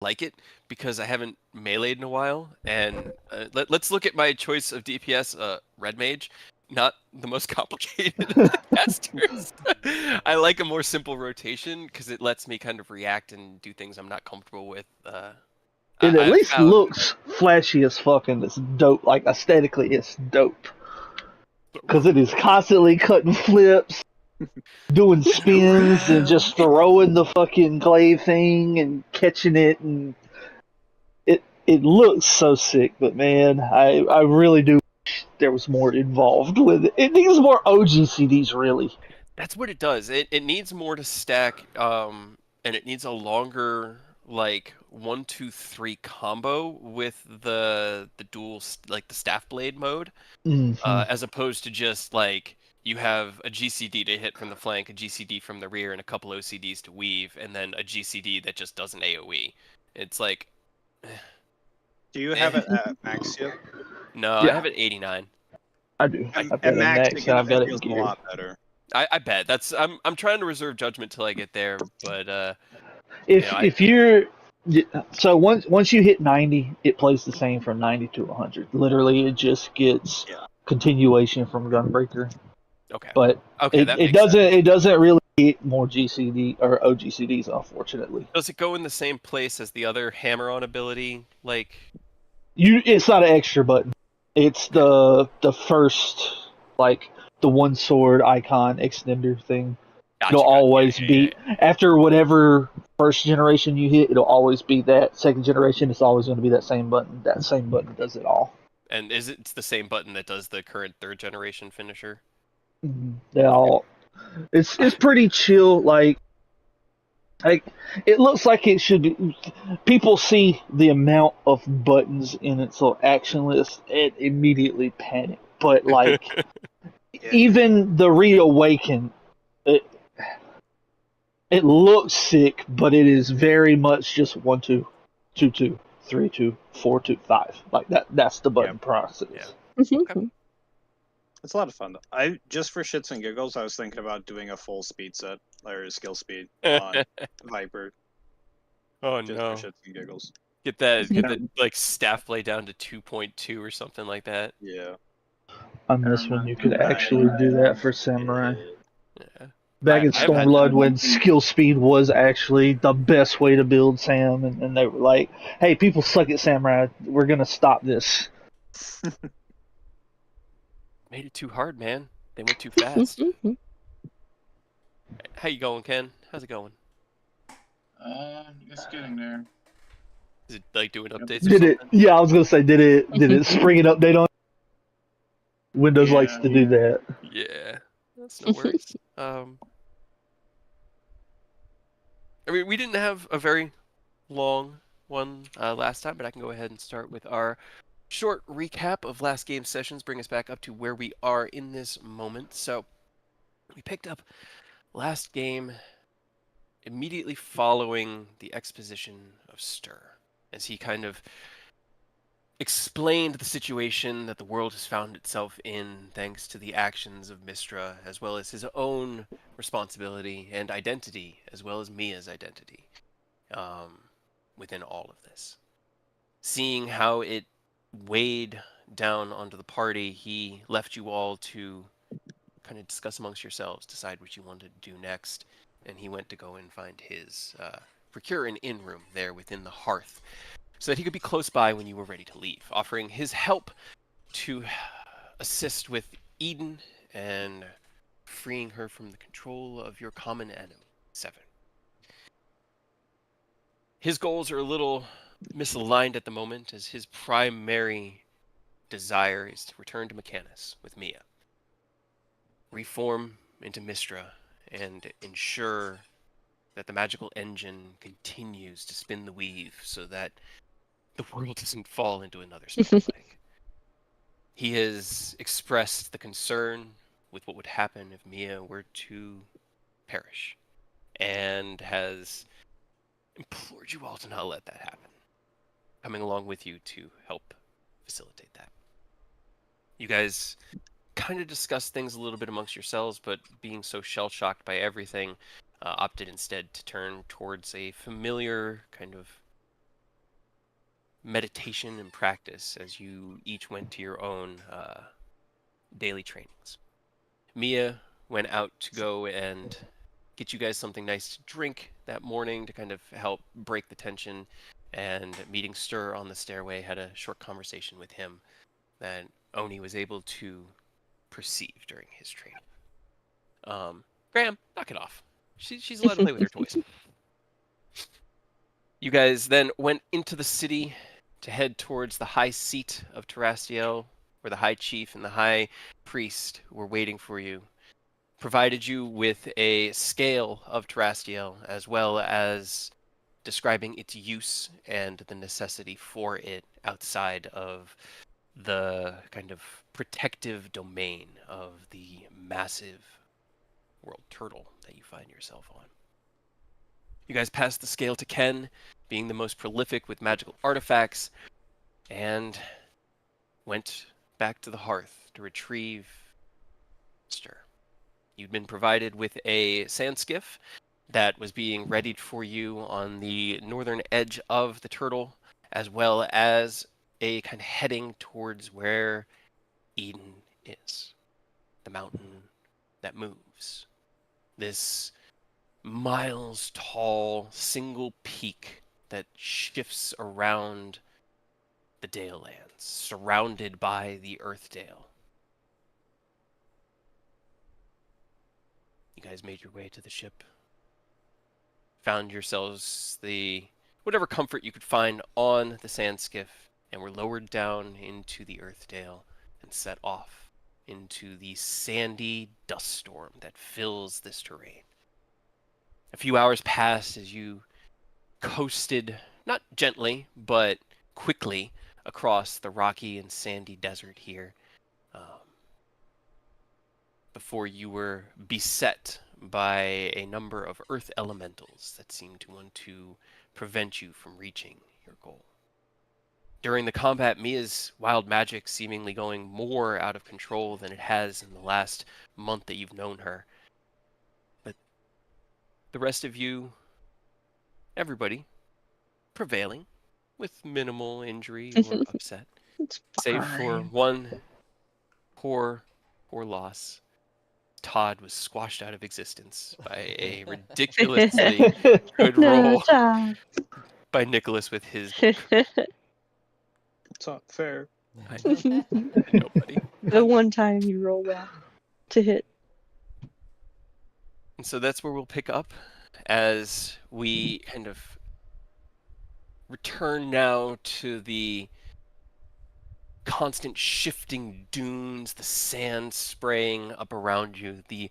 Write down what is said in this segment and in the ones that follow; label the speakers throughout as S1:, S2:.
S1: like it because I haven't meleeed in a while. And let's look at my choice of DPS, Red Mage. Not the most complicated of the casters. I like a more simple rotation because it lets me kind of react and do things I'm not comfortable with.
S2: It at
S1: I've
S2: least
S1: found
S2: looks flashy as fuck and it's dope. Like aesthetically, it's dope because it is constantly cutting flips, doing spins, and just throwing the fucking glaive thing and catching it, and it looks so sick. But man, I really do wish there was more involved with it. It needs more OGCDs, really.
S1: That's what it does. It needs more to stack, and it needs a longer like 1, 2, 3 combo with the dual like the staff blade mode,
S2: Mm-hmm.
S1: as opposed to just like you have a GCD to hit from the flank, a GCD from the rear, and a couple OCDs to weave, and then a GCD that just does an AOE. It's like,
S3: Do you have it at max yet?
S1: no, I
S2: Yeah,
S1: have it 89.
S2: I do. I've got
S3: At
S2: it
S3: max,
S2: next, and I've got
S3: it
S2: it
S3: feels a
S2: geared.
S3: lot better.
S1: I bet that's I'm trying to reserve judgment till I get there, but
S2: If
S1: I
S2: if you're so once you hit 90, it plays the same from 90 to 100. Literally, it just gets
S3: Yeah.
S2: continuation from Gunbreaker,
S1: okay.
S2: but
S1: Okay, that
S2: it
S1: makes sense.
S2: doesn't really get more GCD or OGCDs, unfortunately.
S1: Does it go in the same place as the other hammer-on ability? Like,
S2: It's not an extra button. It's the first, like, the one sword icon extender thing. It'll
S1: gotcha.
S2: always
S1: Yeah.
S2: be after whatever first generation you hit. It'll always be that. Second generation, it's always going to be that same button. That same button does it all.
S1: And it's the same button that does the current third generation finisher?
S2: They all. It's pretty chill. Like it looks like it should be. People see the amount of buttons in its little action list and immediately panic. But like
S3: Yeah.
S2: even the reawaken, it it looks sick, but it is very much just 1 2 2 2 3 2 4 2 5. Like that. That's the button process.
S1: Yeah. Okay.
S3: It's a lot of fun. I just for shits and giggles, I was thinking about doing a full speed set or skill speed on Viper.
S1: Oh
S3: Just
S1: no.
S3: for shits and giggles.
S1: Get the like staff blade down to 2.2 or something like that.
S3: Yeah.
S2: I miss when you could actually do that for Samurai.
S1: Yeah.
S2: Back in
S1: I've had
S2: Stormblood,
S1: that.
S2: when skill speed was actually the best way to build Sam, and they were like, "Hey, people suck at Samurai. We're gonna stop this."
S1: Made it too hard, man. They went too fast. How you going, Ken? How's it going?
S4: It's getting there.
S1: Is it like doing updates or
S2: Did
S1: something?
S2: it? Yeah, I was gonna say, did it spring an update on? Windows likes to do that.
S1: Yeah, that's no worries. I mean, we didn't have a very long one last time, but I can go ahead and start with our short recap of last game's sessions, bring us back up to where we are in this moment. So, we picked up last game immediately following the exposition of Stir, as he kind of explained the situation that the world has found itself in thanks to the actions of Mistra, as well as his own responsibility and identity, as well as Mia's identity, within all of this. Seeing how it weighed down onto the party, he left you all to kind of discuss amongst yourselves, decide what you wanted to do next, and he went to go and find his, procure an inn room there within the hearth, so that he could be close by when you were ready to leave, offering his help to assist with Eden and freeing her from the control of your common enemy, Seven. His goals are a little misaligned at the moment, as his primary desire is to return to Mechanus with Mia, reform into Mistra, and ensure that the magical engine continues to spin the weave so that the world doesn't fall into another spell plague. He has expressed the concern with what would happen if Mia were to perish, and has implored you all to not let that happen, coming along with you to help facilitate that. You guys kind of discussed things a little bit amongst yourselves, but being so shell-shocked by everything, opted instead to turn towards a familiar kind of meditation and practice as you each went to your own daily trainings. Mia went out to go and get you guys something nice to drink that morning to kind of help break the tension, and meeting Stir on the stairway had a short conversation with him that Oni was able to perceive during his training. Graham, knock it off. She's allowed to play with her toys. You guys then went into the city to head towards the high seat of Terrastiel, where the high chief and the high priest were waiting for you. Provided you with a scale of Terrastiel, as well as describing its use and the necessity for it outside of the kind of protective domain of the massive world turtle that you find yourself on. You guys passed the scale to Ken, being the most prolific with magical artifacts, and went back to the hearth to retrieve Stir. You'd been provided with a sand skiff that was being readied for you on the northern edge of the turtle, as well as a kind of heading towards where Eden is, the mountain that moves. This miles tall single peak that shifts around the Dale lands, surrounded by the Earthdale. You guys made your way to the ship, found yourselves whatever comfort you could find on the sand skiff, and were lowered down into the Earthdale and set off into the sandy dust storm that fills this terrain. A few hours passed as you coasted, not gently, but quickly across the rocky and sandy desert here, before you were beset by a number of earth elementals that seemed to want to prevent you from reaching your goal. During the combat, Mia's wild magic seemingly going more out of control than it has in the last month that you've known her. But the rest of you, everybody, prevailing with minimal injury or upset,
S5: It's
S1: save for
S5: fine.
S1: one poor loss. Todd was squashed out of existence by a ridiculously good
S5: No,
S1: roll
S5: Todd.
S1: by Nicholas with his.
S3: It's not fair.
S1: I know, buddy.
S5: The one time you roll well to hit.
S1: And so that's where we'll pick up as we kind of return now to the constant shifting dunes, the sand spraying up around you, the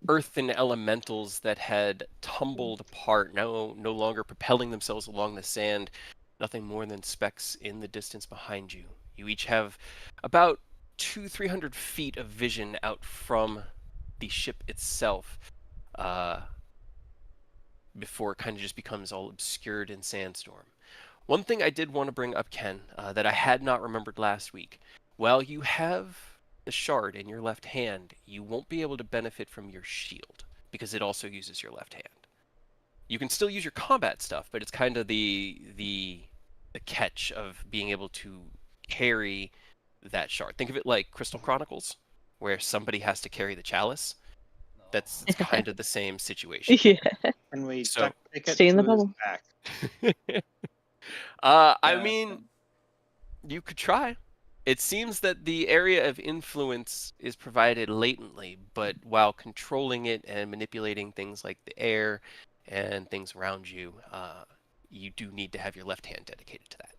S1: earthen elementals that had tumbled apart, now no longer propelling themselves along the sand, nothing more than specks in the distance behind you. You each have about 300 feet of vision out from the ship itself, before it kind of just becomes all obscured in sandstorm. One thing I did want to bring up, Ken, that I had not remembered last week. While you have the shard in your left hand, you won't be able to benefit from your shield, because it also uses your left hand. You can still use your combat stuff, but it's kind of the catch of being able to carry that shard. Think of it like Crystal Chronicles, where somebody has to carry the chalice. It's kind of the same situation.
S5: Yeah.
S3: And we
S1: So-
S3: duct tape it
S5: Stay in
S3: to
S5: the
S3: his
S5: bubble.
S3: back.
S1: I
S4: Yeah,
S1: mean, you could try. It seems that the area of influence is provided latently, but while controlling it and manipulating things like the air and things around you, you do need to have your left hand dedicated to that.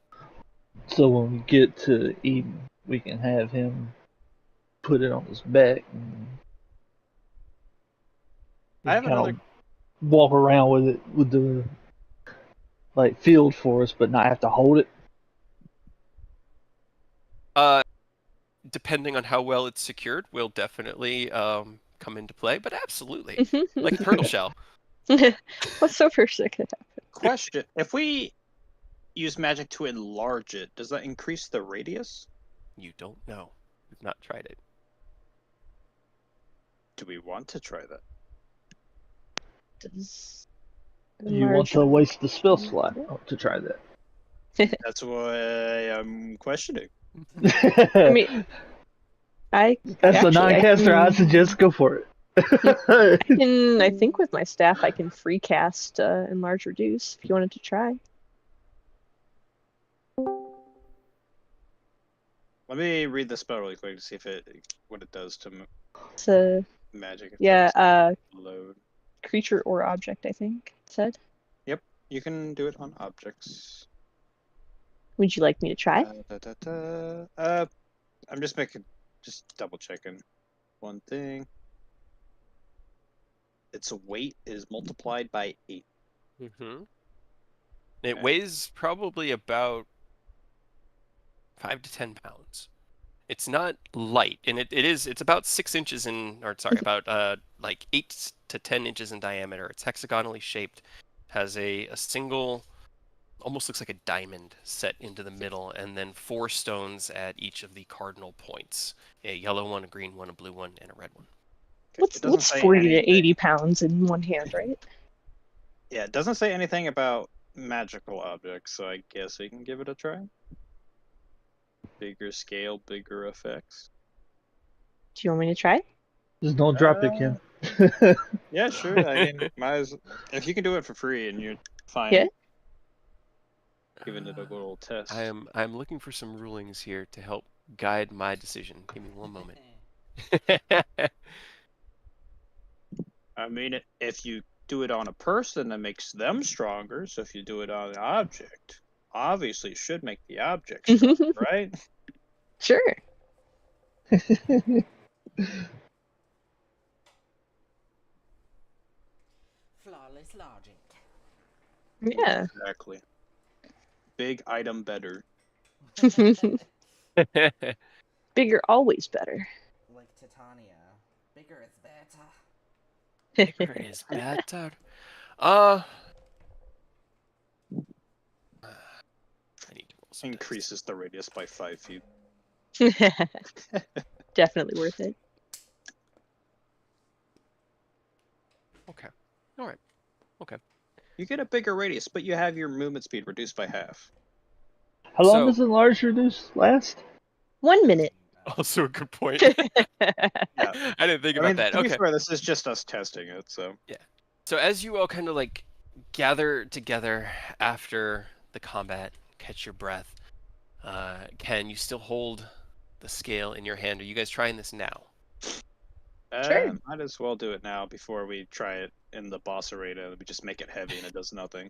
S2: So when we get to Eden, we can have him put it on his back and
S3: I have
S2: kind
S3: another.
S2: of walk around with it with the field for us, but not have to hold it.
S1: Depending on how well it's secured, will definitely come into play, but absolutely. Like a turtle shell.
S5: What's so first that could happen?
S3: Question: if we use magic to enlarge it, does that increase the radius?
S1: You don't know. You've not tried it.
S3: Do we want to try that?
S5: Does
S2: You want to
S5: enlarge-
S2: waste the spell slot to try that?
S3: That's why I'm questioning.
S5: I mean, I
S2: That's a
S5: actually
S2: non-caster. I suggest go for it.
S5: I think with my staff I can free cast enlarge reduce if you wanted to try.
S3: Let me read the spell really quick to see what it does to
S5: So
S3: magic effects.
S5: yeah,
S3: Load.
S5: creature or object, I think it said.
S3: Yep, you can do it on objects.
S5: Would you like me to try?
S3: I'm just double checking one thing. Its weight is multiplied by 8.
S1: Mm-hmm. It
S3: Okay.
S1: weighs probably about 5 to 10 pounds. It's not light, and it's about 6 inches about like 8 to 10 inches in diameter. It's hexagonally shaped, has a single, almost looks like a diamond set into the middle, and then 4 stones at each of the cardinal points: a yellow one, a green one, a blue one, and a red one.
S3: Okay, it doesn't
S5: What's
S3: say
S5: 40 to
S3: anything.
S5: 80 pounds in one hand, right?
S3: Yeah, it doesn't say anything about magical objects, so I guess we can give it a try. Bigger scale, bigger effects.
S5: Do you want me to try?
S2: Just don't drop it, Ken.
S3: Yeah, sure. I mean, if you can do it for free and you're fine
S5: Yeah.
S3: giving it a little test.
S1: I'm looking for some rulings here to help guide my decision. Give me one moment.
S3: I mean, if you do it on a person, that makes them stronger. So if you do it on an object, obviously it should make the object stronger, right?
S5: Sure.
S6: Flawless logic.
S5: Yeah.
S3: Exactly. Big item better.
S5: Bigger, always better.
S6: Like Titania. Bigger is better.
S1: Bigger is better. I need to roll some dice.
S3: Increases the radius by 5 feet.
S5: Definitely worth it.
S1: Okay. All right. Okay.
S3: You get a bigger radius, but you have your movement speed reduced by half.
S2: How long
S1: So-
S2: does enlarge reduce last?
S5: 1 minute.
S1: Also a good point.
S3: Yeah.
S1: I didn't think about that.
S3: To be
S1: Okay.
S3: fair, this is just us testing it, so.
S1: So as you all kind of like gather together after the combat, catch your breath, Ken, you still hold the scale in your hand. Are you guys trying this now?
S5: Sure.
S3: Might as well do it now before we try it in the boss arena. We just make it heavy and it does nothing.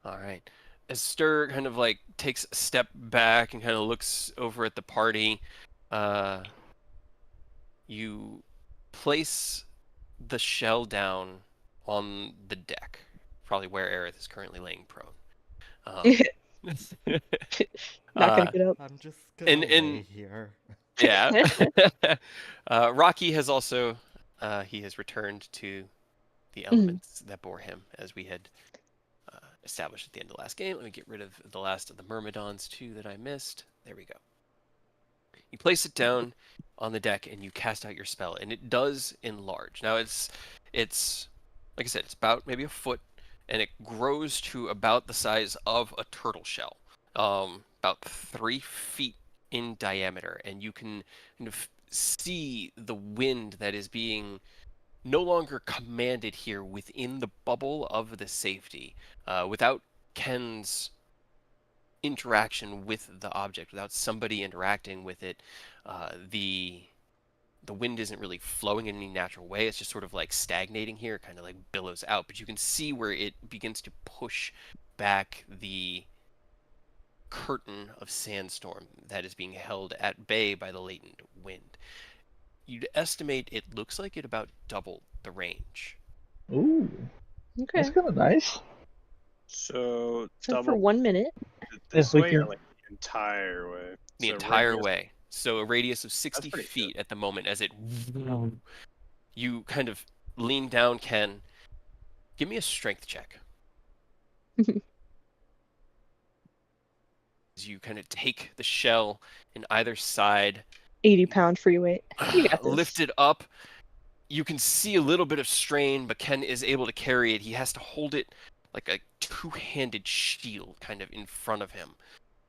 S1: All right. As Stir kind of like takes a step back and kind of looks over at the party, you place the shell down on the deck, probably where Aerith is currently laying prone.
S5: Not gonna get up.
S6: I'm just gonna
S1: And-
S6: lay here.
S1: Yeah. Rocky has also he has returned to the elements that bore him, as we had established at the end of the last game. Let me get rid of the last of the Myrmidons too that I missed. There we go. You place it down on the deck and you cast out your spell, and it does enlarge. Now it's like I said, it's about maybe a foot, and it grows to about the size of a turtle shell, about 3 feet in diameter, and you can kind of see the wind that is being no longer commanded here within the bubble of the safety, without Ken's interaction with the object, without somebody interacting with it. The wind isn't really flowing in any natural way. It's just sort of like stagnating here, kind of like billows out. But you can see where it begins to push back the curtain of sandstorm that is being held at bay by the latent wind. You'd estimate it looks like it about doubled the range.
S2: Ooh,
S5: Okay.
S2: that's kind of nice.
S3: So,
S5: So for
S3: double
S5: 1 minute.
S3: this
S2: If we
S3: way or
S2: can-
S3: like the entire way?
S1: The
S3: So
S1: entire
S3: radius-
S1: way. So a radius of 60
S3: pretty
S1: feet at the moment as it... You kind of lean down, Ken. Give me a strength check. As you kind of take the shell in either side,
S5: 80-pound free weight. You got this.
S1: lift it up. You can see a little bit of strain, but Ken is able to carry it. He has to hold it like a two-handed shield kind of in front of him.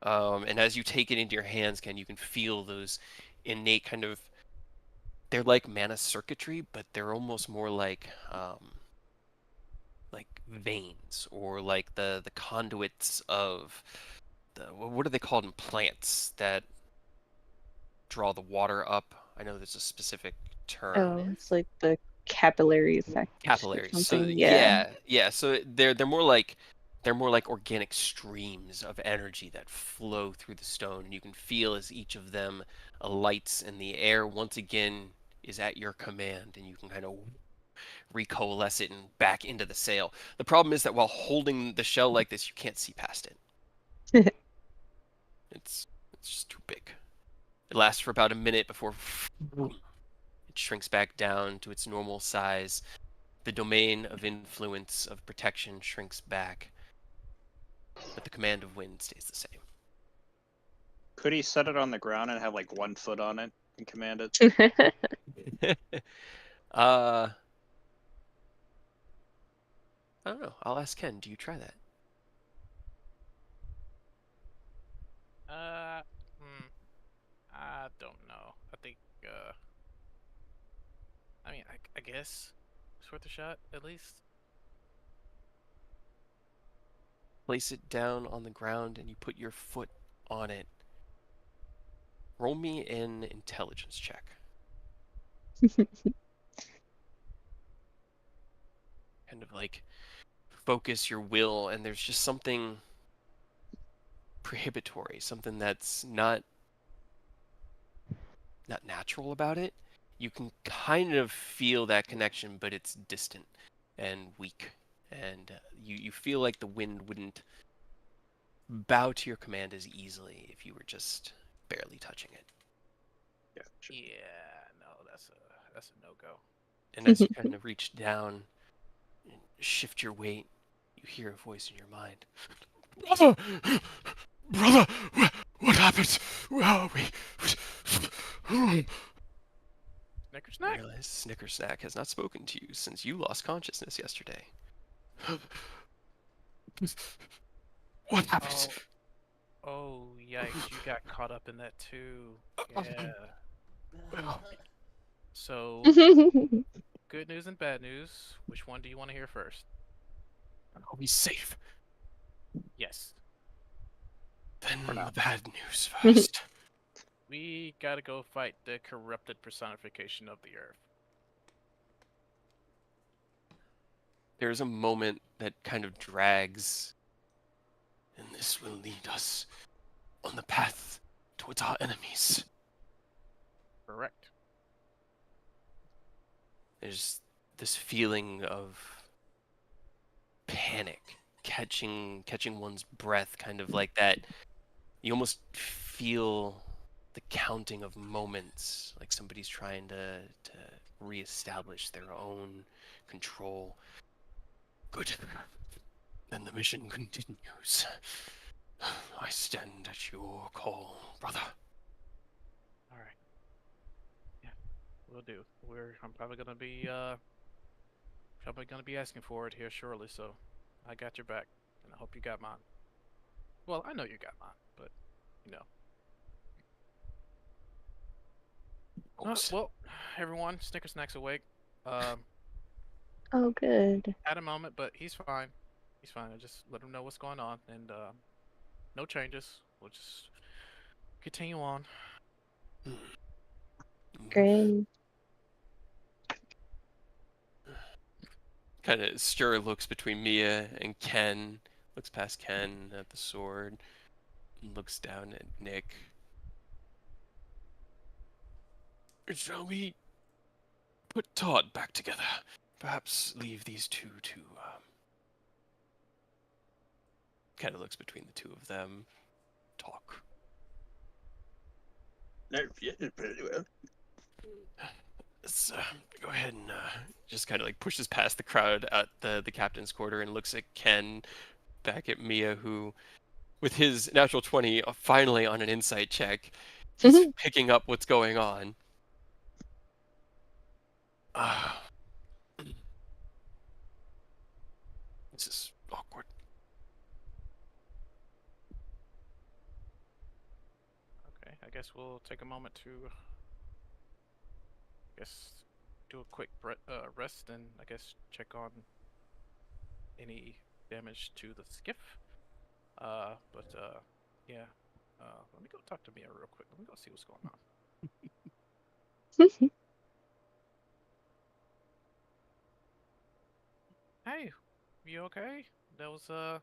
S1: And as you take it into your hands, Ken, you can feel those innate kind of, they're like mana circuitry, but they're almost more like veins, or like the conduits of what are they called in plants that draw the water up? I know there's a specific term.
S5: Oh, it's like the capillary effect or
S1: Capillaries. So
S5: something. Yeah.
S1: yeah. So they're more like organic streams of energy that flow through the stone, and you can feel as each of them alights in the air once again is at your command, and you can kind of recoalesce it and back into the sail. The problem is that while holding the shell like this, you can't see past it. It's just too big. It lasts for about a minute before it shrinks back down to its normal size. The domain of influence of protection shrinks back, but the command of wind stays the same.
S3: Could he set it on the ground and have like 1 foot on it and command it?
S1: I don't know. I'll ask Ken. Do you try that?
S7: Uh, I don't know. I think, I mean, I guess it's worth a shot, at least.
S1: Place it down on the ground and you put your foot on it. Roll me an intelligence check. Kind of like focus your will, and there's just something prohibitory, something that's not natural about it. You can kind of feel that connection, but it's distant and weak, and you feel like the wind wouldn't bow to your command as easily if you were just barely touching it.
S3: Yeah. Sure.
S7: Yeah, no, that's a no-go.
S1: And as you kind of reach down and shift your weight, you hear a voice in your mind. Brother! Brother! What happened? Where are we?
S7: Snickersnack?
S1: Realize Snickersnack has not spoken to you since you lost consciousness yesterday. What happened?
S7: Oh, yikes, you got caught up in that too. Yeah. So, good news and bad news. Which one do you want to hear first?
S1: Are we safe?
S7: Yes.
S1: Then
S3: For now.
S1: the bad news first.
S7: We gotta go fight the corrupted personification of the earth.
S1: There's a moment that kind of drags, and this will lead us on the path towards our enemies.
S7: Correct.
S1: There's this feeling of panic, catching one's breath, kind of like that. You almost feel the counting of moments, like somebody's trying to reestablish their own control. Good. Then the mission continues. I stand at your call, brother.
S7: All right. Yeah, we'll do. I'm probably gonna be asking for it here shortly, so I got your back, and I hope you got mine. Well, I know you got mine, but you know. Well, everyone, Snickersnack's awake.
S5: Oh, good.
S7: At a moment, but he's fine. He's fine. I just let him know what's going on, and no changes. We'll just continue on.
S5: Great.
S1: Kind of Stir looks between Mia and Ken, looks past Ken at the sword, and looks down at Nick. Shall we put Todd back together? Perhaps leave these two to, kind of looks between the two of them, talk.
S3: Very well.
S1: Let's go ahead and just kind of like pushes past the crowd at the captain's quarter and looks at Ken, back at Mia, who, with his natural 20, finally on an insight check, he's picking up what's going on. This is awkward.
S7: guess we'll take a moment to, I guess, do a quick rest and I guess check on any damage to the skiff. Yeah. Let me go talk to Mia real quick. Let me go see what's going on. Hey, you okay? That was a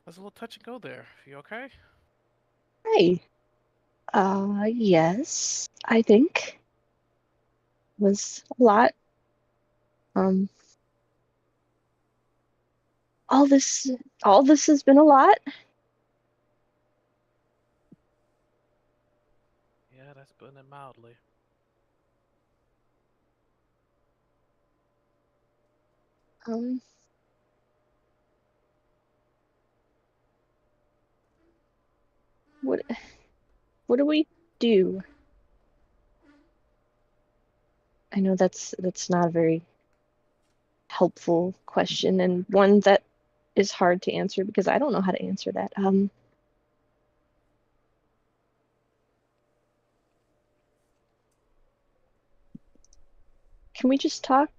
S7: little touch and go there. You okay?
S5: Hi. Yes, I think was a lot. Um, all this, all this has been a lot.
S7: Yeah, that's putting it mildly.
S5: Um, what, what do we do? I know that's not a very helpful question and one that is hard to answer because I don't know how to answer that. Can we just talk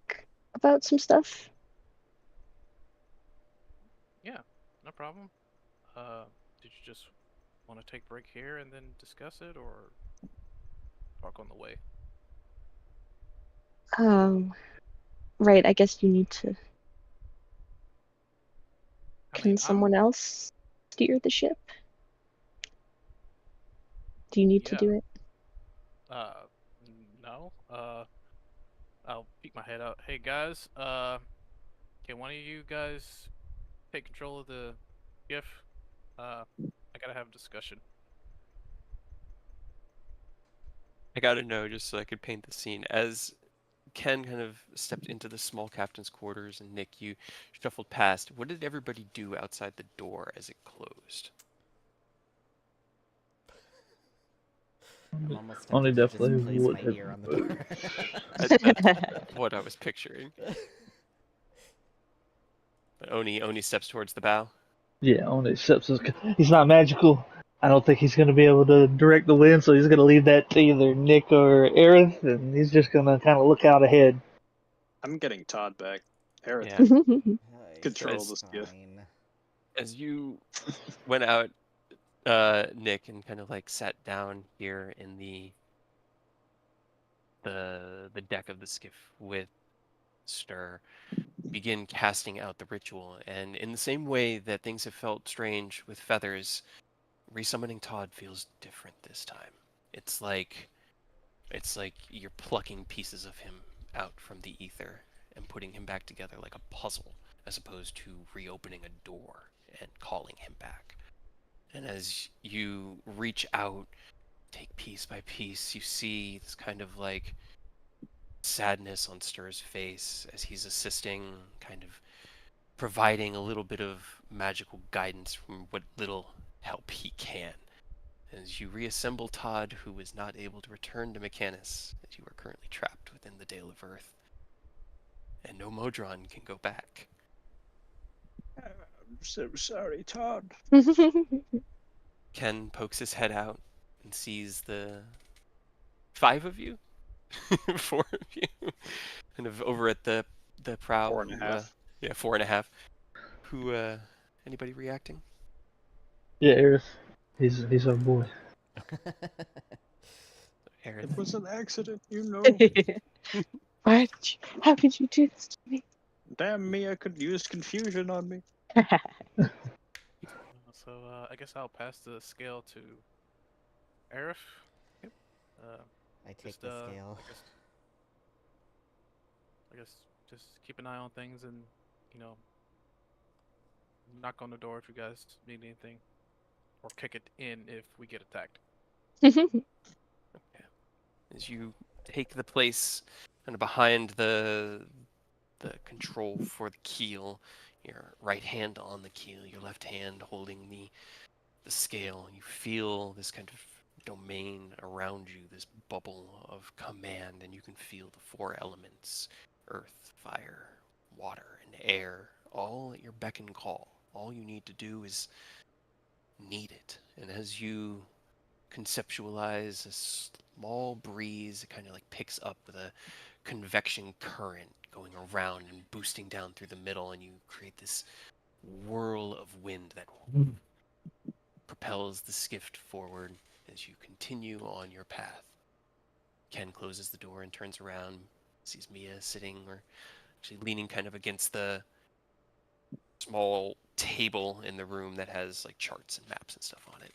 S5: about some stuff?
S7: Yeah, no problem. Did you just want to take break here and then discuss it, or talk on the way?
S5: Oh, right. I guess you need to.
S7: I
S5: Can
S7: mean,
S5: someone else steer the ship? Do you need to
S7: yeah.
S5: do it?
S7: Uh, no. I'll peek my head out. Hey guys, can one of you guys take control of the GIF? I gotta have a discussion.
S1: I gotta know just so I could paint the scene. As Ken kind of stepped into the small captain's quarters and Nick, you shuffled past. What did everybody do outside the door as it closed?
S6: I'm almost
S2: Only
S6: tempted to just
S2: definitely
S6: place
S2: would
S6: my
S2: have.
S6: ear on the door.
S1: That's what I was picturing. But Oni steps towards the bow.
S2: Yeah, only accepts his. He's not magical. I don't think he's going to be able to direct the wind, so he's going to leave that to either Nick or Aerith, and he's just going to kind of look out ahead.
S3: I'm getting Todd back. Aerith
S1: Yeah.
S3: can
S6: He's
S3: control
S1: As-
S3: this gift.
S6: fine.
S1: As you went out, Nick, and kind of like sat down here in the deck of the skiff with Stir, begin casting out the ritual. And in the same way that things have felt strange with Feathers, resummoning Todd feels different this time. It's like you're plucking pieces of him out from the ether and putting him back together like a puzzle, as opposed to reopening a door and calling him back. And as you reach out, take piece by piece, you see this kind of like sadness on Stir's face as he's assisting, kind of providing a little bit of magical guidance from what little help he can. As you reassemble Todd, who is not able to return to Mechanus, as you are currently trapped within the Dale of Earth, and no Modron can go back.
S3: I'm so sorry, Todd.
S1: Ken pokes his head out and sees the 5 of you, 4 of you, kind of over at the prow.
S3: 4.5.
S1: Yeah, 4.5. Who? Anybody reacting?
S2: Yeah, Aerith. He's our boy.
S1: Aerith.
S3: It was an accident, you know.
S5: How could you do this to me?
S3: Damn me, I could use confusion on me.
S7: So I guess I'll pass the scale to Arif. Yep.
S6: I take
S7: Just
S6: the scale.
S7: I guess just keep an eye on things and you know knock on the door if you guys need anything, or kick it in if we get attacked.
S1: As you take the place kind of behind the control for the keel, your right hand on the keel, your left hand holding the scale, you feel this kind of domain around you, this bubble of command, and you can feel the 4 elements: earth, fire, water, and air, all at your beck and call. All you need to do is need it. And as you conceptualize a small breeze that kind of like picks up with a convection current going around and boosting down through the middle, and you create this whirl of wind that propels the skiff forward as you continue on your path. Ken closes the door and turns around, sees Mia sitting or actually leaning kind of against the small table in the room that has like charts and maps and stuff on it.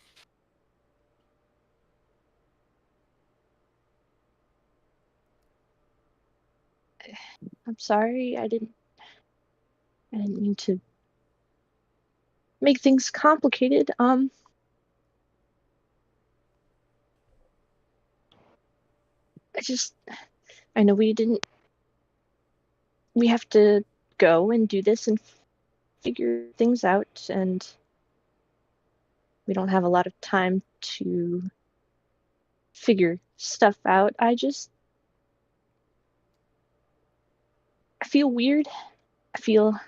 S5: I'm sorry, I didn't mean to make things complicated. I know we have to go and do this and figure things out, and we don't have a lot of time to figure stuff out. I feel weird. I feel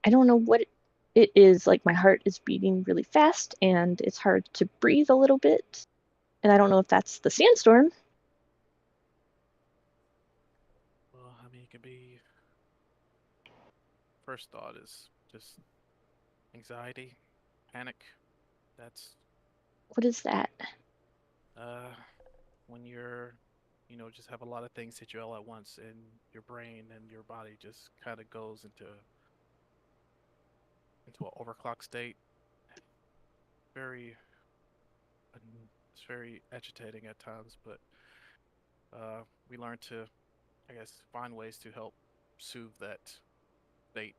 S5: I don't know what it is. Like, my heart is beating really fast and it's hard to breathe a little bit. And I don't know if that's the sandstorm.
S7: Well, I mean, it could be. First thought is just anxiety, panic. That's
S5: What is that?
S7: uh, when you're, just have a lot of things hit you all at once, and your brain and your body just kind of goes into an overclock state. Very, it's very agitating at times, but we learn to, I guess, find ways to help soothe that state.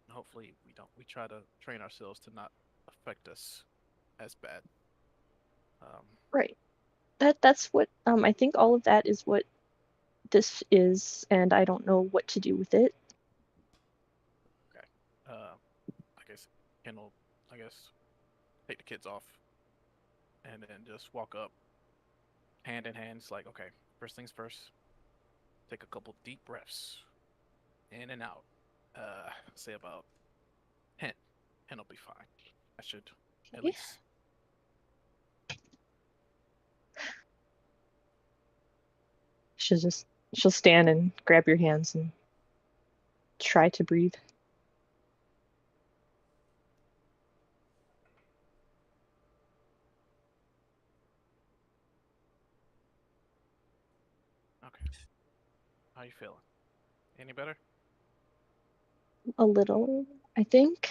S7: And hopefully, we don't. We try to train ourselves to not affect us as bad. Um,
S5: Right. That's what I think all of that is what this is, and I don't know what to do with it.
S7: okay. I guess Ken will, I guess, take the kids off and then just walk up hand in hand. It's like, okay, first things first, take a couple deep breaths in and out. Say about 10. 10 will be fine. I should at
S5: Okay.
S7: least.
S5: She'll stand and grab your hands and try to breathe.
S7: Okay. How you feeling? Any better?
S5: A little, I think.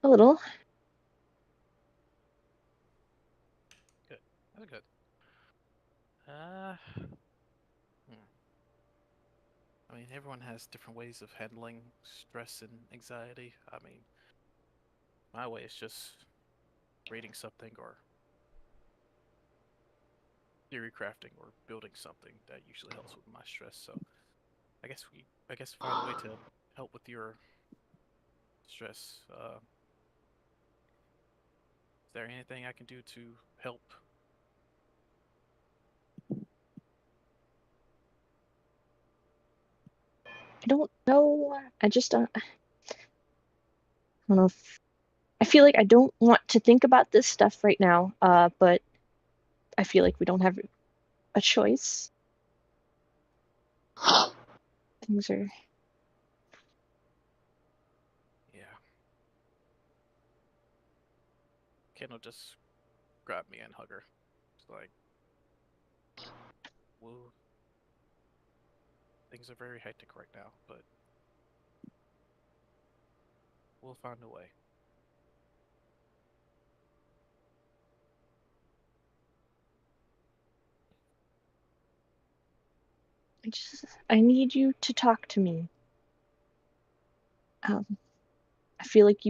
S5: A little.
S7: Good. That's good. Uh, hmm. I mean, everyone has different ways of handling stress and anxiety. I mean, my way is just reading something or theory crafting or building something that usually helps with my stress. So I guess find a way to help with your stress. Is there anything I can do to help?
S5: I don't know. I just I don't know if I feel like I don't want to think about this stuff right now. But I feel like we don't have a choice. Things are
S7: Yeah. Ken will just grab me and hug her. It's like, well, things are very hectic right now, but we'll find a way.
S5: I need you to talk to me. Um, I feel like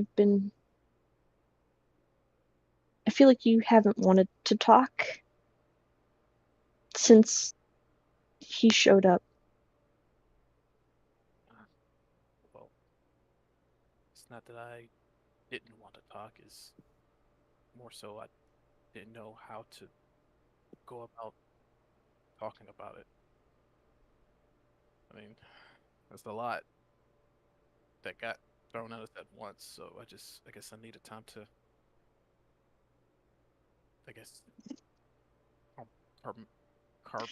S5: I feel like you haven't wanted to talk since he showed up.
S7: Uh, well, it's not that I didn't want to talk, is more so I didn't know how to go about talking about it. I mean, that's a lot that got thrown at us at once. So I guess I needed time to, I guess, car, car,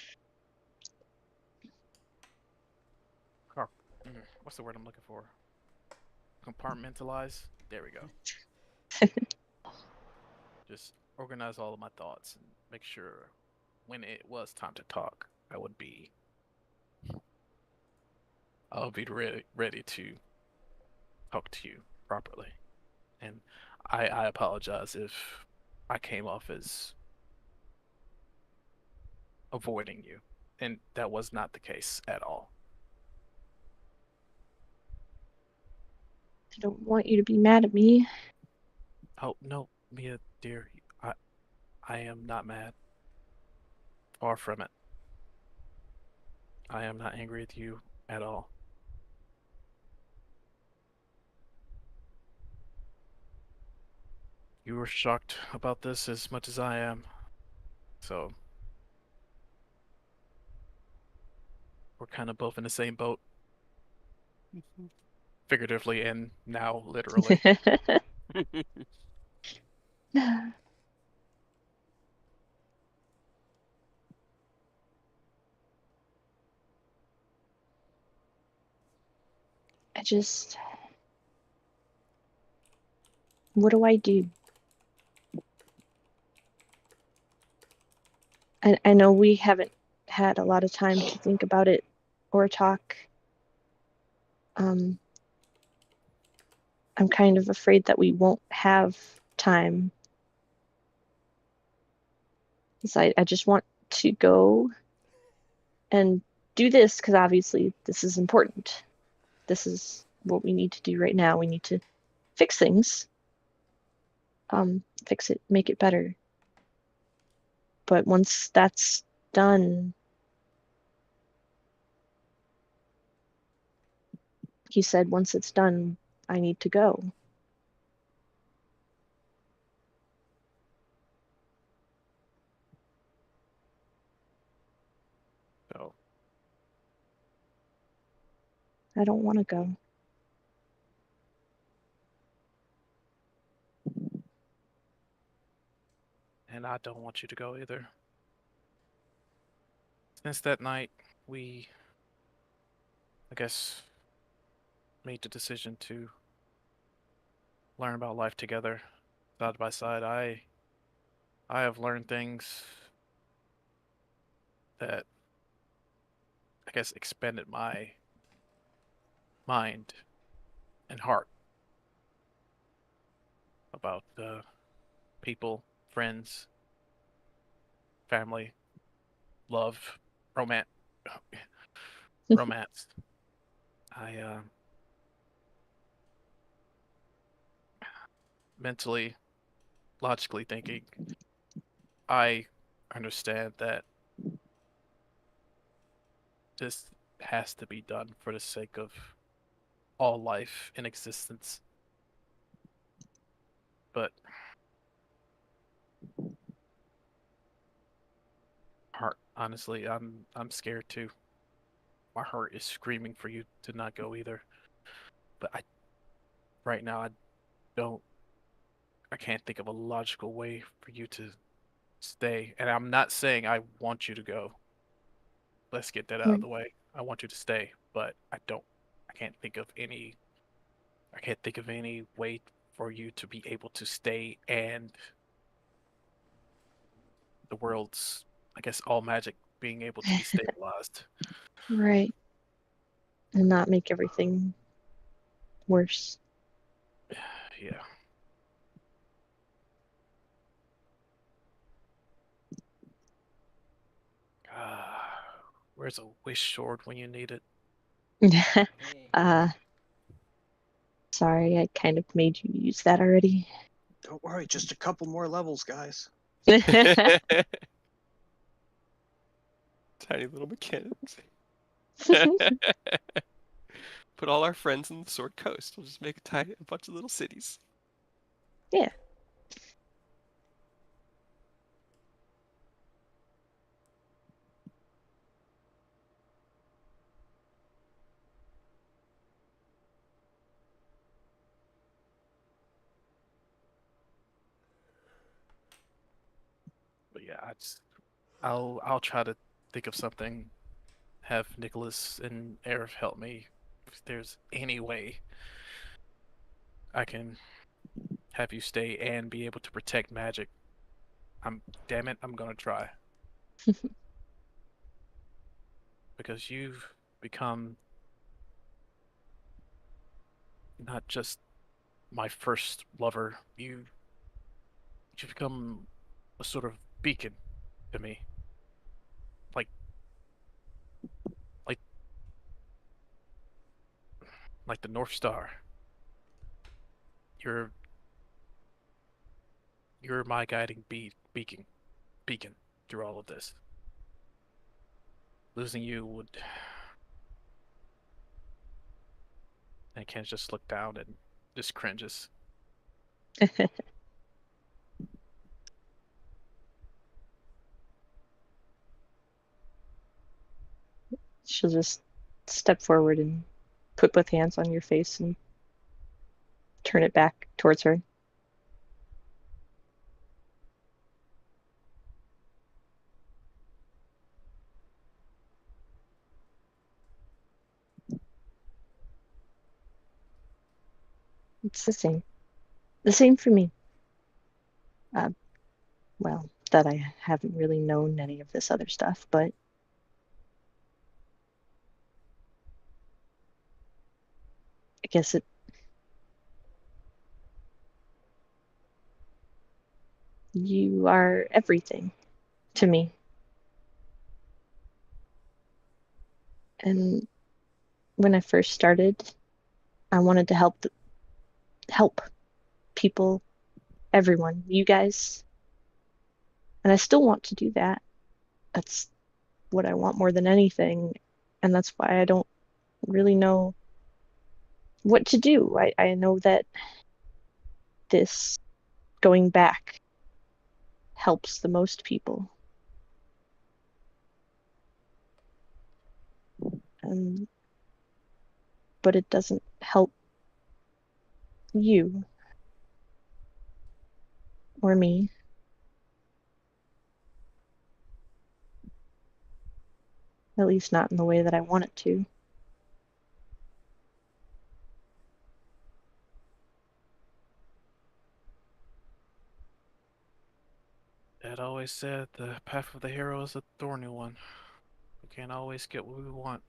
S7: car. What's the word I'm looking for? Compartmentalize. There we go. Just organize all of my thoughts and make sure when it was time to talk, I'll be ready to talk to you properly. And I apologize if I came off as avoiding you, and that was not the case at all.
S5: I don't want you to be mad at me.
S7: Oh no, Mia, dear, I am not mad. Far from it. I am not angry with you at all. You were shocked about this as much as I am, so we're kind of both in the same boat, figuratively and now literally.
S5: I just. What do I do? I know we haven't had a lot of time to think about it or talk. I'm kind of afraid that we won't have time. 'Cause I just want to go and do this because obviously this is important. This is what we need to do right now. We need to fix things. Fix it, make it better. But once that's done, he said once it's done, I need to go.
S7: So
S5: I don't want to go.
S7: and I don't want you to go either. Since that night, we, I guess, made the decision to learn about life together, side by side. I have learned things that I guess expanded my mind and heart about people, friends, family, love, romance, romance. I mentally, logically thinking, I understand that this has to be done for the sake of all life in existence. But heart, honestly, I'm scared too. My heart is screaming for you to not go either. But right now don't I can't think of a logical way for you to stay. And I'm not saying I want you to go. Let's get that out of
S5: Right.
S7: the way. I want you to stay, but I can't think of any way for you to be able to stay and the world's, I guess, all magic being able to be stabilized.
S5: Right. And not make everything worse.
S7: Yeah. Where's a wish sword when you need it?
S5: uh, sorry, I kind of made you use that already.
S3: Don't worry, just a couple more levels, guys.
S1: Tiny little mechanics. Put all our friends in the Sword Coast. We'll just make a bunch of little cities.
S5: Yeah.
S7: yeah, I'll try to think of something. Have Nicholas and Aerith help me. If there's any way I can have you stay and be able to protect magic, damn it, I'm gonna try. Because you've become not just my first lover, you've become a sort of beacon to me. Like like like the North Star. You're you're my guiding beacon through all of this. Losing you would I can't just look down and just cringes.
S5: She'll just step forward and put both hands on your face and turn it back towards her. It's the same. The same for me. Uh, well, that I haven't really known any of this other stuff, but I guess you are everything to me. And when I first started, I wanted to help people, everyone, you guys, and I still want to do that. That's what I want more than anything, and that's why I don't really know what to do. I know that this going back helps the most people. Um, but it doesn't help you or me. At least not in the way that I want it to.
S7: Dad always said the path of the hero is a thorny one. We can't always get what we want.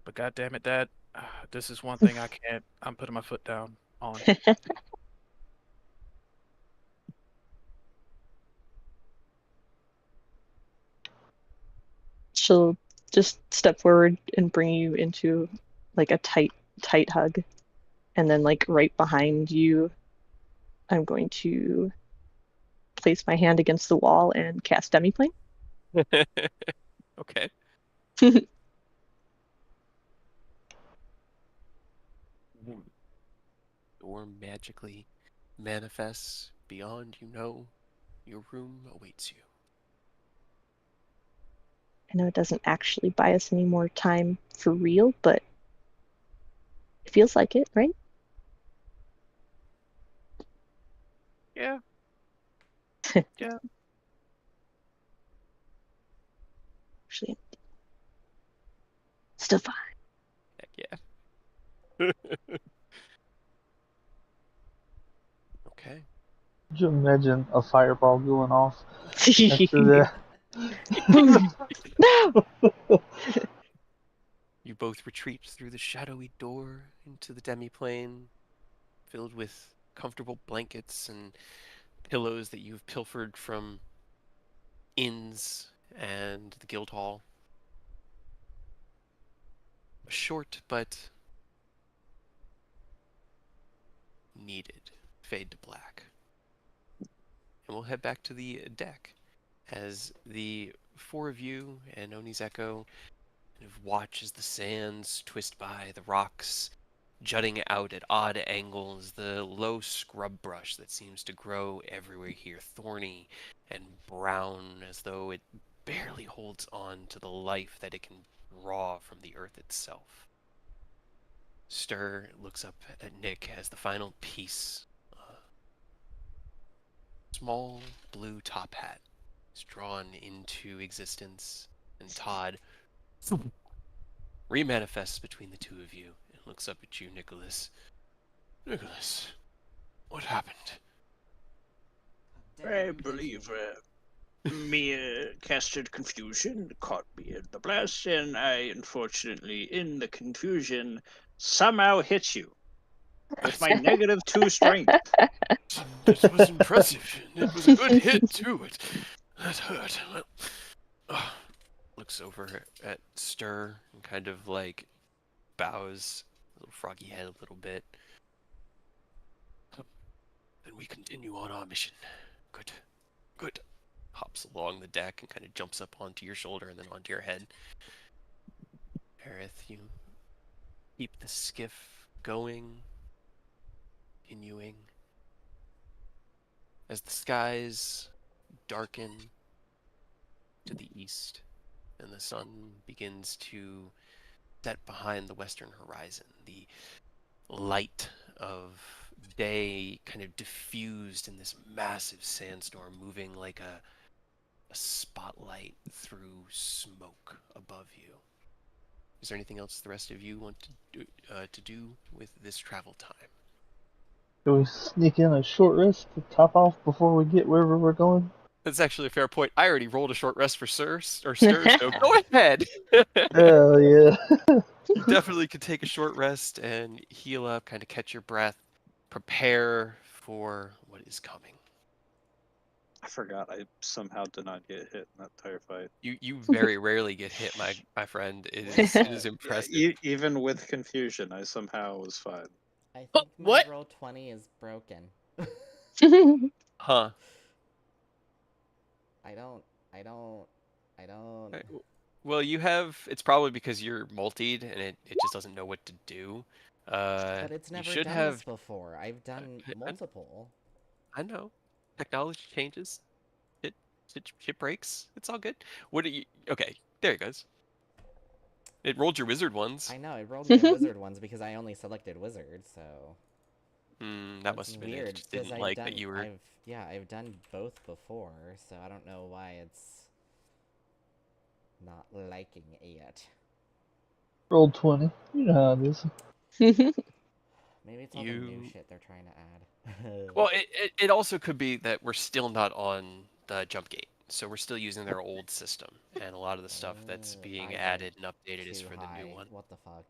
S7: But god damn it, Dad, this is one thing I'm putting my foot down on.
S5: She'll just step forward and bring you into like a tight hug. And then like right behind you, I'm going to place my hand against the wall and cast Demiplane.
S1: Okay. Door magically manifests beyond your room awaits you.
S5: I know it doesn't actually buy us any more time for real, but it feels like it, right?
S7: Yeah. Yeah.
S5: Actually, still fine.
S1: Heck yeah. Okay.
S2: Could you imagine a fireball going off after that?
S5: Boom! No!
S1: You both retreat through the shadowy door into the demiplane, filled with comfortable blankets and pillows that you've pilfered from inns and the guild hall. A short but needed fade to black. And we'll head back to the deck as the four of you and Oni's Echo kind of watch as the sands twist by, the rocks jutting out at odd angles, the low scrub brush that seems to grow everywhere here, thorny and brown, as though it barely holds on to the life that it can draw from the earth itself. Stir looks up at Nick as the final piece small blue top hat is drawn into existence, and Todd remanifests between the two of you and looks up at you, Nicholas. Nicholas, what happened?
S3: I believe Mia casted confusion, caught me in the blast, and I, unfortunately, in the confusion, somehow hit you with my -2 strength.
S1: That was impressive. It was a good hit, too. That hurt. Looks over at Stir and kind of like bows a little froggy head a little bit. Then we continue on our mission. Good. Good. Hops along the deck and kind of jumps up onto your shoulder and then onto your head. Aerith, you keep the skiff going, continuing. As the skies darken to the east and the sun begins to set behind the western horizon, the light of day kind of diffused in this massive sandstorm, moving like a spotlight through smoke above you. Is there anything else the rest of you want to do with this travel time?
S2: Can we sneak in a short rest to top off before we get wherever we're going?
S1: That's actually a fair point. I already rolled a short rest for Stir, so go ahead.
S2: Hell yeah.
S1: You definitely could take a short rest and heal up, kind of catch your breath, prepare for what is coming.
S3: I forgot I somehow did not get hit in that entire fight.
S1: You very rarely get hit, my friend. It is impressive.
S3: Even with confusion, I somehow was fine.
S6: I think my
S1: What?
S6: roll 20 is broken.
S1: Huh.
S6: I don't.
S1: Well, it's probably because you're multied and it just doesn't know what to do.
S6: But it's
S1: You
S6: never
S1: should
S6: done
S1: have.
S6: this before. I've done multiple.
S1: I know. Technology changes. Shit breaks. It's all good. What do you? Okay, there it goes. It rolled your wizard ones.
S6: I know, it rolled my wizard ones because I only selected wizard, so...
S1: That
S6: That's
S1: must have been it.
S6: weird,
S1: It just
S6: because
S1: didn't like that you were...
S6: I've done both before, so I don't know why it's... not liking it.
S2: Roll 20. You know how it is.
S6: Maybe it's all the new shit they're trying to add.
S1: Well, it also could be that we're still not on the jump gate. So we're still using their old system, and a lot of the stuff that's being added and updated is for the new one.
S6: What the fuck?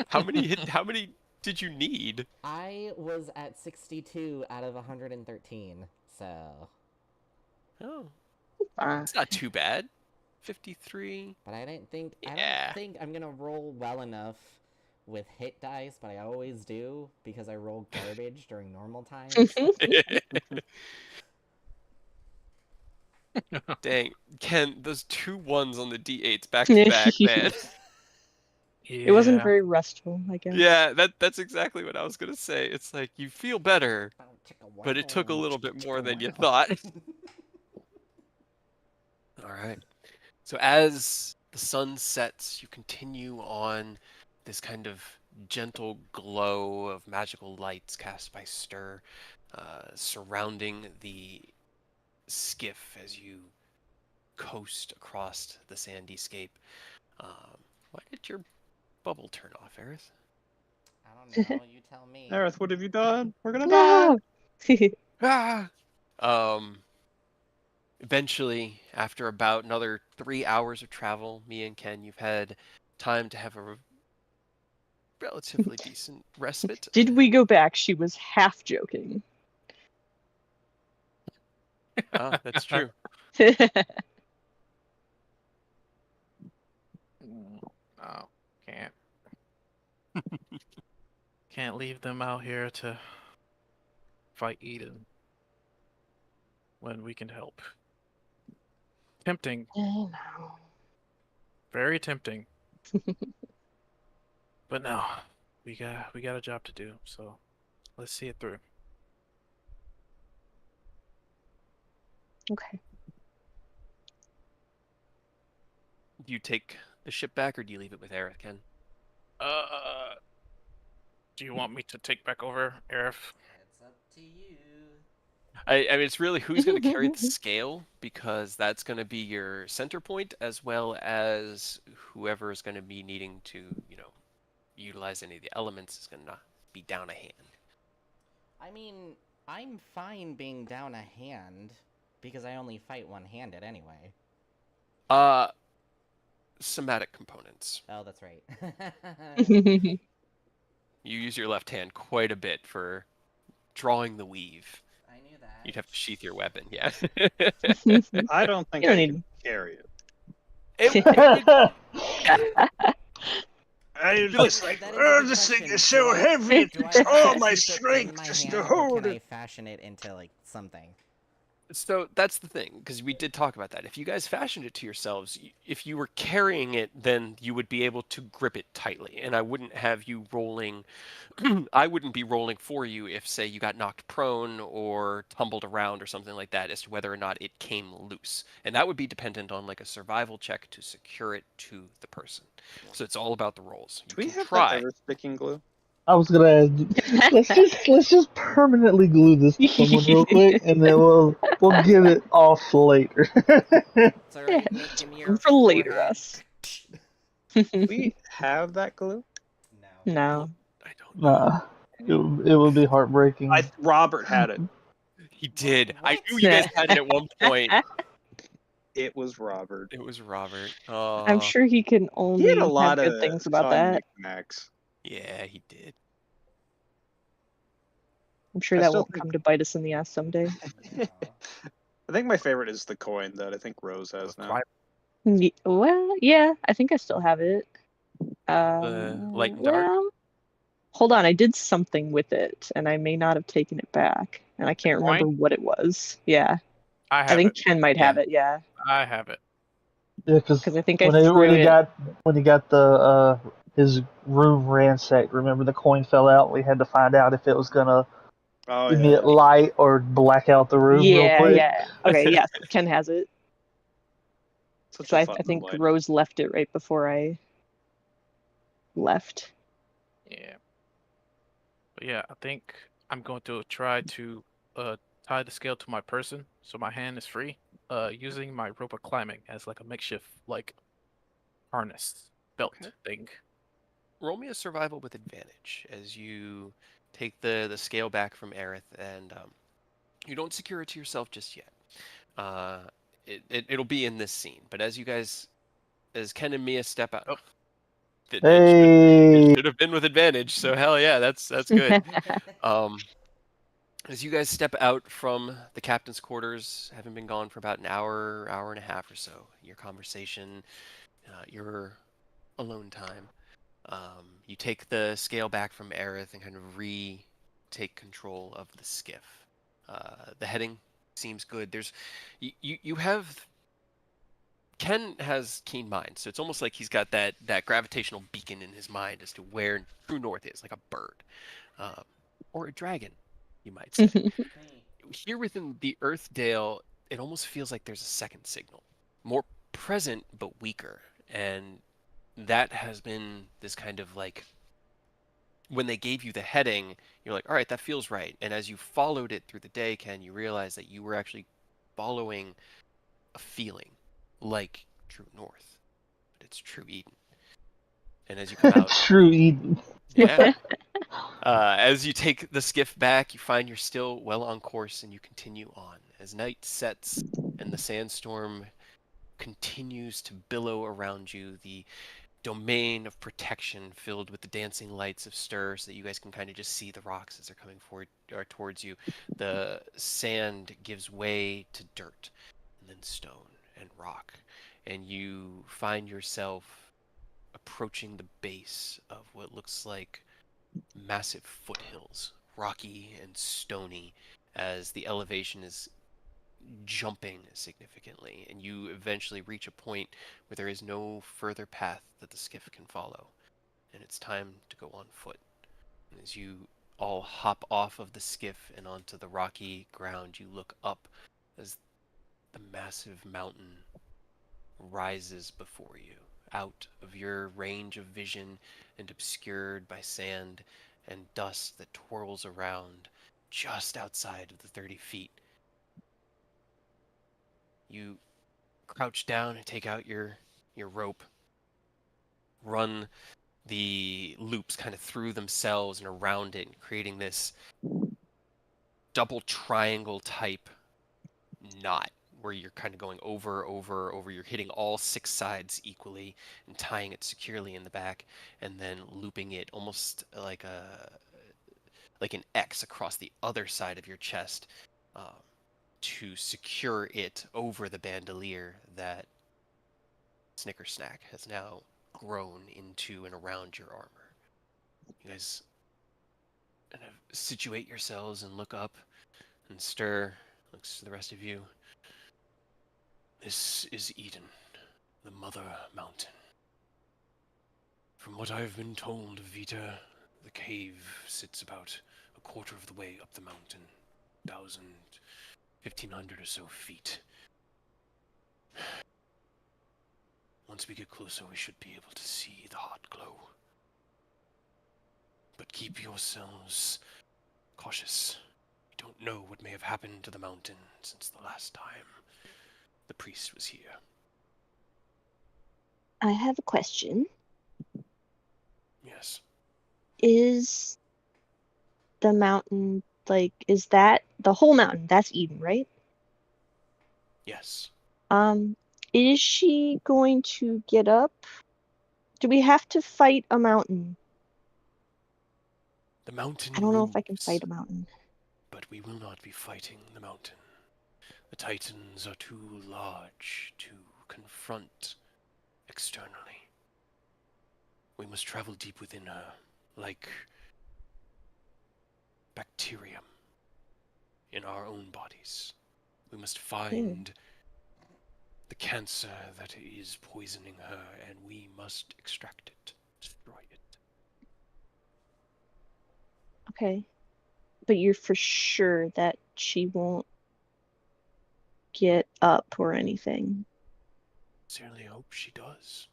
S1: How many did you need?
S6: I was at 62 out of 113, so...
S1: Oh. It's not too bad. 53.
S6: But I don't think I'm gonna roll well enough with hit dice, but I always do, because I roll garbage during normal times.
S1: Dang, Ken, those 2 1s on the d8s back to back, man.
S7: Yeah.
S5: It wasn't very restful, I guess.
S1: Yeah, that's exactly what I was gonna say. It's like you feel better, but it took a little bit more than you thought. All right. So as the sun sets, you continue on this kind of gentle glow of magical lights cast by Stir, surrounding the skiff as you coast across the sandy scape. Why did your bubble turn off, Aerith?
S6: I don't know, you tell me.
S3: Aerith, what have you done? We're gonna die!
S5: No!
S1: Eventually, after about another 3 hours of travel, me and Ken, you've had time to have a relatively decent respite.
S5: Did we go back? She was half joking.
S1: Oh, that's true.
S7: No, can't. Can't leave them out here to fight Eden when we can help. Tempting.
S5: No.
S7: Very tempting. But no, we got a job to do, so let's see it through.
S5: Okay.
S1: Do you take the ship back, or do you leave it with Aerith, Ken?
S7: Do you want me to take back over, Aerith?
S6: to you.
S1: I mean, it's really who's going to carry the scale, because that's going to be your center point, as well as whoever is going to be needing to, utilize any of the elements is going to be down a hand.
S6: I mean, I'm fine being down a hand because I only fight one-handed anyway.
S1: Somatic components.
S6: Oh, that's right.
S1: You use your left hand quite a bit for drawing the weave.
S6: I knew that.
S1: You'd have to sheath your weapon, yeah.
S3: I don't think
S5: You don't
S3: I
S5: need-
S3: can carry it.
S1: It
S3: I
S1: feel
S3: was
S6: like-
S3: like,
S6: that is a good
S3: this thing
S6: question.
S3: is so
S6: Do I-
S3: heavy, it
S6: Do I
S3: takes
S6: have
S3: all
S6: to
S3: my
S6: keep it in
S3: strength
S6: my
S3: just
S6: hand,
S3: to
S6: or
S3: hold
S6: can
S3: it.
S6: I fashion it into, like, something?
S1: So that's the thing, because we did talk about that. If you guys fashioned it to yourselves, if you were carrying it, then you would be able to grip it tightly, and I wouldn't have you rolling. I wouldn't be rolling for you if, say, you got knocked prone or tumbled around or something like that, as to whether or not it came loose, and that would be dependent on like a survival check to secure it to the person. So it's all about the rolls.
S3: Do
S1: You
S3: we
S1: can
S3: have
S1: try.
S3: that ever sticking glue?
S2: I was gonna ask, let's just permanently glue this to someone real quick, and then we'll get it off later.
S6: It's alright, make him your
S5: For later,
S6: forehead.
S5: us.
S3: Do we have that glue?
S6: No.
S5: No.
S1: I don't know.
S2: Nah, it would be heartbreaking.
S3: Robert had it.
S1: He did. I
S6: What?
S1: knew you guys had it at one point.
S3: It was Robert.
S1: It was Robert.
S5: I'm sure he can
S3: He
S5: only
S3: had a
S5: have
S3: lot
S5: good
S3: of
S5: things about
S3: fun
S5: that.
S3: knickknacks.
S1: Yeah, he did.
S5: I'm sure
S3: I
S5: that
S3: still
S5: won't
S3: think-
S5: come to bite us in the ass someday.
S6: No.
S3: I think my favorite is the coin that I think Rose has now.
S5: Well, yeah, I think I still have it.
S1: Light and dark?
S5: Well, hold on, I did something with it, and I may not have taken it back, and I can't remember
S3: Coin?
S5: what it was. Yeah,
S7: I
S5: I
S7: have
S5: think
S7: it.
S5: Ken might have it. Yeah,
S7: I have it.
S2: Yeah, because
S5: because I think I
S2: when
S5: threw
S2: he
S5: it.
S2: got the his room ransacked, remember the coin fell out. We had to find out if it was gonna
S3: Oh
S2: emit
S3: yeah.
S2: light or black out the room real
S5: Yeah,
S2: quick.
S5: yeah. Okay, yeah, Ken has it.
S3: Such
S5: So
S3: a
S5: I
S3: fun
S5: think
S3: light.
S5: Rose left it right before I left.
S7: Yeah. But yeah, I think I'm going to try to tie the scale to my person so my hand is free. Using my rope of climbing as like a makeshift like harness belt
S1: Okay.
S7: thing.
S1: Roll me a survival with advantage as you take the scale back from Aerith, and you don't secure it to yourself just yet. It'll be in this scene, but as Ken and Mia step out, it
S2: Hey,
S1: should have been with advantage. So hell yeah, that's good. As you guys step out from the captain's quarters, having been gone for about an hour and a half or so, your conversation, your alone time, you take the scale back from Aerith and kind of take control of the skiff. The heading seems good. You have Ken has keen mind, so it's almost like he's got that gravitational beacon in his mind as to where true north is, like a bird, or a dragon, you might say. Here within the Earthdale, it almost feels like there's a second signal, more present but weaker, and that has been this kind of like, when they gave you the heading, you're like, all right, that feels right. And as you followed it through the day, Ken, you realize that you were actually following a feeling like true north, but it's true Eden. And as you come out,
S2: true Eden.
S1: yeah. As you take the skiff back, you find you're still well on course, and you continue on. As night sets and the sandstorm continues to billow around you, the domain of protection filled with the dancing lights of stir, so that you guys can kind of just see the rocks as they're coming forward or towards you. The sand gives way to dirt, and then stone and rock, and you find yourself approaching the base of what looks like massive foothills, rocky and stony, as the elevation is jumping significantly, and you eventually reach a point where there is no further path that the skiff can follow, and it's time to go on foot. And as you all hop off of the skiff and onto the rocky ground, you look up as the massive mountain rises before you, out of your range of vision and obscured by sand and dust that twirls around. just outside of the 30 feet. You crouch down and take out your rope, run the loops kind of through themselves and around it, creating this double triangle type knot where you're kind of going over. You're hitting all 6 sides equally and tying it securely in the back, and then looping it almost like an X across the other side of your chest to secure it over the bandolier that Snicker Snack has now grown into and around your armor. You guys kind of situate yourselves and look up and stir. Looks to the rest of you. This is Eden, the Mother Mountain. From what I've been told, Vita, the cave sits about a quarter of the way up the mountain, 1,500 or so feet. Once we get closer, we should be able to see the hot glow. But keep yourselves cautious. You don't know what may have happened to the mountain since the last time the priest was here.
S5: I have a question.
S1: Yes.
S5: Is the mountain, like, is that the whole mountain? That's Eden, right?
S1: Yes.
S5: Is she going to get up? Do we have to fight a mountain?
S1: The mountain
S5: I don't know if I
S1: moves,
S5: can fight a mountain.
S1: but we will not be fighting the mountain. The Titans are too large to confront externally. We must travel deep within her, like bacterium in our own bodies. We must find the cancer that is poisoning her, and we must extract it, destroy it.
S5: Okay. But you're for sure that she won't get up or anything.
S1: Sincerely hope she does.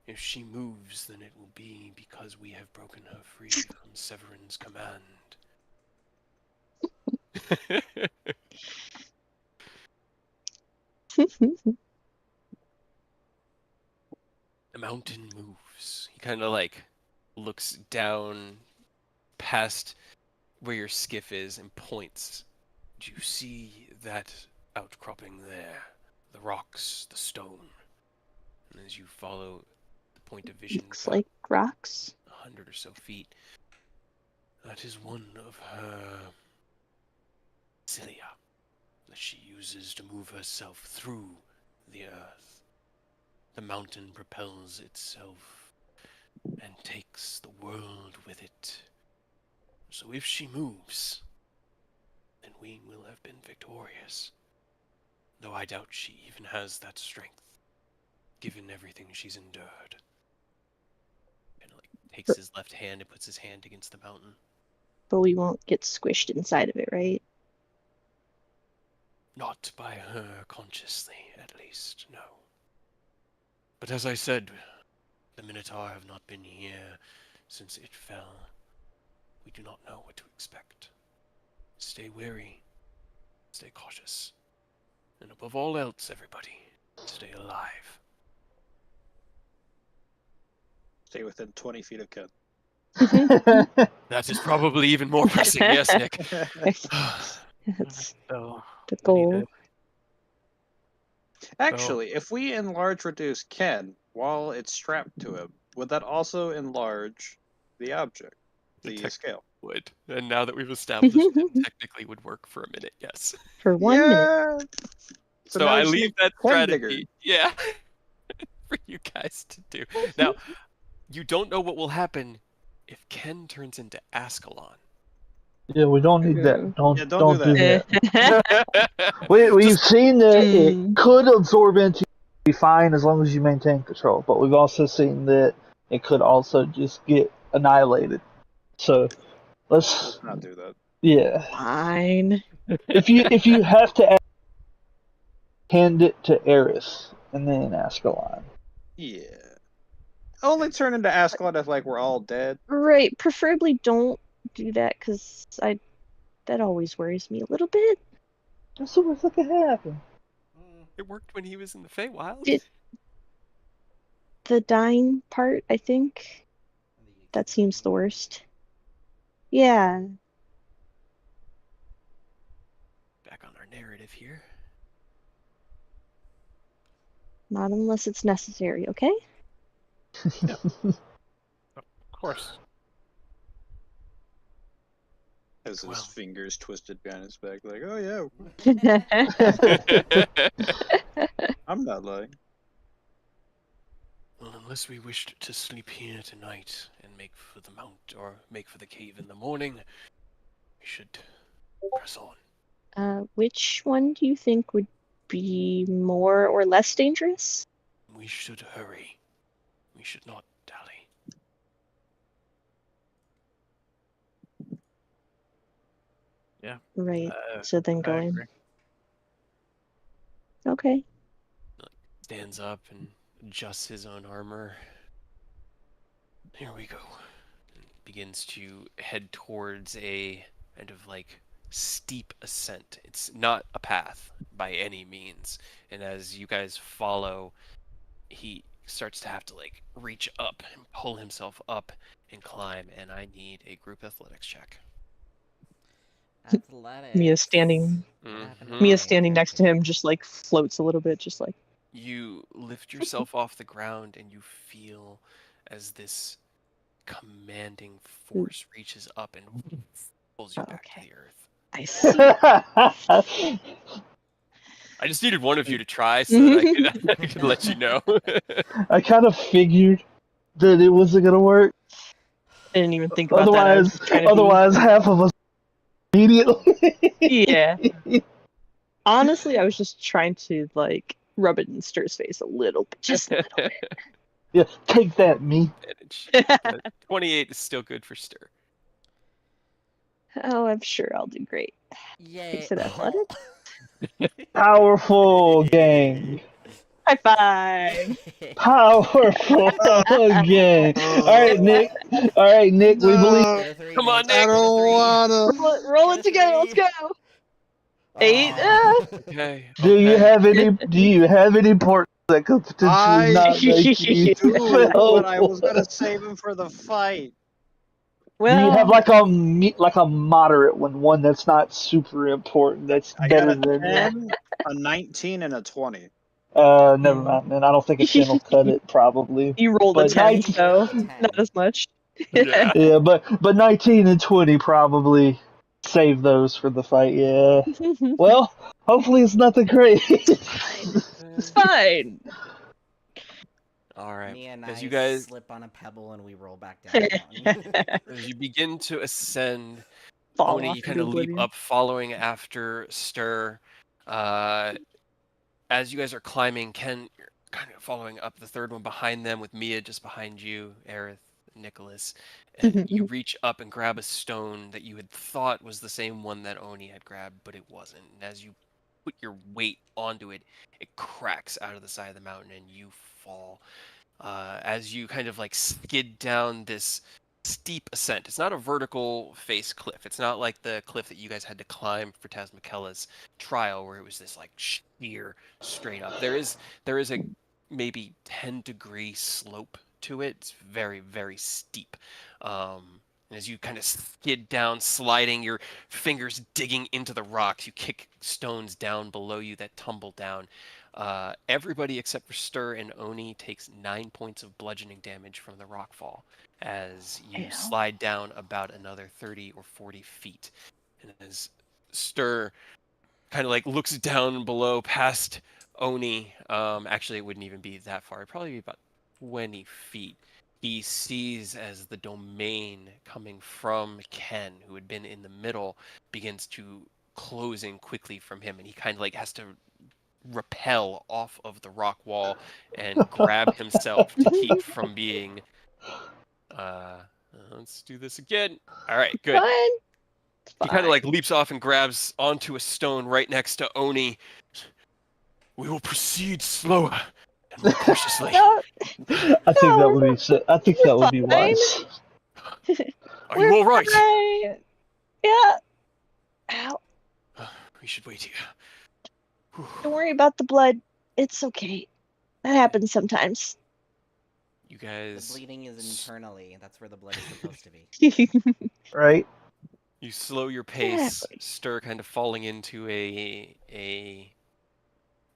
S1: If she moves, then it will be because we have broken her free from Severin's command. The mountain moves. He kind of like looks down past where your skiff is and points. Do you see that outcropping there? The rocks, the stone. And as you follow the point of vision,
S5: Looks
S1: about
S5: like rocks.
S1: 100 or so feet, that is one of her cilia that she uses to move herself through the earth. The mountain propels itself and takes the world with it. So if she moves, then we will have been victorious. Though I doubt she even has that strength, given everything she's endured. And like takes his left hand and puts his hand against the mountain.
S5: But we won't get squished inside of it, right?
S1: Not by her consciously, at least, no. But as I said, the Minotaur have not been here since it fell. We do not know what to expect. Stay wary. Stay cautious. And above all else, everybody, stay alive.
S3: Stay within 20 feet of Ken.
S1: That is probably even more pressing, yes, Nick.
S5: That's
S7: So,
S5: the
S7: we need
S5: goal.
S3: Actually, if we enlarge reduce Ken while it's strapped to him, would that also enlarge the object, the scale?
S1: Would. And now that we've established it, technically would work for a minute, yes.
S5: For 1 minute.
S3: Yeah.
S1: So
S3: now
S1: I
S3: we just
S1: leave
S3: make
S1: that
S3: Ken bigger.
S1: strategy, yeah, for you guys to do. Now, you don't know what will happen if Ken turns into Ascalon.
S2: Yeah, we don't need that. Don't
S3: Yeah, don't do
S2: do
S3: that.
S2: that. We've
S1: Just-
S2: seen that it
S5: Mm.
S2: could absorb into you, be fine as long as you maintain control. But we've also seen that it could also just get annihilated. So let's
S3: Not do that.
S2: yeah.
S5: Fine.
S2: If you have to hand it to Eris and then Ascalon.
S3: Yeah. Only turn into Ascalon if like we're all dead.
S5: Right. Preferably don't do that because I That always worries me a little bit.
S2: That's the worst that could happen.
S1: It worked when he was in the Feywild.
S5: Did the dying part, I think. That seems the worst. Yeah.
S1: Back on our narrative here.
S5: Not unless it's necessary, okay?
S7: Of course.
S3: Has his
S1: Well.
S3: fingers twisted behind his back, like, oh yeah, I'm not lying.
S1: Well, unless we wished to sleep here tonight and make for the mount or make for the cave in the morning, we should press on.
S5: Which one do you think would be more or less dangerous?
S1: We should hurry. We should not dally.
S7: Yeah.
S5: Right. So then
S7: I
S5: going.
S7: agree.
S5: Okay.
S1: Stands up and adjusts his own armor. Here we go. And begins to head towards a kind of like steep ascent. It's not a path by any means. And as you guys follow, he starts to have to like reach up and pull himself up and climb. And I need a group athletics check.
S6: Athletics.
S5: Mia standing
S1: Mhm.
S5: Mia standing next to him just like floats a little bit, just like
S1: You lift yourself off the ground and you feel as this commanding force reaches up and pulls you back to
S5: okay.
S1: the earth.
S5: I see.
S1: I just needed one of you to try so that I could let you know.
S2: I kind of figured that it wasn't gonna work.
S5: I didn't even think about that. I was just trying to
S2: Otherwise, half of us immediately.
S5: Yeah. Honestly, I was just trying to like rub it in Stir's face a little bit, just a little bit.
S2: Yeah, take that, me.
S1: Advantage. But 28 is still good for Stir.
S5: Oh, I'm sure I'll do great.
S6: Yay.
S5: Thanks for that, athletics.
S2: Powerful gang.
S5: High five.
S2: Powerful gang. All right, Nick. All right, Nick. We believe.
S6: Get a 3,
S1: Come on,
S6: Nick.
S1: Nick.
S6: Get a
S3: I don't
S6: 3.
S3: wanna.
S5: Roll it
S6: Get a
S5: together. Let's
S6: 3.
S5: go. 8.
S1: Okay.
S2: Do you
S1: okay.
S2: have any? Do you have any ports that could potentially
S3: I
S2: not make you
S3: Dude, but I
S2: fail?
S3: was gonna save him for the fight.
S2: Do you have
S5: Well,
S2: like a moderate one that's not super important? That's
S3: I got
S2: better
S3: a
S2: than
S3: 10, a 19, and a 20.
S2: never mind. Man, I don't think a 10 will cut it probably.
S5: you rolled a
S2: But
S5: 10,
S2: 19,
S5: so
S6: Roll a 10.
S5: not as much.
S1: Yeah.
S2: yeah, but 19 and 20 probably save those for the fight. Yeah. Well, hopefully it's nothing crazy.
S5: It's fine.
S1: All right.
S6: Me and
S1: As
S6: I
S1: you guys,
S6: slip on a pebble and we roll back down the mountain.
S1: as you begin to ascend,
S5: Fall
S1: Oni,
S5: off
S1: you kind
S5: into
S1: of leap
S5: oblivion.
S1: up, following after Stir. As you guys are climbing, Ken, you're kind of following up the third one behind them, with Mia just behind you, Aerith, Nicholas, and you reach up and grab a stone that you had thought was the same one that Oni had grabbed, but it wasn't. And as you put your weight onto it, it cracks out of the side of the mountain and you fall. As you kind of like skid down this steep ascent. It's not a vertical face cliff. It's not like the cliff that you guys had to climb for Tasmakella's trial, where it was this like sheer straight up. There is a maybe 10-degree slope to it. It's very, very steep. And as you kind of skid down, sliding, your fingers digging into the rocks, you kick stones down below you that tumble down. Everybody except for Stir and Oni takes 9 points of bludgeoning damage from the rock fall as you
S5: Ew.
S1: slide down about another 30 or 40 feet. And as Stir kind of like looks down below past Oni, actually it wouldn't even be that far. It'd probably be about 20 feet. He sees as the domain coming from Ken, who had been in the middle, begins to close in quickly from him, and he kind of like has to rappel off of the rock wall and grab himself to keep from being let's do this again. All right, good.
S5: Fine.
S1: He kind of like leaps off and grabs onto a stone right next to Oni. We will proceed slower and more cautiously.
S5: No,
S2: I think that would be. I think that would be
S5: fine.
S2: wise.
S1: Are you all right?
S5: Fine. Yeah.
S1: We should wait here.
S5: Don't worry about the blood. It's okay. That happens sometimes.
S1: You
S6: The
S1: guys,
S6: bleeding is internally. That's where the blood is supposed to be.
S2: Right?
S1: you slow your pace, Stir kind of falling into a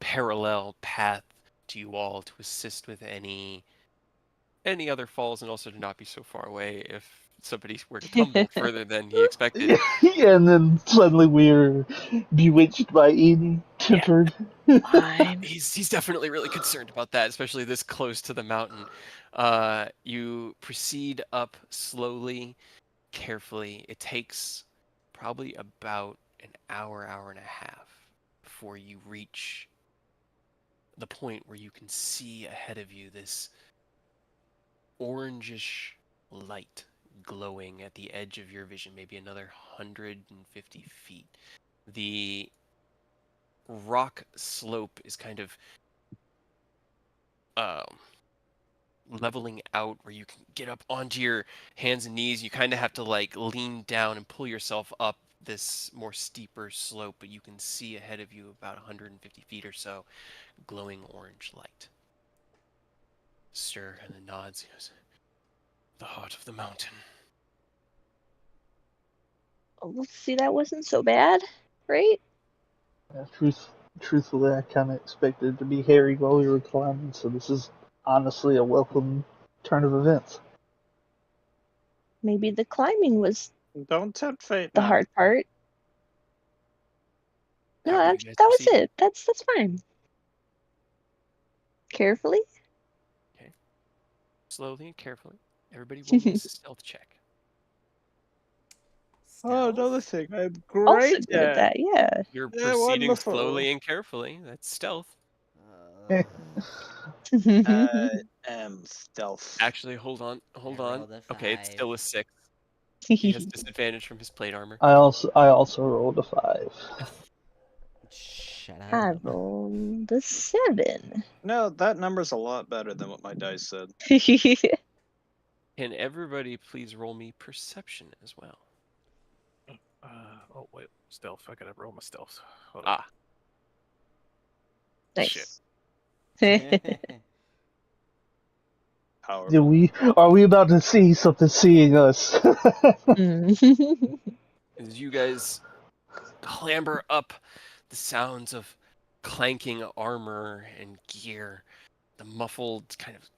S1: parallel path to you all to assist with any other falls, and also to not be so far away if somebody were to tumble further than he expected.
S2: Yeah, and then suddenly we're bewitched by Edie, tempered.
S5: Fine.
S1: He's definitely really concerned about that, especially this close to the mountain. You proceed up slowly, carefully. It takes probably about an hour, hour and a half before you reach the point where you can see ahead of you this orangish light glowing at the edge of your vision, maybe another 150 feet. The rock slope is kind of leveling out where you can get up onto your hands and knees. You kind of have to like lean down and pull yourself up this more steeper slope, but you can see ahead of you about 150 feet or so, glowing orange light. Stir kind of nods. He goes, "The heart of the mountain."
S5: Well, see, that wasn't so bad, right?
S2: Yeah, truthfully, I kind of expected it to be hairy while we were climbing, so this is honestly a welcome turn of events.
S5: Maybe the climbing was
S3: Don't tempt fate
S5: the
S3: now.
S5: hard part. No,
S1: How are
S5: that
S1: you guys
S5: was
S1: proceeding?
S5: it. That's fine. Carefully.
S1: Okay. Slowly and carefully. Everybody roll me a stealth check.
S3: Oh,
S6: Stealth?
S3: another thing. I'm
S5: Also
S3: great
S5: good at
S3: at.
S5: that, yeah.
S1: You're
S3: Yeah,
S1: proceeding
S3: wonderful.
S1: slowly and carefully. That's stealth.
S6: Uh,
S3: I am stealth.
S1: Actually, hold on. Hold
S6: I
S1: on.
S6: rolled a
S1: Okay, it's
S6: 5.
S1: still a 6. He has disadvantage from his plate armor.
S2: I also rolled a 5.
S6: Shut
S5: I
S6: up.
S5: rolled a 7.
S3: No, that number's a lot better than what my dice said.
S1: Can everybody please roll me perception as well?
S7: Oh wait, stealth. I gotta roll my stealth. Hold on.
S1: Ah,
S5: Nice.
S3: Powerful.
S2: Are we about to see something seeing us?
S1: as you guys clamber up, the sounds of clanking armor and gear, the muffled kind of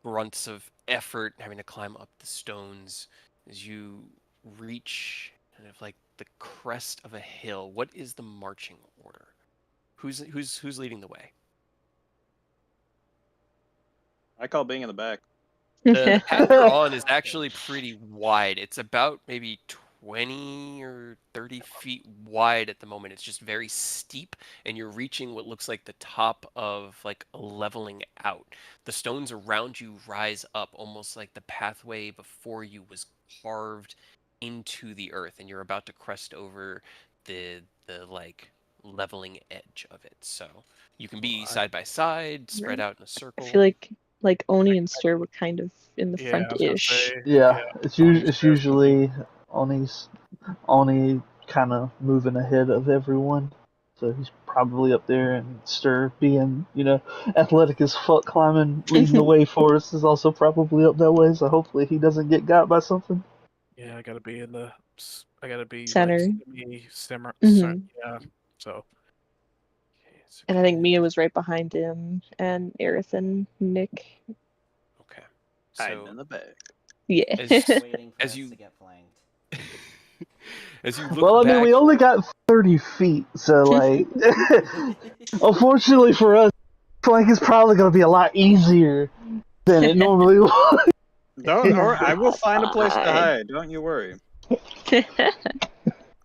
S1: grunts of effort having to climb up the stones as you reach kind of like the crest of a hill. What is the marching order? Who's leading the way?
S3: I call being in the back.
S1: The path you're on is actually pretty wide. It's about maybe 20 or 30 feet wide at the moment. It's just very steep, and you're reaching what looks like the top of like a leveling out. The stones around you rise up almost like the pathway before you was carved into the earth, and you're about to crest over the like leveling edge of it. So you can be side by side, spread out in a
S5: I
S1: circle.
S5: feel like Oni and Stir were kind of in the
S7: Yeah, I was gonna
S5: front-ish.
S7: say.
S2: Yeah,
S7: Bonnie's
S2: it's
S7: definitely-
S2: usually Oni kind of moving ahead of everyone. So he's probably up there, and Stir, being, athletic as fuck, climbing, leading the way for us, is also probably up that way. So hopefully he doesn't get got by something.
S7: Yeah, I gotta be in the. I gotta be
S5: Center.
S7: like simmer.
S5: Mhm.
S7: Yeah. So.
S1: Okay, so
S5: And I think
S1: kind
S5: Mia
S1: of-
S5: was right behind him, and Aerith and Nick.
S1: Okay.
S3: Hiding
S1: So
S3: in the back.
S5: Yeah.
S1: As-
S6: Waiting for
S1: As
S6: us
S1: you-
S6: to get flanked.
S1: as you look
S2: Well, I mean,
S1: back,
S2: we only got 30 feet, so, like, unfortunately for us, flank is probably going to be a lot easier than it normally would.
S3: Don't, or I will find a place to
S5: Fine.
S3: hide. Don't you worry.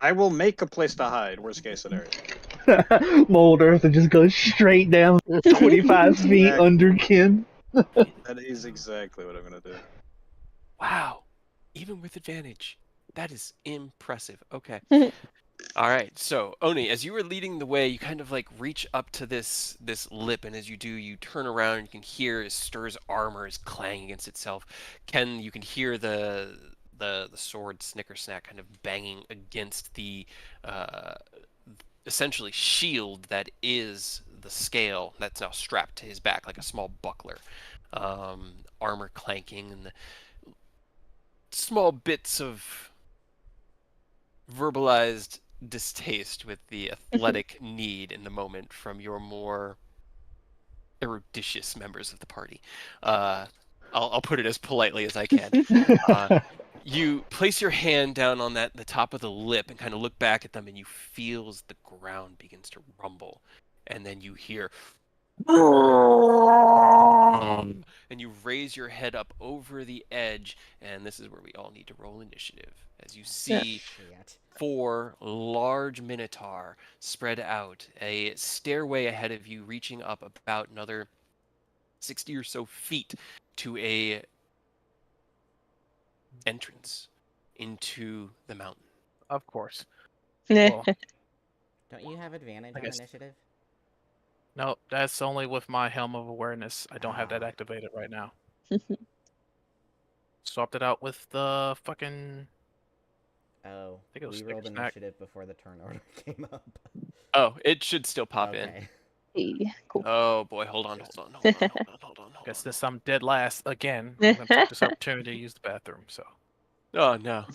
S3: I will make a place to hide. Worst case scenario.
S2: Mold Earth and just goes straight down 25 feet
S3: Exactly.
S2: under Ken.
S3: That is exactly what I'm gonna do.
S1: wow, even with advantage, that is impressive. Okay. All right. So, Oni, as you were leading the way, you kind of like reach up to this lip, and as you do, you turn around and you can hear as Stir's armor is clanging against itself. Ken, you can hear the sword snicker snack kind of banging against the essentially shield that is the scale that's now strapped to his back like a small buckler. Armor clanking and the small bits of verbalized distaste with the athletic need in the moment from your more eruditious members of the party. I'll put it as politely as I can. You place your hand down on the top of the lip and kind of look back at them, and you feel as the ground begins to rumble, and then you hear, and you raise your head up over the edge, and this is where we all need to roll initiative as you see
S6: Shit.
S1: 4 large minotaur spread out, a stairway ahead of you reaching up about another 60 or so feet to a entrance into the mountain.
S7: Of course. Well,
S6: Don't you have advantage
S7: I
S6: on
S7: guess-
S6: initiative?
S7: no, that's only with my Helm of Awareness. I don't have that activated right now. Swapped it out with the fucking.
S6: Oh,
S7: think it was
S6: we
S7: Sticker
S6: rolled
S7: Snack.
S6: initiative before the turn order came up.
S1: Oh, it should still pop in.
S6: Okay.
S5: Hey, cool.
S1: Oh boy, hold on.
S7: Guess since I'm dead last again, I'm gonna take this opportunity to use the bathroom. So
S1: Oh no.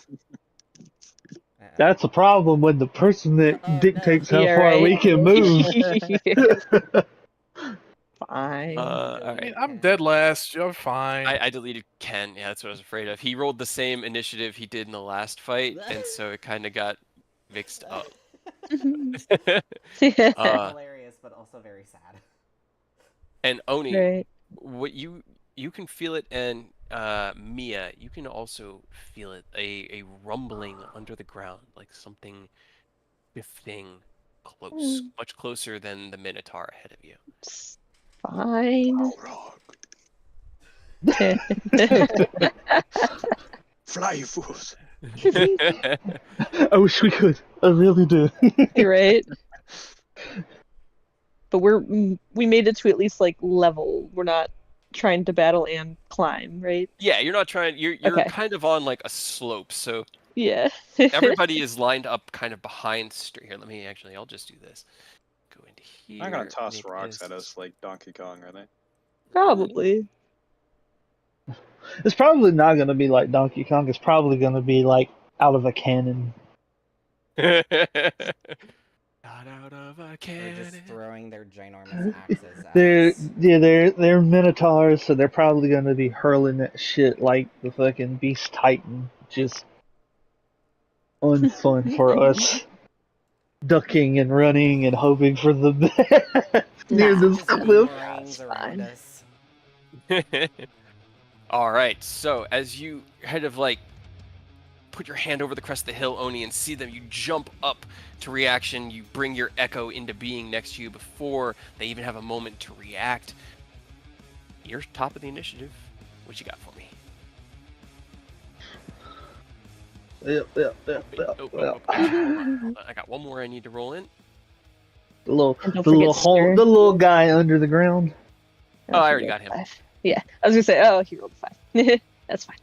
S2: That's a problem when the person that
S6: Oh,
S2: dictates
S6: no.
S2: how
S5: Yeah,
S2: far
S5: right.
S2: we can move.
S5: Fine.
S1: All
S7: I mean,
S1: right.
S7: I'm dead last. You're fine.
S1: I deleted Ken. Yeah, that's what I was afraid of. He rolled the same initiative he did in the last fight, and so it kind of got mixed up.
S6: Hilarious, but also very sad.
S1: And Oni,
S5: Right.
S1: what you can feel it, and Mia, you can also feel it. A rumbling under the ground, like something shifting close, much closer than the Minotaur ahead of you.
S5: It's fine.
S3: Fly, you fools!
S2: I wish we could. I really do.
S5: You're right. But we made it to at least like level. We're not trying to battle and climb, right?
S1: Yeah, you're not trying. You're
S5: Okay.
S1: kind of on like a slope, so
S5: Yeah.
S1: everybody is lined up kind of behind. Here, let me actually. I'll just do this. Go into here.
S3: They're not gonna toss
S1: make
S3: rocks
S1: this-
S3: at us like Donkey Kong, are they?
S5: Probably.
S2: It's probably not going to be like Donkey Kong. It's probably going to be like out of a cannon.
S1: Not out of a
S6: Or
S1: cannon.
S6: just throwing their ginormous axes at
S2: They're
S6: us.
S2: they're minotaurs, so they're probably going to be hurling that shit like the fucking Beast Titan, just unfun for us, ducking and running and hoping for the best near
S5: Nah,
S2: this
S6: Just
S2: cliff.
S6: boomerangs around
S5: fine.
S6: us.
S1: All right. So as you kind of like put your hand over the crest of the hill, Oni, and see them, you jump up to reaction. You bring your echo into being next to you before they even have a moment to react. You're top of the initiative. What you got for me?
S2: Yep.
S1: Actually, hold on. I got one more I need to roll in.
S2: The little,
S5: And don't
S2: the little
S5: forget
S2: hole,
S5: Stir.
S2: the little guy under the ground.
S1: Oh, I already
S5: he rolled
S1: got him.
S5: 5. Yeah, I was gonna say, oh, he rolled a 5. That's fine.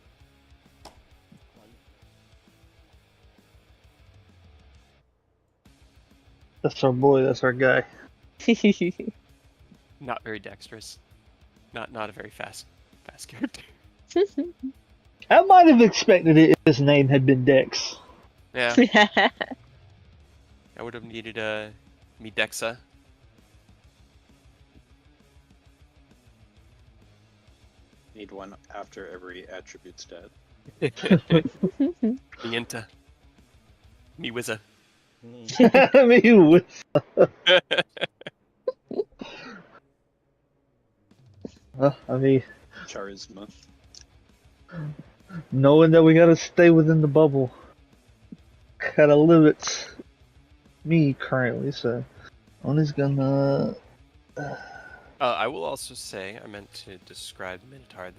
S2: That's our boy. That's our guy.
S1: Not very dexterous. Not a very fast character.
S2: I might have expected it if his name had been Dex.
S1: Yeah, I would have needed me Dexa.
S3: Need one after every attribute's dead.
S1: Mienta. Me Wizza.
S2: I mean, I mean,
S3: Charisma.
S2: knowing that we gotta stay within the bubble kinda limits me currently, so Oni's gonna.
S1: I will also say, I meant to describe the Minotaur.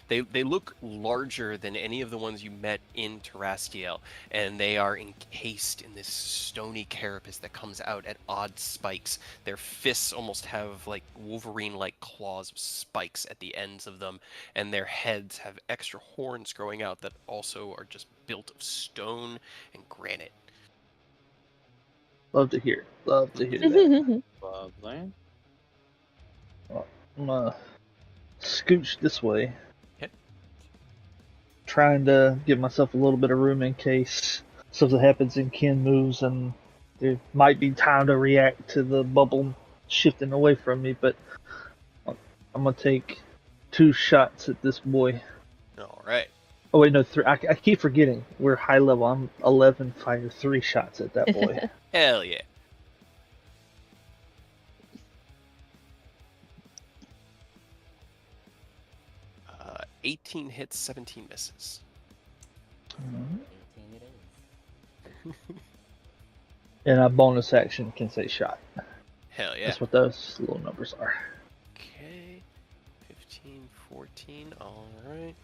S1: They look larger than any of the ones you met in Terrastiel, and they are encased in this stony carapace that comes out at odd spikes. Their fists almost have like Wolverine-like claws of spikes at the ends of them, and their heads have extra horns growing out that also are just built of stone and granite.
S2: Love to hear. Love to hear that.
S3: Lovely.
S2: I'm gonna scooch this way.
S1: Okay.
S2: Trying to give myself a little bit of room in case something happens and Ken moves and there might be time to react to the bubble shifting away from me, but I'm gonna take 2 shots at this boy.
S1: All right.
S2: Oh wait, no, 3. I keep forgetting. We're high level. I'm 11, fire 3 shots at that boy.
S1: Hell yeah. 18 hits, 17 misses.
S6: 18 it is.
S2: And a bonus action can say shot.
S1: Hell yeah.
S2: That's what those little numbers are.
S1: Okay. 15, 14. All right.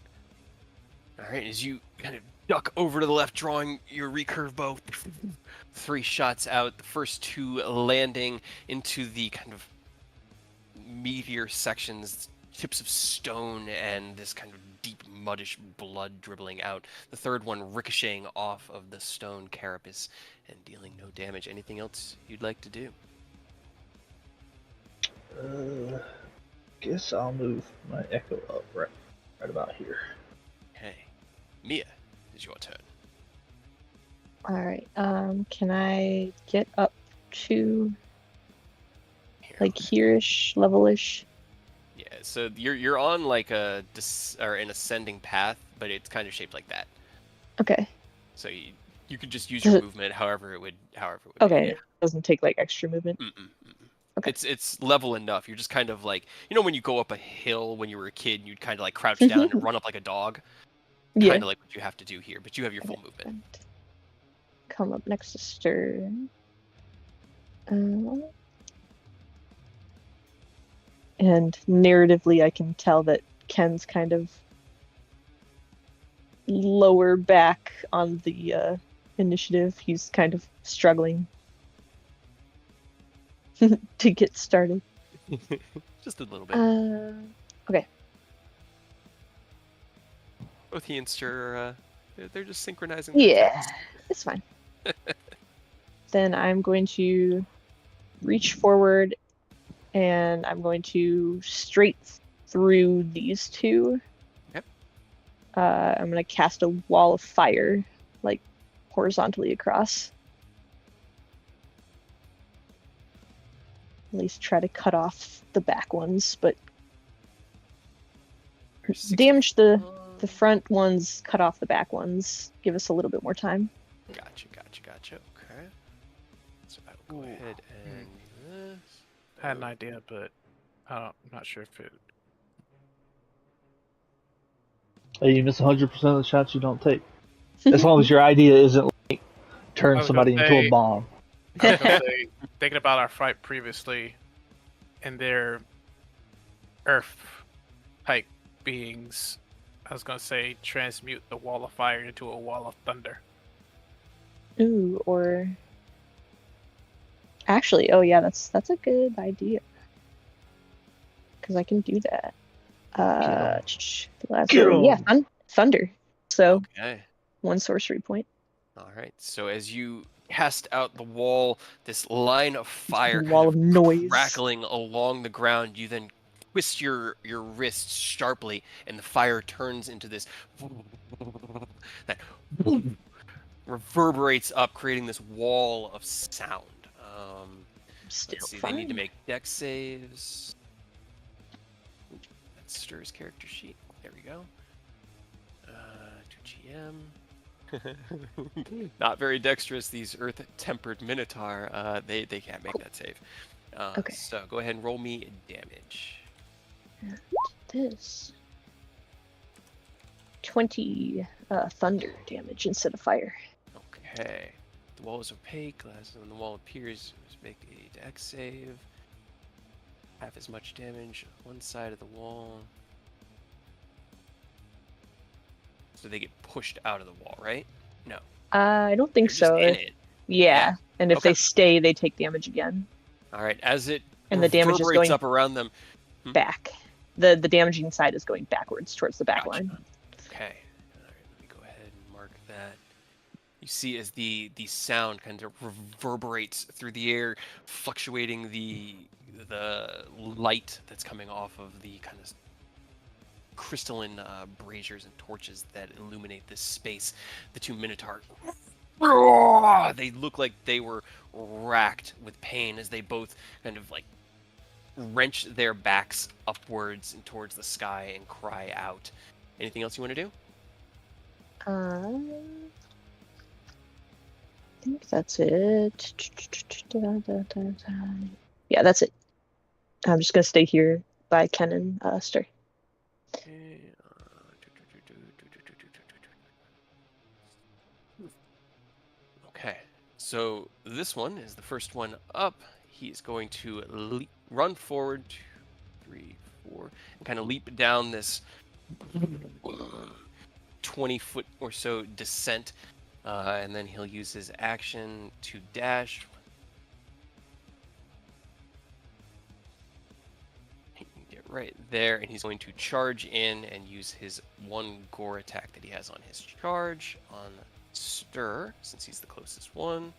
S1: All right. As you kind of duck over to the left, drawing your recurve bow, 3 shots out. The first 2 landing into the kind of meteor sections, tips of stone, and this kind of deep muddish blood dribbling out. The third one ricocheting off of the stone carapace and dealing no damage. Anything else you'd like to do?
S2: Guess I'll move my echo up right about here.
S1: Okay. Mia, it's your turn.
S5: Alright, can I get up to like here-ish, level-ish?
S1: Yeah, so you're on like a or an ascending path, but it's kind of shaped like that.
S5: Okay.
S1: So you could just use
S5: Does
S1: your
S5: it-
S1: movement however it would
S5: Okay,
S1: be.
S5: it doesn't take like extra movement. Okay.
S1: It's level enough. You're just kind of like, when you go up a hill when you were a kid, and you'd kind of like crouch down and run up like a dog.
S5: Yeah.
S1: Kind of like what you have to do here, but you have your full movement.
S5: Come up next to Stir. And narratively, I can tell that Ken's kind of lower back on the initiative. He's kind of struggling to get started.
S1: Just a little bit.
S5: Okay.
S1: Both he and Stir, they're just synchronizing. their
S5: Yeah,
S1: attacks.
S5: it's fine. Then I'm going to reach forward and I'm going to straight through these 2.
S1: Yep.
S5: I'm going to cast a wall of fire, like horizontally across. At least try to cut off the back ones, but damage the front ones, cut off the back ones. Give us a little bit more time.
S1: Gotcha. Okay. So I will go ahead and do this.
S7: I had an idea, but I'm not sure if it.
S2: Hey, you miss 100% of the shots you don't take. As long as your idea isn't like turn
S7: I was
S2: somebody
S7: gonna
S2: into a
S7: say-
S2: bomb.
S7: I was gonna say, thinking about our fight previously, and their earth-type beings, I was gonna say transmute the wall of fire into a wall of thunder.
S5: Ooh, or actually, oh yeah, that's a good idea. Because I can do that. Thunder. So
S1: Okay.
S5: 1 sorcery point.
S1: All right. So as you cast out the wall, this line of fire
S5: Wall of noise.
S1: crackling along the ground, you then twist your wrist sharply, and the fire turns into this that reverberates up, creating this wall of sound.
S5: Still
S1: Let's see,
S5: fine.
S1: they need to make dex saves. That stirs character sheet. There we go. To GM. Not very dexterous, these earth-tempered Minotaur. They can't make that save.
S5: Okay.
S1: So go ahead and roll me damage.
S5: And this 20 thunder damage instead of fire.
S1: Okay. The wall is opaque. When the wall appears, just make a dex save. Half as much damage on one side of the wall. So they get pushed out of the wall, right? No.
S5: I don't think
S1: They're just
S5: so.
S1: in it.
S5: Yeah, and if
S1: Okay.
S5: they stay, they take damage again.
S1: All right. As it
S5: And the damage is
S1: reverberates
S5: going
S1: up around them.
S5: back. The damaging side is going backwards towards the back
S1: Gotcha.
S5: line.
S1: Okay. All right. Let me go ahead and mark that. You see as the sound kind of reverberates through the air, fluctuating the light that's coming off of the kind of crystalline braziers and torches that illuminate this space. The two Minotaurs, they look like they were racked with pain as they both kind of like wrench their backs upwards and towards the sky and cry out. Anything else you want to do?
S5: I think that's it. Yeah, that's it. I'm just gonna stay here by Ken and Stir.
S1: Okay, so this one is the first one up. He's going to run forward, 2, 3, 4, and kind of leap down this 20-foot or so descent, and then he'll use his action to dash. He can get right there, and he's going to charge in and use his one gore attack that he has on his charge on Stir, since he's the closest one.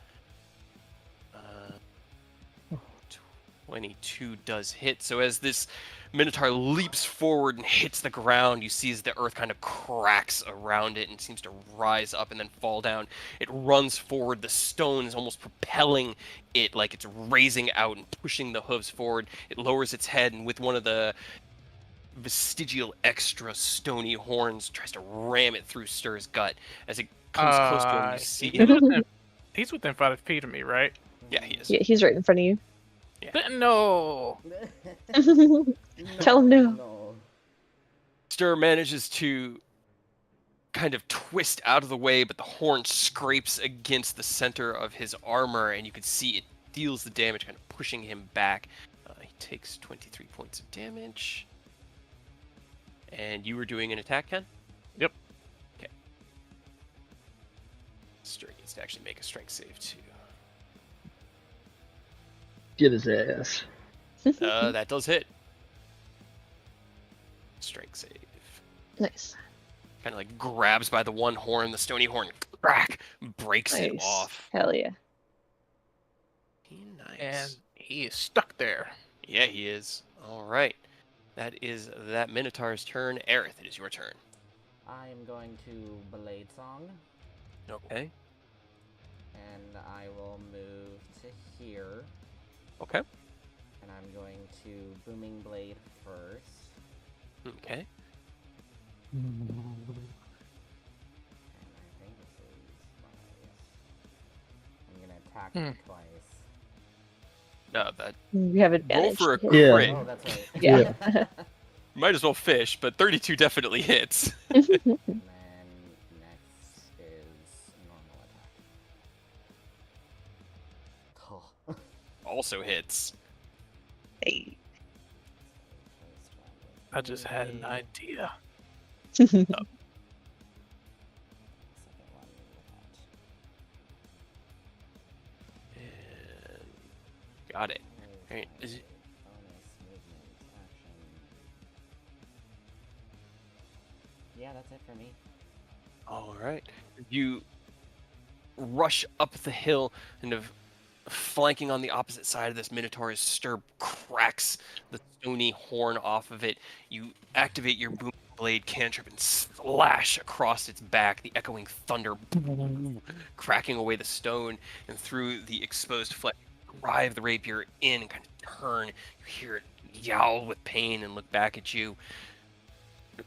S1: 22 does hit. So as this Minotaur leaps forward and hits the ground, you see as the earth kind of cracks around it and seems to rise up and then fall down. It runs forward. The stone is almost propelling it, like it's raising out and pushing the hooves forward. It lowers its head, and with one of the vestigial extra stony horns, tries to ram it through Stir's gut. As it comes close to him, you see
S7: He's within 5 feet of me, right?
S1: Yeah, he is.
S5: Yeah, he's right in front of you.
S1: Yeah.
S7: No.
S5: Tell him no.
S1: Stir manages to kind of twist out of the way, but the horn scrapes against the center of his armor, and you can see it deals the damage, kind of pushing him back. He takes 23 points of damage. And you were doing an attack, Ken?
S7: Yep.
S1: Okay. Stir needs to actually make a strength save, too.
S2: Get his ass.
S1: That does hit. Strength save.
S5: Nice.
S1: Kind of like grabs by the one horn, the stony horn, crack, breaks it
S5: Nice.
S1: off.
S5: Hell yeah.
S1: Nice.
S7: And he is stuck there.
S1: Yeah, he is. All right. That is that Minotaur's turn. Aerith, it is your turn.
S6: I am going to Blade Song,
S1: Okay.
S6: and I will move to here,
S1: Okay.
S6: and I'm going to Booming Blade first.
S1: Okay.
S6: And I think this is I'm gonna attack him twice.
S1: No, that
S5: We have
S1: roll
S5: advantage.
S1: for a
S5: to hit.
S2: Yeah.
S1: crit.
S6: Oh, that's right.
S5: Yeah.
S1: Might as well fish, but 32 definitely hits.
S6: And then next is normal attack. Oh.
S1: Also hits.
S5: Hey.
S7: I just had an idea.
S6: Second one
S1: And got it. Alright, is it-
S6: bonus movement action. Yeah, that's it for me.
S1: All right. You rush up the hill, kind of flanking on the opposite side of this Minotaur. As Stir cracks the stony horn off of it. You activate your boom blade cantrip and slash across its back, the echoing thunder cracking away the stone, and through the exposed flesh, drive the rapier in and kind of turn. You hear it yowl with pain and look back at you.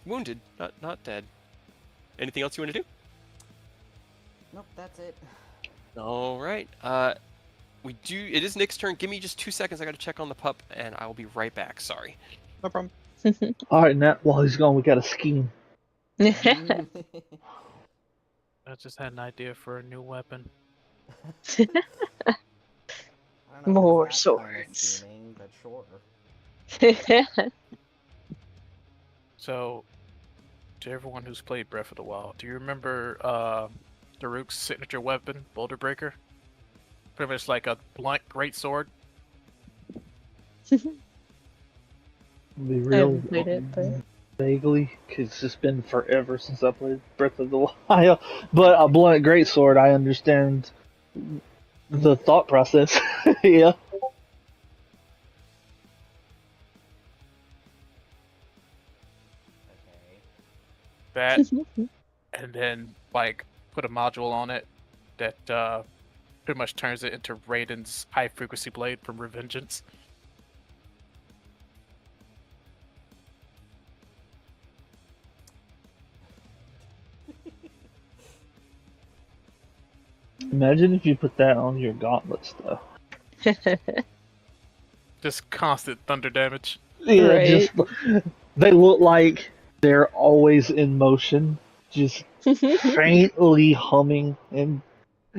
S1: Wounded, not dead. Anything else you want to do?
S6: Nope, that's it.
S1: All right. It is Nick's turn. Give me just 2 seconds. I got to check on the pup, and I will be right back. Sorry.
S4: No problem.
S2: All right, now while he's gone, we got a scheme.
S7: I just had an idea for a new weapon.
S6: I don't know if
S5: More
S6: it's that kind of
S5: swords.
S6: scheming, but sure.
S7: So, to everyone who's played Breath of the Wild, do you remember Daruk's signature weapon, Boulder Breaker? Pretty much like a blunt great sword.
S2: Be
S5: I
S2: real.
S5: haven't played it, but
S2: Vaguely, 'cause it's just been forever since I played Breath of the Wild. But a blunt greatsword, I understand the thought process. Yeah.
S6: Okay.
S7: That, and then like put a module on it that pretty much turns it into Raiden's high frequency blade from Revengeance.
S2: Imagine if you put that on your gauntlets, though.
S7: Just constant thunder damage.
S2: Yeah,
S5: Right.
S2: just they look like they're always in motion, just faintly humming, and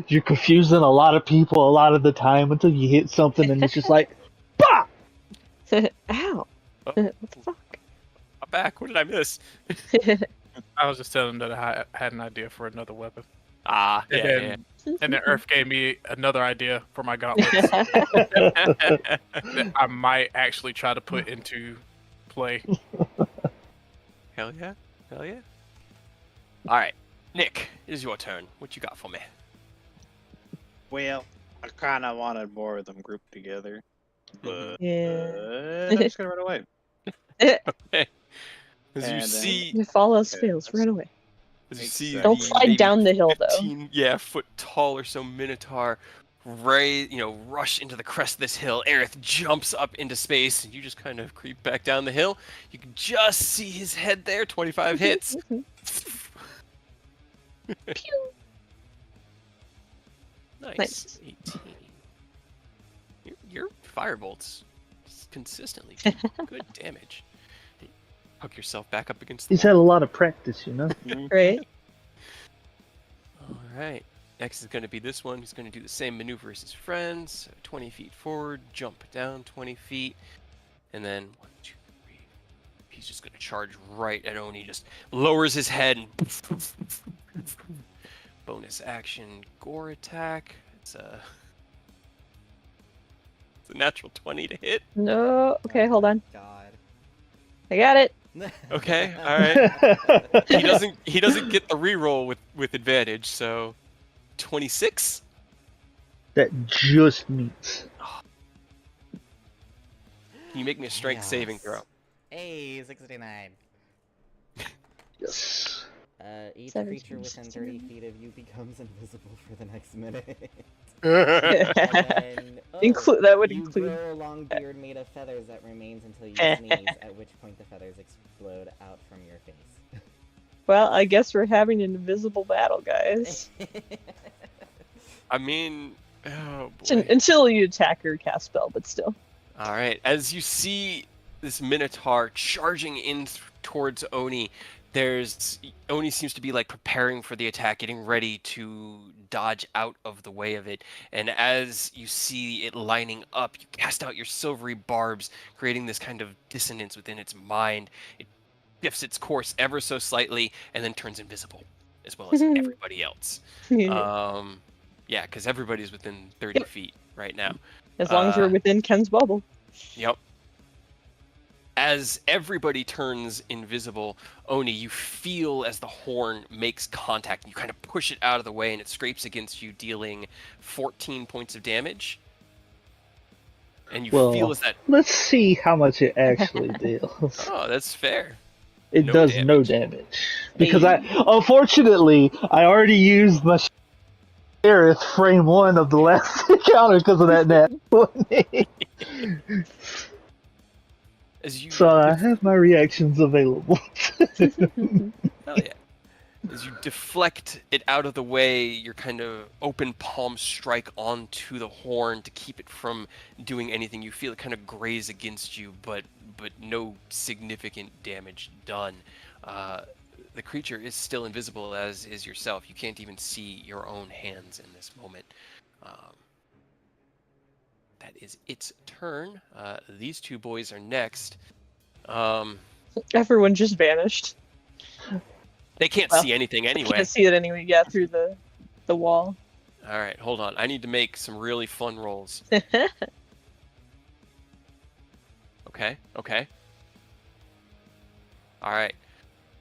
S2: you're confusing a lot of people a lot of the time until you hit something and it's just like, bah!
S5: Ow.
S1: Oh,
S5: What the fuck?
S1: I'm back. What did I miss?
S7: I was just telling them that I had an idea for another weapon.
S1: Ah,
S7: And
S1: yeah,
S7: then, and then Earth gave me another idea for my gauntlets
S1: yeah.
S7: that I might actually try to put into play.
S1: Hell yeah. Hell yeah. All right, Nick, it is your turn. What you got for me?
S3: Well, I kind of wanted more of them grouped together, but
S5: Yeah.
S3: I'm just gonna run away.
S1: Okay. As you
S3: And then-
S1: see,
S5: If all else
S3: Okay,
S5: fails,
S3: that's-
S5: run away.
S1: as you see,
S3: Exactly.
S5: Don't
S1: the
S5: slide
S1: maybe
S5: down the hill, though.
S1: 15 foot tall or so Minotaur rush into the crest of this hill. Aerith jumps up into space, and you just kind of creep back down the hill. You can just see his head there. 25 hits.
S5: Pew.
S1: Nice.
S5: Nice.
S1: 18. Your firebolts consistently do good damage. Hook yourself back up against the
S2: He's had
S1: wall.
S2: a lot of practice, you know?
S5: Right?
S1: All right. Next is going to be this one. He's going to do the same maneuver as his friends. 20 feet forward, jump down 20 feet, and then 1, 2, 3. He's just going to charge right at Oni. Just lowers his head and bonus action gore attack. It's a natural 20 to hit.
S5: No. Okay, hold on.
S6: God.
S5: I got it.
S1: Okay, all right. He doesn't get the reroll with advantage, so 26.
S2: That just meets.
S1: Can you make me a strength saving throw?
S6: Hey, 69.
S2: Yes.
S6: Each
S5: 17,
S6: creature within 30 feet of you becomes invisible for the next minute. And then,
S5: That would
S6: you
S5: include.
S6: grow a long beard made of feathers that remains until you sneeze, at which point the feathers explode out from your face.
S5: Well, I guess we're having an invisible battle, guys.
S1: I mean, oh boy.
S5: Until you attack or cast spell, but still.
S1: All right, as you see this Minotaur charging in towards Oni, Oni seems to be like preparing for the attack, getting ready to dodge out of the way of it. And as you see it lining up, you cast out your silvery barbs, creating this kind of dissonance within its mind. It shifts its course ever so slightly and then turns invisible, as well as everybody else. Yeah, because everybody's within 30 feet right now.
S5: As long as we're within Ken's bubble.
S1: Yep. As everybody turns invisible, Oni, you feel as the horn makes contact, and you kind of push it out of the way, and it scrapes against you, dealing 14 points of damage. And you
S2: Well,
S1: feel as that...
S2: let's see how much it actually deals.
S1: Oh, that's fair.
S2: It
S1: No
S2: does
S1: damage.
S2: no damage. Because unfortunately, I already used my Aerith frame 1 of the last encounter because of that net.
S1: As you
S2: So I have my reactions available.
S1: Hell yeah. As you deflect it out of the way, your kind of open palm strike onto the horn to keep it from doing anything. You feel it kind of graze against you, but no significant damage done. The creature is still invisible, as is yourself. You can't even see your own hands in this moment. That is its turn. These two boys are next.
S5: Everyone just vanished.
S1: They can't see anything anyway.
S5: Can't see it anyway. Yeah, through the wall.
S1: All right, hold on. I need to make some really fun rolls. Okay. All right.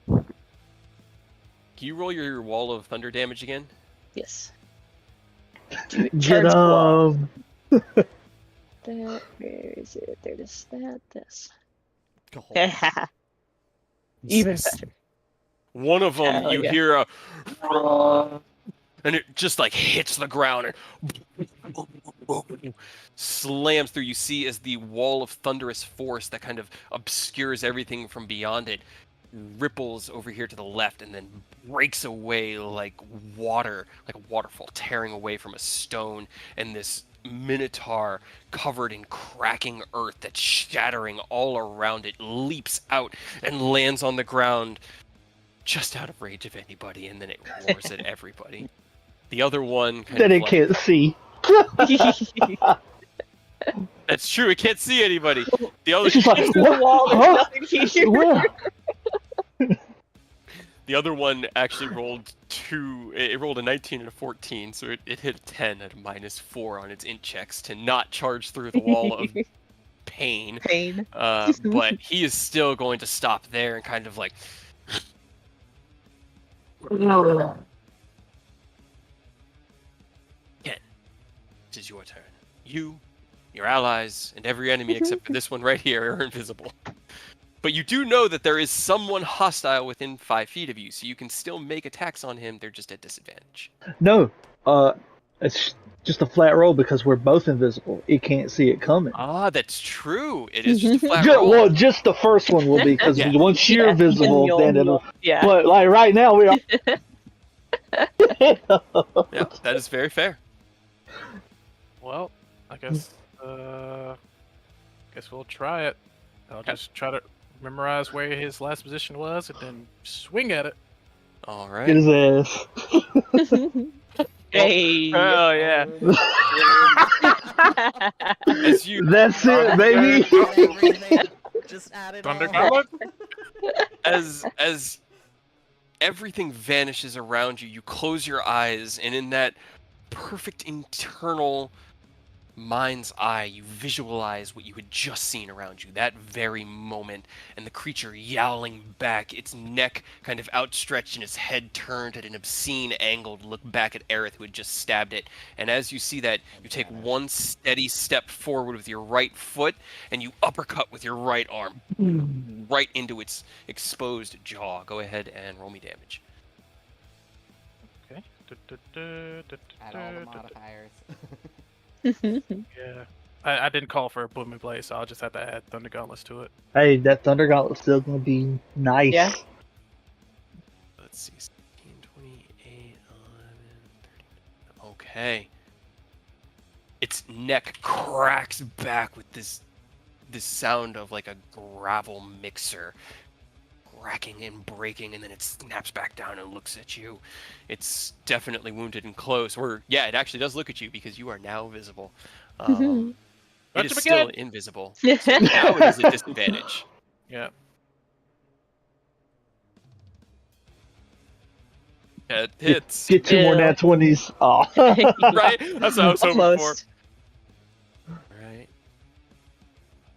S1: Can you roll your wall of thunder damage again?
S5: Yes. Do it.
S2: Get
S5: Charge the wall.
S2: him.
S5: That, where is it? There it is. This.
S6: Go.
S5: Even
S1: Yes.
S5: better.
S1: One of them,
S5: Hell
S1: you
S5: yeah.
S1: hear a, and it just like hits the ground and slams through. You see as the wall of thunderous force that kind of obscures everything from beyond it ripples over here to the left and then breaks away like water, like a waterfall tearing away from a stone, and this minotaur covered in cracking earth that's shattering all around it leaps out and lands on the ground just out of range of anybody, and then it roars at everybody. The other one kind
S2: That
S1: of
S2: it
S1: like,
S2: can't see.
S1: that's true, it can't see anybody. The other
S2: It's just like,
S5: Through the wall, there's
S2: Huh?
S5: nothing here.
S2: Where?
S1: The other one actually rolled it rolled a 19 and a 14, so it hit a 10 at a -4 on its int checks to not charge through the wall of pain.
S5: Pain.
S1: But he is still going to stop there and kind of like... Ken, it is your turn. You, your allies, and every enemy except for this one right here are invisible. But you do know that there is someone hostile within 5 feet of you, so you can still make attacks on him. They're just at disadvantage.
S2: No, it's just a flat roll because we're both invisible. It can't see it coming.
S1: Ah, that's true. It is just a flat
S2: Well,
S1: roll.
S2: just the first one will be because
S1: Yeah.
S2: once you're
S5: Yeah,
S2: visible,
S5: you'll-
S2: then it'll.
S5: Yeah.
S2: But like right now, we are.
S1: Yeah, that is very fair.
S7: Well, I guess we'll try it. I'll just try to memorize where his last position was and then swing at it.
S1: All
S2: Get
S1: right.
S2: his ass.
S5: Hey.
S1: Oh yeah. As you
S2: That's it, baby.
S6: Just add it
S7: Thunder
S6: all.
S7: Gauntlet?
S1: as everything vanishes around you, you close your eyes, and in that perfect internal mind's eye, you visualize what you had just seen around you, that very moment, and the creature yowling back, its neck kind of outstretched and its head turned at an obscene angle to look back at Aerith, who had just stabbed it. And as you see that, you take one steady step forward with your right foot, and you uppercut with your right arm right into its exposed jaw. Go ahead and roll me damage.
S7: Okay.
S6: Add all the modifiers.
S7: Yeah. I didn't call for a booming blaze, so I'll just have to add Thunder Gauntlets to it.
S2: Hey, that Thunder Gauntlet's still gonna be nice.
S5: Yeah.
S1: Let's see, 16, 28, 11, 30. Okay. Its neck cracks back with this sound of like a gravel mixer cracking and breaking, and then it snaps back down and looks at you. It's definitely wounded and close. Or yeah, it actually does look at you because you are now visible. It
S7: Touch
S1: is
S7: him
S1: still
S7: again!
S1: invisible. So now it is a disadvantage.
S7: Yeah.
S1: It hits.
S2: Get 2 more
S5: Ew.
S2: nat 20s. Oh.
S1: Right? That's what I was hoping for.
S5: Almost.
S1: Right.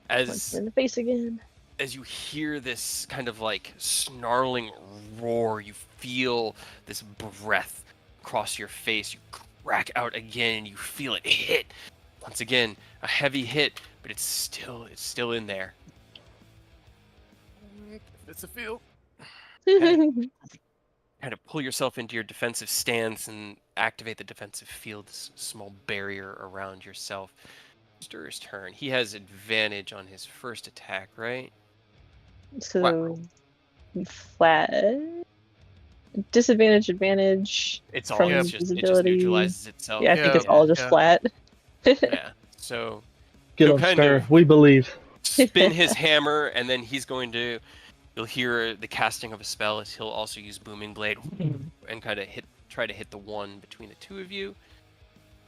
S5: Punch
S1: As
S5: him in the face again.
S1: as you hear this kind of like snarling roar, you feel this breath cross your face. You crack out again, and you feel it hit. Once again, a heavy hit, but it's still in there.
S7: It's a field.
S1: Kind of pull yourself into your defensive stance and activate the defensive field, this small barrier around yourself. Stir's turn. He has advantage on his first attack, right?
S5: So flat disadvantage, advantage.
S1: It's all
S5: From
S1: it's just it just
S5: invisibility.
S1: neutralizes itself.
S5: Yeah, I think
S7: Yeah,
S5: it's all just
S7: yeah.
S5: flat.
S1: Yeah. So
S2: Get
S1: You'll
S2: him,
S1: kind
S2: Stir.
S1: of-
S2: We believe.
S1: spin his hammer, and then he's going to. You'll hear the casting of a spell as he'll also use Booming Blade and kind of try to hit the one between the two of you.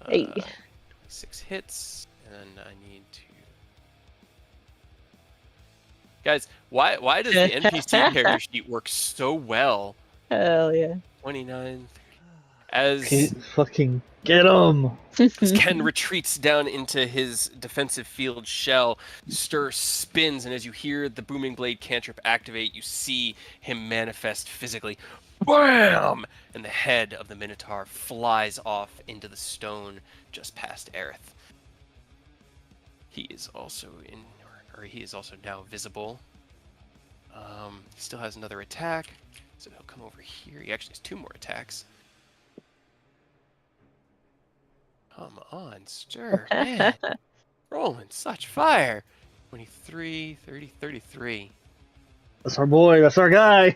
S5: Hey.
S1: 26 hits, and I need to. Guys, why does the NPC character sheet work so well?
S5: Hell yeah.
S1: 29. As
S2: Fucking get him!
S1: As Ken retreats down into his defensive field shell, Stir spins, and as you hear the Booming Blade cantrip activate, you see him manifest physically. BAM! And the head of the Minotaur flies off into the stone just past Aerith. He is also he is also now visible. He still has another attack, so he'll come over here. He actually has 2 more attacks. Come on, Stir, man. Rolling such fire. 23, 30, 33.
S2: That's our boy. That's our guy.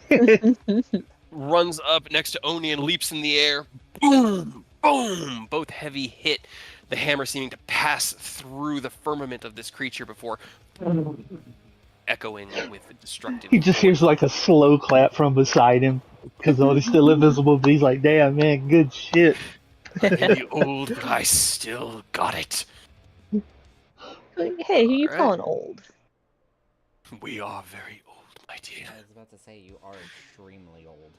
S1: Runs up next to Oni and leaps in the air. Boom! Boom! Both heavy hit, the hammer seeming to pass through the firmament of this creature before echoing with destructive
S2: He just
S1: noise.
S2: hears like a slow clap from beside him because Odie's still invisible. But he's like, "Damn, man, good shit."
S1: I may be old, but I still got it.
S5: Hey, who you
S1: Alright.
S5: calling old?
S1: We are very old, my dear.
S6: I was about to say you are extremely old.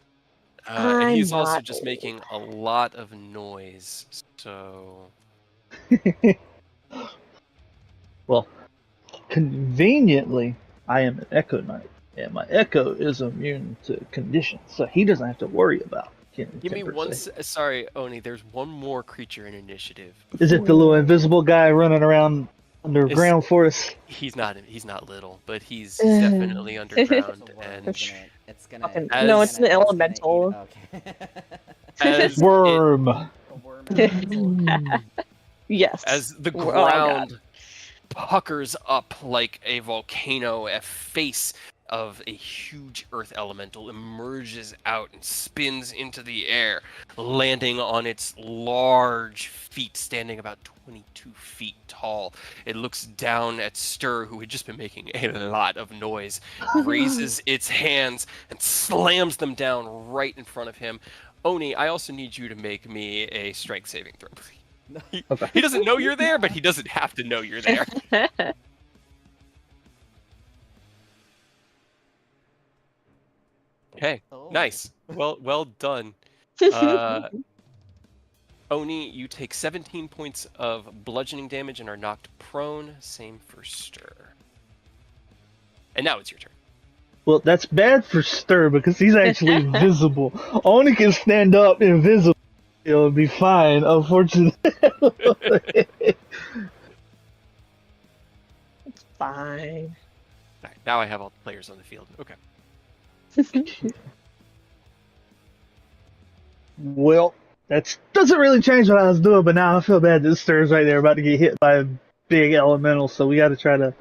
S1: And he's
S5: I'm
S1: also
S5: not
S1: just
S5: old.
S1: making a lot of noise, so...
S2: Well, conveniently, I am an Echo Knight, and my Echo is immune to conditions, so he doesn't have to worry about getting
S1: Give me one...
S2: temperature.
S1: Sorry, Oni, there's one more creature in initiative.
S2: Is it the little invisible guy running around underground for us?
S1: He's not little, but he's definitely underground.
S6: It's a worm,
S1: and
S6: isn't it? It's gonna.
S5: Fucking-
S1: As-
S5: no, it's an
S6: gonna eat-
S5: elemental.
S6: Okay.
S1: as, it,
S2: Worm.
S6: A worm elemental.
S5: Yes.
S1: as the
S5: Oh, God.
S1: ground puckers up like a volcano, a face of a huge earth elemental emerges out and spins into the air, landing on its large feet, standing about 22 feet tall. It looks down at Stir, who had just been making a lot of noise, raises its hands and slams them down right in front of him. Oni, I also need you to make me a strength saving throw.
S2: Okay.
S1: He doesn't know you're there, but he doesn't have to know you're there. Okay,
S6: Oh.
S1: nice. Well done. Oni, you take 17 points of bludgeoning damage and are knocked prone. Same for Stir. And now it's your turn.
S2: Well, that's bad for Stir because he's actually visible. Oni can stand up invisible. It'll be fine, unfortunately.
S5: It's fine.
S1: Alright, now I have all the players on the field. Okay.
S2: Well, that doesn't really change what I was doing, but now I feel bad that Stir's right there about to get hit by a big elemental, so we gotta try to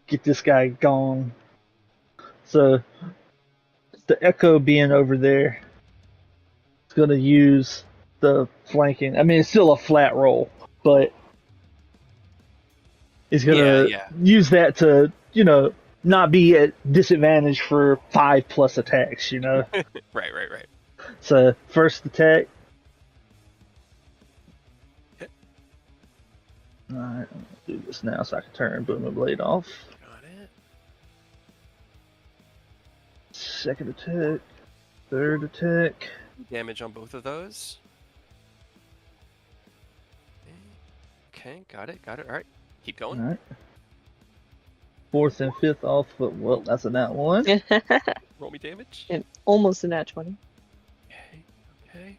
S2: get this guy gone. So, the Echo being over there is gonna use the flanking. I mean, it's still a flat roll, but he's gonna
S1: Yeah.
S2: use that to, not be at disadvantage for 5+ attacks,
S1: Right.
S2: So, first attack.
S1: Hit.
S2: Alright, I'm gonna do this now so I can turn Booming Blade off.
S1: Got it.
S2: Second attack. Third attack.
S1: Damage on both of those. Okay, got it. Alright, keep going.
S2: Alright. Fourth and fifth off, but well, that's a nat one.
S1: Roll me damage.
S5: And almost a nat 20.
S1: Okay.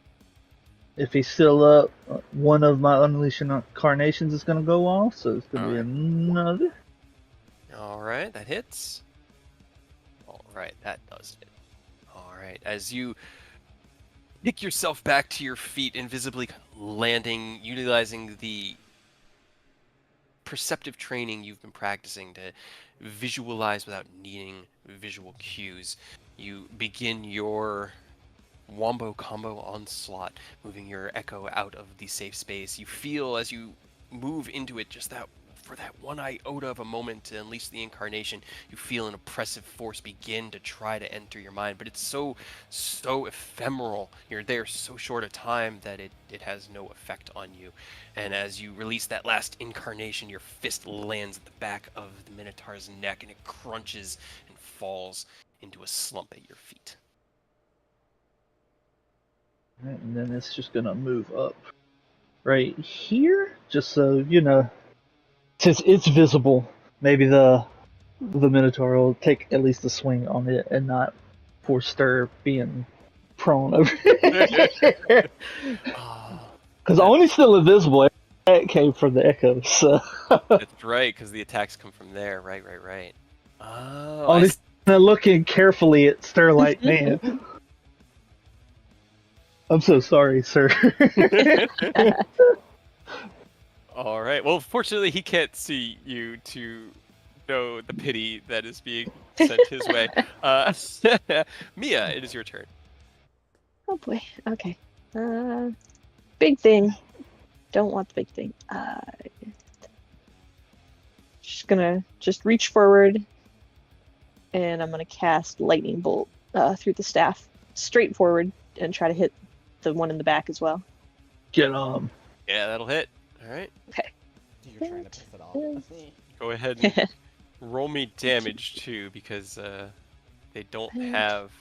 S2: If he's still up, one of my Unleashing Incarnations is gonna go off, so it's gonna be another.
S1: Alright, that hits. Alright, that does it. Alright, as you pick yourself back to your feet, invisibly landing, utilizing the perceptive training you've been practicing to visualize without needing visual cues, you begin your wombo combo onslaught, moving your Echo out of the safe space. You feel as you move into it, just that for that one iota of a moment to unleash the incarnation, you feel an oppressive force begin to try to enter your mind, but it's so ephemeral. You're there so short a time that it has no effect on you. And as you release that last incarnation, your fist lands at the back of the Minotaur's neck, and it crunches and falls into a slump at your feet.
S2: And then it's just gonna move up right here, just so you know, since it's visible. Maybe the Minotaur will take at least a swing on it and not poor Stir being prone over.
S1: Oh,
S2: Because Oni's still invisible. That came from the echo, so
S1: that's right, because the attacks come from there. Right. Oh,
S2: Oni's kind of looking carefully at Stir, like, man, I'm so sorry, sir.
S1: All right. Well, fortunately, he can't see you to know the pity that is being sent his way. Mia, it is your turn.
S5: Oh boy. Okay. Big thing. Don't want the big thing. Just gonna reach forward, and I'm gonna cast lightning bolt through the staff, straight forward, and try to hit the one in the back as well.
S2: Get
S1: Yeah, that'll hit. All right.
S5: Okay.
S6: You're trying to piss it off.
S1: Go ahead and roll me damage too, because they don't have.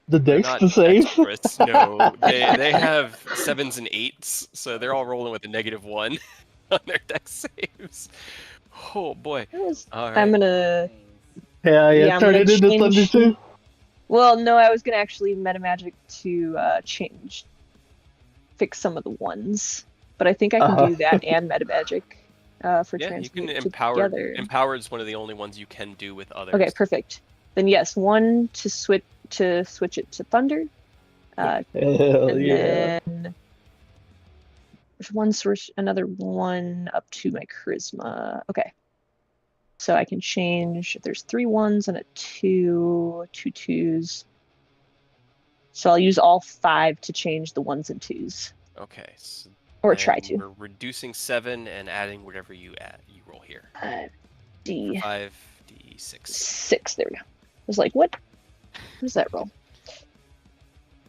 S2: the
S1: They're
S2: dice
S1: not
S2: to save.
S1: dexterous, no, they have 7s and 8s, so they're all rolling with a -1 on their dex saves. Oh boy! All right.
S5: I'm gonna.
S2: Yeah,
S5: Yeah, I'm
S2: turn it
S5: gonna
S2: into thunder
S5: change-
S2: too.
S5: Well, no, I was gonna actually meta magic to fix some of the ones, but I think I can do that and meta magic for
S1: Yeah, you can
S5: transmute
S1: empower.
S5: together.
S1: Empowered is one of the only ones you can do with others.
S5: Okay, perfect. Then yes, one to switch it to thunder.
S2: Hell
S5: And
S2: yeah.
S5: then there's one source, another one up to my charisma. Okay. So I can change. There's 3 1s and a 2 2s. So I'll use all 5 to change the 1s and 2s.
S1: Okay. So
S5: Or
S1: then
S5: try to.
S1: We're reducing 7 and adding whatever you roll here.
S5: D
S1: 5d6.
S5: 6. There we go. I was like, what? What does that roll?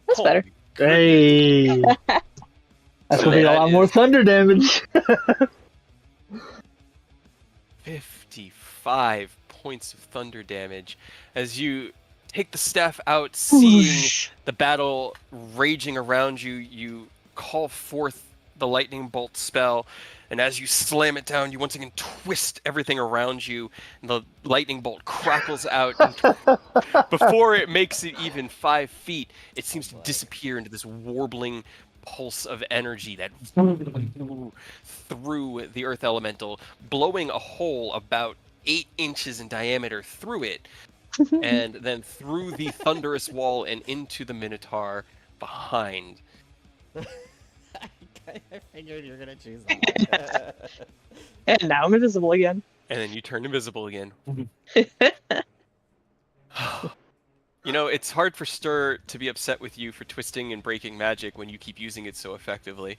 S5: That's
S1: Oh,
S5: better.
S2: Hey. That's
S1: So
S2: gonna be a
S1: that
S2: lot more
S1: is-
S2: thunder damage.
S1: 55 points of thunder damage as you take the staff out, seeing the battle raging around you. You call forth the lightning bolt spell, and as you slam it down, you once again twist everything around you, and the lightning bolt crackles out. And before it makes it even 5 feet, it seems to disappear into this warbling pulse of energy that through the earth elemental, blowing a hole about 8 inches in diameter through it, and then through the thunderous wall and into the Minotaur behind.
S6: I figured you were gonna choose that.
S5: And now I'm invisible again.
S1: And then you turn invisible again. You know, it's hard for Stir to be upset with you for twisting and breaking magic when you keep using it so effectively.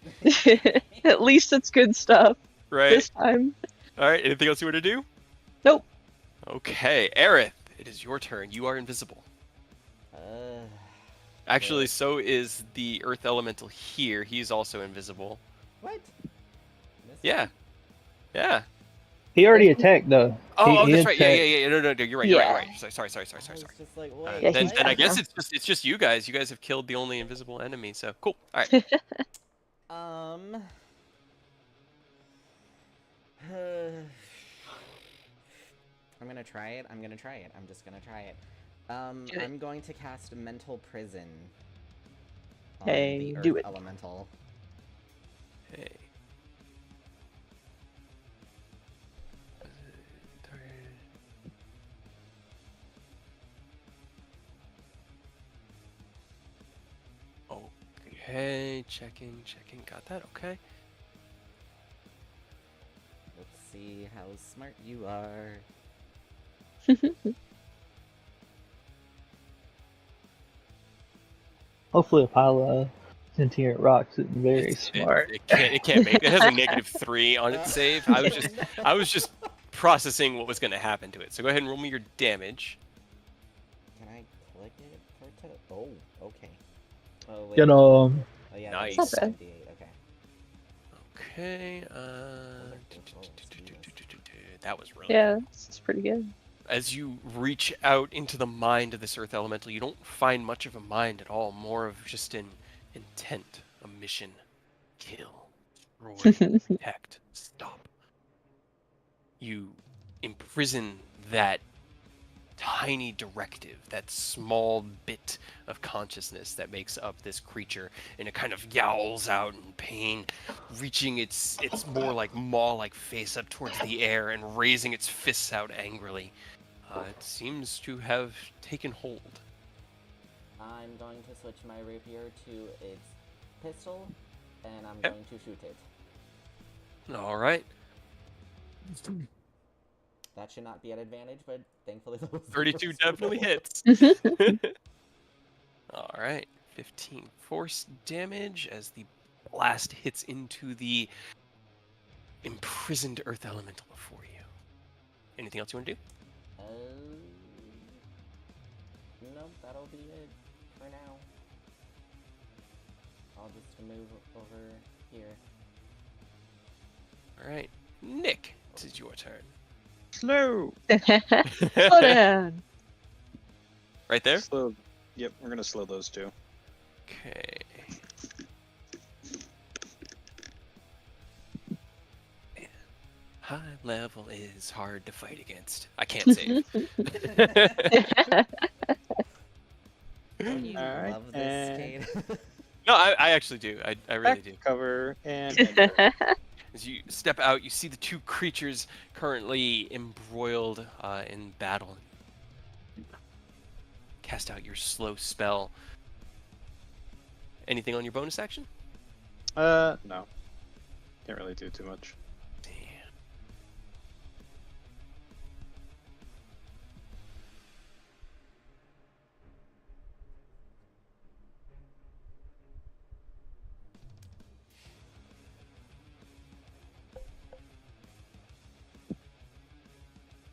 S5: At least it's good stuff
S1: Right?
S5: this time.
S1: Alright, anything else you want to do?
S5: Nope.
S1: Okay, Aerith, it is your turn. You are invisible. Actually, so is the Earth Elemental here. He's also invisible.
S6: What?
S1: Yeah. Yeah.
S2: He already attacked though.
S1: Oh,
S2: He
S1: that's right. Yeah.
S2: attacked.
S1: No, you're right.
S5: Yeah.
S1: You're right. Sorry.
S6: I was just like, wait,
S5: Yeah,
S1: Then
S5: he's
S1: I
S5: back
S1: guess
S5: now.
S1: it's just you guys. You guys have killed the only invisible enemy. So cool. All right.
S6: I'm gonna try it. I'm just gonna try it.
S5: Do it.
S6: I'm going to cast Mental Prison on
S5: Hey,
S6: the Earth
S5: do it.
S6: Elemental.
S1: Hey. Okay, checking. Got that. Okay.
S6: Let's see how smart you are.
S2: Hopefully a pile of sentient rocks isn't very smart.
S1: It can't make. It has a -3 on its save. I was just processing what was going to happen to it. So go ahead and roll me your damage.
S6: Can I click it for it to? Oh, okay. Oh wait.
S2: You know,
S6: Oh yeah.
S1: Nice.
S6: that's
S5: Not bad.
S6: 78, okay.
S1: Okay. That was really
S5: Yeah, it's pretty good.
S1: as you reach out into the mind of this earth elemental, you don't find much of a mind at all, more of just an intent, a mission. Kill, destroy, protect, stop. You imprison that tiny directive, that small bit of consciousness that makes up this creature, and it kind of yowls out in pain, reaching its more like maw-like face up towards the air and raising its fists out angrily. It seems to have taken hold.
S6: I'm going to switch my rapier to its pistol, and I'm
S1: Okay.
S6: going to shoot it.
S1: All right.
S6: That should not be an advantage, but thankfully those
S1: 32 definitely hits. All right. 15 force damage as the blast hits into the imprisoned earth elemental before you. Anything else you want to do?
S6: No, that'll be it for now. I'll just move over here.
S1: All right. Nick, this is your turn.
S3: Slow.
S5: Slow down.
S1: Right there?
S3: Slow. Yep, we're gonna slow those two.
S1: Okay. Man, high level is hard to fight against. I can't save.
S6: Don't you
S3: Alright,
S6: love this, Cade?
S1: No, I actually do. I really do.
S3: Cover and
S1: As you step out, you see the two creatures currently embroiled in battle. Cast out your slow spell. Anything on your bonus action?
S3: no. Can't really do too much.
S1: Damn.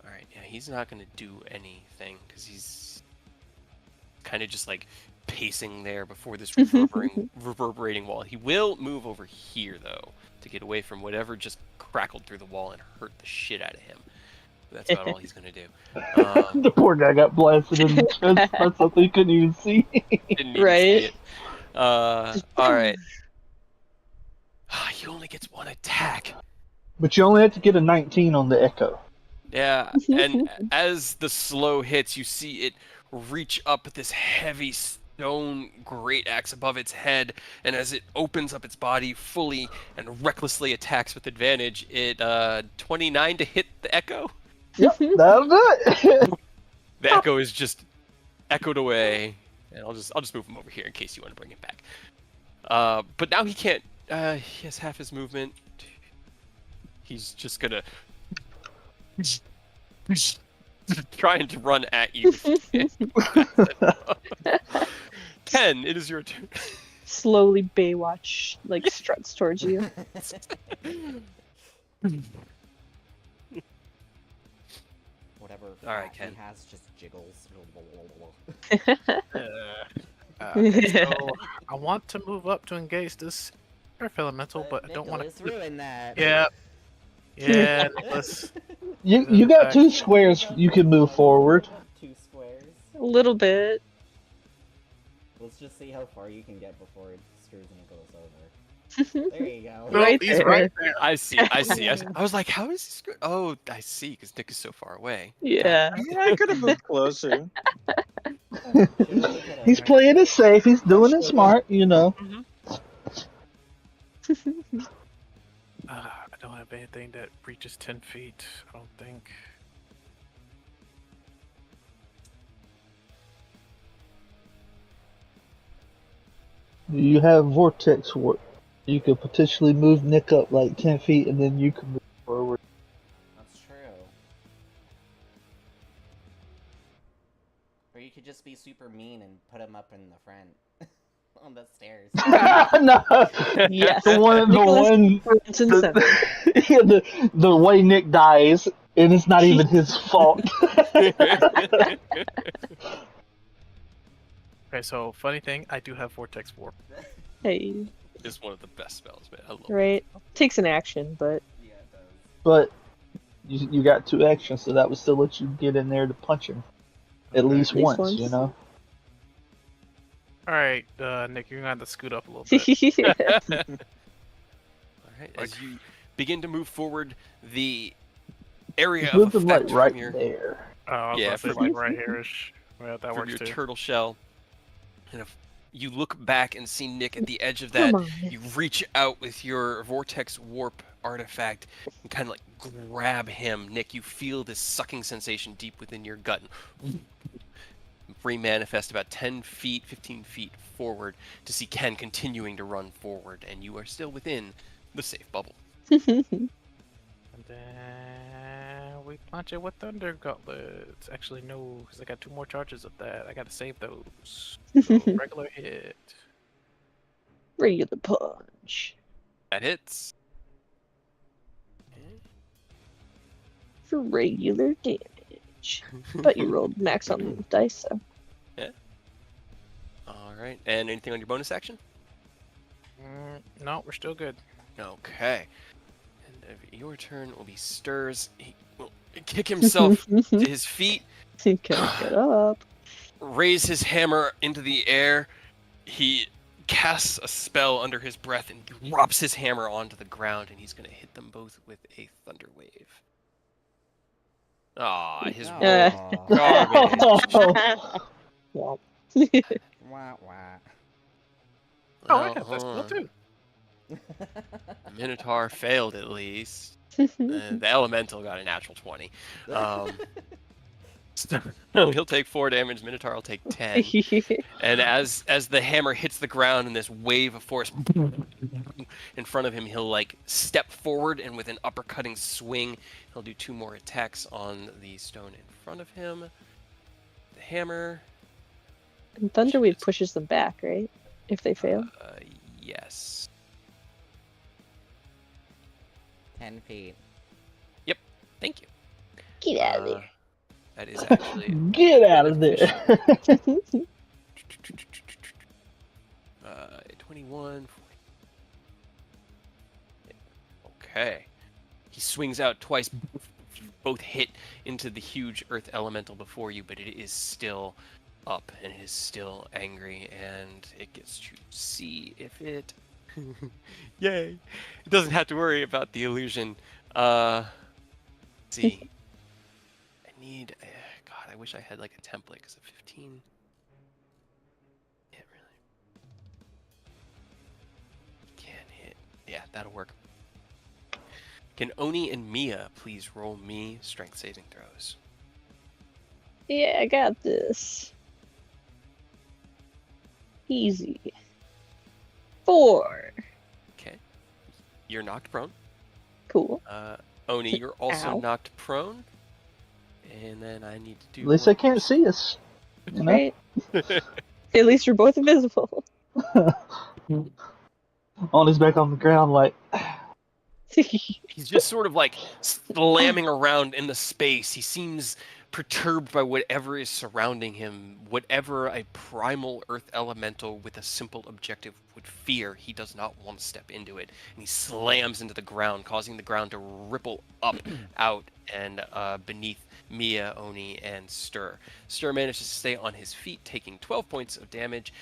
S1: Alright, yeah, he's not gonna do anything because he's kind of just like pacing there before this reverberating wall. He will move over here though to get away from whatever just crackled through the wall and hurt the shit out of him. That's about all he's gonna do.
S2: The poor guy got blasted in the chest by something he couldn't even see.
S1: Didn't even
S5: Right.
S1: see it. All right. He only gets one attack.
S2: But you only have to get a 19 on the echo.
S1: Yeah, and as the slow hits, you see it reach up this heavy stone great axe above its head, and as it opens up its body fully and recklessly attacks with advantage, it 29 to hit the echo.
S2: Yep, that'll do it.
S1: The echo is just echoed away, and I'll just move him over here in case you want to bring him back. But now he can't. He has half his movement. He's just gonna trying to run at you. Ken, it is your turn.
S5: Slowly Baywatch struts towards you.
S6: Whatever
S1: All right,
S6: fat
S1: Ken.
S6: he has just jiggles.
S7: So I want to move up to engage this earth elemental, but I don't want
S6: Nicholas
S7: to.
S6: ruin that.
S7: Yeah. Yeah, Nicholas.
S2: You got 2 squares you can move forward.
S6: 2 squares.
S5: A little bit.
S6: Let's just see how far you can get before it screws Nicholas over. There you go.
S7: No,
S5: Right
S7: he's
S5: there.
S7: right there.
S1: I see. I was like, how is he screwed? Oh, I see, because Nick is so far away.
S5: Yeah.
S3: Yeah, I could have moved closer.
S2: He's playing it safe. He's doing it smart, you know.
S7: I don't have anything that reaches 10 feet, I don't think.
S2: You have vortex work. You could potentially move Nick up like 10 feet, and then you can move forward.
S6: That's true. Or you could just be super mean and put him up in the front. On the stairs.
S2: No,
S5: Yes.
S2: the one,
S5: Front and center.
S2: yeah, the way Nick dies, and it's not even his fault.
S7: Okay, so funny thing, I do have Vortex Warp.
S5: Hey.
S1: It's one of the best spells, man. I love it.
S5: Right. Takes an action, but
S6: Yeah, it does.
S2: But you got 2 actions, so that would still let you get in there to punch him at
S7: Okay.
S2: least
S5: least
S2: once, you
S5: once.
S2: know.
S7: All right, Nick, you're gonna have to scoot up a little bit.
S1: All right, as you begin to move forward, the area
S2: Just
S1: of
S2: move them like
S1: effect
S2: right
S1: from your
S2: there.
S7: Oh, I was
S1: Yeah,
S7: about to say
S1: from
S7: like right here-ish. Yeah, that
S1: from
S7: works
S1: your
S7: too.
S1: turtle shell, and if you look back and see Nick at the edge of
S5: Come
S1: that,
S5: on.
S1: you reach out with your vortex warp artifact and kind of like grab him. Nick, you feel this sucking sensation deep within your gut. Remanifest about 10 feet, 15 feet forward to see Ken continuing to run forward, and you are still within the safe bubble.
S7: And then we punch it with Thunder Gauntlets. Actually, no, because I got 2 more charges of that. I gotta save those. So, regular hit.
S5: Regular punch.
S1: That hits.
S5: For regular damage. But you rolled max on the dice, so.
S1: All right, and anything on your bonus action?
S7: No, we're still good.
S1: Okay. And your turn will be Stirs. He will kick himself to his feet,
S5: He can't get up.
S1: raise his hammer into the air. He casts a spell under his breath and drops his hammer onto the ground, and he's going to hit them both with a Thunder Wave. Ah, his roll
S6: Aw.
S1: garbage.
S5: Well.
S6: Wah, wah.
S7: Oh, I got that spell
S1: Uh-huh.
S7: too.
S1: The Minotaur failed at least. The Elemental got a natural 20. So he'll take 4 damage. Minotaur will take 10. And as the hammer hits the ground and this wave of force in front of him, he'll like step forward and with an uppercutting swing, he'll do 2 more attacks on the stone in front of him. The hammer.
S5: And Thunderwave pushes them back, right? If they fail.
S1: Yes.
S6: 10 feet.
S1: Thank you.
S5: Get out of there.
S1: That is actually
S2: Get out of there.
S1: 21. Okay. He swings out twice. Both hit into the huge earth elemental before you, but it is still up and it is still angry, and it gets to see if it. Yay! It doesn't have to worry about the illusion. Let's see. I need. God, I wish I had like a template because of 15. Yeah, really. Can hit. Yeah, that'll work. Can Oni and Mia please roll me strength saving throws?
S5: Yeah, I got this. Easy. 4.
S1: Okay. You're knocked prone.
S5: Cool.
S1: Oni, you're also
S5: Ow.
S1: knocked prone. And then I need to do.
S2: At least they can't see us. You know?
S5: Right? At least you're both invisible.
S2: On his back on the ground, like,
S1: He's just sort of like slamming around in the space. He seems perturbed by whatever is surrounding him, whatever a primal earth elemental with a simple objective would fear. He does not want to step into it, and he slams into the ground, causing the ground to ripple up, out, and beneath Mia, Oni, and Stir. Stir manages to stay on his feet, taking 12 points of damage.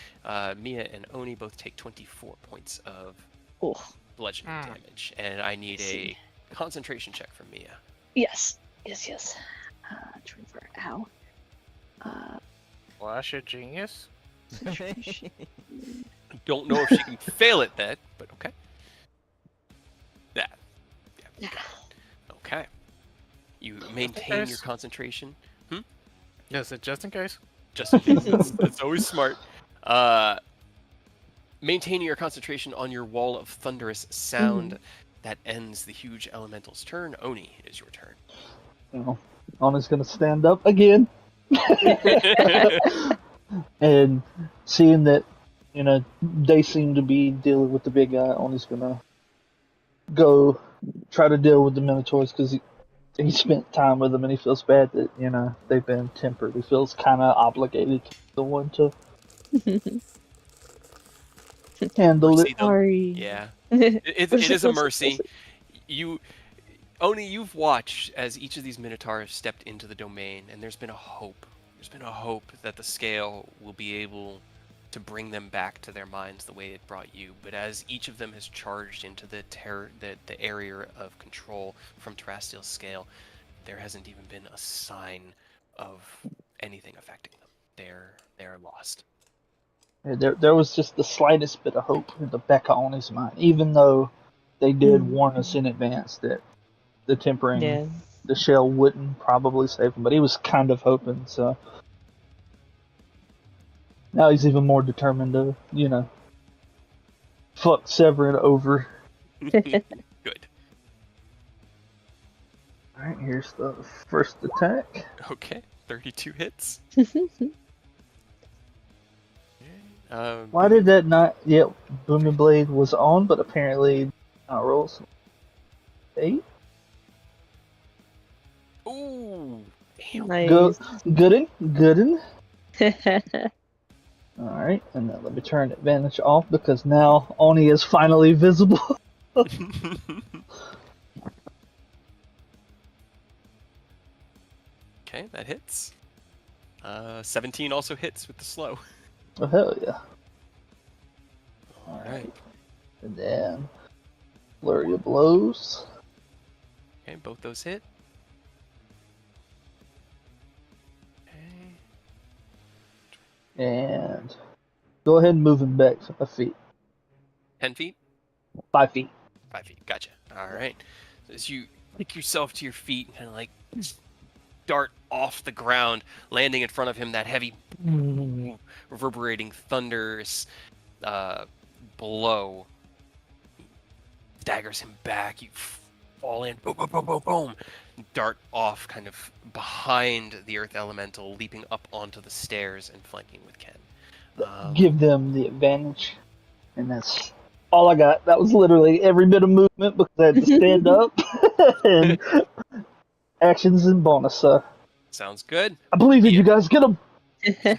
S1: Mia and Oni both take 24 points of
S5: Oh,
S1: bludgeoning damage, and I need a concentration check from Mia.
S5: yes. Yes. 24. Ow.
S7: Flash of genius.
S1: Don't know if she can fail at that, but okay. That. Yeah. Okay. You maintain your concentration.
S7: Yes, just in case.
S1: Just in case. That's always smart. Maintaining your concentration on your wall of thunderous sound that ends the huge elemental's turn. Oni, it is your turn.
S2: you know, Ana's gonna stand up again. And seeing that, you know, they seem to be dealing with the big guy, Ana's gonna go try to deal with the Minotaurs because he spent time with them and he feels bad that, you know, they've been tempered. He feels kind of obligated to the one to handle it.
S1: Mercy them.
S5: Sorry.
S1: Yeah. It is a mercy. Oni, you've watched as each of these Minotaurs stepped into the domain, and there's been a hope. There's been a hope that the scale will be able to bring them back to their minds the way it brought you. But as each of them has charged into the area of control from Terrestrial's scale, there hasn't even been a sign of anything affecting them. They're lost.
S2: There was just the slightest bit of hope in the back of Oni's mind, even though they did warn us in advance that the tempering
S5: Yeah.
S2: the shell wouldn't probably save him, but he was kind of hoping, so now he's even more determined to, fuck Severin over.
S1: Good.
S2: Alright, here's the first attack.
S1: Okay, 32 hits.
S2: Why did that not... Yep, Booming Blade was on, but apparently not rolls. 8?
S1: Ooh! Damn.
S5: Nice.
S2: Gooden. Alright, and then let me turn advantage off because now Oni is finally visible.
S1: Okay, that hits. 17 also hits with the slow.
S2: Oh, hell yeah.
S1: Alright.
S2: And then flurry of blows.
S1: Okay, both those hit. Okay.
S2: And go ahead and move him back 5 feet.
S1: 10 feet?
S2: 5 feet.
S1: 5 feet, gotcha. Alright. So as you pick yourself to your feet and kind of like dart off the ground, landing in front of him, that heavy reverberating thunderous blow daggers him back. You fall in, boom, boom, boom, boom, boom, dart off kind of behind the earth elemental, leaping up onto the stairs and flanking with Ken.
S2: Give them the advantage. And that's all I got. That was literally every bit of movement because I had to stand up. And actions and bonus.
S1: Sounds good.
S2: I believe in you guys. Get them.
S1: It's your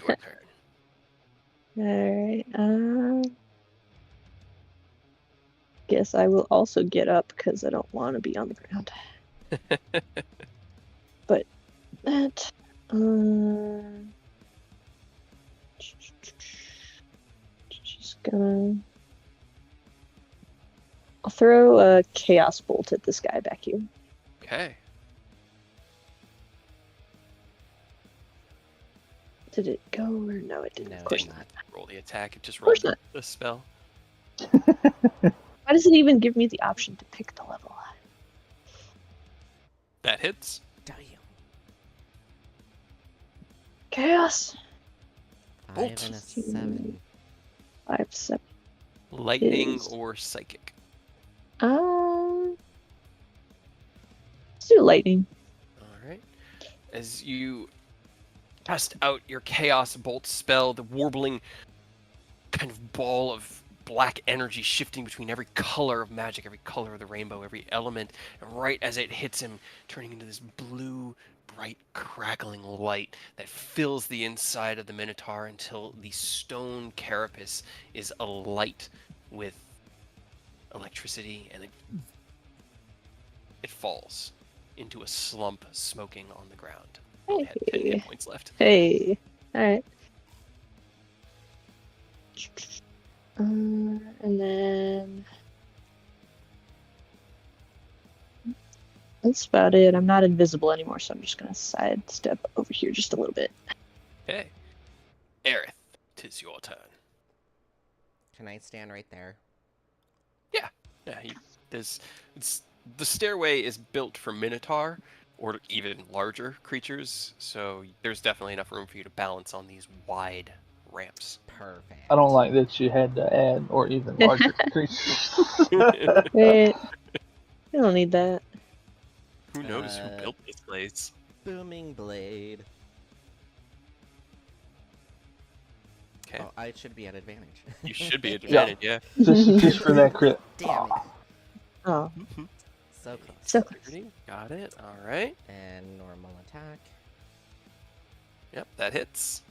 S1: turn.
S5: Alright, guess I will also get up because I don't want to be on the ground. But that, just gonna, I'll throw a chaos bolt at this guy back here.
S1: Okay.
S5: Did it go or no? It didn't.
S6: No,
S5: Of course
S6: it did
S5: not.
S1: Roll the attack. It just
S5: Of course
S1: rolled
S5: not.
S1: the spell.
S5: Why does it even give me the option to pick the level?
S1: That hits.
S6: Damn.
S5: Chaos.
S6: 5
S1: Bolt.
S6: and a 7.
S5: 5, 7.
S1: Lightning
S5: Is-
S1: or psychic.
S5: Let's do lightning.
S1: All right. As you cast out your chaos bolt spell, the warbling kind of ball of black energy shifting between every color of magic, every color of the rainbow, every element, and right as it hits him, turning into this blue, bright, crackling light that fills the inside of the Minotaur until the stone carapace is alight with electricity, and it falls into a slump, smoking on the ground. Only had 10 hit points left.
S5: Hey. Alright. And then that's about it. I'm not invisible anymore, so I'm just gonna sidestep over here just a little bit.
S1: Okay. Aerith, 'tis your turn.
S6: Can I stand right there?
S1: Yeah, the stairway is built for Minotaur or even larger creatures, so there's definitely enough room for you to balance on these wide ramps.
S6: Perfect.
S2: I don't like that you had to add or even larger creatures.
S5: Wait. I don't need that.
S1: Who knows who built this place?
S6: Booming Blade.
S1: Okay.
S6: Oh, I should be at advantage.
S1: You should be at advantage, yeah.
S2: just for that crit.
S6: Damn it.
S5: Oh,
S6: So close.
S5: so close.
S1: Got it. All right.
S6: And normal attack.
S1: Yep, that hits.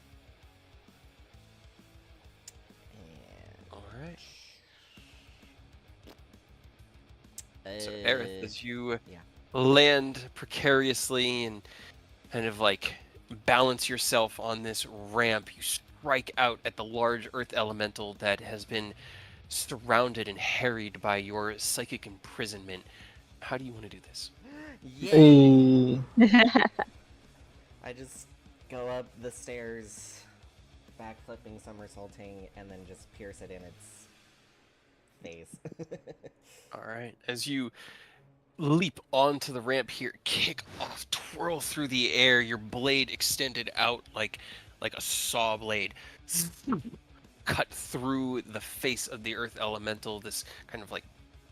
S6: And
S1: All right. So Aerith, as you
S6: yeah.
S1: land precariously and kind of like balance yourself on this ramp. You strike out at the large earth elemental that has been surrounded and harried by your psychic imprisonment. How do you want to do this?
S6: Yay!
S2: Hey.
S6: I just go up the stairs, backflipping, somersaulting, and then just pierce it in its face.
S1: All right. As you leap onto the ramp here, kick off, twirl through the air, your blade extended out like a saw blade, cut through the face of the earth elemental, this kind of like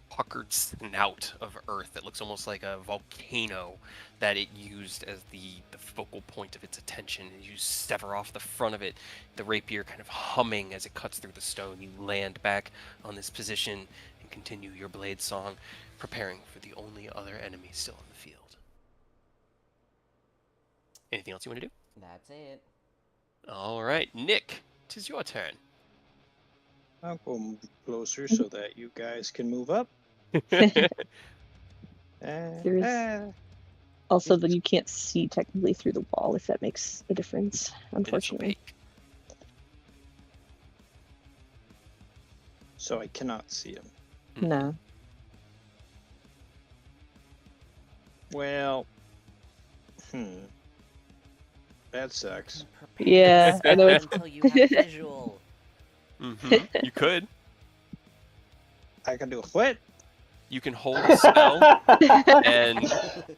S1: puckered snout of earth that looks almost like a volcano that it used as the focal point of its attention. As you sever off the front of it, the rapier kind of humming as it cuts through the stone, you land back on this position and continue your blade song, preparing for the only other enemy still in the field. Anything else you want to do?
S6: That's it.
S1: All right, Nick, 'tis your turn.
S3: I'll go move closer so that you guys can move up.
S5: There's- Also, then you can't see technically through the wall, if that makes a difference,
S1: It is
S5: unfortunately.
S1: opaque.
S3: So I cannot see him.
S5: No.
S3: Well, that sucks.
S5: Yeah, I know it's.
S6: Until you have visual.
S1: You could.
S3: I can do what?
S1: You can hold a spell and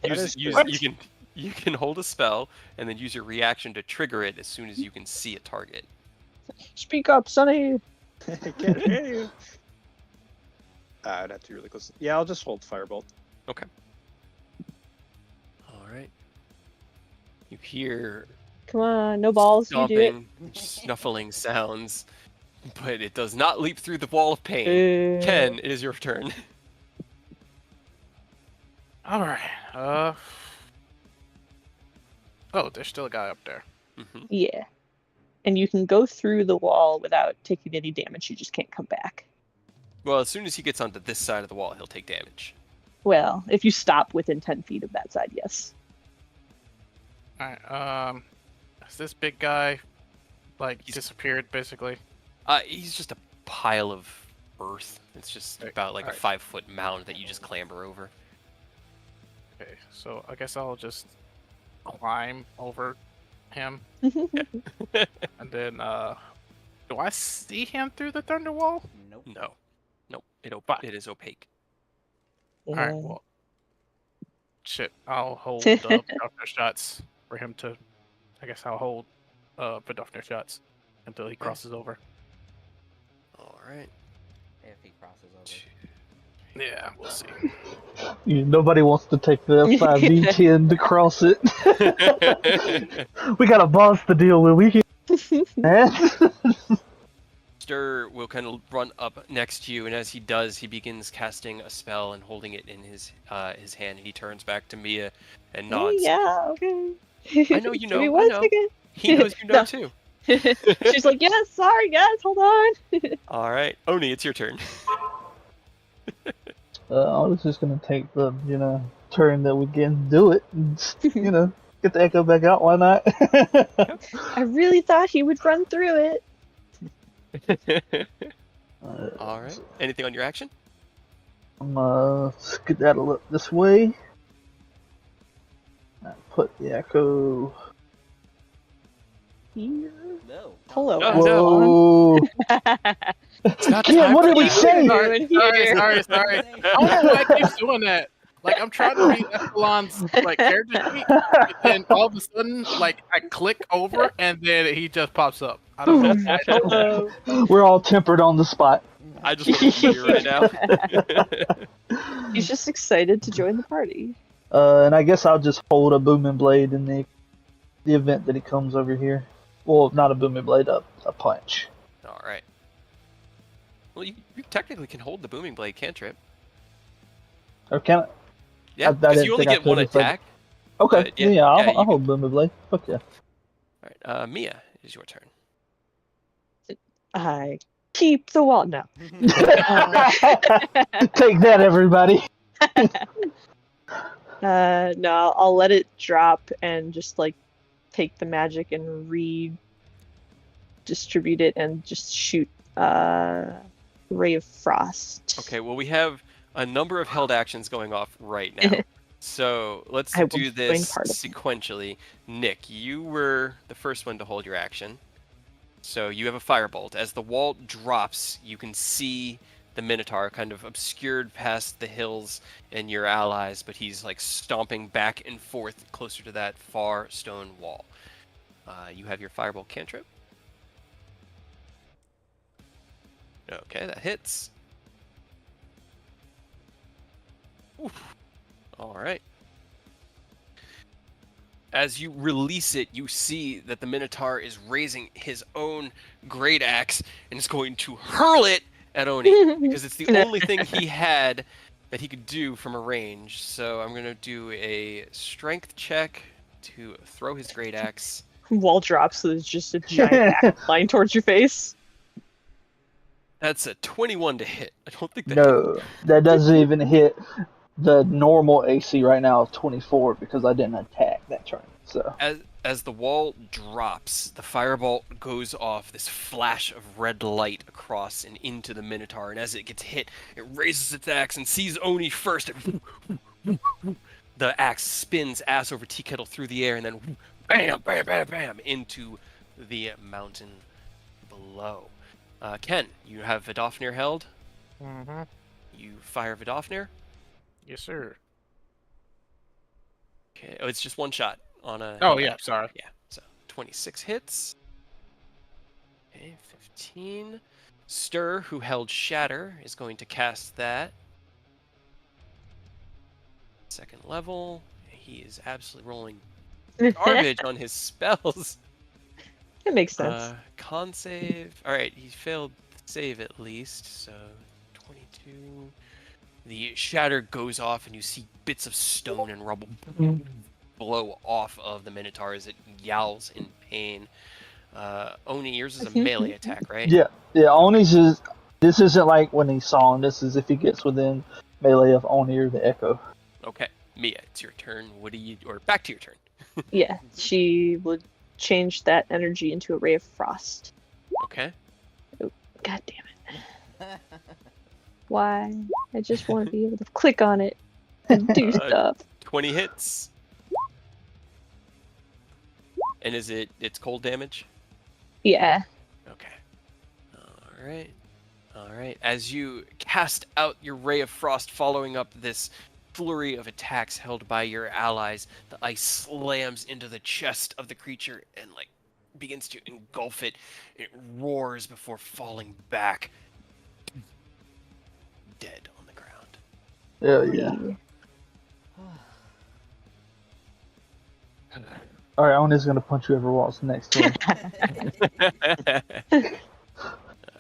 S3: is
S1: you can hold a spell and then use your reaction to trigger it as soon as you can see a target.
S5: Speak up, Sonny!
S3: I can't hear you. I'd have to be really close. Yeah, I'll just hold Firebolt.
S1: Okay. All right. You hear
S5: Come on, no balls, you do it.
S1: stomping, snuffling sounds, but it does not leap through the wall of pain. Ken, it is your turn.
S7: All right. Oh, there's still a guy up there.
S5: Yeah. And you can go through the wall without taking any damage, you just can't come back.
S1: Well, as soon as he gets onto this side of the wall, he'll take damage.
S5: Well, if you stop within 10 feet of that side, yes.
S7: All right. Is this big guy like disappeared basically?
S1: He's just a pile of earth. It's just
S7: Right,
S1: about like a
S7: alright.
S1: 5-foot mound that you just clamber over.
S7: Okay, so I guess I'll just climb over him, and then do I see him through the thunder wall?
S6: Nope.
S1: No. Nope.
S7: Fuck.
S1: It is opaque.
S7: All right, well, shit. I'll hold Bedofner shots for him to. I guess I'll hold Bedofner shots until he crosses over.
S1: All right.
S6: If he crosses over.
S7: Yeah, we'll see.
S2: Nobody wants to take the F5V10 to cross it. We got a boss to deal with. We can.
S1: Stir will kind of run up next to you, and as he does, he begins casting a spell and holding it in his hand. And he turns back to Mia and nods.
S5: Yeah, okay.
S1: I know you know.
S5: Give me
S1: I
S5: one
S1: know.
S5: second.
S1: He knows you know
S5: No.
S1: too.
S5: She's like, yes, sorry guys, hold on.
S1: All right, Oni, it's your turn.
S2: I was just gonna take the, turn that we can do it, and, get the echo back out. Why not?
S5: I really thought he would run through it.
S1: All right. Anything on your action?
S2: I'm skedaddle up this way. Put the echo here.
S6: No.
S5: Hello.
S1: Oh,
S2: Whoa! Ken, what did we say?
S7: Sorry. I don't know why I keep doing that. Like, I'm trying to read Escalon's character sheet, and then all of a sudden, I click over, and then he just pops up. I don't know.
S5: Hello.
S2: We're all tempered on the spot.
S1: I just want to be here right now.
S5: He's just excited to join the party.
S2: And I guess I'll just hold a booming blade in the event that he comes over here. Well, not a booming blade, a punch.
S1: All right. Well, you technically can hold the booming blade cantrip.
S2: Or can I?
S1: Yeah,
S2: I
S1: because you only
S2: didn't think
S1: get one
S2: I could,
S1: attack.
S2: Okay,
S1: But
S2: yeah,
S1: yeah,
S2: I'll
S1: you
S2: hold booming blade. Fuck yeah.
S1: All right, Mia, it is your turn.
S5: I keep the wall. No.
S2: Take that, everybody.
S5: No, I'll let it drop and just like take the magic and redistribute it and just shoot Ray of Frost.
S1: Okay, well, we have a number of held actions going off right now. So let's
S5: I will
S1: do
S5: join
S1: this
S5: part of them.
S1: sequentially. Nick, you were the first one to hold your action. So you have a firebolt. As the wall drops, you can see the Minotaur kind of obscured past the hills and your allies, but he's like stomping back and forth closer to that far stone wall. You have your firebolt cantrip. Okay, that hits. Oof. All right. As you release it, you see that the Minotaur is raising his own great axe and is going to hurl it at Oni because it's the only thing he had that he could do from a range. So I'm going to do a strength check to throw his great axe.
S5: Wall drops, so there's just a giant axe flying towards your face.
S1: That's a 21 to hit. I don't think that
S2: No, that doesn't even hit the normal AC right now of 24 because I didn't attack that turn. So
S1: As the wall drops, the firebolt goes off, this flash of red light across and into the Minotaur, and as it gets hit, it raises its axe and sees Oni first. The axe spins ass over tea kettle through the air and then bam, bam, bam, bam into the mountain below. Ken, you have Vidofnir held.
S7: Mm-hmm.
S1: You fire Vidofnir.
S7: Yes, sir.
S1: Okay. Oh, it's just one shot on a.
S7: Oh, yeah, sorry.
S1: Yeah. So 26 hits. Okay, 15. Stir, who held Shatter, is going to cast that. Second level. He is absolutely rolling garbage on his spells.
S5: It makes sense.
S1: Con save. Alright, he failed the save at least, so 22. The shatter goes off, and you see bits of stone and rubble blow off of the Minotaur as it yowls in pain. Oni, yours is a melee attack, right?
S2: yeah. Oni's is. This isn't like when he's song. This is if he gets within melee of Oni or the Echo.
S1: Okay. Mia, it's your turn. What do you... Or back to your turn.
S5: Yeah, she would change that energy into a ray of frost.
S1: Okay.
S5: God damn it. Why? I just want to be able to click on it and do stuff.
S1: 20 hits. And is it's cold damage?
S5: Yeah.
S1: Okay. Alright. As you cast out your ray of frost following up this flurry of attacks held by your allies, the ice slams into the chest of the creature and like begins to engulf it. It roars before falling back, dead on the ground.
S2: Yeah. All right, Oni's gonna punch whoever walks next to him.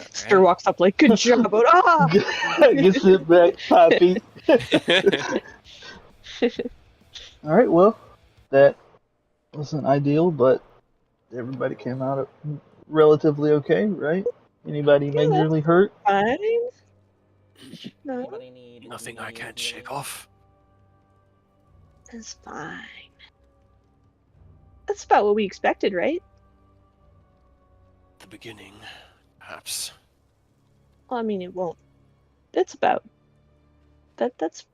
S5: Stir walks up like, good job, but
S2: Gets it back 5 feet. All right, well, that wasn't ideal, but everybody came out relatively okay, right? Anybody majorly hurt?
S5: Fine. No,
S6: Anybody need
S1: Nothing I
S6: immediate
S1: can't shake
S6: healing?
S1: off.
S5: it's fine. That's about what we expected, right?
S1: The beginning, perhaps.
S5: Well, I mean, it won't. That's about... That's...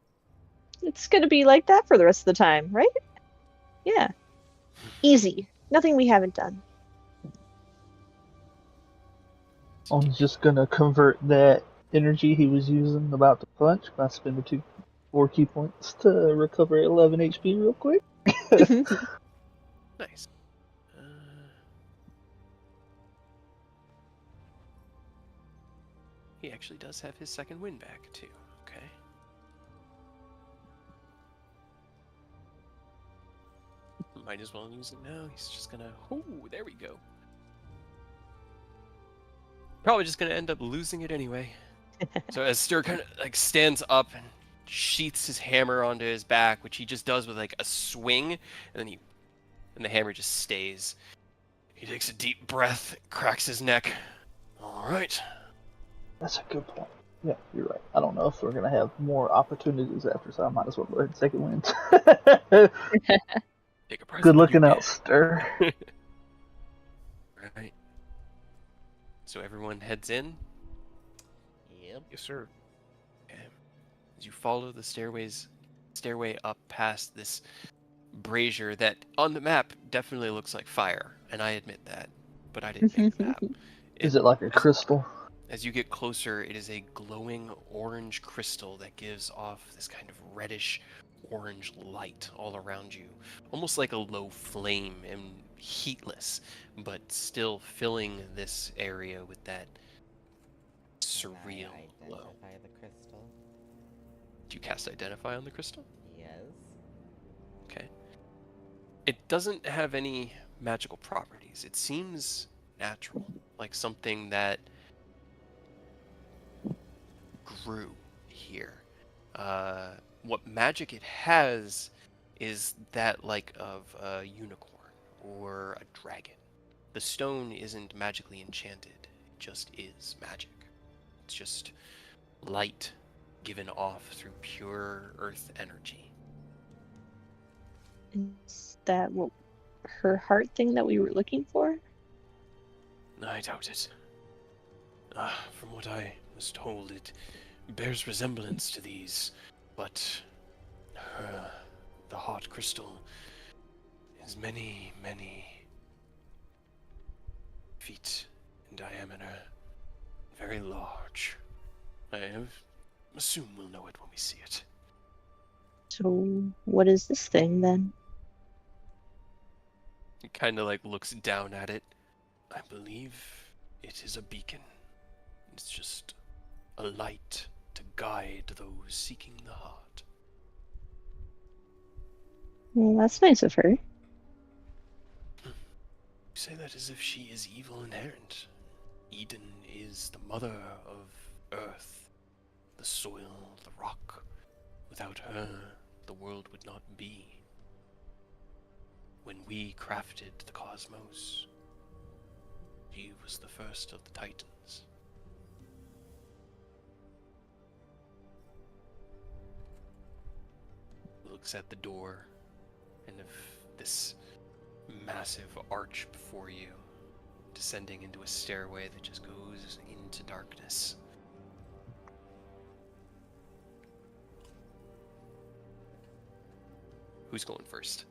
S5: It's gonna be like that for the rest of the time, right? Yeah. Easy. Nothing we haven't done.
S2: Oni's just gonna convert that energy he was using about to punch by spending 4 key points to recover 11 HP real quick.
S1: Nice. He actually does have his second win back, too. Okay. Might as well use it now. He's just gonna... Ooh, there we go. Probably just gonna end up losing it anyway. So as Stir kind of like stands up and sheaths his hammer onto his back, which he just does with like a swing, and then the hammer just stays. He takes a deep breath, cracks his neck. All right.
S2: That's a good point. Yeah, you're right. I don't know if we're gonna have more opportunities after, so I might as well go ahead and take it wins.
S1: Take a prize
S2: Good
S1: when you
S2: looking out,
S1: can.
S2: Stir.
S1: Right. So everyone heads in.
S6: Yep.
S7: Yes, sir.
S1: As you follow the stairway up past this brazier that on the map definitely looks like fire, and I admit that, but I didn't make the map.
S2: Is it like a crystal?
S1: As you get closer, it is a glowing orange crystal that gives off this kind of reddish orange light all around you, almost like a low flame and heatless, but still filling this area with that
S6: Can
S1: surreal
S6: I
S1: glow.
S6: identify the crystal?
S1: Do you cast Identify on the crystal?
S6: Yes.
S1: Okay. It doesn't have any magical properties. It seems natural, like something that grew here. What magic it has is that like of a unicorn or a dragon. The stone isn't magically enchanted, it just is magic. It's just light given off through pure earth energy.
S5: Is that what her heart thing that we were looking for?
S1: I doubt it. From what I was told, it bears resemblance to these, but the heart crystal is many, many feet in diameter, very large. Assume we'll know it when we see it.
S5: So what is this thing then?
S1: He kind of like looks down at it. I believe it is a beacon. It's just a light to guide those seeking the heart.
S5: Well, that's nice of her.
S1: You say that as if she is evil inherent. Eden is the mother of earth, the soil, the rock. Without her, the world would not be. When we crafted the cosmos, she was the first of the Titans. Looks at the door, and of this massive arch before you, descending into a stairway that just goes into darkness. Who's going first?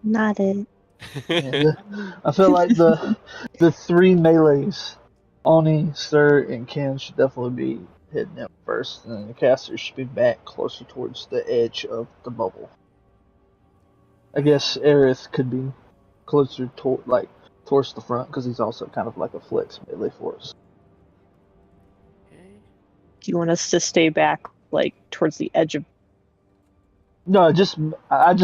S5: Not it.
S2: I feel like the three melees, Oni, Stir, and Ken should definitely be heading in first, and then the casters should be back closer towards the edge of the bubble. I guess Aerith could be closer towards the front because he's also kind of like a flex melee for us.
S5: Do you want us to stay back, like, towards the edge of...
S2: No, I just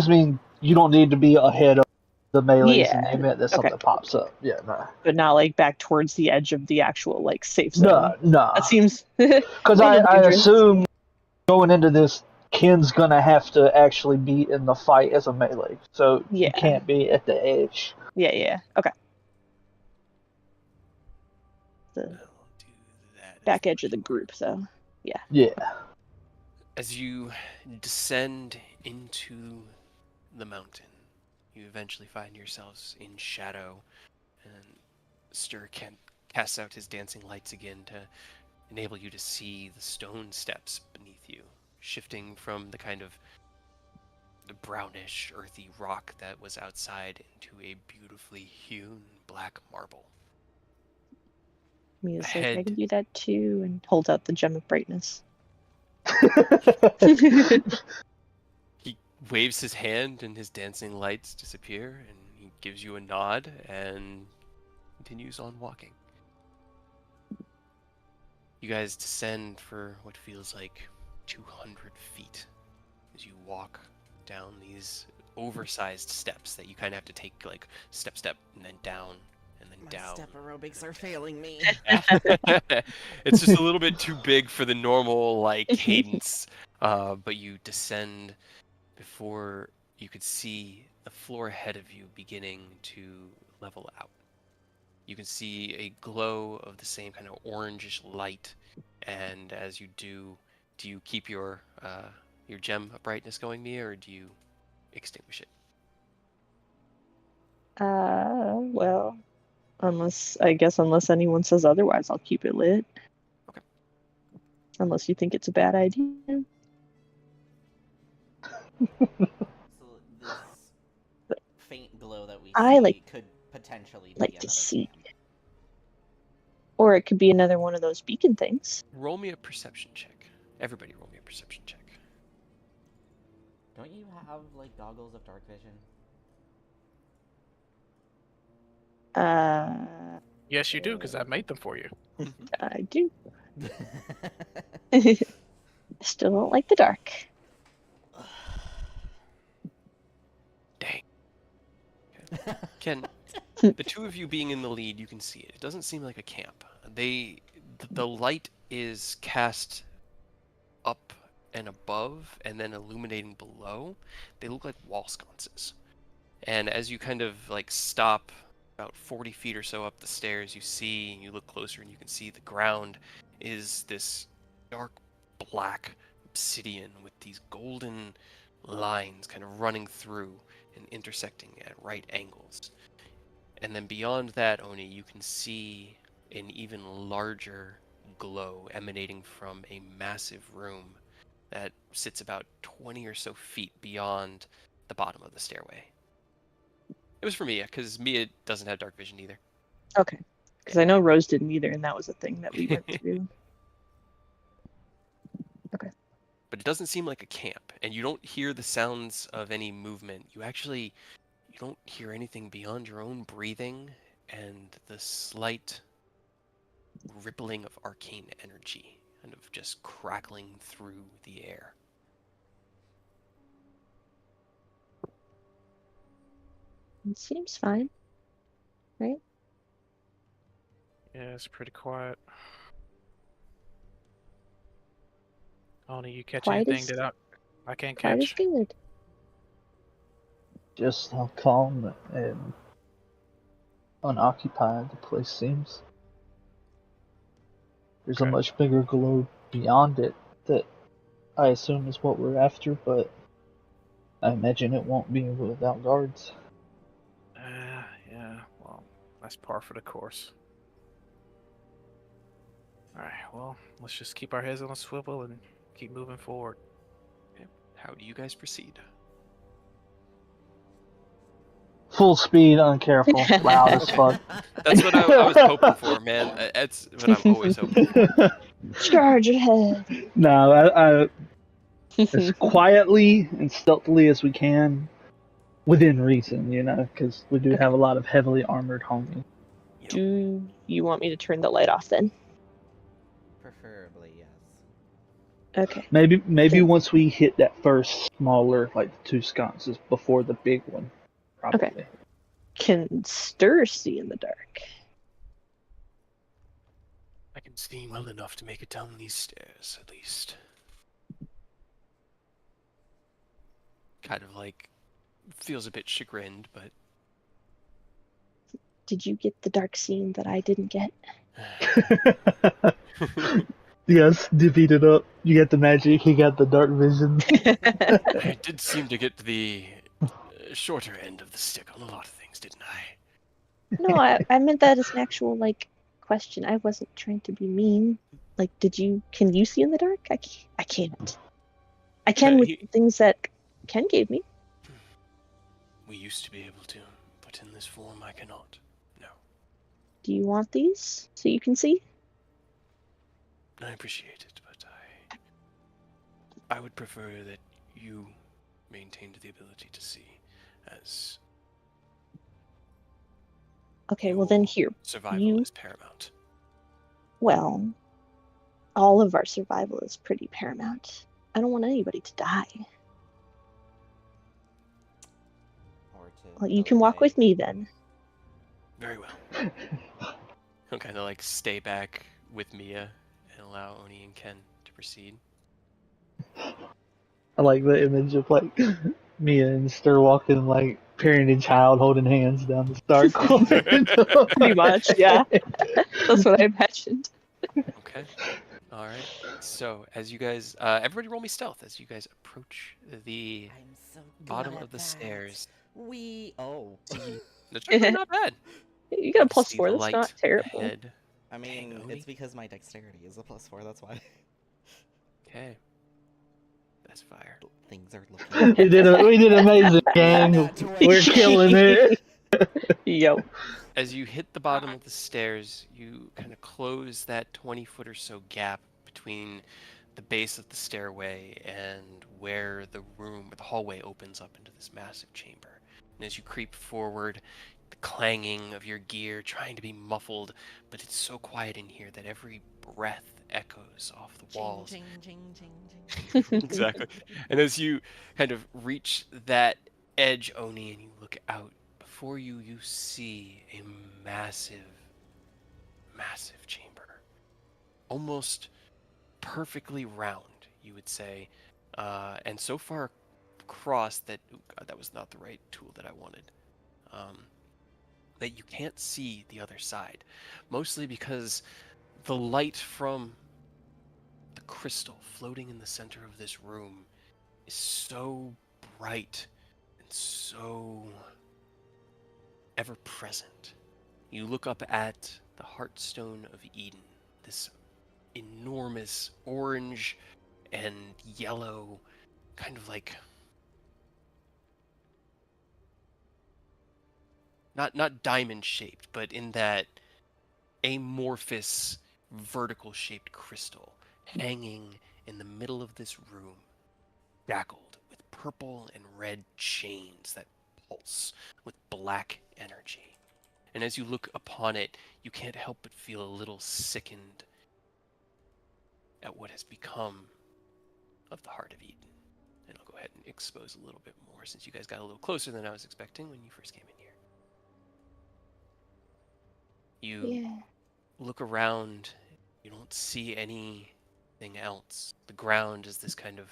S2: mean you don't need to be ahead of the melees in the
S5: Yeah,
S2: event that
S5: okay.
S2: something pops up. Yeah, nah.
S5: But not, like, back towards the edge of the actual, like, safe zone.
S2: Nah, nah.
S5: That seems
S2: Because
S5: kind of
S2: I
S5: dangerous.
S2: assume going into this, Ken's gonna have to actually be in the fight as a melee, so you
S5: Yeah.
S2: can't be at the edge.
S5: Yeah. Okay. The
S1: I'll do that.
S5: back edge of the group, so yeah.
S2: Yeah.
S1: As you descend into the mountain, you eventually find yourselves in shadow, and Stir casts out his dancing lights again to enable you to see the stone steps beneath you, shifting from the kind of the brownish, earthy rock that was outside into a beautifully hewn black marble.
S5: Mia's like, I
S1: Ahead.
S5: can do that too, and holds out the gem of brightness.
S1: He waves his hand and his dancing lights disappear, and he gives you a nod and continues on walking. You guys descend for what feels like 200 feet as you walk down these oversized steps that you kind of have to take like step, and then down, and then
S6: My
S1: down.
S6: step aerobics are failing me.
S1: It's just a little bit too big for the normal like cadence, but you descend before you could see the floor ahead of you beginning to level out. you can see a glow of the same kind of orangish light. And as you do you keep your gem of brightness going, Mia, or do you extinguish it?
S5: Well, unless anyone says otherwise, I'll keep it lit.
S1: Okay.
S5: Unless you think it's a bad idea.
S6: So this faint glow that we
S5: I
S6: see could potentially be
S5: like to
S6: another
S5: see.
S6: camp.
S5: Or it could be another one of those beacon things.
S1: Roll me a perception check. Everybody roll me a perception check.
S6: Don't you have, like, goggles of dark vision?
S7: Yes, you do, because I made them for you.
S5: I do. I still don't like the dark.
S1: Dang. Okay. Ken, the two of you being in the lead, you can see it. It doesn't seem like a camp. The light is cast up and above and then illuminating below. They look like wall sconces. And as you kind of like stop about 40 feet or so up the stairs, you look closer and you can see the ground is this dark black obsidian with these golden lines kind of running through and intersecting at right angles. And then beyond that, Oni, you can see an even larger glow emanating from a massive room that sits about 20 or so feet beyond the bottom of the stairway. It was for Mia, because Mia doesn't have dark vision either.
S5: Okay. Because I know Rose didn't either, and that was a thing that we went through. Okay.
S1: But it doesn't seem like a camp, and you don't hear the sounds of any movement. You don't hear anything beyond your own breathing and the slight rippling of arcane energy, kind of just crackling through the air.
S5: It seems fine. Right?
S7: Yeah, it's pretty quiet. Oni, you catch
S5: Quiet
S7: anything
S5: is-
S7: that I can't
S5: Quiet is
S7: catch?
S5: good.
S2: Just how calm and unoccupied the place seems. There's a
S7: Okay.
S2: much bigger glow beyond it that I assume is what we're after, but I imagine it won't be without guards.
S7: Yeah, well, that's par for the course. Alright, well, let's just keep our heads on a swivel and keep moving forward.
S1: Okay. How do you guys proceed?
S2: Full speed, uncareful, loud as fuck.
S1: That's what I was hoping for, man. That's what I'm always hoping for.
S5: Charge ahead.
S2: No, I as quietly and stealthily as we can, within reason, because we do
S5: Okay.
S2: have a lot of heavily armored homies.
S5: Do you want me to turn the light off then?
S6: Preferably, yes.
S2: Mm-hmm.
S5: Okay.
S2: Maybe
S5: Okay.
S2: once we hit that first smaller, like the two sconces before the big one, probably.
S5: Okay. Can Stir see in the dark?
S1: I can see well enough to make it down these stairs, at least. Kind of like, feels a bit chagrined, but...
S5: Did you get the dark scene that I didn't get?
S2: Yes, divvied it up. You got the magic, he got the dark vision.
S1: I did seem to get the shorter end of the stick on a lot of things, didn't I?
S5: No, I meant that as an actual, like, question. I wasn't trying to be mean. Like, can you see in the dark? I can't. I can with things that Ken gave me.
S1: We used to be able to, but in this form I cannot. No.
S5: Do you want these so you can see?
S1: I appreciate it, but I would prefer that you maintained the ability to see, as
S5: Okay, well then here.
S1: survival is paramount.
S5: Well, all of our survival is pretty paramount. I don't want anybody to die.
S6: Or to
S5: Well, you
S6: go
S5: can walk
S6: away.
S5: with me then.
S1: Very well. He'll kind of like stay back with Mia and allow Oni and Ken to proceed.
S2: I like the image of like Mia and Stir walking like parenting child holding hands down the dark corridor.
S5: Pretty much, yeah. That's what I imagined.
S1: Okay. All right. So as you guys, everybody roll me stealth as you guys approach the
S6: I'm so good
S1: bottom
S6: at
S1: of the
S6: that.
S1: stairs. See, that's actually not bad.
S5: You got a
S1: You
S5: plus
S1: see
S5: 4.
S1: the
S5: That's not
S1: light
S5: terrible.
S1: ahead.
S6: I mean,
S1: Dang,
S6: it's
S1: Odie.
S6: because my dexterity is a +4, that's why.
S1: Okay. That's fire.
S6: Things are looking
S2: we did amazing, gang.
S6: Nat
S2: We're
S6: 20.
S2: killing it.
S5: Yo.
S1: As you hit the bottom of the stairs, you kind of close that 20-foot or so gap between the base of the stairway and where the hallway opens up into this massive chamber. And as you creep forward, the clanging of your gear trying to be muffled, but it's so quiet in here that every breath echoes off the walls.
S6: Ching, ching, ching, ching, ching.
S1: Exactly. And as you kind of reach that edge, Oni, and you look out, before you, you see a massive, massive chamber. Almost perfectly round, you would say. And so far across that, oh God, that was not the right tool that I wanted. That you can't see the other side. Mostly because the light from the crystal floating in the center of this room is so bright and so ever present. You look up at the Heartstone of Eden, this enormous orange and yellow, kind of like not diamond shaped, but in that amorphous vertical shaped crystal hanging in the middle of this room, shackled with purple and red chains that pulse with black energy. And as you look upon it, you can't help but feel a little sickened at what has become of the Heart of Eden. And I'll go ahead and expose a little bit more since you guys got a little closer than I was expecting when you first came in here. You
S5: Yeah.
S1: look around, you don't see anything else. The ground is this kind of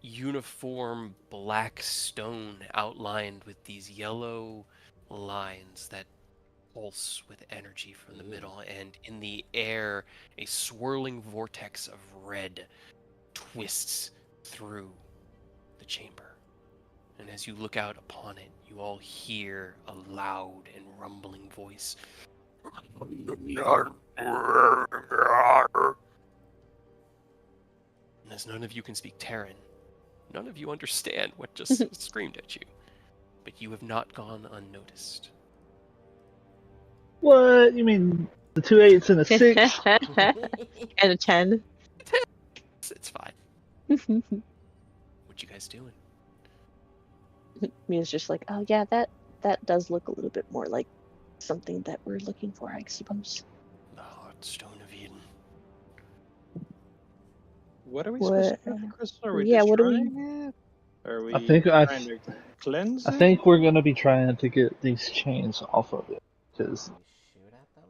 S1: uniform black stone outlined with these yellow lines that pulse with energy from the middle, and in the air, a swirling vortex of red twists through the chamber. And as you look out upon it, you all hear a loud and rumbling voice. And as none of you can speak Terran, none of you understand what just screamed at you. But you have not gone unnoticed.
S2: What? You mean the 2 8s and a 6?
S5: And a 10.
S1: It's fine. What you guys doing?
S5: Mia's just like, oh yeah, that does look a little bit more like something that we're looking for, I suppose.
S1: The Heartstone of Eden.
S3: What are we
S5: What-
S3: supposed to do with the crystal? Are we
S5: yeah, what do we-
S3: destroying it? Are we
S2: I think I
S3: trying to cleanse
S2: I
S3: it?
S2: think we're gonna be trying to get these chains off of it because
S6: Can we shoot at them?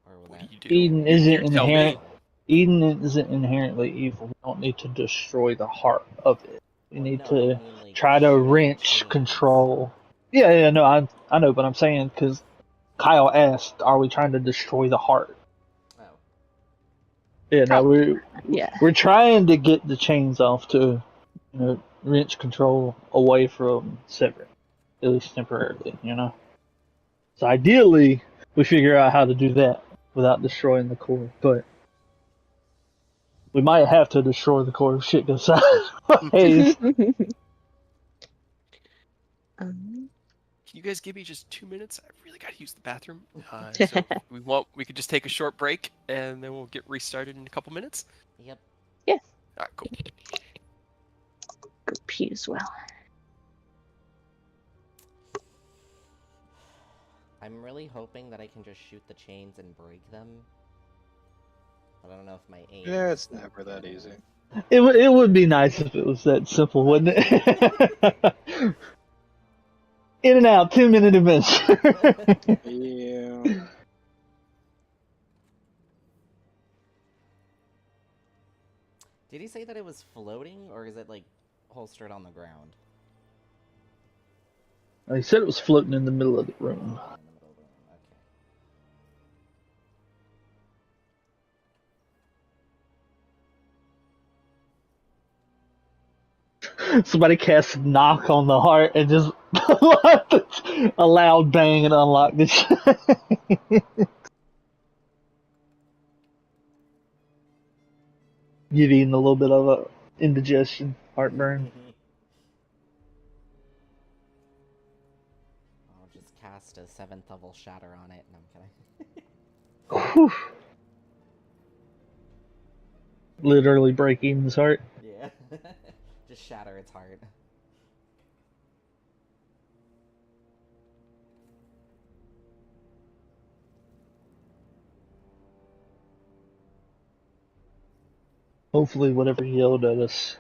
S6: Or will
S1: What
S6: that
S1: do you do?
S2: Eden
S1: You
S2: isn't
S1: tell me.
S2: inherent. Eden isn't inherently evil. We don't need to destroy the heart of it. We
S6: Well,
S2: need
S6: no, I
S2: to
S6: mean, like,
S2: try to
S6: shoot at the
S2: wrench
S6: chains.
S2: control. Yeah, no, I know, but I'm saying because Kyle asked, "Are we trying to destroy the heart?"
S6: Oh.
S2: Yeah, no,
S5: Yeah.
S2: we're trying to get the chains off to, wrench control away from Severin, at least temporarily. So ideally, we figure out how to do that without destroying the core, but we might have to destroy the core if shit goes sideways.
S1: Can you guys give me just 2 minutes? I really gotta use the bathroom. So we could just take a short break and then we'll get restarted in a couple minutes.
S6: Yep.
S1: All right, cool.
S5: Go pee as well.
S6: I'm really hoping that I can just shoot the chains and break them. But I don't know if my aim
S3: Yeah,
S6: is
S3: it's never that
S6: good
S3: easy.
S2: It would be nice if it was that simple, wouldn't it? In and out, 2-minute adventure.
S3: Yeah.
S6: Did he say that it was floating, or is it like holstered on the ground?
S2: He said it was floating in the middle of the room.
S6: Floating in the middle of the room.
S2: Somebody cast knock on the heart and just a loud bang and unlock the shit. You've eaten a little bit of a indigestion, heartburn.
S6: Okay. I'll just cast a 7th level shatter on it, and I'm kidding.
S2: Whew. Literally breaking his heart.
S6: Yeah. Just shatter its heart.
S2: Hopefully, whatever he yelled at us,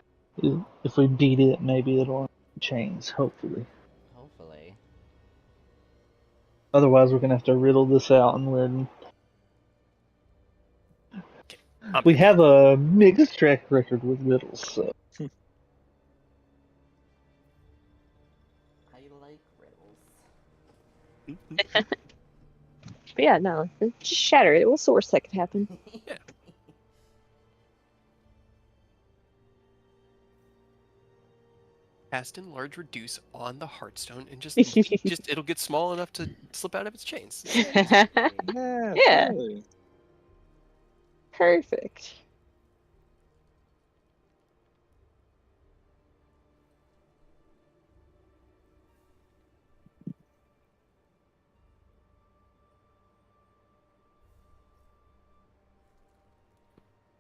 S2: if we beat it, maybe it'll change. Hopefully.
S6: Hopefully.
S2: Otherwise, we're gonna have to riddle this out, and we have a mixed track record with riddles. So.
S6: I like riddles.
S5: But yeah, no, just shatter it. What's the worst that could happen?
S1: Yeah. Cast enlarge reduce on the heartstone and just it'll get small enough to slip out of its chains.
S3: Yeah.
S5: Yeah.
S3: Totally.
S5: Perfect.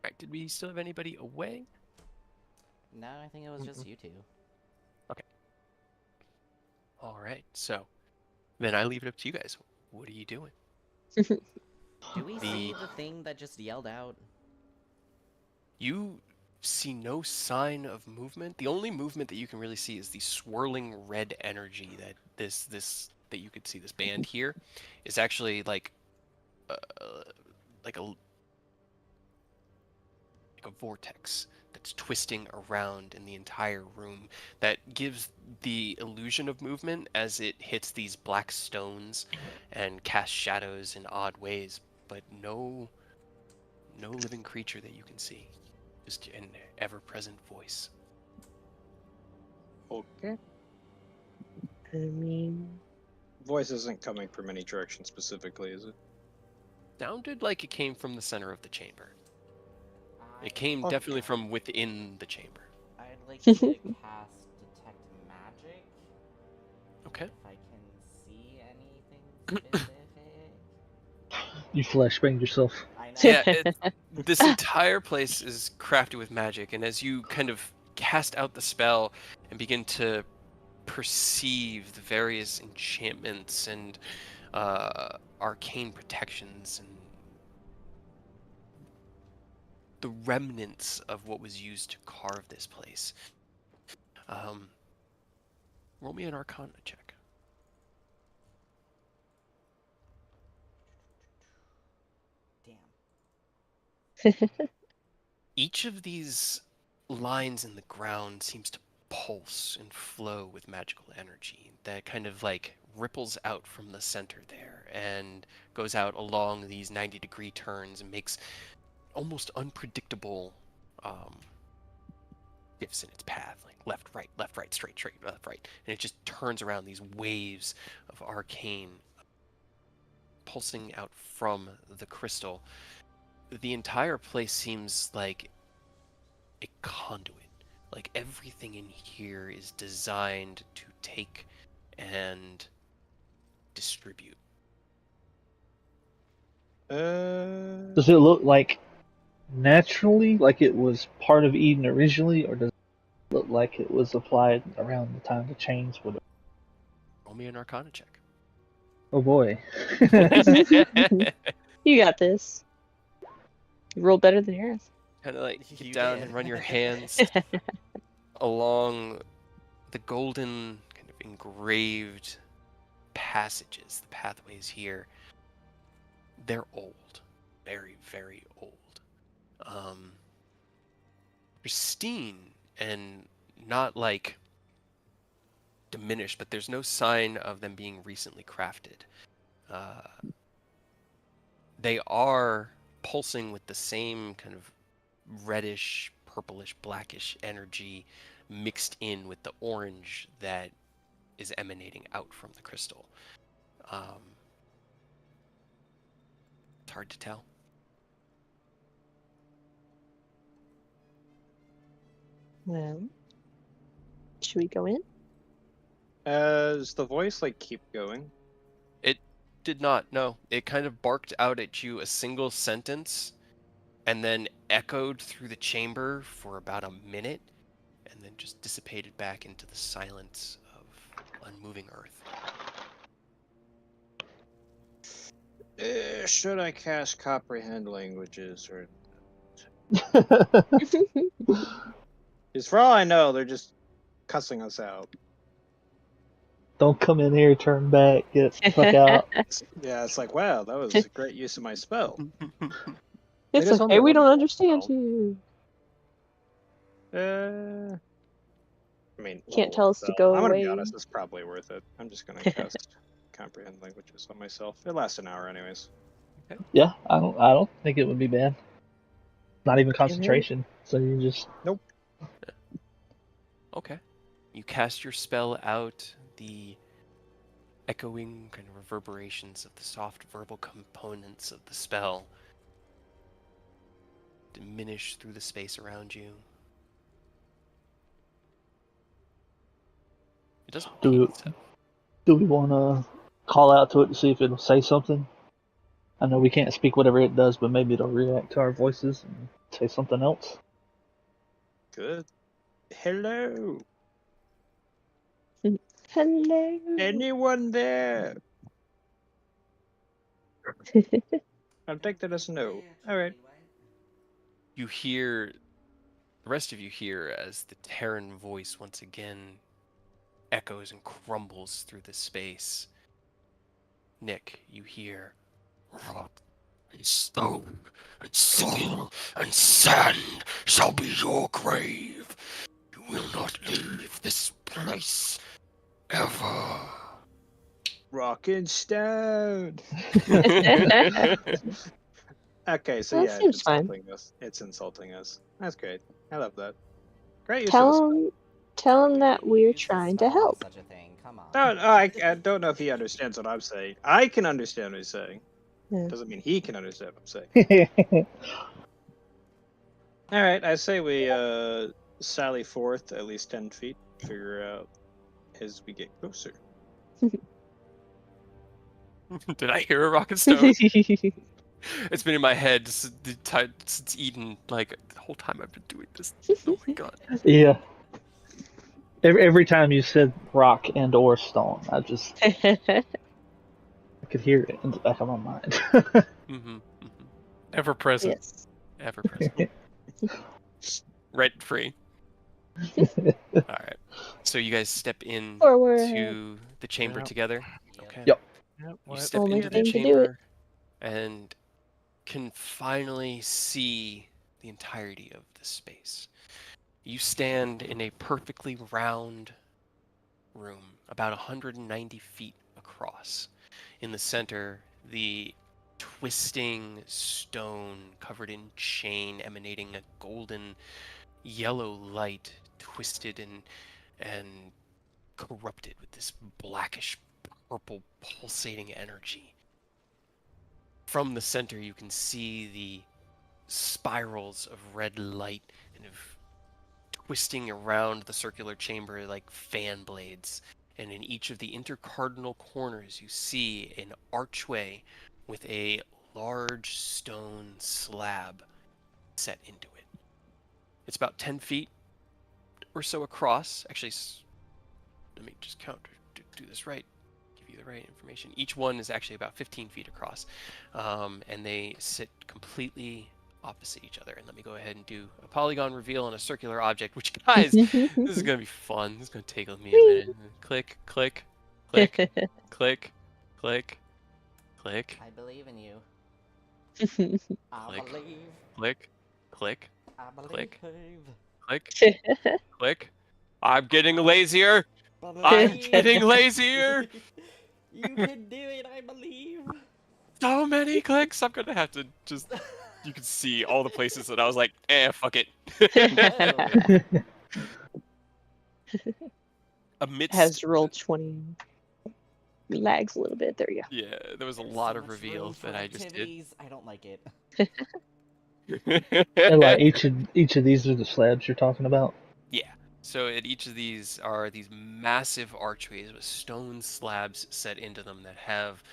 S1: Right, did we still have anybody away?
S6: No, I think it was just you two.
S1: All right, so then I leave it up to you guys. What are you doing?
S6: Do we see the thing that just yelled out?
S1: You see no sign of movement. The only movement that you can really see is the swirling red energy that this that you could see. This band here is actually like a vortex that's twisting around in the entire room that gives the illusion of movement as it hits these black stones and casts shadows in odd ways, but no living creature that you can see. Just an ever-present voice.
S3: Okay.
S5: I mean,
S3: Voice isn't coming from any direction specifically, is it?
S1: Sounded like it came from the center of the chamber. It came definitely from within the chamber.
S6: I'd like to cast Detect Magic.
S1: Okay.
S6: If I can see anything specific.
S2: You flashbanged yourself.
S6: I know.
S1: Yeah, this entire place is crafted with magic, and as you kind of cast out the spell and begin to perceive the various enchantments and arcane protections and the remnants of what was used to carve this place, roll me an Arcana check.
S6: Damn.
S1: Each of these lines in the ground seems to pulse and flow with magical energy that kind of like ripples out from the center there and goes out along these 90-degree turns and makes almost unpredictable shifts in its path, like left, right, straight, left, right, and it just turns around these waves of arcane pulsing out from the crystal. The entire place seems like a conduit. Like everything in here is designed to take and distribute.
S2: Does it look like naturally, like it was part of Eden originally, or does it look like it was applied around the time the chains would have?
S1: Roll me an Arcana check.
S2: Oh boy.
S5: you got this. You rolled better than yours.
S1: Kind of like get
S6: You
S1: down
S6: did.
S1: and run your hands along the golden kind of engraved passages, the pathways here. They're old, very, very old. Pristine and not like diminished, but there's no sign of them being recently crafted. They are pulsing with the same kind of reddish, purplish, blackish energy mixed in with the orange that is emanating out from the crystal. It's hard to tell.
S5: Well, should we go in?
S3: Does the voice like keep going?
S1: It did not, no. It kind of barked out at you a single sentence and then echoed through the chamber for about a minute and then just dissipated back into the silence of unmoving earth.
S3: Should I cast comprehend languages or? Because for all I know, they're just cussing us out.
S2: Don't come in here, turn back, get the fuck out.
S3: Yeah, it's like, wow, that was a great use of my spell.
S5: It's
S3: just
S5: okay,
S3: only
S5: we
S3: one
S5: don't
S3: level.
S5: understand you.
S3: I mean,
S5: Can't
S3: level
S5: tell
S3: one
S5: us to
S3: spell.
S5: go
S3: I'm gonna
S5: away.
S3: be honest, it's probably worth it. I'm just gonna cast comprehend languages on myself. It lasts an hour, anyways.
S2: Yeah, I don't think it would be bad. Not even concentration. So you just
S1: Okay. You cast your spell out. The echoing kind of reverberations of the soft verbal components of the spell diminish through the space around you. It doesn't
S2: Do
S1: paint
S2: it.
S1: itself.
S2: do we want to call out to it to see if it'll say something? I know we can't speak whatever it does, but maybe it'll react to our voices and say something else.
S3: Good. Hello.
S5: Hello.
S3: Anyone there? I'll take that as no. All right.
S1: You hear, the rest of you hear as the Terran voice once again echoes and crumbles through the space. Nick, you hear, rock and stone and soil and sand shall be your grave. You will not leave this place ever.
S3: Rock and stone. Okay, so
S5: That
S3: yeah, it's
S5: seems fine.
S3: insulting us. It's insulting us. That's great. I love that. Great use of
S5: Tell
S3: the spell.
S5: him, tell him that we're
S6: Use the
S5: trying to
S6: spell on
S5: help.
S6: Such a thing. Come on.
S3: I don't know if he understands what I'm saying. I can understand what he's saying.
S5: Yeah.
S3: Doesn't mean he can understand what I'm saying. All right, I say we sally forth at least 10 feet, figure out as we get closer.
S1: Did I hear a rock and stone? It's been in my head since Eden, like the whole time I've been doing this. Oh my god.
S2: Yeah. Every time you said rock and or stone, I could hear it in the back of my mind.
S1: Mm-hmm.
S7: Ever present.
S5: Yes.
S1: Ever present. Rent free. Alright. So you guys step in
S5: Forward.
S1: to the chamber
S7: Yep.
S1: together. Okay.
S2: Yep.
S7: Yep,
S1: You
S7: what?
S1: step
S5: Only
S1: into the
S5: thing to do
S1: chamber
S5: it.
S1: and can finally see the entirety of the space. You stand in a perfectly round room, about 190 feet across. In the center, the twisting stone covered in chain emanating a golden yellow light, twisted and corrupted with this blackish purple pulsating energy. From the center, you can see the spirals of red light kind of twisting around the circular chamber like fan blades. And in each of the intercardinal corners, you see an archway with a large stone slab set into it. It's about 10 feet or so across. Actually, let me just count to do this right. Give you the right information. Each one is actually about 15 feet across, and they sit completely opposite each other. And let me go ahead and do a polygon reveal on a circular object, which, guys, this is going to be fun. This is going to take me a minute. Click, click, click, click, click, click,
S6: I believe in you. I
S1: Click.
S6: believe.
S1: click, click,
S6: I believe.
S1: click, click, click, I'm getting lazier. I'm
S6: Believe.
S1: getting lazier.
S6: You can do it, I believe.
S1: So many clicks. I'm gonna have to just. You can see all the places that I was like, fuck it.
S6: Whoa.
S1: Amidst,
S5: Has rolled 20. Lags a little bit. There you
S1: yeah, there was a
S6: There's
S1: lot
S6: so
S1: of
S6: much room
S1: reveals
S6: for
S1: that I just did.
S6: activities. I don't like it.
S2: And like each of these are the slabs you're talking about.
S1: Yeah. So at each of these are these massive archways with stone slabs set into them that have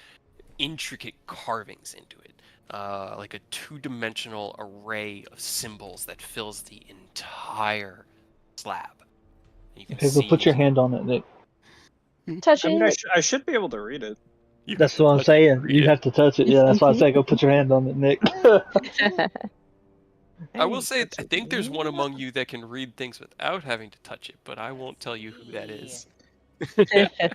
S1: intricate carvings into it, like a two-dimensional array of symbols that fills the entire slab. And you can
S2: Okay, go
S1: see.
S2: put your hand on it, Nick.
S5: go. Touch
S3: I mean,
S5: it.
S3: I should be able to read it.
S1: You have
S2: That's
S1: to
S2: what I'm
S1: touch it to
S2: saying.
S1: read
S2: You
S1: it.
S2: have to touch it. Yeah, that's why I say go put your hand on it, Nick.
S1: I will say,
S6: touch
S1: I
S6: it,
S1: think there's one
S6: man.
S1: among you that can read things without having to touch it, but I won't tell you who that is.
S6: Can I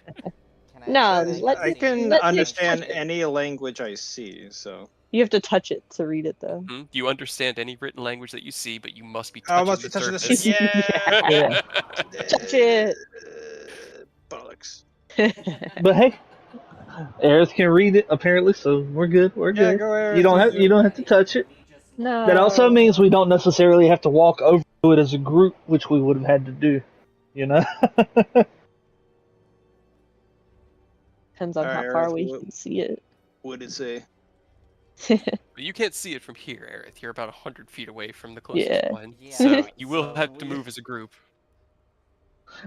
S5: No,
S6: can
S5: let
S3: I
S6: see
S3: can
S5: let Nick
S3: understand
S5: touch it.
S3: any language I see, so.
S5: You have to touch it to read it, though.
S1: You understand any written language that you see, but you must be
S3: Oh, I
S1: touching
S3: must
S1: the
S3: be touching
S1: surface.
S3: Yeah.
S2: Yeah.
S5: Touch it.
S3: Bollocks.
S2: But hey, Aerith can read it apparently, so we're good. We're
S3: Yeah,
S2: good.
S3: go Aerith.
S2: You don't have to touch it. That also
S5: No.
S2: means we don't necessarily have to walk over to it as a group, which we would have had to do. You know.
S5: Depends on how
S3: Alright,
S5: far
S3: Aerith,
S5: away you can see it.
S3: what did it say?
S1: But you can't see it from here, Aerith. You're about 100 feet away from the closest
S5: Yeah.
S1: one,
S6: Yeah,
S1: so you will
S6: so
S1: have to
S6: we-
S1: move as a group.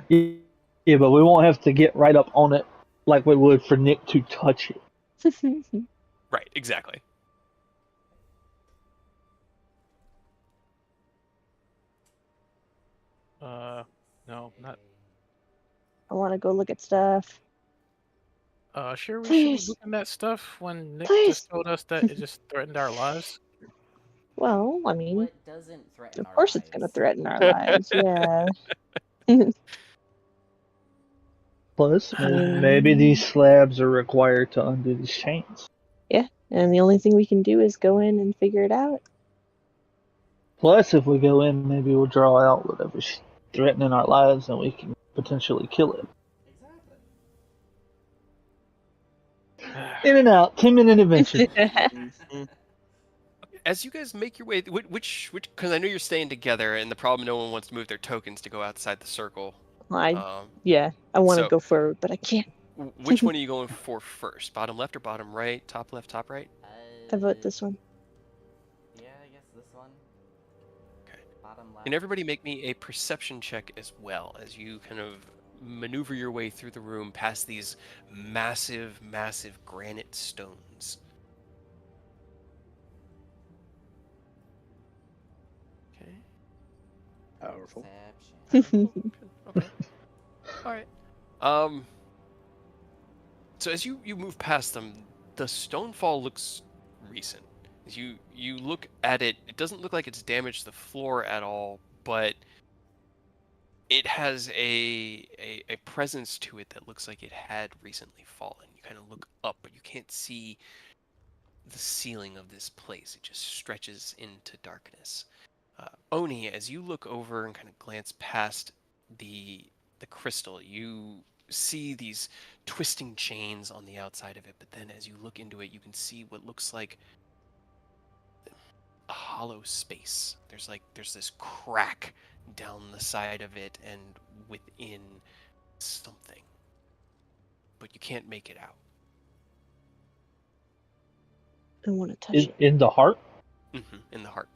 S2: Yeah, but we won't have to get right up on it like we would for Nick to touch it.
S1: Right, exactly.
S7: No, not.
S5: I want to go look at stuff.
S7: Sure, we should be
S5: Please.
S7: looking at stuff when Nick
S5: Please.
S7: just told us that it just threatened our lives.
S5: Well, I mean,
S6: What doesn't threaten
S5: of
S6: our
S5: course it's going to
S6: lives?
S5: threaten our lives. Yeah.
S2: Plus,
S5: I mean,
S2: maybe these slabs are required to undo these chains.
S5: yeah. And the only thing we can do is go in and figure it out.
S2: Plus, if we go in, maybe we'll draw out whatever's threatening our lives, and we can potentially kill it.
S6: Exactly.
S2: In and out, 10-minute adventure.
S3: Mhm.
S1: As you guys make your way, which, because I know you're staying together, and the problem, no one wants to move their tokens to go outside the circle.
S5: Yeah, I want to
S1: So-
S5: go forward, but I can't.
S1: Which one are you going for first? Bottom left or bottom right? Top left, top right?
S5: I vote this one.
S6: Yeah, I guess this one.
S1: Okay.
S6: Bottom left.
S1: Can everybody make me a perception check as well as you kind of maneuver your way through the room past these massive, massive granite stones? Okay.
S3: Powerful.
S6: Perception.
S1: Okay. All right. So as you move past them, the stonefall looks recent. As you look at it, it doesn't look like it's damaged the floor at all, but it has a presence to it that looks like it had recently fallen. You kind of look up, but you can't see the ceiling of this place. It just stretches into darkness. Oni, as you look over and kind of glance past the crystal, you see these twisting chains on the outside of it, but then as you look into it, you can see what looks like a hollow space. There's this crack down the side of it and within something, but you can't make it out.
S5: I want to touch it.
S2: In the heart?
S1: In the heart.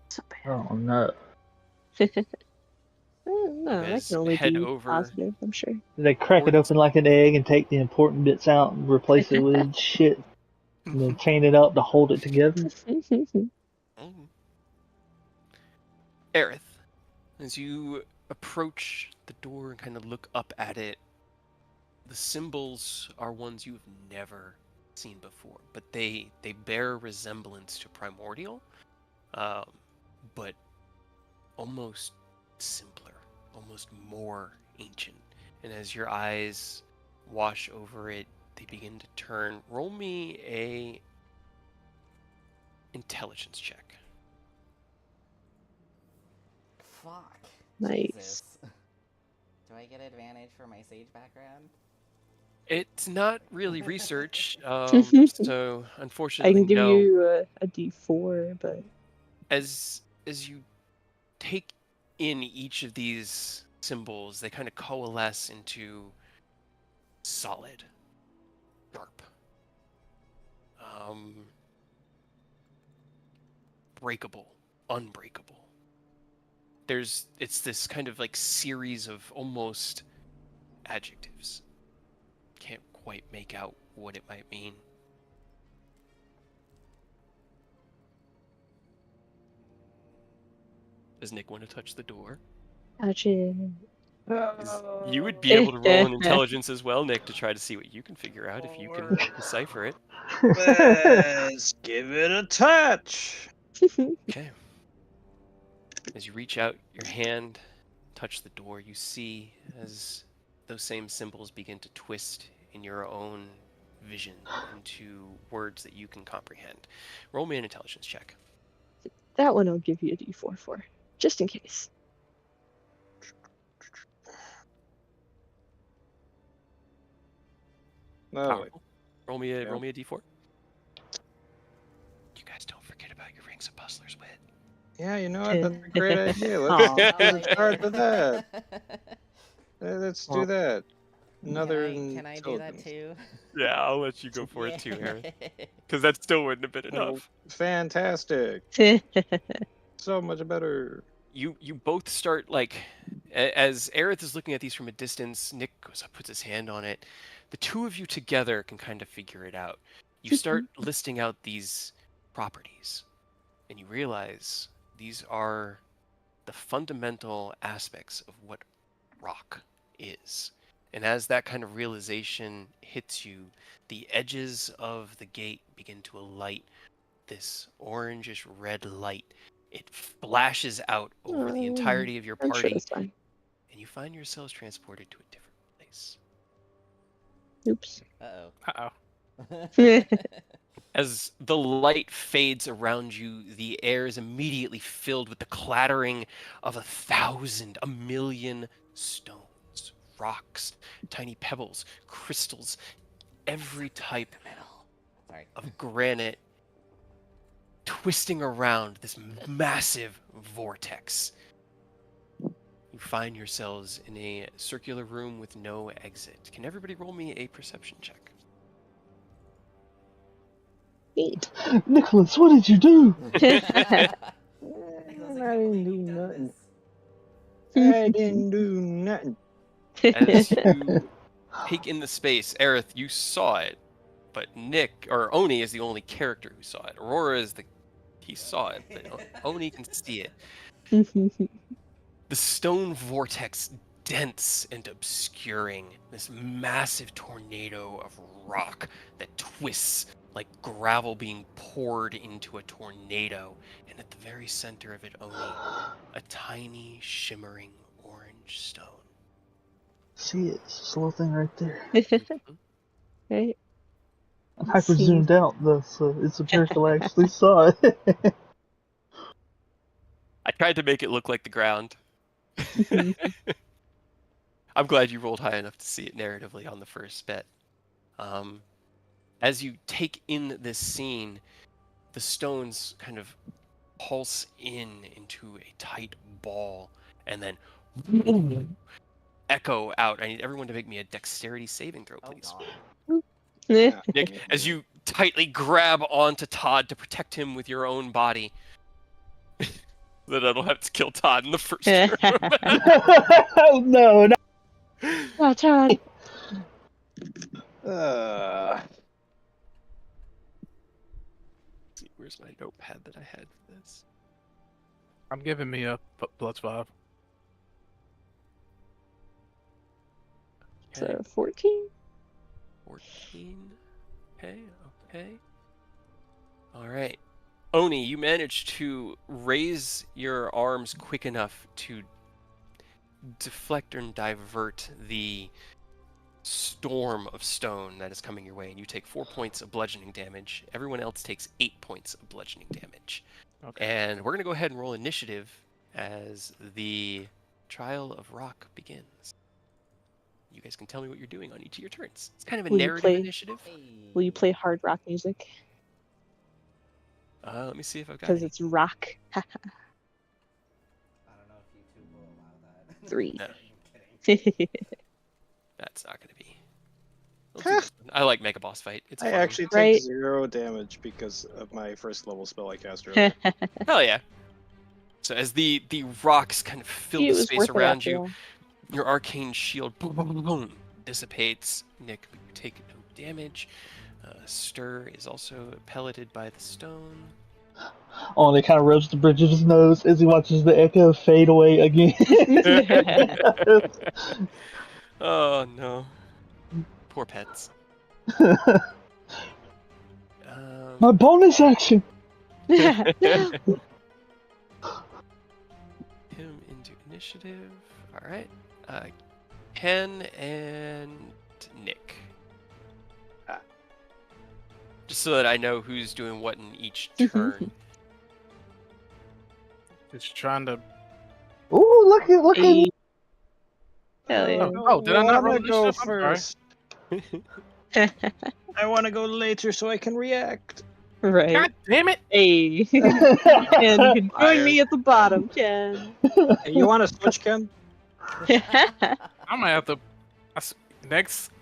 S5: So bad.
S2: Oh no.
S5: No, that
S1: guys
S5: can only
S1: head
S5: be
S1: over-
S5: positive, I'm sure.
S2: They crack it
S1: Towards-
S2: open like an egg and take the important bits out and replace it with shit, and then chain it up to hold it together.
S1: Aerith, as you approach the door and kind of look up at it, the symbols are ones you've never seen before, but they bear resemblance to primordial, but almost simpler, almost more ancient. And as your eyes wash over it, they begin to turn. Roll me a intelligence check.
S6: Fuck.
S5: Nice.
S6: Jesus. I get advantage for my sage background?
S1: It's not really research, so
S5: I
S1: unfortunately,
S5: can give
S1: no.
S5: you a D4, but
S1: As you take in each of these symbols, they kind of coalesce into solid, sharp, breakable, unbreakable. It's this kind of like series of almost adjectives. Can't quite make out what it might mean. Does Nick want to touch the door?
S5: touch it.
S1: 'Cause you would be able to roll an intelligence as well, Nick, to try to see what you can figure out if you can decipher it.
S3: Let's give it a touch.
S1: Okay. As you reach out your hand, touch the door, you see as those same symbols begin to twist in your own vision into words that you can comprehend. Roll me an intelligence check.
S5: That one I'll give you a D4 for, just in case.
S3: Lovely.
S1: Powerful. Roll me a
S3: Yeah.
S1: d4. You guys don't forget about your Rings of Puzzler's wit.
S3: Yeah, you know what? That's a great idea. Let's start with that. Let's do that. Another
S6: Can I do that
S3: intelligence.
S6: too?
S1: Yeah, I'll let you go for it too, Aaron. Because that still wouldn't have been
S3: Oh,
S1: enough.
S3: fantastic. So much better.
S1: You both start like as Aerith is looking at these from a distance, Nick goes up, puts his hand on it. The two of you together can kind of figure it out. You start listing out these properties, and you realize these are the fundamental aspects of what rock is. And as that kind of realization hits you, the edges of the gate begin to alight this orangish red light. It flashes out over the entirety of your
S5: I'm sure
S1: party,
S5: that's fine.
S1: and you find yourselves transported to a different place.
S5: Oops.
S6: Uh-oh.
S7: Uh-oh.
S1: As the light fades around you, the air is immediately filled with the clattering of 1,000, a million stones, rocks, tiny pebbles, crystals, every type
S6: Sorry.
S1: of granite twisting around this massive vortex. You find yourselves in a circular room with no exit. Can everybody roll me a perception check?
S5: 8.
S2: Nicholas, what did you do?
S6: Nicholas,
S3: I
S6: I
S3: didn't do
S6: you've done
S3: nothing.
S6: this.
S3: I didn't do nothing.
S1: As you take in the space, Aerith, you saw it, but Nick, or Oni, is the only character who saw it. Aurora is he saw it, but Oni can see it. The stone vortex dense and obscuring, this massive tornado of rock that twists like gravel being poured into a tornado, and at the very center of it, Oni, a tiny shimmering orange stone.
S2: See it? It's this little thing right there.
S5: Right.
S2: I'm hyper zoomed out though, so it's a miracle I actually saw it.
S1: I tried to make it look like the ground. I'm glad you rolled high enough to see it narratively on the first bet. As you take in this scene, the stones kind of pulse into a tight ball and then echo out. I need everyone to make me a dexterity saving throw, please.
S6: Oh
S3: Yeah.
S1: Nick, as you tightly grab onto Todd to protect him with your own body, that I don't have to kill Todd in the first room.
S2: No, no.
S5: Oh, Todd.
S1: See, where's my notepad that I had for this?
S7: I'm giving me a +5.
S5: So 14.
S1: 14. Okay. All right. Oni, you managed to raise your arms quick enough to deflect and divert the storm of stone that is coming your way, and you take 4 points of bludgeoning damage. Everyone else takes 8 points of bludgeoning damage.
S7: Okay.
S1: And we're going to go ahead and roll initiative as the Trial of Rock begins. you guys can tell me what you're doing on each of your turns. It's kind of a
S5: Will you
S1: narrative
S5: play-
S1: initiative.
S5: Will you play hard rock music?
S1: Let me see if I've got
S5: Because
S1: any.
S5: it's rock.
S6: I don't know if YouTube will allow that.
S5: 3.
S1: No.
S6: I'm kidding.
S1: That's not going to be. Let's do this one. I like Mega Boss Fight. It's
S8: I
S1: fun.
S8: actually take
S5: Right.
S8: 0 damage because of my first level spell I cast earlier.
S1: Hell yeah. So as the rocks kind of fill
S5: It
S1: the
S5: was
S1: space
S5: worth it
S1: around
S5: after
S1: you,
S5: all.
S1: your arcane shield boom, boom, boom, boom, dissipates. Nick, you take no damage. Stir is also pelleted by the stone.
S2: Oh, and it kind of rubs the bridge of his nose as he watches the echo fade away again.
S1: Oh no. Poor pets.
S2: My bonus action.
S1: Him into initiative. All right. Ken and Nick. Just so that I know who's doing what in each turn.
S7: Just trying to.
S2: Ooh, look at
S5: Hey. Hell yeah.
S7: Oh, did I not roll
S8: wanna go
S7: initiative? I'm sorry.
S8: first? I want to go later so I can react.
S5: Right.
S7: God damn it!
S5: Hey. Ken, you can join me
S1: Fire.
S5: at the bottom, Ken.
S8: Hey, you want to switch, Ken?
S7: I might have to. Next,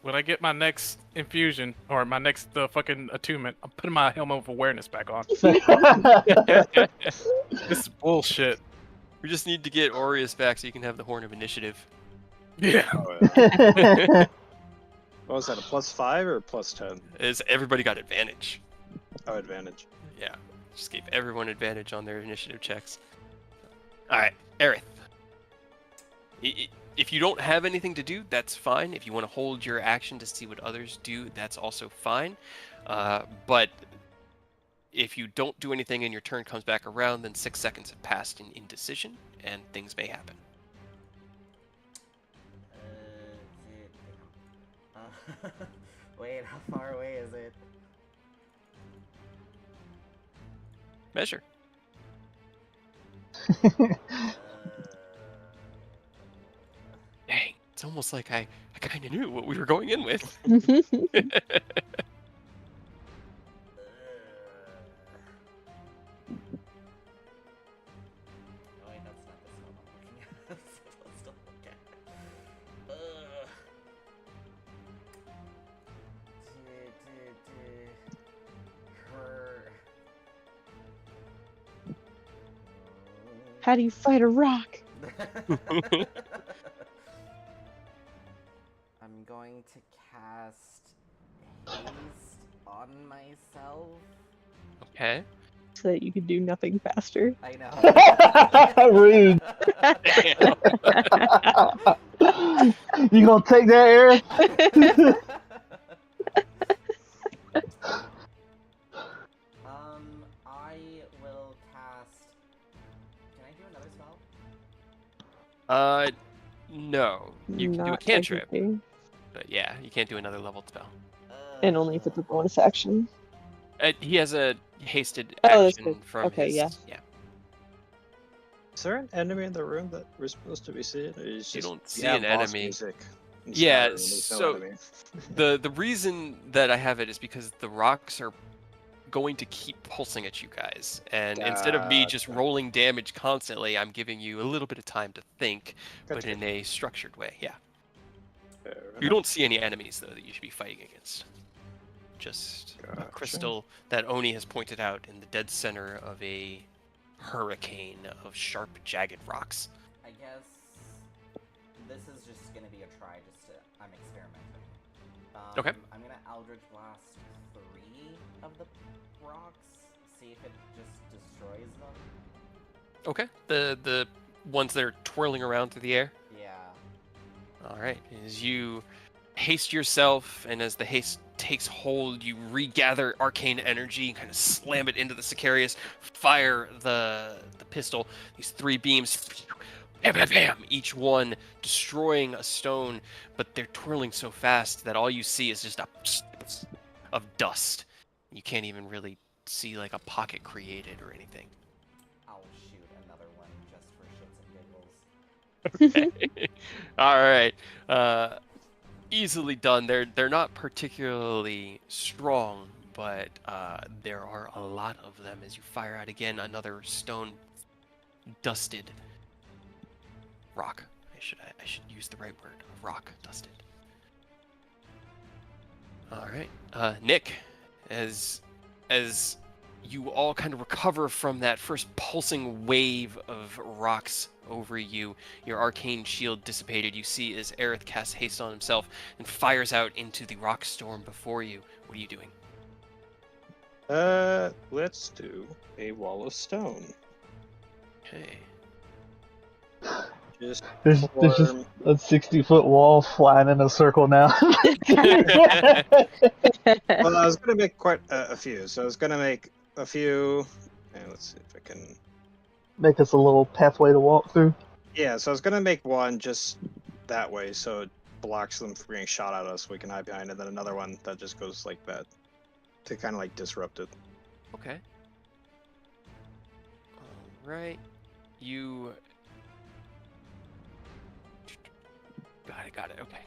S7: when I get my next infusion or my next fucking attunement, I'm putting my helmet of awareness back on. This is bullshit.
S1: We just need to get Aureus back so you can have the Horn of Initiative.
S7: Yeah.
S8: What was that, a +5 or a +10?
S1: Is everybody got advantage?
S8: Oh, advantage.
S1: Yeah. Just gave everyone advantage on their initiative checks. Alright, Aerith. If you don't have anything to do, that's fine. If you want to hold your action to see what others do, that's also fine. But if you don't do anything and your turn comes back around, then 6 seconds have passed in indecision, and things may happen.
S6: Wait, how far away is it?
S1: Measure. Dang, it's almost like I kind of knew what we were going in with.
S6: Oh wait, that's not this one I'm looking at. I'm supposed to look at. Her.
S5: How do you fight a rock?
S6: I'm going to cast haste on myself.
S1: Okay.
S5: So that you can do nothing faster.
S6: I know.
S2: Rude. You gonna take that, Aaron?
S6: I will cast. Can I do another spell?
S1: No. You can do a
S5: Not
S1: cantrip,
S5: technically.
S1: but yeah, you can't do another leveled spell.
S5: And only if it's a bonus action.
S1: He has a hasted
S5: Oh, that's
S1: action
S5: good.
S1: from
S5: Okay,
S1: his.
S5: yeah.
S8: Is there an enemy in the room that we're supposed to be seeing? Or is
S1: You
S8: just-
S1: don't see
S8: yeah,
S1: an
S8: boss
S1: enemy.
S8: music in
S1: Yeah,
S8: Skyrim, there's no
S1: so-
S8: enemy.
S1: The reason that I have it is because the rocks are going to keep pulsing at you guys, and instead of me just
S8: Gotcha.
S1: rolling damage constantly, I'm giving you a little bit of time to think, but
S8: Gotcha.
S1: in a structured way. Yeah.
S8: Fair
S1: You
S8: enough.
S1: don't see any enemies though that you should be fighting against. Just a
S8: Gotcha.
S1: crystal that Oni has pointed out in the dead center of a hurricane of sharp, jagged rocks.
S6: I guess this is just gonna be a try. I'm experimenting.
S1: Okay.
S6: I'm gonna Eldritch Blast 3 of the rocks. See if it just destroys them.
S1: Okay. The ones that are twirling around through the air.
S6: Yeah.
S1: All right. As you haste yourself, and as the haste takes hold, you regather arcane energy, kind of slam it into the Sicarius, fire the pistol. These 3 beams, bam, bam, bam, each one destroying a stone, but they're twirling so fast that all you see is just a of dust. You can't even really see like a pocket created or anything.
S6: I'll shoot another one just for shits and giggles.
S1: All right. Easily done. They're not particularly strong, but there are a lot of them. As you fire out again, another stone dusted rock. I should use the right word. Rock dusted. All right, Nick, as you all kind of recover from that first pulsing wave of rocks over you, your arcane shield dissipated. You see as Aerith casts haste on himself and fires out into the rock storm before you. What are you doing?
S8: Let's do a wall of stone.
S1: Okay.
S8: Just
S2: There's just
S8: form.
S2: a 60-foot wall flying in a circle now.
S8: Well, I was gonna make quite a few, so I was gonna make a few. And let's see if I can.
S2: Make us a little pathway to walk through.
S8: Yeah, so I was gonna make one just that way, so it blocks them from getting shot at us. We can hide behind it. Then another one that just goes like that to kind of like disrupt it.
S1: Okay. All right. You got it. Okay.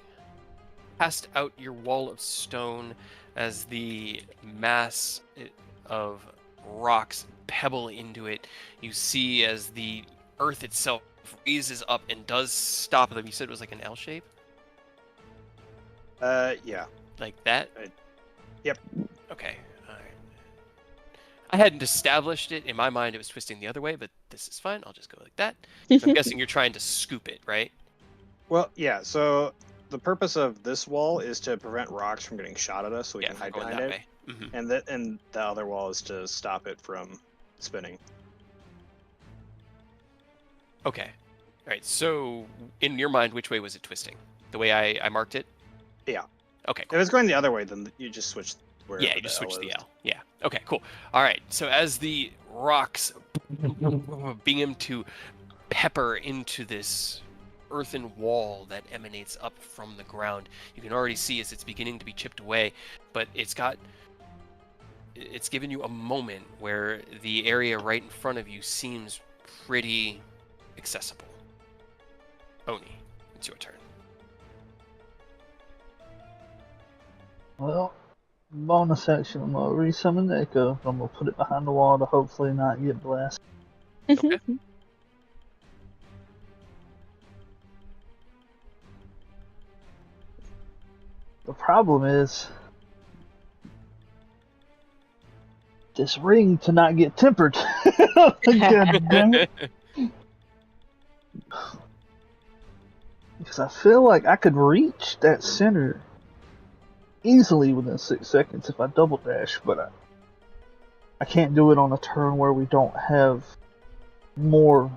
S1: Cast out your wall of stone as the mass of rocks pebble into it. You see as the earth itself raises up and does stop them. You said it was like an L shape?
S8: Yeah.
S1: Like that?
S8: Yep.
S1: Okay. All right. I hadn't established it. In my mind, it was twisting the other way, but this is fine. I'll just go like that. So I'm guessing you're trying to scoop it, right?
S8: Well, yeah. So the purpose of this wall is to prevent rocks from getting shot at us, so we can
S1: if we're
S8: hide
S1: going
S8: behind
S1: that
S8: it.
S1: way. Mhm.
S8: And the other wall is to stop it from spinning.
S1: Okay. All right. So, in your mind, which way was it twisting? The way I marked it?
S8: Yeah.
S1: Okay.
S8: If
S1: Cool.
S8: it's going the other way, then you just switch wherever
S1: Yeah, you
S8: the
S1: just switch
S8: L
S1: the
S8: is.
S1: L. Yeah. Okay. Cool. All right. So as the rocks begin to pepper into this earthen wall that emanates up from the ground, you can already see as it's beginning to be chipped away, but it's given you a moment where the area right in front of you seems pretty accessible. Oni, it's your turn.
S2: Well, bonus action, I'm gonna resummon the echo. I'm gonna put it behind the wall to hopefully not get blasted.
S1: Okay.
S2: The problem is this ring to not get tempered. God damn it. Because I feel like I could reach that center easily within 6 seconds if I double dash, but I can't do it on a turn where we don't have more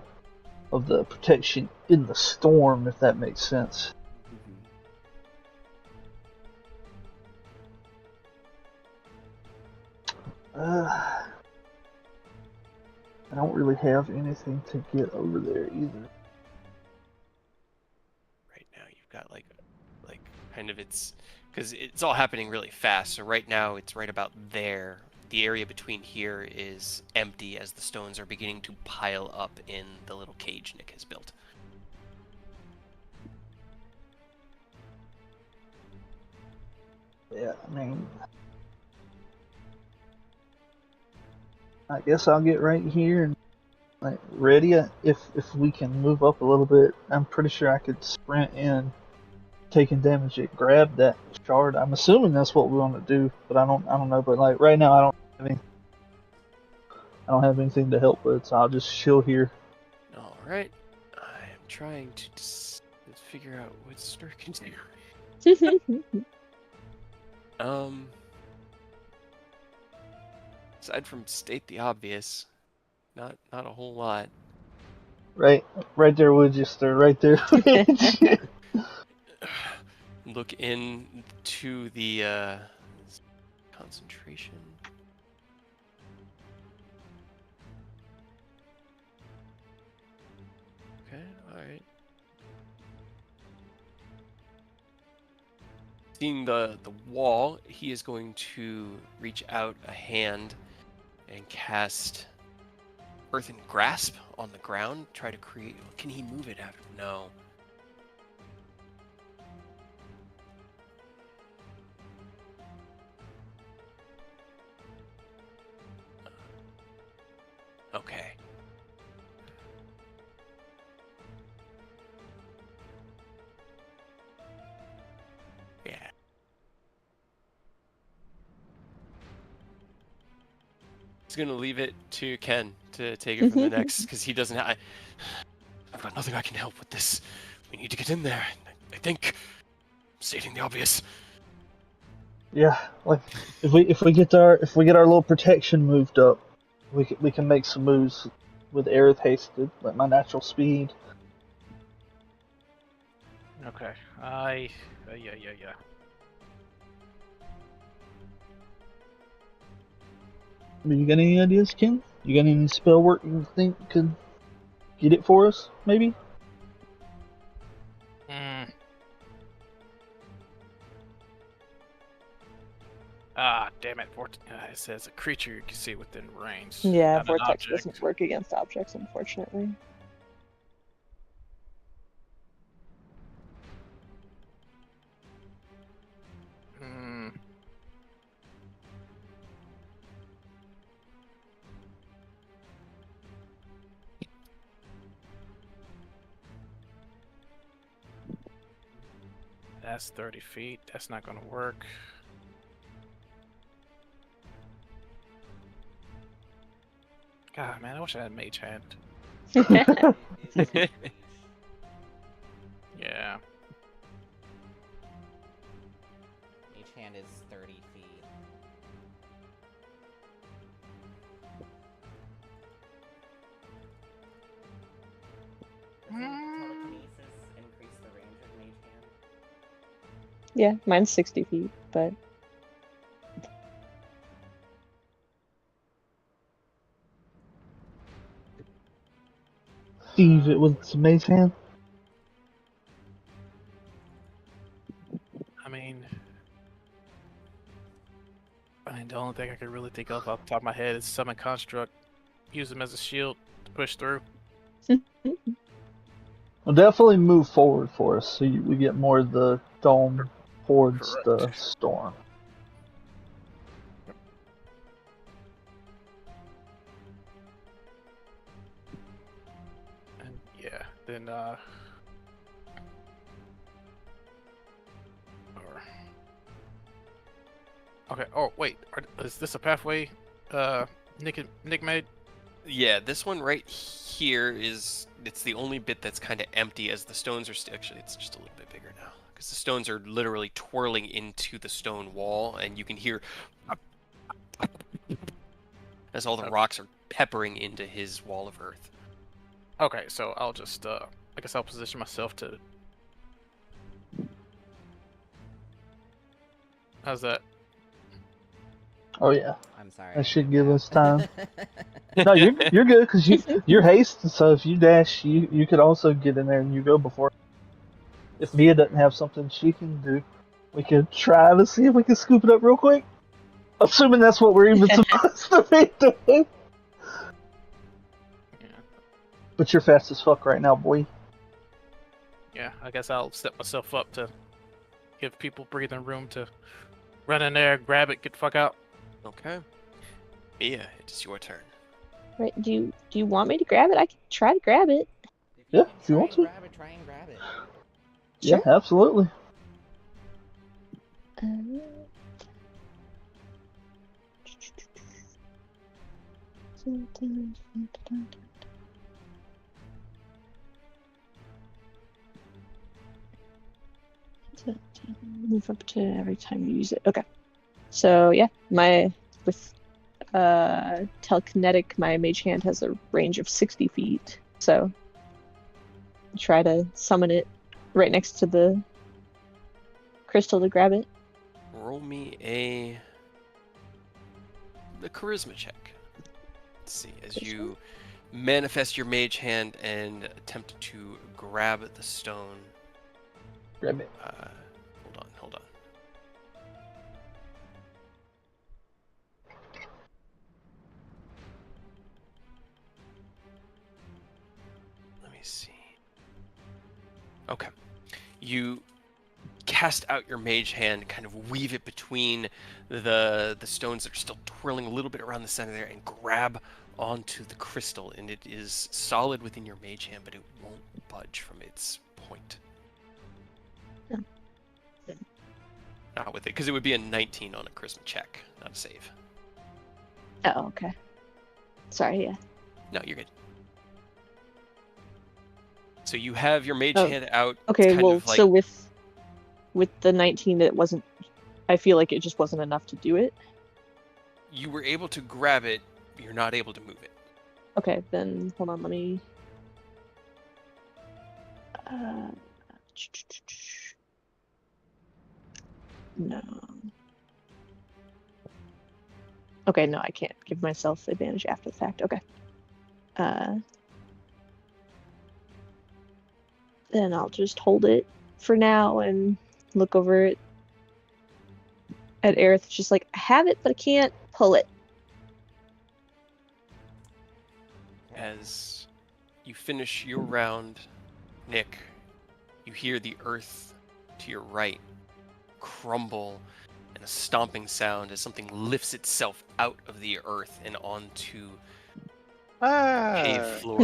S2: of the protection in the storm, if that makes sense. I don't really have anything to get over there either.
S1: Right now you've got like kind of because it's all happening really fast. So right now it's right about there. The area between here is empty as the stones are beginning to pile up in the little cage Nick has built.
S2: Yeah, I mean, I guess I'll get right here and like ready. If we can move up a little bit, I'm pretty sure I could sprint in, taking damage and grab that shard. I'm assuming that's what we want to do, but I don't know. But like right now, I don't have anything to help with, so I'll just chill here.
S1: All right, I am trying to figure out what Stir can do. Aside from state the obvious, not a whole lot.
S2: Right there, would you, Stir? Right there.
S1: Look into the concentration. Okay, all right. Seeing the wall, he is going to reach out a hand and cast earthen grasp on the ground, try to create. Can he move it after? No. Okay. Yeah. He's gonna leave it to Ken to take it from the next, because he doesn't have. I've got nothing I can help with this. We need to get in there. I think, stating the obvious.
S2: Yeah, like if we get our little protection moved up, we can make some moves with air hasted, like my natural speed.
S7: Okay. Yeah.
S2: You got any ideas, Ken? You got any spell work you think could get it for us? Maybe.
S7: Hmm. Ah, damn it. It says a creature you can see within range.
S5: Yeah,
S7: not an
S5: vortex
S7: object.
S5: doesn't work against objects, unfortunately.
S7: Hmm. That's 30 feet. That's not gonna work. God, man, I wish I had mage hand. Yeah.
S6: Each hand is 30 feet. Doesn't telekinesis increase the range of mage hand?
S5: Yeah, mine's 60 feet, but
S2: Steve, it was some mage hand.
S7: I mean, the only thing I can really think of off the top of my head is summon construct, use them as a shield to push through.
S2: Well, definitely move forward for us so we get more of the dome towards
S7: Correct.
S2: the storm.
S7: And yeah, then okay. Oh wait, is this a pathway? Nick made.
S1: Yeah, this one right here it's the only bit that's kind of empty, as the stones are actually it's just a little bit bigger now, because the stones are literally twirling into the stone wall, and you can hear as all the rocks are peppering into his wall of earth.
S7: Okay, so I'll just I guess I'll position myself to. How's that?
S2: Oh yeah,
S6: I'm sorry.
S2: that should give us time. No, you're good because you're haste. So if you dash, you could also get in there and you go before. If Mia doesn't have something she can do, we could try to see if we can scoop it up real quick. Assuming that's what we're even supposed to be doing.
S7: Yeah.
S2: But you're fast as fuck right now, boy.
S7: Yeah, I guess I'll set myself up to give people breathing room to run in there, grab it, get the fuck out.
S1: Okay. Mia, it is your turn.
S5: right, do you want me to grab it? I can try to grab it.
S2: Yeah, if you want to.
S6: Try and grab it.
S2: Yeah,
S5: Sure.
S2: absolutely.
S5: Move up to every time you use it. Okay. So yeah, with telekinetic, my mage hand has a range of 60 feet. So try to summon it right next to the crystal to grab it.
S1: Roll me the charisma check. Let's see, as you manifest your mage hand and attempt to grab the stone.
S2: Grab it.
S1: Hold on. see. Okay. You cast out your mage hand, kind of weave it between the stones that are still twirling a little bit around the center there, and grab onto the crystal. And it is solid within your mage hand, but it won't budge from its point.
S5: Yeah.
S1: Not with it, because it would be a 19 on a charisma check, not a save.
S5: Oh, okay. Sorry, yeah.
S1: No, you're good. So you have your mage
S5: Oh,
S1: hand out.
S5: Okay,
S1: kind
S5: well,
S1: of like,
S5: so with the 19, it wasn't. I feel like it just wasn't enough to do it.
S1: you were able to grab it, but you're not able to move it.
S5: Okay, then hold on. Let me. No. Okay, no, I can't give myself advantage after the fact. Okay. Then I'll just hold it for now and look over it at Aerith. Just like, I have it, but I can't pull it.
S1: As you finish your round, Nick, you hear the earth to your right crumble and a stomping sound as something lifts itself out of the earth and onto paved floor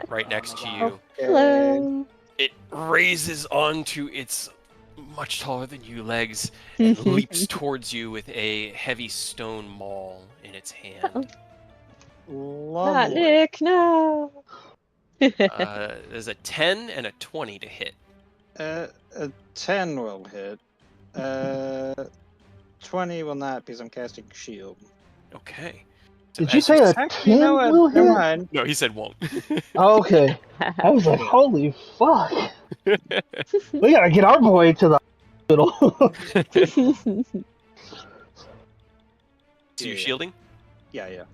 S1: right next to you.
S5: Hello.
S1: It raises onto its much taller than you legs and leaps towards you with a heavy stone maul in its hand.
S5: Not
S8: Lovely.
S5: Nick, no.
S1: There's a 10 and a 20 to hit.
S8: A 10 will hit. 20 will not because I'm casting shield.
S1: Okay. So
S2: Did you
S1: as
S2: say a
S8: Actually, you know
S2: 10
S8: what?
S2: will
S8: Never
S2: hit?
S8: mind.
S1: No, he said won't.
S2: Oh, okay. I was like, holy fuck. We gotta get our boy to the hospital.
S1: So you
S8: Yeah.
S1: shielding?
S8: Yeah.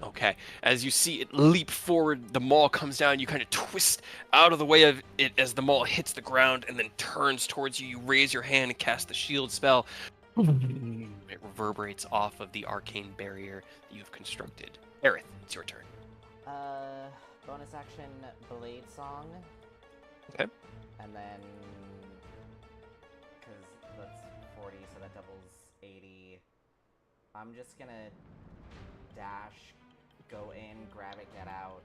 S1: Okay. As you see it leap forward, the maul comes down. You kind of twist out of the way of it as the maul hits the ground and then turns towards you. You raise your hand and cast the shield spell. It reverberates off of the arcane barrier that you've constructed. Aerith, it's your turn.
S6: Bonus action, Blade Song.
S1: Okay.
S6: And then, because that's 40, so that doubles 80. I'm just gonna dash, go in, grab it, get out.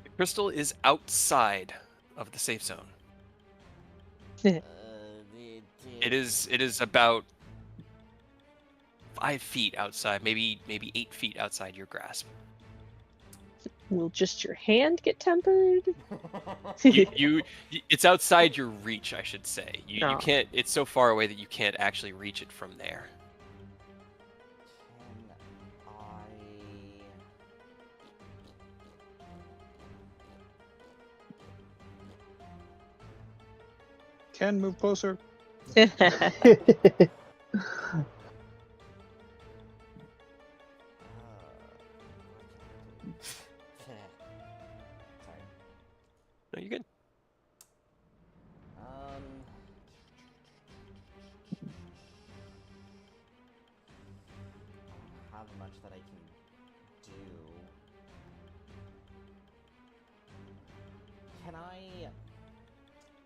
S1: The crystal is outside of the safe zone. It is about 5 feet outside, maybe 8 feet outside your grasp.
S5: Will just your hand get tempered?
S1: It's outside your reach, I should say. You
S5: Oh.
S1: can't. It's so far away that you can't actually reach it from there.
S8: Ken, move closer.
S6: Sorry.
S1: No, you're good.
S6: I don't have much that I can do. Can I,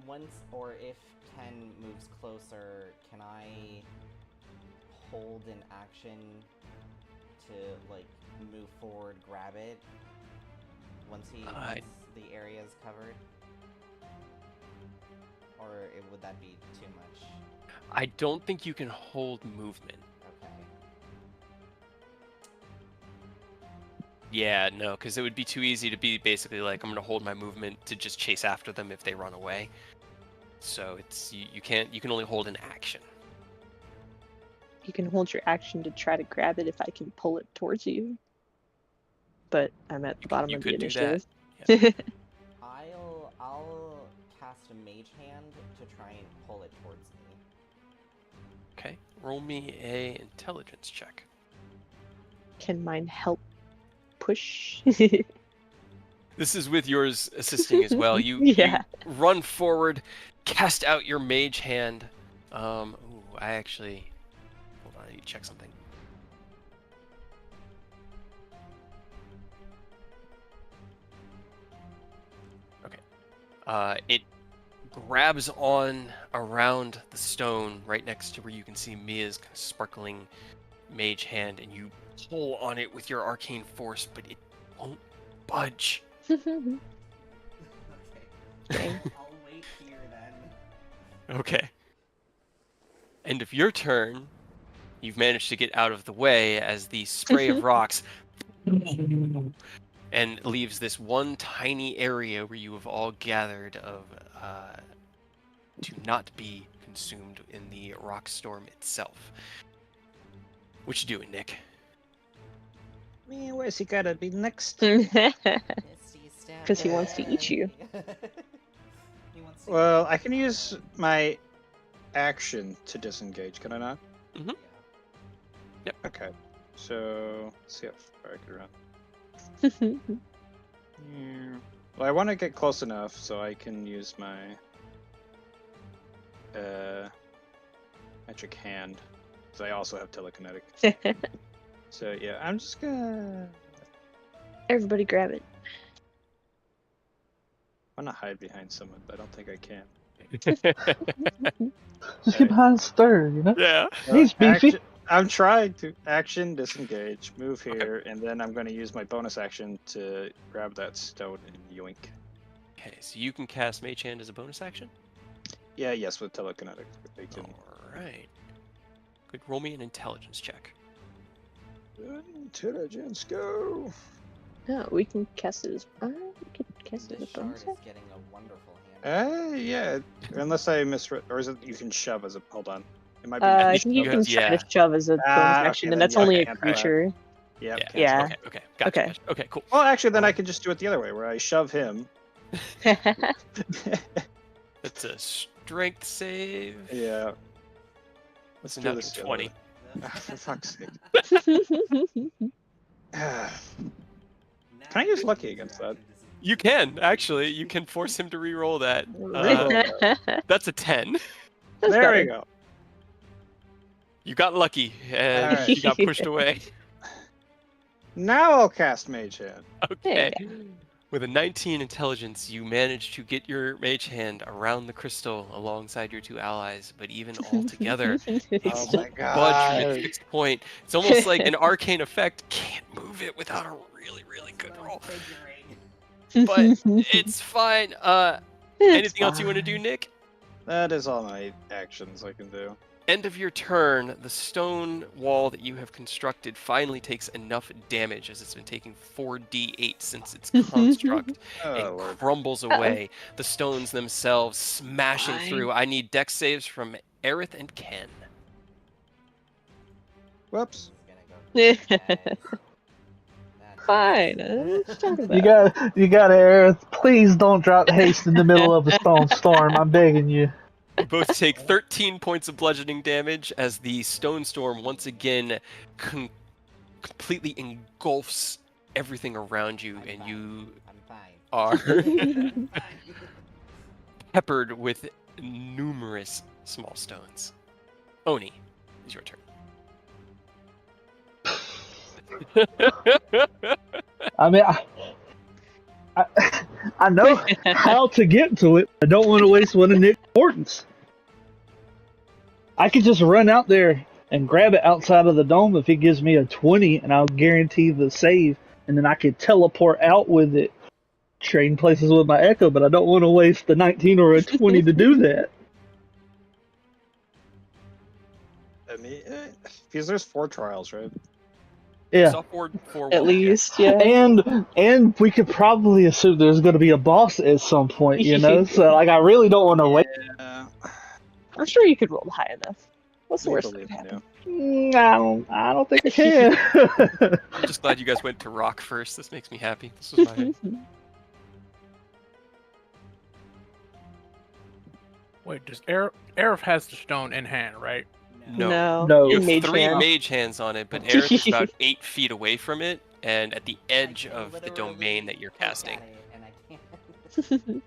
S6: once or if Ken moves closer, can I hold an action to like move forward, grab it once once the area is covered? Or would that be too much?
S1: I don't think you can hold movement.
S6: Okay.
S1: Yeah, no, because it would be too easy to be basically like, I'm gonna hold my movement to just chase after them if they run away. So it's you can't. You can only hold an action.
S5: You can hold your action to try to grab it if I can pull it towards you. But I'm at the bottom
S1: you
S5: of the
S1: could do that.
S5: initiative.
S6: I'll cast a mage hand to try and pull it towards me.
S1: Okay, roll me a intelligence check.
S5: Can mine help push?
S1: This is with yours assisting as well. You run forward, cast out your mage hand. Ooh, I actually hold on. I need to check something. It grabs on around the stone right next to where you can see Mia's kind of sparkling mage hand, and you pull on it with your arcane force, but it won't budge.
S6: Okay.
S5: Dang.
S6: I'll wait here then.
S1: Okay. End of your turn. You've managed to get out of the way as the spray of rocks and leaves this one tiny area where you have all gathered to not be consumed in the rock storm itself. What you doing, Nick?
S8: Man, where's he gotta be next?
S5: Because he wants to eat you.
S6: He wants to
S8: Well,
S6: eat
S8: I can
S6: you.
S8: use my action to disengage, can I not?
S1: Mhm. Yep.
S8: Okay. So, let's see how far I can run. Yeah. Well, I want to get close enough so I can use my magic hand, because I also have telekinetic. So yeah, I'm just gonna
S5: Everybody grab it.
S8: wanna hide behind someone, but I don't think I can.
S2: Just get behind Stir, you know?
S1: Yeah.
S2: He's beefy.
S8: Action, I'm trying to disengage, move here, and then I'm gonna use my bonus action to grab that stone and yoink.
S1: Okay, so you can cast Mage Hand as a bonus action?
S8: Yeah, yes, with telekinetic. They can.
S1: Alright. Quick, roll me an intelligence check.
S8: Intelligence, go!
S5: No, we can cast it as. We can cast it
S6: This
S5: as a bonus
S6: shard is
S5: action.
S6: getting a wonderful hand.
S8: Yeah, unless I misread, or is it you can shove as a? Hold on, it might be.
S5: I
S1: think
S5: think you
S1: you
S5: can
S1: have-
S5: try
S1: yeah.
S5: to shove as a bonus
S8: Ah,
S5: action,
S8: okay,
S5: and
S8: then
S5: that's
S8: yeah,
S5: only
S8: I
S5: a
S8: can't try that.
S5: creature.
S8: Yeah.
S1: Yeah.
S8: cancel.
S5: Yeah.
S1: Okay, gotcha,
S5: Okay.
S1: gotcha. Okay, cool.
S8: Well, actually, then I can just do it the other way, where I shove him.
S1: That's a strength save.
S8: Yeah.
S1: That's
S8: do
S1: another
S8: this the other
S1: 20.
S8: way. For fuck's sake.
S6: Now
S8: Can I use
S6: you
S8: lucky
S6: use
S8: against
S6: your
S8: that?
S6: action to disengage.
S1: You can, actually. You can force him to re-roll that.
S8: Reroll.
S1: That's a 10.
S5: That's
S8: There
S5: better.
S8: we go.
S1: You got lucky, and
S8: Alright.
S1: you got pushed away.
S8: Now I'll cast Mage Hand.
S1: Okay. With a 19 intelligence, you manage to get your mage hand around the crystal alongside your two allies, but even all together, it
S8: Oh
S1: won't
S8: my
S1: budge from its
S8: God.
S1: fixed point. It's almost like an arcane effect can't move it without a really, really good
S6: So
S1: roll.
S6: figuring.
S1: But it's fine. Anything else you want to do, Nick?
S8: That is all my actions I can do.
S1: End of your turn, the stone wall that you have constructed finally takes enough damage, as it's been taking 4d8 since its construct,
S8: Oh,
S1: and
S8: Lord.
S1: crumbles away. The stones themselves smashing
S5: Fine.
S1: through. I need dex saves from Aerith and Ken.
S8: Whoops.
S6: He's gonna go.
S5: Fine. Let's talk about
S2: You got Aerith. Please don't drop haste in the middle of a stone storm. I'm begging you.
S1: You both take 13 points of bludgeoning damage as the stone storm once again completely engulfs everything around you, and you
S6: I'm fine.
S1: are
S6: I'm fine.
S1: peppered with numerous small stones. Oni, it's your turn.
S2: I mean, I know how to get to it. I don't want to waste one of Nick's importance. I could just run out there and grab it outside of the dome if it gives me a 20, and I'll guarantee the save, and then I could teleport out with it, trading places with my Echo, but I don't want to waste the 19 or a 20 to do that.
S8: I mean, because there's 4 trials, right?
S2: Yeah.
S1: Saw four
S5: At
S1: one,
S5: least, yeah.
S2: And we could probably assume there's going to be a boss at some point, you know? So, like, I really don't want to wait.
S5: I'm sure you could roll high enough. What's the
S8: We
S5: worst that
S8: believe
S5: could
S8: in
S5: happen?
S8: you.
S2: I don't think I can.
S1: I'm just glad you guys went to rock first. This makes me happy. This was my
S7: Wait, does Aerith has the stone in hand, right?
S1: no.
S2: No.
S1: You have
S5: Mage
S1: 3
S5: hand.
S1: mage hands on it, but Aerith is about 8 feet away from it, and at the edge
S6: I
S1: of the
S6: literally
S1: domain that you're
S6: poke at
S1: casting.
S6: it and I can't grab it.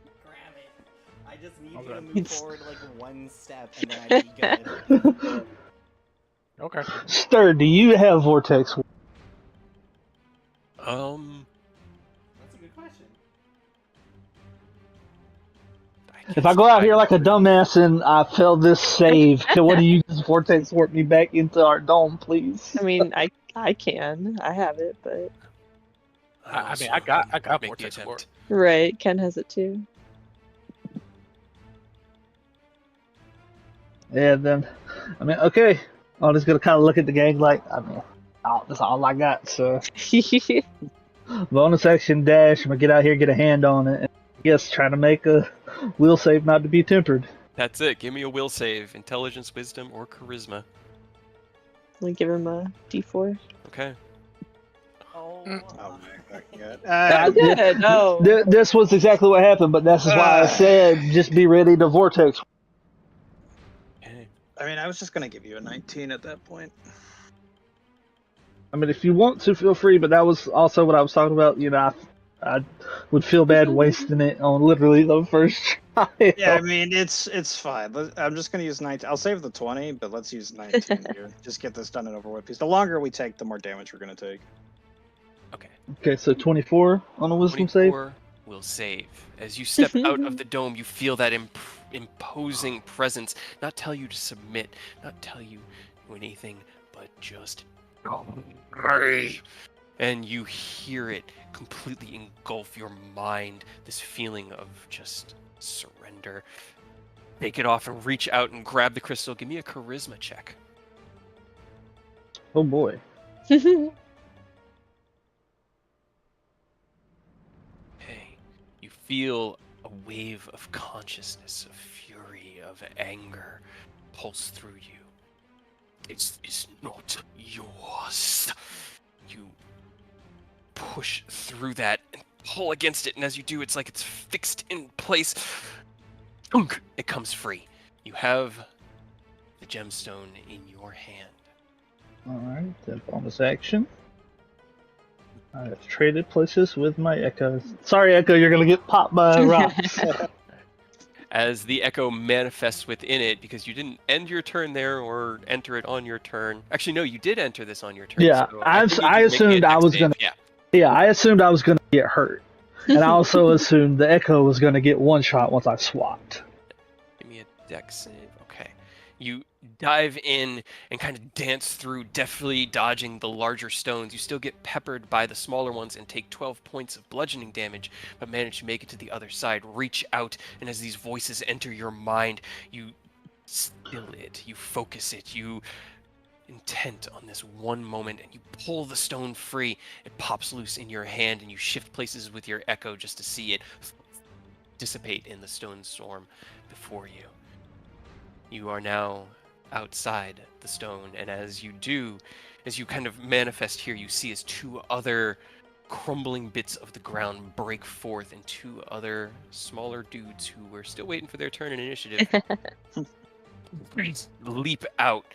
S6: I just need you to move
S5: It's-
S6: forward like 1 step and then I'd be good.
S7: Okay.
S2: Stir, do you have Vortex?
S6: That's a good question.
S2: If I go out here like a dumbass and I fail this save, can one of you just vortex warp me back into our dome, please?
S5: I mean, I can. I have it, but
S7: I mean,
S1: also
S7: I got
S1: make the
S7: vortex warp.
S1: attempt.
S5: right, Ken has it too.
S2: Yeah, then, I mean, okay. I'm just gonna kind of look at the gang like, I mean, that's all I got. So, bonus action dash. I'm gonna get out here, get a hand on it, and yes, trying to make a will save not to be tempered.
S1: That's it. Give me a will save, intelligence, wisdom, or charisma.
S5: Let me give him a D4.
S1: Okay.
S6: Oh,
S8: Oh my fucking god.
S5: Oh, good. Oh.
S2: This was exactly what happened, but that's why I said just be ready to vortex.
S1: Okay.
S8: I mean, I was just gonna give you a 19 at that point.
S2: I mean, if you want to, feel free. But that was also what I was talking about. You know, I would feel bad wasting it on literally the first try.
S8: Yeah, I mean, it's fine. I'm just gonna use 19. I'll save the 20, but let's use 19 here. Just get this done and over with. Because the longer we take, the more damage we're gonna take.
S1: Okay.
S2: Okay, so 24 on a wisdom save.
S1: 24 will save. As you step out of the dome, you feel that imposing presence not tell you to submit, not tell you anything, but just and you hear it completely engulf your mind, this feeling of just surrender. Take it off and reach out and grab the crystal. Give me a charisma check.
S2: Oh boy.
S1: Hey, you feel a wave of consciousness, of fury, of anger pulse through you. It is not yours. You push through that and pull against it, and as you do, it's like it's fixed in place. It comes free. You have the gemstone in your hand.
S2: Alright, then bonus action. I have traded places with my Echo. Sorry, Echo, you're gonna get popped by rocks.
S1: As the echo manifests within it, because you didn't end your turn there or enter it on your turn. Actually, no, you did enter this on your turn.
S2: Yeah,
S1: so
S2: I
S1: think you
S2: I
S1: need to make me a
S2: assumed I
S1: dex
S2: was
S1: save.
S2: gonna.
S1: Yeah.
S2: Yeah, I assumed I was gonna get hurt, and I also assumed the Echo was gonna get one shot once I swapped.
S1: Give me a dex save. Okay. You dive in and kind of dance through, deftly dodging the larger stones. You still get peppered by the smaller ones and take 12 points of bludgeoning damage, but manage to make it to the other side. Reach out, and as these voices enter your mind, you still it, you focus it, you intent on this one moment, and you pull the stone free. It pops loose in your hand, and you shift places with your echo just to see it dissipate in the stone storm before you. You are now outside the stone, and as you do, as you kind of manifest here, you see as two other crumbling bits of the ground break forth, and two other smaller dudes who were still waiting for their turn in initiative leap out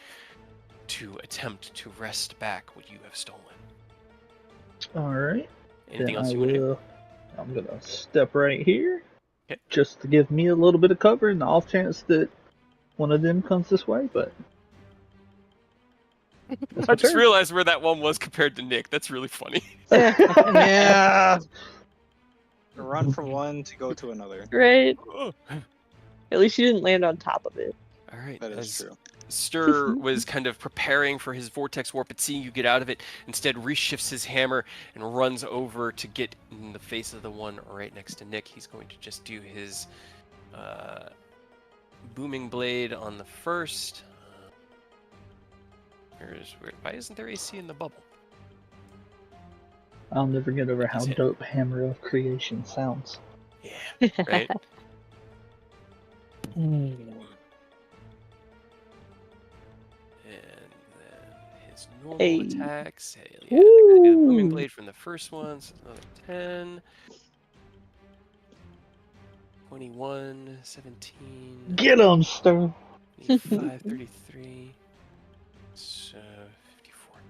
S1: to attempt to wrest back what you have stolen.
S2: Alright.
S1: Anything
S2: Then
S1: else you want to do?
S2: I'm gonna step right here,
S1: Okay.
S2: just to give me a little bit of cover in the off chance that one of them comes this way, but...
S1: I just realized where that one was compared to Nick. That's really funny.
S8: Yeah. Run from one to go to another.
S5: Right.
S1: Oh.
S5: At least you didn't land on top of it.
S1: All right.
S8: That is true.
S1: Stir was kind of preparing for his vortex warp, but seeing you get out of it, instead reshifts his hammer and runs over to get in the face of the one right next to Nick. He's going to just do his booming blade on the first. Why isn't there AC in the bubble?
S2: I'll never get over how
S1: That's it.
S2: dope Hammer of Creation sounds.
S1: Yeah, right? And then his normal
S5: Hey.
S1: attacks. Yeah, we're gonna do the booming
S5: Ooh.
S1: blade from the first one, so another 10. 21, 17.
S2: Get him, Stir!
S1: 25, 33. So 54.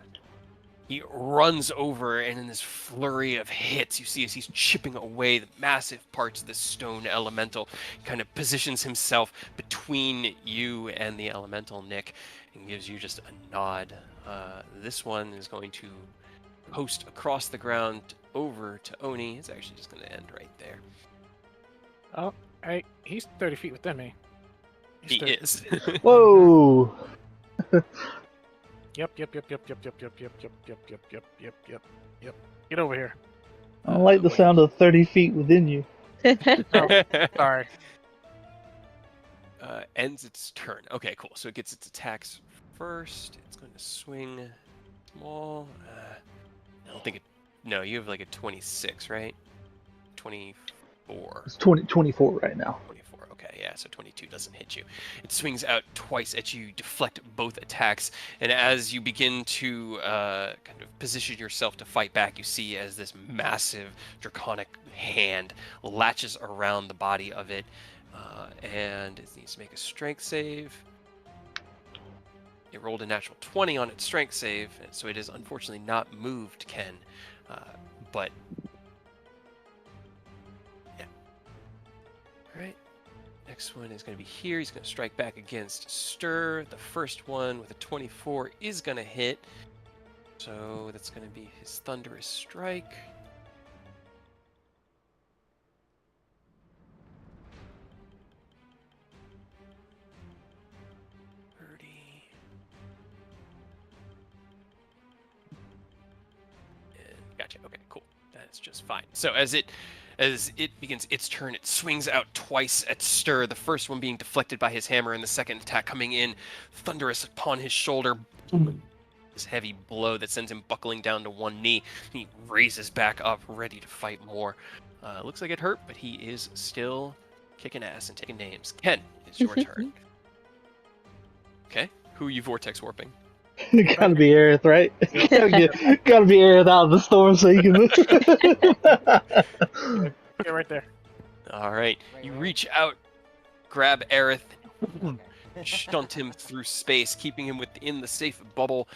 S1: He runs over, and in this flurry of hits, you see as he's chipping away the massive parts of the stone elemental, kind of positions himself between you and the elemental, Nick, and gives you just a nod. This one is going to coast across the ground over to Oni. It's actually just going to end right there.
S7: Oh, Hey, he's 30 feet within me.
S1: He is.
S2: Whoa!
S7: Yep. Get over here.
S2: I don't like the
S1: What
S2: sound of 30 feet within you.
S7: Oh, sorry.
S1: ends its turn. Okay, cool. So it gets its attacks first. It's going to swing small. I don't think it. No, you have like a 26, right? 24.
S2: It's 24 right now.
S1: 24. Okay, yeah. So 22 doesn't hit you. It swings out twice at you, deflect both attacks, and as you begin to kind of position yourself to fight back, you see as this massive draconic hand latches around the body of it, and it needs to make a strength save. It rolled a natural 20 on its strength save, and so it is unfortunately not moved, Ken. But yeah. All right. Next one is going to be here. He's going to strike back against Stir. The first one with a 24 is going to hit. So that's going to be his Thunderous Strike. Gotcha. Okay, cool. That's just fine. So as it begins its turn, it swings out twice at Stir, the first one being deflected by his hammer, and the second attack coming in thunderous upon his shoulder. This heavy blow that sends him buckling down to one knee. He raises back up, ready to fight more. Looks like it hurt, but he is still kicking ass and taking names. Ken, it's your turn. Okay, who are you vortex warping?
S2: Gotta be Aerith, right? gotta be Aerith out of the storm so you can move.
S7: Get right there.
S1: All right,
S6: Right
S1: you
S6: where?
S1: reach out, grab Aerith,
S6: Okay.
S1: shunt him through space, keeping him within the safe bubble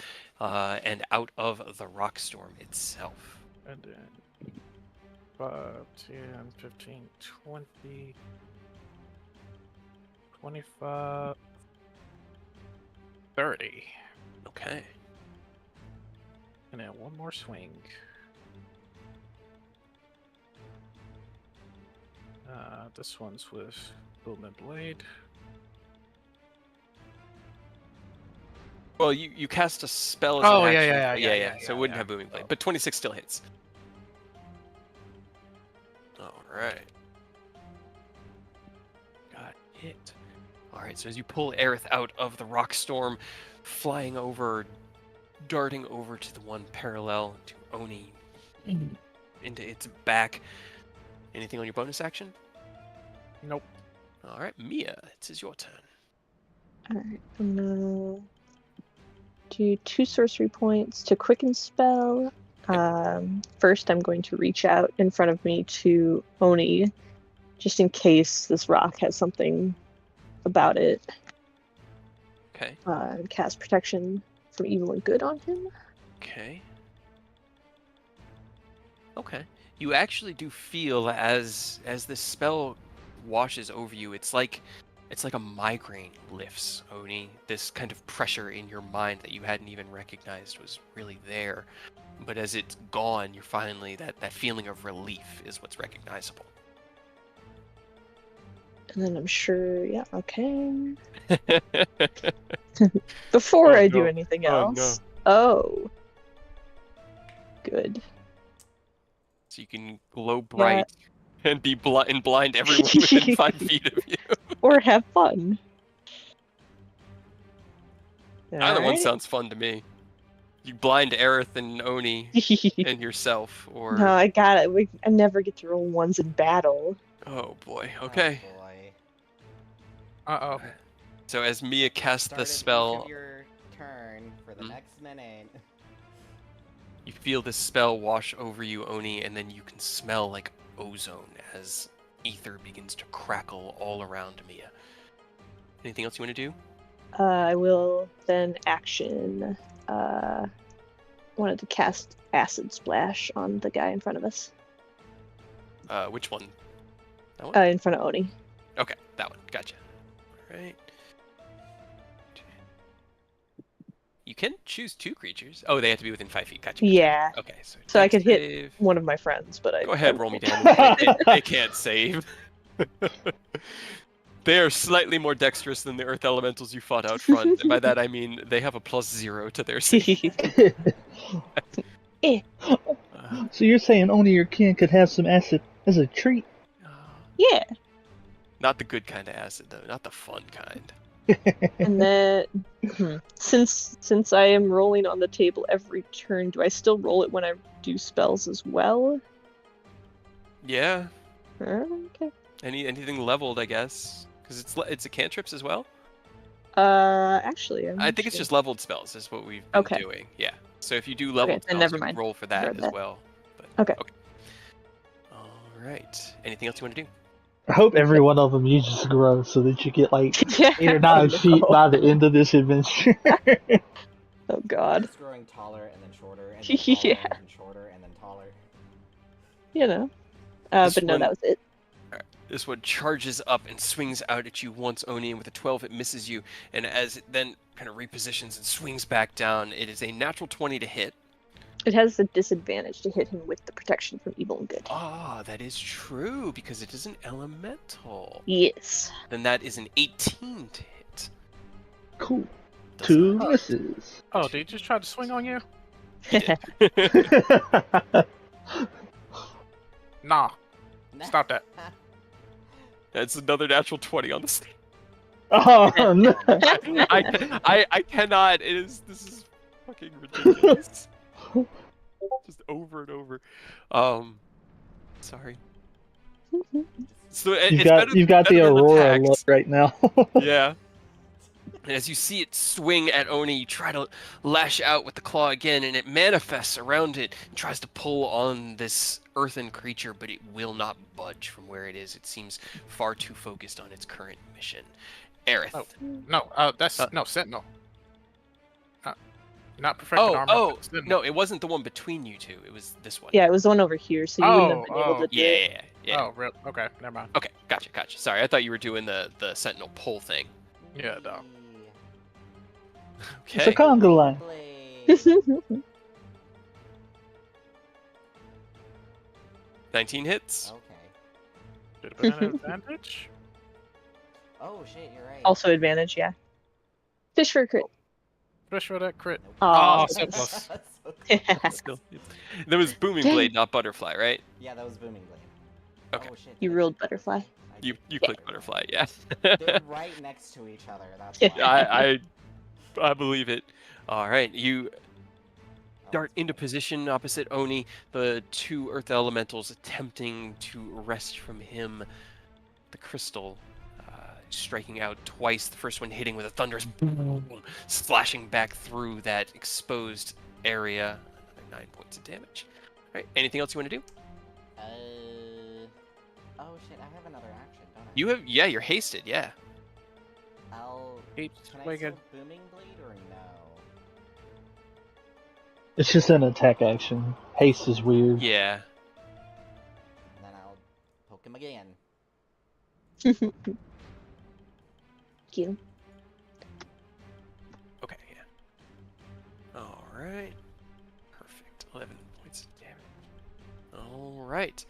S1: and out of the rock storm itself.
S7: And then 5, 10, 15, 20, 25, 30.
S1: Okay.
S7: And then one more swing. This one's with Booming Blade.
S1: Well, you cast a spell as
S7: Oh,
S1: an
S7: yeah,
S1: action.
S7: yeah.
S1: So it wouldn't
S7: yeah.
S1: have booming blade, but 26 still hits. All right. Got it. All right. So as you pull Aerith out of the rock storm, flying over, darting over to the one parallel to Oni, into its back. Anything on your bonus action?
S7: Nope.
S1: All right, Mia, it is your turn.
S5: Alright, I'm gonna do 2 sorcery points to quicken spell. First, I'm going to reach out in front of me to Oni, just in case this rock has something about it.
S1: Okay.
S5: And cast protection from evil and good on him.
S1: Okay. Okay. You actually do feel as this spell washes over you, it's like a migraine lifts, Oni. This kind of pressure in your mind that you hadn't even recognized was really there. But as it's gone, you're finally that feeling of relief is what's recognizable.
S5: And then I'm sure, yeah, okay. Before
S1: Oh,
S5: I do
S1: no.
S5: anything
S1: Oh,
S5: else. Oh. Good.
S1: So you can glow bright and be and blind everyone within 5 feet of you.
S5: Or have fun.
S1: Either one
S5: Alright.
S1: sounds fun to me. You blind Aerith and Oni and yourself, or
S5: No, I got it. I never get to roll ones in battle.
S1: oh boy. Okay.
S6: Oh boy.
S7: Uh-oh.
S1: So as Mia casts
S6: Start
S1: the
S6: at each
S1: spell,
S6: of your turn for the next minute.
S1: you feel this spell wash over you, Oni, and then you can smell like ozone as ether begins to crackle all around Mia. Anything else you want to do?
S5: I will then action. Wanted to cast Acid Splash on the guy in front of us.
S1: Which one? That one?
S5: In front of Oni.
S1: Okay, that one. Gotcha. All right. You can choose 2 creatures. Oh, they have to be within 5 feet. Gotcha.
S5: Yeah.
S1: Okay,
S5: So I
S1: dex
S5: could hit
S1: save.
S5: one of my friends, but I
S1: Go ahead,
S5: I
S1: roll me
S5: won't.
S1: damage. They can't save. They are slightly more dexterous than the earth elementals you fought out front, and by that I mean they have a +0 to their save.
S2: So you're saying only your kin could have some acid as a treat?
S5: Yeah.
S1: Not the good kind of acid, though. Not the fun kind.
S5: And then, since I am rolling on the table every turn, do I still roll it when I do spells as well?
S1: Yeah.
S5: Okay.
S1: Anything leveled, I guess, because it's a cantrips as well.
S5: Actually,
S1: I think it's just leveled spells is what we've been doing. Yeah. So if you do leveled
S5: then
S1: spells,
S5: never
S1: you can
S5: mind.
S1: roll for that
S5: Read
S1: as
S5: that.
S1: well. But,
S5: Okay.
S1: All right. Anything else you want to do?
S2: I hope every one of them uses grow so that you get like 8 or 9
S5: no.
S2: feet by the end of this adventure.
S5: Oh God.
S6: Just growing taller and then shorter and then taller
S5: Yeah.
S6: and then shorter and then taller.
S5: You know.
S1: This
S5: But no,
S1: one-
S5: that was it.
S1: This one charges up and swings out at you once, Oni, and with a 12 it misses you. And as it then kind of repositions and swings back down, it is a natural 20 to hit.
S5: It has a disadvantage to hit him with the protection from evil and good.
S1: Ah, that is true, because it is an elemental.
S5: Yes.
S1: Then that is an 18 to hit.
S2: Cool.
S1: Does
S2: 2
S1: not-
S2: misses.
S7: Oh, did he just try to swing on you? Nah, stop that.
S1: That's another natural 20 on the stage.
S2: Oh no!
S1: I cannot. This is fucking ridiculous. Just over and over. Sorry. So
S2: You've got the Aurora look right now.
S1: Yeah. And as you see it swing at Oni, you try to lash out with the claw again, and it manifests around it and tries to pull on this earthen creature, but it will not budge from where it is. It seems far too focused on its current mission. Aerith.
S7: Oh, no, that's no Sentinel. Not perfected armor.
S1: Oh,
S7: but Sentinel.
S1: no, it wasn't the one between you two. It was this one.
S5: Yeah, it was the one over here, so you wouldn't have been able to do it.
S1: Yeah.
S7: Oh, real? Okay, never mind.
S1: Okay, gotcha. Sorry, I thought you were doing the Sentinel pull thing.
S7: Yeah, no.
S2: It's a
S1: Okay.
S2: conga line.
S6: Blade.
S1: 19 hits.
S6: Okay.
S7: Should have been an advantage.
S6: Oh shit, you're right.
S5: Also advantage, yeah. Fish for a crit.
S7: Fish for that crit.
S6: Nope.
S5: Aw.
S7: Oh, so close.
S1: Still. There was Booming Blade, not Butterfly, right?
S6: Yeah, that was booming blade.
S1: Okay.
S6: Oh shit.
S5: You ruled butterfly.
S6: I
S1: You
S6: did.
S1: clicked Butterfly, yeah.
S6: They're right next to each other. That's
S5: Yeah.
S6: why.
S1: I believe it. All right, you
S6: Oh,
S1: dart
S6: it's
S1: into
S6: cool.
S1: position opposite Oni, the 2 earth elementals attempting to wrest from him the crystal, striking out twice, the first one hitting with a thunderous boom, splashing back through that exposed area. Another 9 points of damage. All right, anything else you want to do?
S6: Oh shit, I have another action, don't I?
S1: You have, yeah, you're hasted, yeah.
S6: Can I
S7: Wait,
S6: still
S7: good.
S6: booming blade or no?
S2: It's just an attack action. Haste is weird.
S1: Yeah.
S6: Then I'll poke him again.
S5: Cute.
S1: Okay, yeah. All right. Perfect. 11 points of damage. All right.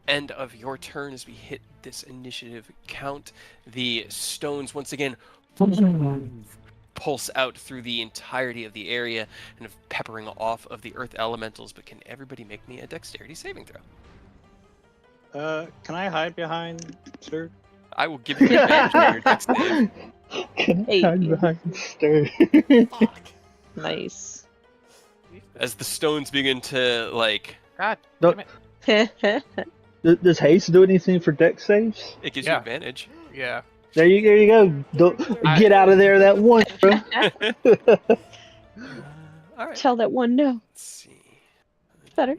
S1: End of your turn as we hit this initiative count. The stones once again pulse out through the entirety of the area and peppering off of the earth elementals. But can everybody make me a dexterity saving throw?
S8: Can I hide behind Stir?
S1: I will give you advantage on your dex save.
S2: Can I
S5: Hey.
S2: hide behind Stir?
S6: Fuck!
S5: Nice.
S1: As the stones begin to
S7: God
S2: Don't-
S7: damn it.
S2: Does haste do anything for dex saves?
S1: it gives you
S7: Yeah.
S1: advantage.
S7: Yeah.
S2: There you go. Get out of there that one, bro.
S1: All right.
S5: Tell that one no.
S1: Let's see.
S5: Better.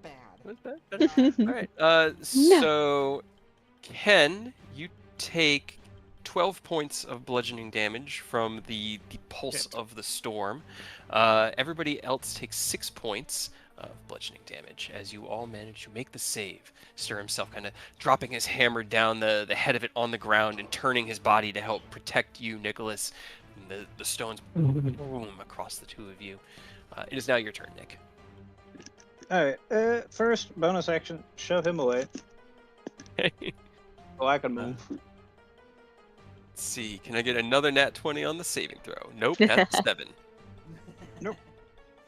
S6: Bad.
S1: What's that? All right. So, Ken, you take 12 points of bludgeoning damage from the pulse
S7: Shit.
S1: of the storm. Everybody else takes 6 points of bludgeoning damage as you all manage to make the save. Stir himself kind of dropping his hammer down the head of it on the ground and turning his body to help protect you, Nicholas. And the stones boom across the two of you. It is now your turn, Nick.
S8: Alright, first bonus action, shove him away.
S1: Okay.
S8: Oh, I can move.
S1: Let's see. Can I get another nat 20 on the saving throw? Nope, that's 7.
S8: Nope.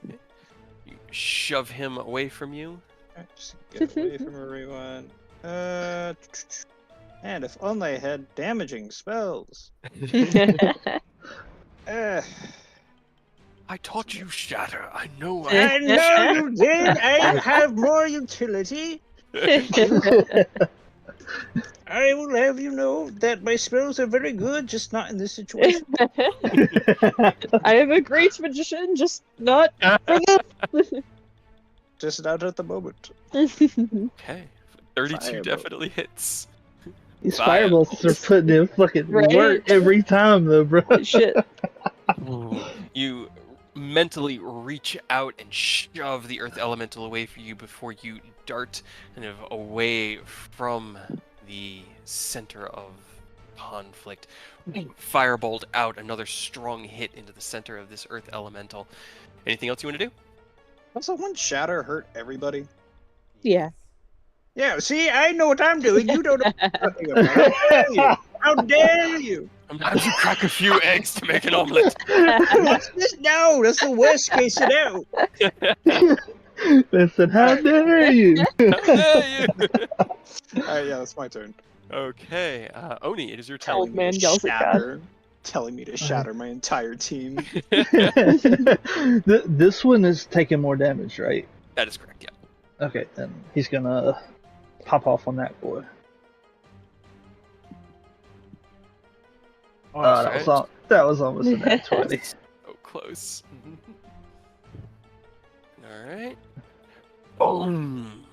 S1: You shove him away from you.
S8: Just get away from everyone. And if only I had damaging spells. Uh,
S1: I taught you shatter. I know
S8: I know you did. I have more utility. I will have you know that my spells are very good, just not in this situation.
S5: I am a great magician, just not for this.
S8: Just not at the moment.
S1: Okay. 32
S8: Firebolt.
S1: definitely hits.
S2: These
S1: Fire.
S2: firebolts are putting in fucking
S5: Right?
S2: work every time, though, bro.
S5: Shit.
S1: You mentally reach out and shove the earth elemental away from you before you dart kind of away from the center of conflict. Firebolt out, another strong hit into the center of this earth elemental. Anything else you want to do?
S8: Also, wouldn't Shatter hurt everybody?
S5: Yeah.
S8: Yeah, see, I know what I'm doing. You don't know what I'm talking about. How dare you? How dare you?
S1: Sometimes you crack a few eggs to make an omelet.
S8: What's this? No, that's the worst case scenario.
S2: They said, "How dare you?"
S1: Hey, you.
S8: Alright, yeah, that's my turn.
S1: Okay, Oni, it is your turn.
S5: Old man yells at God.
S8: Telling me to shatter my entire team.
S2: This one is taking more damage, right?
S1: That is correct, yeah.
S2: Okay, then he's gonna pop off on that boy.
S1: Oh,
S2: that was almost a nat 20.
S1: So close. Alright. Boom!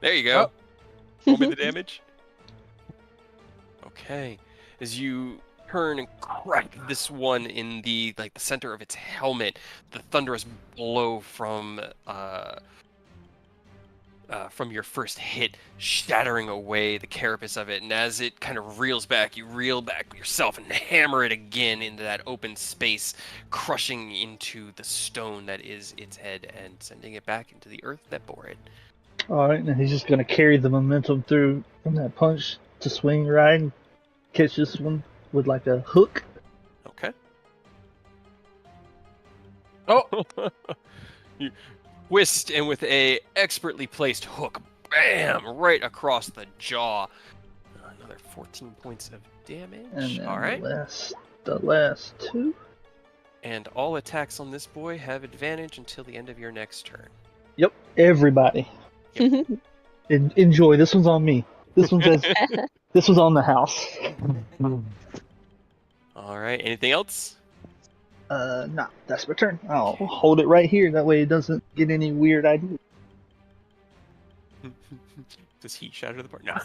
S1: There you go. Roll me the damage. Okay. As you turn and crack this one in the center of its helmet, the thunderous blow from your first hit, shattering away the carapace of it, and as it kind of reels back, you reel back yourself and hammer it again into that open space, crushing into the stone that is its head and sending it back into the earth that bore it.
S2: Alright, and he's just gonna carry the momentum through from that punch to swing right and catch this one with like a hook.
S1: Okay. Oh! You twist, and with a expertly placed hook, bam, right across the jaw. Another 14 points of damage.
S2: And then
S1: All right.
S2: the last two.
S1: And all attacks on this boy have advantage until the end of your next turn.
S2: Yep, everybody. Enjoy. This one's on me. This one's on the house.
S1: All right. Anything else?
S2: Nah, that's my turn. I'll hold it right here. That way it doesn't get any weird ideas.
S1: Does he shatter the part? No.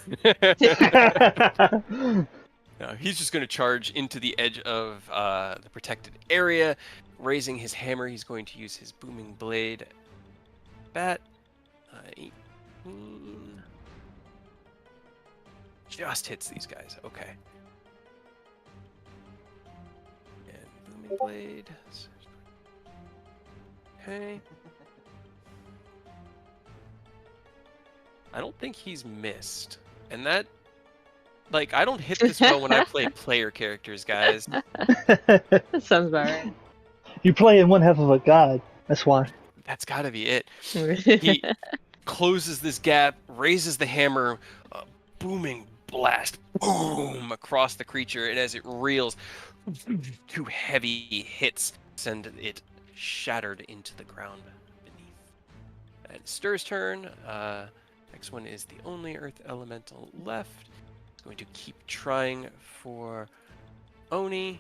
S1: No, he's just going to charge into the edge of the protected area. Raising his hammer, he's going to use his booming blade. Bat. 18. Just hits these guys. Okay. And booming blade. Okay. I don't think he's missed. And that, I don't hit this well when I play player characters, guys.
S5: That sounds about right.
S2: You play in one half of a god. That's why.
S1: That's gotta be it. He closes this gap, raises the hammer, booming blast, boom, across the creature, and as it reels, 2 heavy hits send it shattered into the ground beneath. It's Stir's turn. Next one is the only earth elemental left. It's going to keep trying for Oni.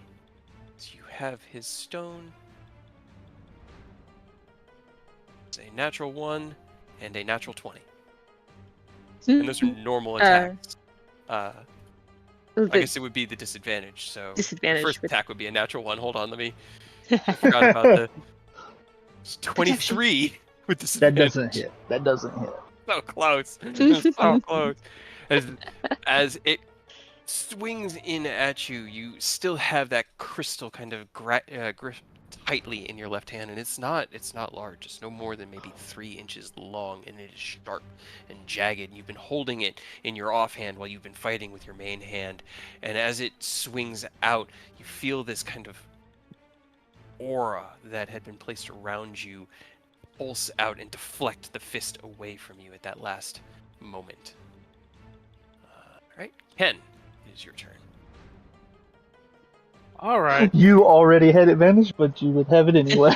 S1: So you have his stone. It's a natural 1 and a natural 20. And those are normal attacks. I guess it would be the disadvantage. So
S5: disadvantage.
S1: The first attack would be a natural 1. Hold on, let me. I forgot about the 23 with disadvantage.
S2: That doesn't hit.
S1: So close. So close. As it swings in at you, you still have that crystal kind of tightly in your left hand, and it's not large. It's no more than maybe 3 inches long, and it is sharp and jagged. And you've been holding it in your offhand while you've been fighting with your main hand, and as it swings out, you feel this kind of aura that had been placed around you pulse out and deflect the fist away from you at that last moment. Right, Ken, it is your turn.
S7: All right.
S2: You already had advantage, but you would have it anyway.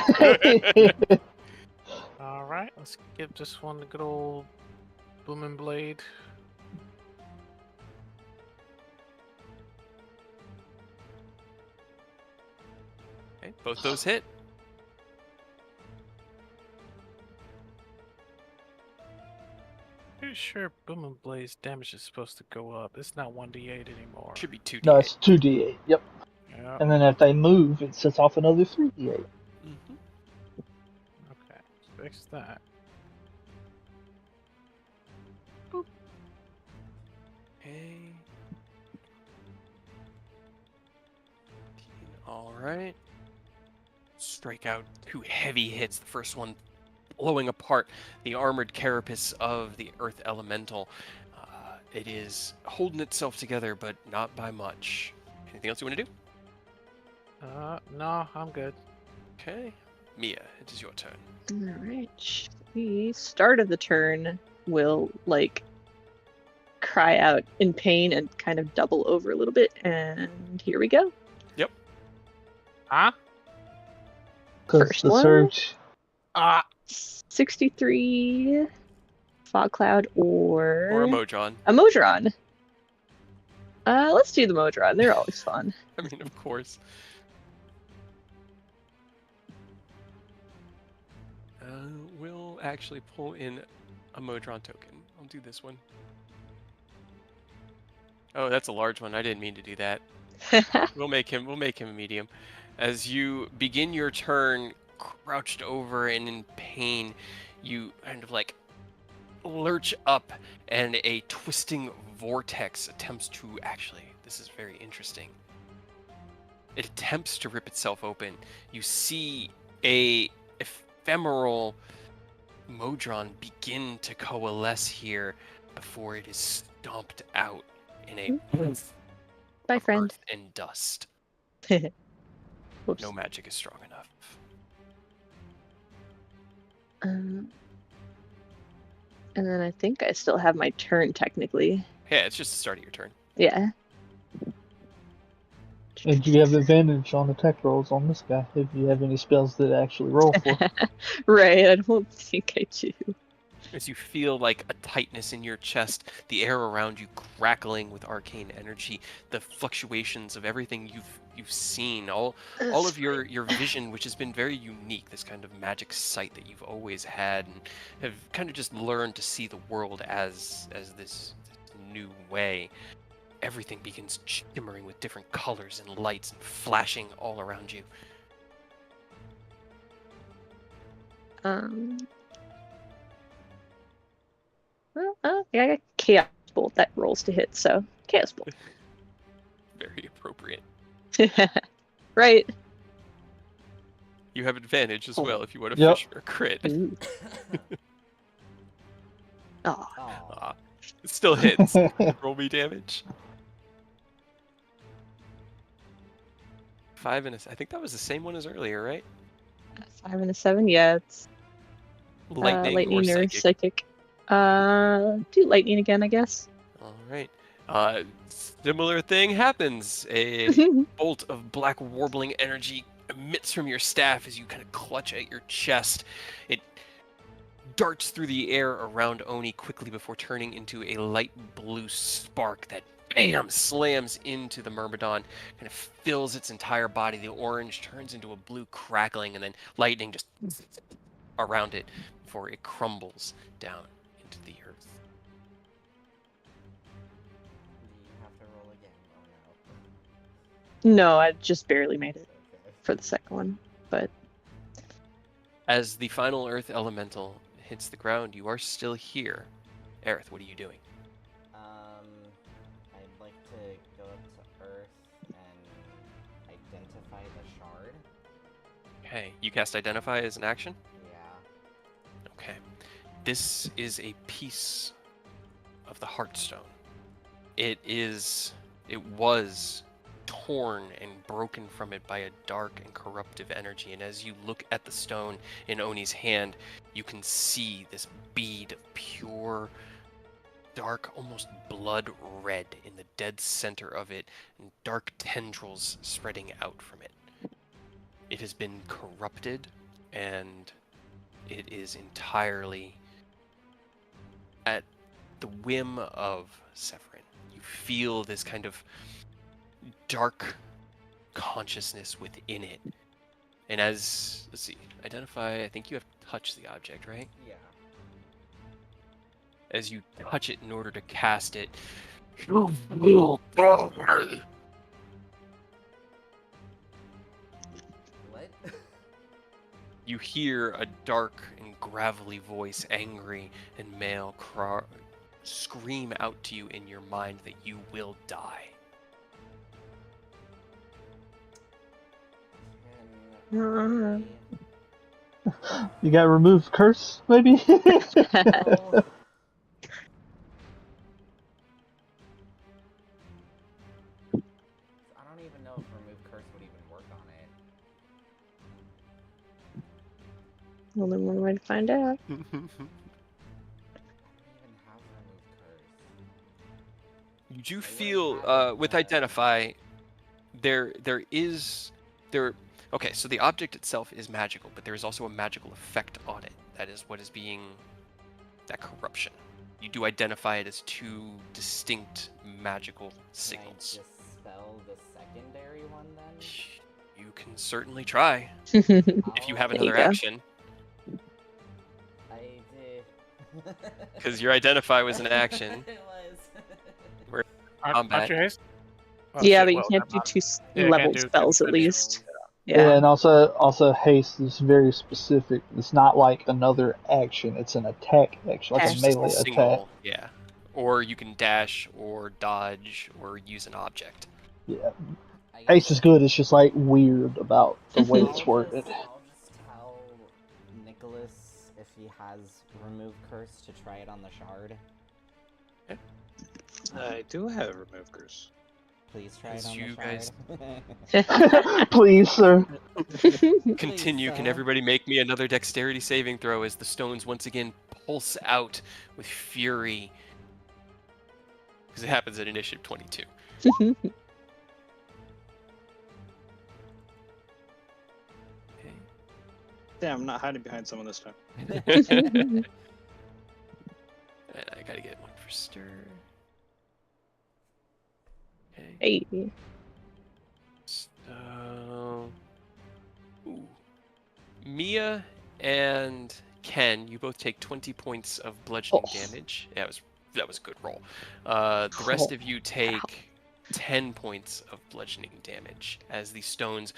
S7: All right. Let's give this one the good old booming blade.
S1: Okay, both those hit.
S7: Pretty sure booming blade's damage is supposed to go up. It's not 1d8 anymore.
S1: Should be 2d8.
S2: No, it's 2d8. Yep.
S7: Yeah.
S2: And then if they move, it sets off another 3d8.
S1: Mm-hmm.
S7: Okay. Fix that.
S1: Okay. All right. Strike out 2 heavy hits. The first one blowing apart the armored carapace of the Earth Elemental. It is holding itself together, but not by much. Anything else you want to do?
S7: No, I'm good.
S1: Okay. Mia, it is your turn.
S5: Alright. The start of the turn will, like, cry out in pain and kind of double over a little bit, and here we go.
S7: Huh?
S2: Because
S5: First
S2: the
S5: one.
S2: surge.
S5: 63 Fog Cloud or
S1: Or a Modron.
S5: a Modron. Let's do the Modron. They're always fun.
S1: I mean, of course. We'll actually pull in a Modron token. I'll do this one. Oh, that's a large one. I didn't mean to do that. We'll make him a medium. As you begin your turn, crouched over and in pain, you kind of like lurch up, and a twisting vortex attempts to this is very interesting. It attempts to rip itself open. You see a ephemeral Modron begin to coalesce here before it is stomped out in a
S5: Bye,
S1: of
S5: friend.
S1: earth and dust.
S5: Whoops.
S1: No magic is strong enough.
S5: And then I think I still have my turn technically.
S1: Yeah, it's just the start of your turn.
S5: Yeah.
S2: And you have advantage on attack rolls on this guy if you have any spells that actually roll for.
S5: Right, I don't think I do.
S1: As you feel like a tightness in your chest, the air around you crackling with arcane energy, the fluctuations of everything you've seen, all of your vision, which has been very unique, this kind of magic sight that you've always had, and have kind of just learned to see the world as this new way. Everything begins shimmering with different colors and lights and flashing all around you.
S5: Well, yeah, I got Chaos Bolt that rolls to hit, so Chaos Bolt.
S1: Very appropriate.
S5: Right.
S1: You have advantage as well if you want to
S2: Yep.
S1: fish for a crit.
S5: Ooh. Oh,
S6: Oh.
S1: It still hits. Roll me damage. 5 and I think that was the same one as earlier, right?
S5: 5 and a 7, yeah, it's
S1: Lightning, or
S5: or
S1: psychic.
S5: psychic. Do lightning again, I guess.
S1: All right. Similar thing happens. A bolt of black warbling energy emits from your staff as you kind of clutch at your chest. It darts through the air around Oni quickly before turning into a light blue spark that bam slams into the Myrmidon, kind of fills its entire body. The orange turns into a blue crackling, and then lightning just around it before it crumbles down into the earth.
S6: Do you have to roll again? Oh
S5: No, I just barely made it
S6: no. Okay.
S5: for the second one, but
S1: As the final earth elemental hits the ground, you are still here. Aerith, what are you doing?
S6: I'd like to go up to Earth and identify the shard.
S1: Okay, you cast Identify as an action?
S6: Yeah.
S1: Okay. This is a piece of the Heartstone. It was torn and broken from it by a dark and corruptive energy, and as you look at the stone in Oni's hand, you can see this bead of pure, dark, almost blood red in the dead center of it, and dark tendrils spreading out from it. It has been corrupted, and it is entirely at the whim of Severin. You feel this kind of dark consciousness within it. And as, let's see, Identify, I think you have to touch the object, right?
S6: Yeah.
S1: As you touch it in order to cast it, you will die.
S6: What?
S1: You hear a dark and gravelly voice, angry and male, scream out to you in your mind that you will die.
S6: Can
S2: You got remove curse, maybe?
S6: I... No. I don't even know if remove curse would even work on it.
S5: Well, then one way to find out.
S6: I don't even have remove curse.
S1: You do
S6: I
S1: feel
S6: would've had it,
S1: with
S6: but-
S1: Identify, there. Okay, so the object itself is magical, but there is also a magical effect on it. That is what is being that corruption. You do identify it as two distinct magical signals.
S6: Can I dispel the secondary one then?
S1: You can certainly try if you have
S5: There you
S1: another
S5: go.
S1: action,
S6: I did.
S1: because your Identify was an action.
S6: It was.
S7: Aren't you haste? Oh,
S5: Yeah,
S7: shit,
S5: but you
S7: well,
S5: can't
S7: never
S5: do
S7: mind.
S5: two
S7: Yeah, can't
S5: level
S7: do
S5: spells at
S7: additional.
S5: least.
S2: Yeah,
S5: Yeah.
S2: and also haste is very specific. It's not like another action. It's an attack action, like
S5: Okay.
S2: a
S1: It's just
S2: melee
S1: a
S2: attack.
S1: single, yeah. Or you can dash, or dodge, or use an object.
S2: Yeah,
S6: I
S2: haste is good. It's just like weird about the way
S5: Mhm.
S2: it's worded.
S6: I'll just tell Nicholas if he has remove curse to try it on the shard.
S8: I do have remove curse.
S6: Please try it
S1: As
S6: on
S1: you
S6: the
S1: guys-
S6: shard.
S2: Please, sir.
S1: Continue. Can
S6: sir.
S1: everybody make me another dexterity saving throw as the stones once again pulse out with fury? Because it happens at initiative 22. Okay.
S8: Damn, I'm not hiding behind someone this time.
S1: And I gotta get one for stir. Okay.
S5: Hey.
S1: So, ooh. Mia and Ken, you both take 20 points of bludgeoning
S2: Oh.
S1: damage. Yeah, that was a good roll. The rest of you take 10 points of bludgeoning damage as these stones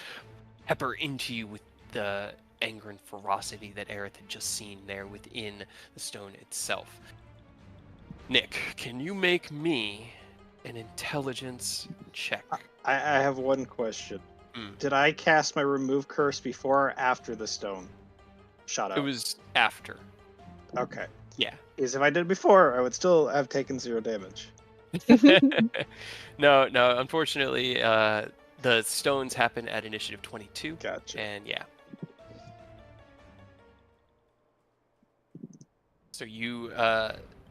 S1: pepper into you with the anger and ferocity that Aerith had just seen there within the stone itself. Nick, can you make me an intelligence check?
S8: I have one question.
S1: Mm.
S8: Did I cast my remove curse before or after the stone shot out?
S1: It was after.
S8: Okay.
S1: Yeah.
S8: Because if I did it before, I would still have taken 0 damage.
S1: No, unfortunately, the stones happen at initiative 22.
S8: Gotcha.
S1: And yeah. So you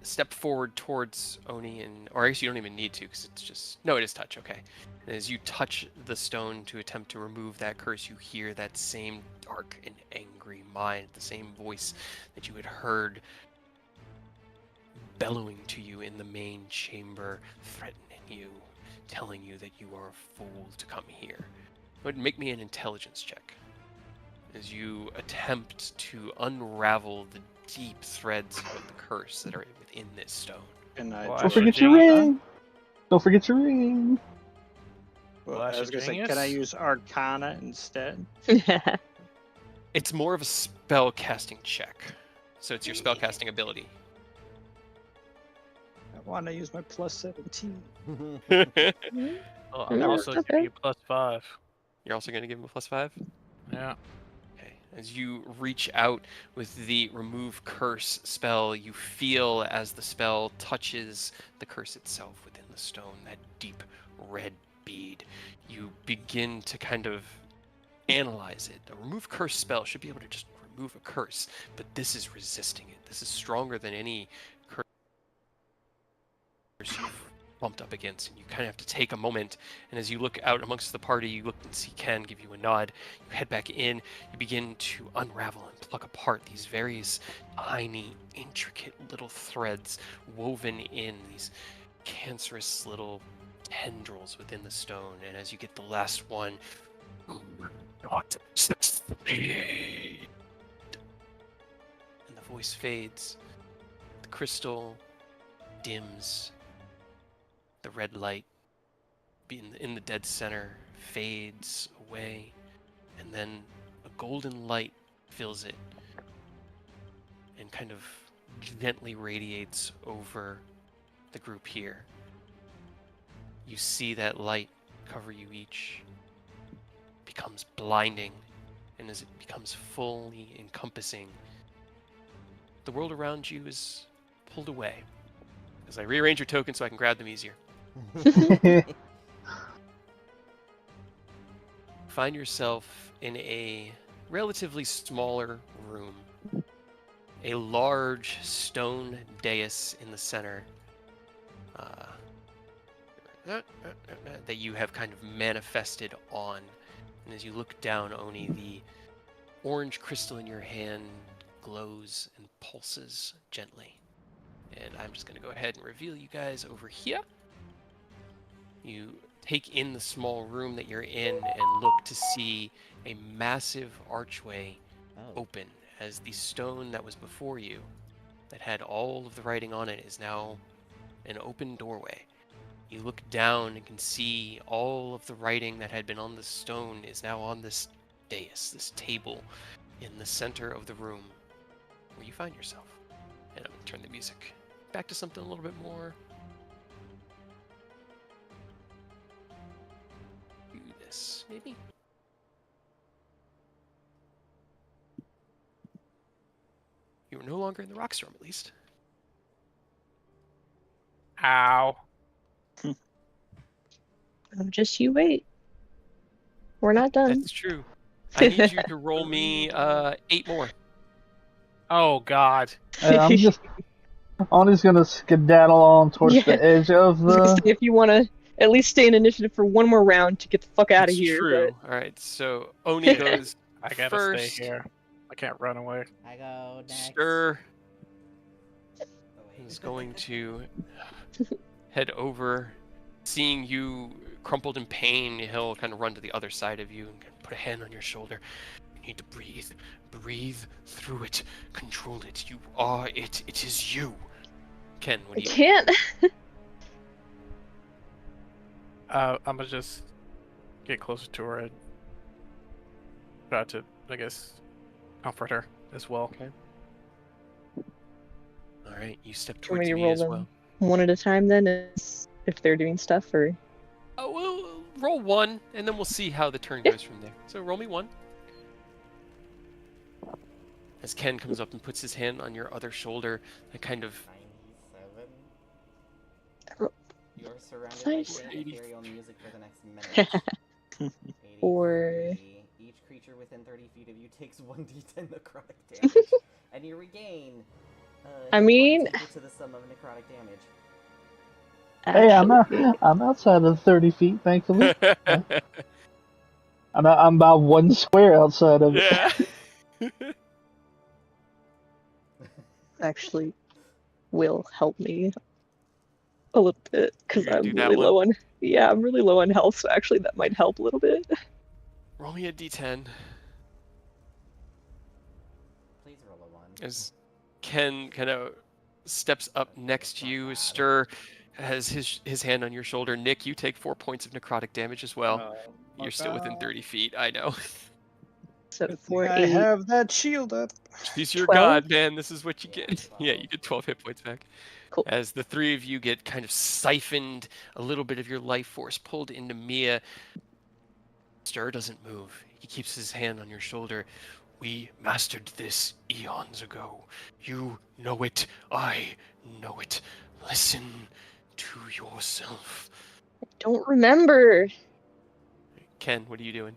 S1: step forward towards Oni, or I guess you don't even need to, because it's just... No, it is touch, okay. And as you touch the stone to attempt to remove that curse, you hear that same dark and angry mind, the same voice that you had heard bellowing to you in the main chamber, threatening you, telling you that you are a fool to come here. Go ahead and make me an intelligence check as you attempt to unravel the deep threads of the curse that are within this stone.
S8: And I
S4: Well,
S2: Don't
S8: do-
S2: forget your ring. Don't forget your ring.
S8: well,
S4: Flash
S8: I was
S4: of
S8: gonna say,
S4: Genius?
S8: can I use Arcana instead?
S1: It's more of a spell casting check. So it's your spell casting ability.
S8: I want to use my plus 17.
S7: Oh,
S5: Mm,
S7: I'm also
S5: okay.
S7: giving you +5.
S1: You're also going to give him a +5?
S7: Yeah.
S1: Okay. As you reach out with the remove curse spell, you feel as the spell touches the curse itself within the stone, that deep red bead. You begin to kind of analyze it. A remove curse spell should be able to just remove a curse, but this is resisting it. This is stronger than any curse you've bumped up against, and you kind of have to take a moment. And as you look out amongst the party, you look and see Ken give you a nod. You head back in. You begin to unravel and pluck apart these various tiny, intricate little threads woven in these cancerous little tendrils within the stone. And as you get the last one, not succeed. And the voice fades. The crystal dims. The red light in the dead center fades away, and then a golden light fills it and kind of gently radiates over the group here. You see that light cover you each, becomes blinding, and as it becomes fully encompassing, the world around you is pulled away. As I rearrange your token so I can grab them easier. Find yourself in a relatively smaller room. A large stone dais in the center that you have kind of manifested on. And as you look down, Oni, the orange crystal in your hand glows and pulses gently. And I'm just going to go ahead and reveal you guys over here. You take in the small room that you're in and look to see a massive archway open as the stone that was before you that had all of the writing on it is now an open doorway. You look down and can see all of the writing that had been on the stone is now on this dais, this table in the center of the room where you find yourself. And I'm going to turn the music back to something a little bit more. Do this, maybe? You are no longer in the rock storm, at least.
S7: Ow.
S5: Just you wait. We're not done.
S1: That's true. I need you to roll me 8 more.
S7: Oh God.
S2: I'm just. Oni's gonna skedaddle on towards the edge of
S5: I was gonna
S2: the.
S5: say, if you want to at least stay in initiative for one more round to get the fuck out of
S1: It's
S5: here.
S1: true. All right, so Oni goes
S7: I gotta
S1: first.
S7: stay here. I can't run away.
S6: I go next.
S1: Stir
S6: Oh, wait.
S1: is going to head over. Seeing you crumpled in pain, he'll kind of run to the other side of you and put a hand on your shoulder. You need to breathe. Breathe through it. Control it. You are it. It is you. Ken, what
S5: I
S1: do you
S5: can't.
S7: I'm gonna just get closer to her and try to, I guess, comfort her as well.
S1: Okay. All right, you step
S5: Do you want
S1: towards
S5: me to
S1: me
S5: roll
S1: as
S5: them
S1: well.
S5: one at a time then, if they're doing stuff, or?
S1: Oh, we'll roll 1, and then we'll see how the turn goes from there. So roll me 1. As Ken comes up and puts his hand on your other shoulder, that kind of
S6: 97. You're surrounded by
S5: Nice.
S6: faint ethereal music for the next minute.
S5: Or-
S6: 83. Each creature within 30 feet of you takes 1d10 necrotic damage, and you regain.
S5: I
S6: hit
S5: mean-
S6: points equal to the sum of necrotic damage.
S2: Hey,
S5: Actually,
S2: I'm outside of 30 feet, thankfully. I'm about 1 square outside of it.
S1: Yeah.
S5: actually will help me a little bit because
S1: You're gonna
S5: I'm
S1: do that
S5: really
S1: one?
S5: low on. Yeah, I'm really low on health, so actually that might help a little bit.
S1: Roll me a d10.
S6: Please roll a 1.
S1: As Ken kind of steps up next to you, Stir has his hand on your shoulder. Nick, you take 4 points of necrotic damage as well. You're still within 30 feet, I know.
S5: So for
S8: I
S5: 8,
S8: have that shield up.
S1: He's your
S5: 12?
S1: god, man. This is what you
S6: Yeah,
S1: get.
S6: 12.
S1: Yeah, you get 12 hit points back.
S5: Cool.
S1: As the three of you get kind of siphoned, a little bit of your life force pulled into Mia. Stir doesn't move. He keeps his hand on your shoulder. We mastered this eons ago. You know it. I know it. Listen to yourself.
S5: Don't remember.
S1: Ken, what are you doing?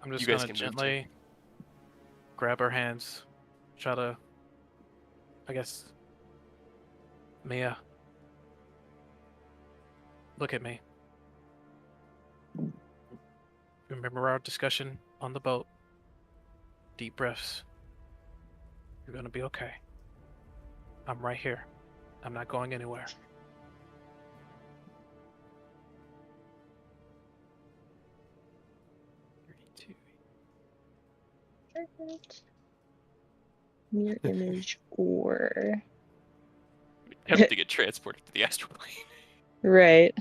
S7: I'm just
S1: You guys
S7: gonna
S1: can move too.
S7: gently grab her hands, try to, I guess, Mia, look at me. Remember our discussion on the boat? Deep breaths. You're gonna be okay. I'm right here. I'm not going anywhere.
S5: Mirror image or
S1: Have to get transported to the astral plane.
S5: right.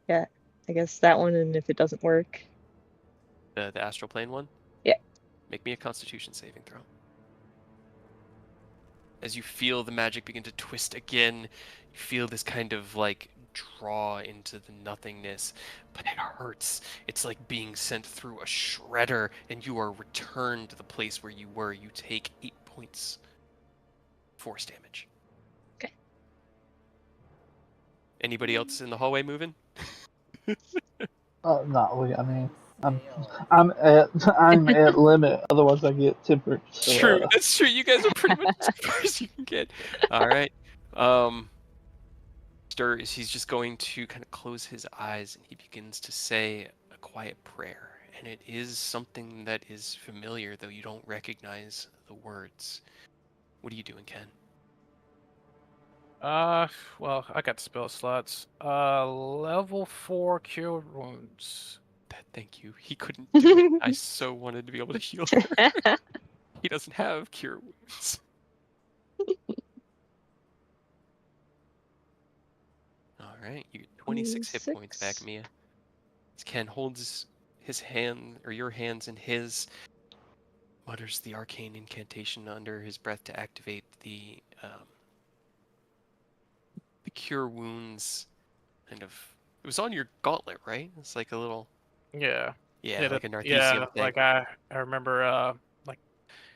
S5: Yeah, I guess that one, and if it doesn't work,
S1: The astral plane one?
S5: Yeah.
S1: Make me a constitution saving throw. As you feel the magic begin to twist again, you feel this kind of like draw into the nothingness, but it hurts. It's like being sent through a shredder, and you are returned to the place where you were. You take 8 points force damage.
S5: Okay.
S1: Anybody else in the hallway moving?
S2: No, I mean, I'm
S6: Stale.
S2: I'm at limit. Otherwise, I get tempered. So,
S1: True, that's true. You guys are pretty much as far as you can get. All right. Stir is he's just going to kind of close his eyes and he begins to say a quiet prayer. And it is something that is familiar, though you don't recognize the words. What are you doing, Ken?
S7: Well, I got spell slots. Level 4 cure wounds.
S1: Thank you. He couldn't do it. I so wanted to be able to heal her. He doesn't have cure wounds. All right, you get 26 hit points back,
S5: 26.
S1: Mia. As Ken holds his hand, or your hands in his, mutters the arcane incantation under his breath to activate the cure wounds. Kind of, it was on your gauntlet, right? It's like a little,
S7: Yeah.
S1: yeah, like an
S7: Yeah,
S1: Arthesium thing.
S7: like I remember like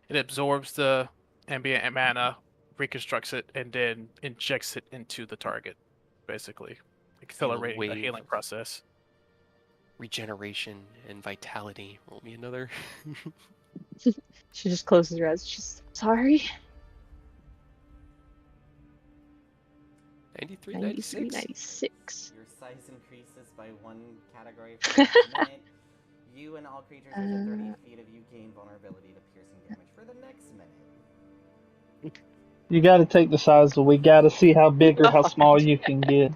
S7: it absorbs the ambient mana, reconstructs it, and then injects it into the target, basically. Accelerating the
S1: wave.
S7: healing process.
S1: Regeneration and vitality. Roll me another.
S5: She just closes her eyes. She's sorry.
S1: 93,
S5: 93,
S1: 96.
S5: 96.
S6: Your size increases by 1 category for each minute. You and all creatures within 30 feet of you gain vulnerability to piercing damage for the next minute.
S2: you got to take the size, but we got to see how big or how small you can get.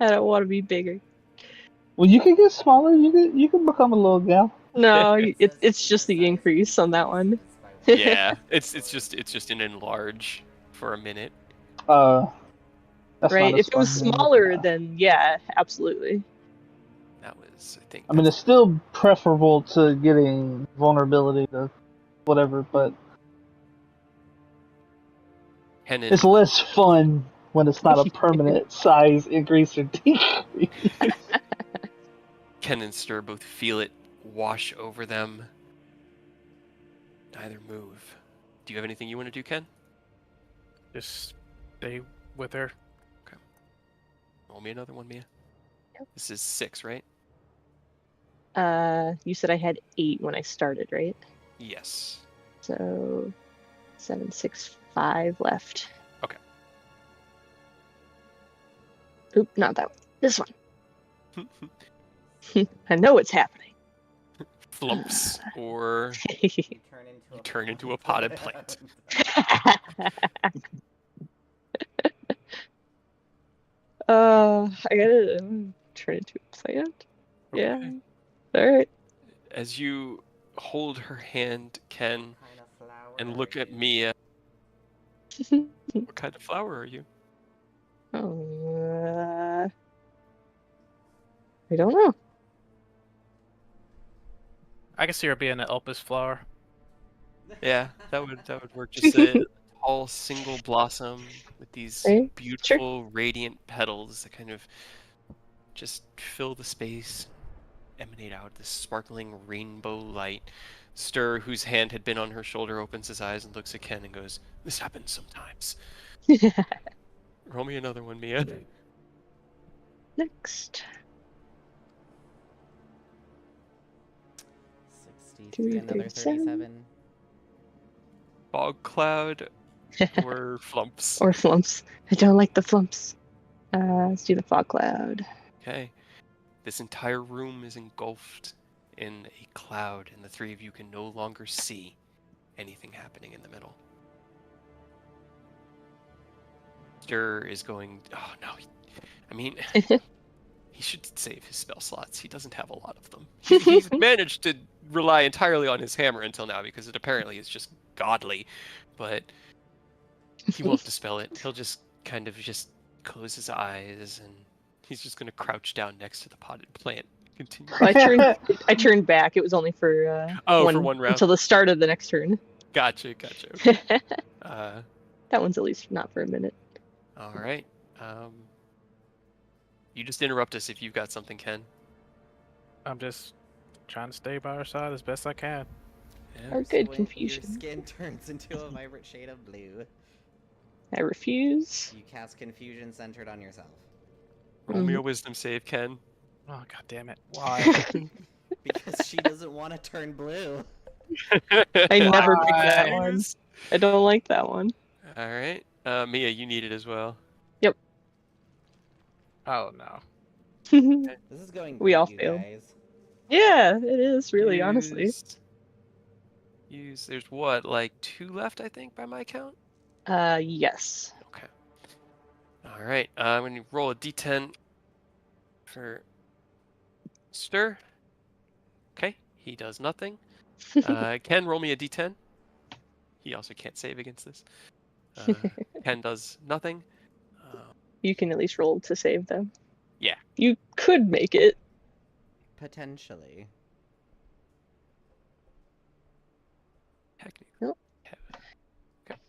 S5: I don't want to be bigger.
S2: Well, you can get smaller. You can become a little gal.
S5: No,
S6: It
S5: it's
S6: says
S5: just
S6: your
S5: the
S6: size
S5: increase on that one.
S6: increases by 1.
S1: Yeah, it's just an enlarge for a minute.
S2: That's
S5: Right?
S2: not as
S5: If it was
S2: fun.
S5: smaller, then yeah, absolutely.
S1: That was, I think.
S2: I mean, it's still preferable to getting vulnerability to whatever, but
S1: Kennen,
S2: it's less fun when it's not a permanent size increase or decrease.
S1: Ken and Stir both feel it wash over them. Neither move. Do you have anything you want to do, Ken?
S7: Just stay with her.
S1: Roll me another one, Mia. This is 6, right?
S5: You said I had 8 when I started, right?
S1: Yes.
S5: So 7, 6, 5 left.
S1: Okay.
S5: Oop, not that one. This one. I know what's happening.
S1: Flumps, or
S6: You
S1: you turn into a potted plant.
S5: I gotta turn into a plant. Yeah.
S7: Okay.
S5: All right.
S1: As you hold her hand, Ken,
S6: kind of flower
S1: and look
S6: are
S1: at
S6: you?
S1: Mia, what kind of flower are you?
S5: I don't know.
S7: I can see her being an Elpis flower.
S1: Yeah, that would work. Just a tall single blossom with these
S5: Right?
S1: beautiful, radiant petals that kind of just fill the space. emanate out this sparkling rainbow light. Stir, whose hand had been on her shoulder, opens his eyes and looks at Ken and goes, "This happens sometimes." Roll me another one, Mia.
S5: Next.
S6: 63, another 37.
S1: Fog cloud or flumps.
S5: Or flumps. I don't like the flumps. Let's do the fog cloud.
S1: Okay. This entire room is engulfed in a cloud, and the three of you can no longer see anything happening in the middle. Stir is going. Oh no! I mean, he should save his spell slots. He doesn't have a lot of them. He's managed to rely entirely on his hammer until now because it apparently is just godly, but he won't dispel it. He'll just kind of just close his eyes and he's just going to crouch down next to the potted plant. Continue.
S5: Well, I turned back. It was only for
S1: for one round
S5: until the start of the next turn.
S1: Gotcha. Okay.
S5: That one's at least not for a minute.
S1: All right. You just interrupt us if you've got something, Ken.
S7: I'm just trying to stay by our side as best I can.
S1: Yeah.
S5: Oh, good
S6: When
S5: confusion.
S6: Your skin turns into a vibrant shade of blue.
S5: I refuse.
S6: You cast confusion centered on yourself.
S1: Roll me a wisdom save, Ken.
S7: Oh, god damn it. Why?
S6: Because she doesn't want to turn blue.
S5: I never picked that one.
S1: Nice.
S5: I don't like that one.
S1: All right. Mia, you need it as well.
S7: Oh no.
S6: This is going
S5: We
S6: great,
S5: all
S6: you
S5: failed.
S6: guys.
S5: Yeah, it is really, honestly.
S1: There's what, like 2 left, I think, by my count?
S5: Yes.
S1: Okay. All right. I'm going to roll a d10 for Stir. Okay. He does nothing. Ken, roll me a d10. He also can't save against this. Ken does nothing.
S5: You can at least roll to save them.
S1: Yeah.
S5: You could make it.
S6: Potentially.
S1: Technically.
S5: Nope.
S1: Okay.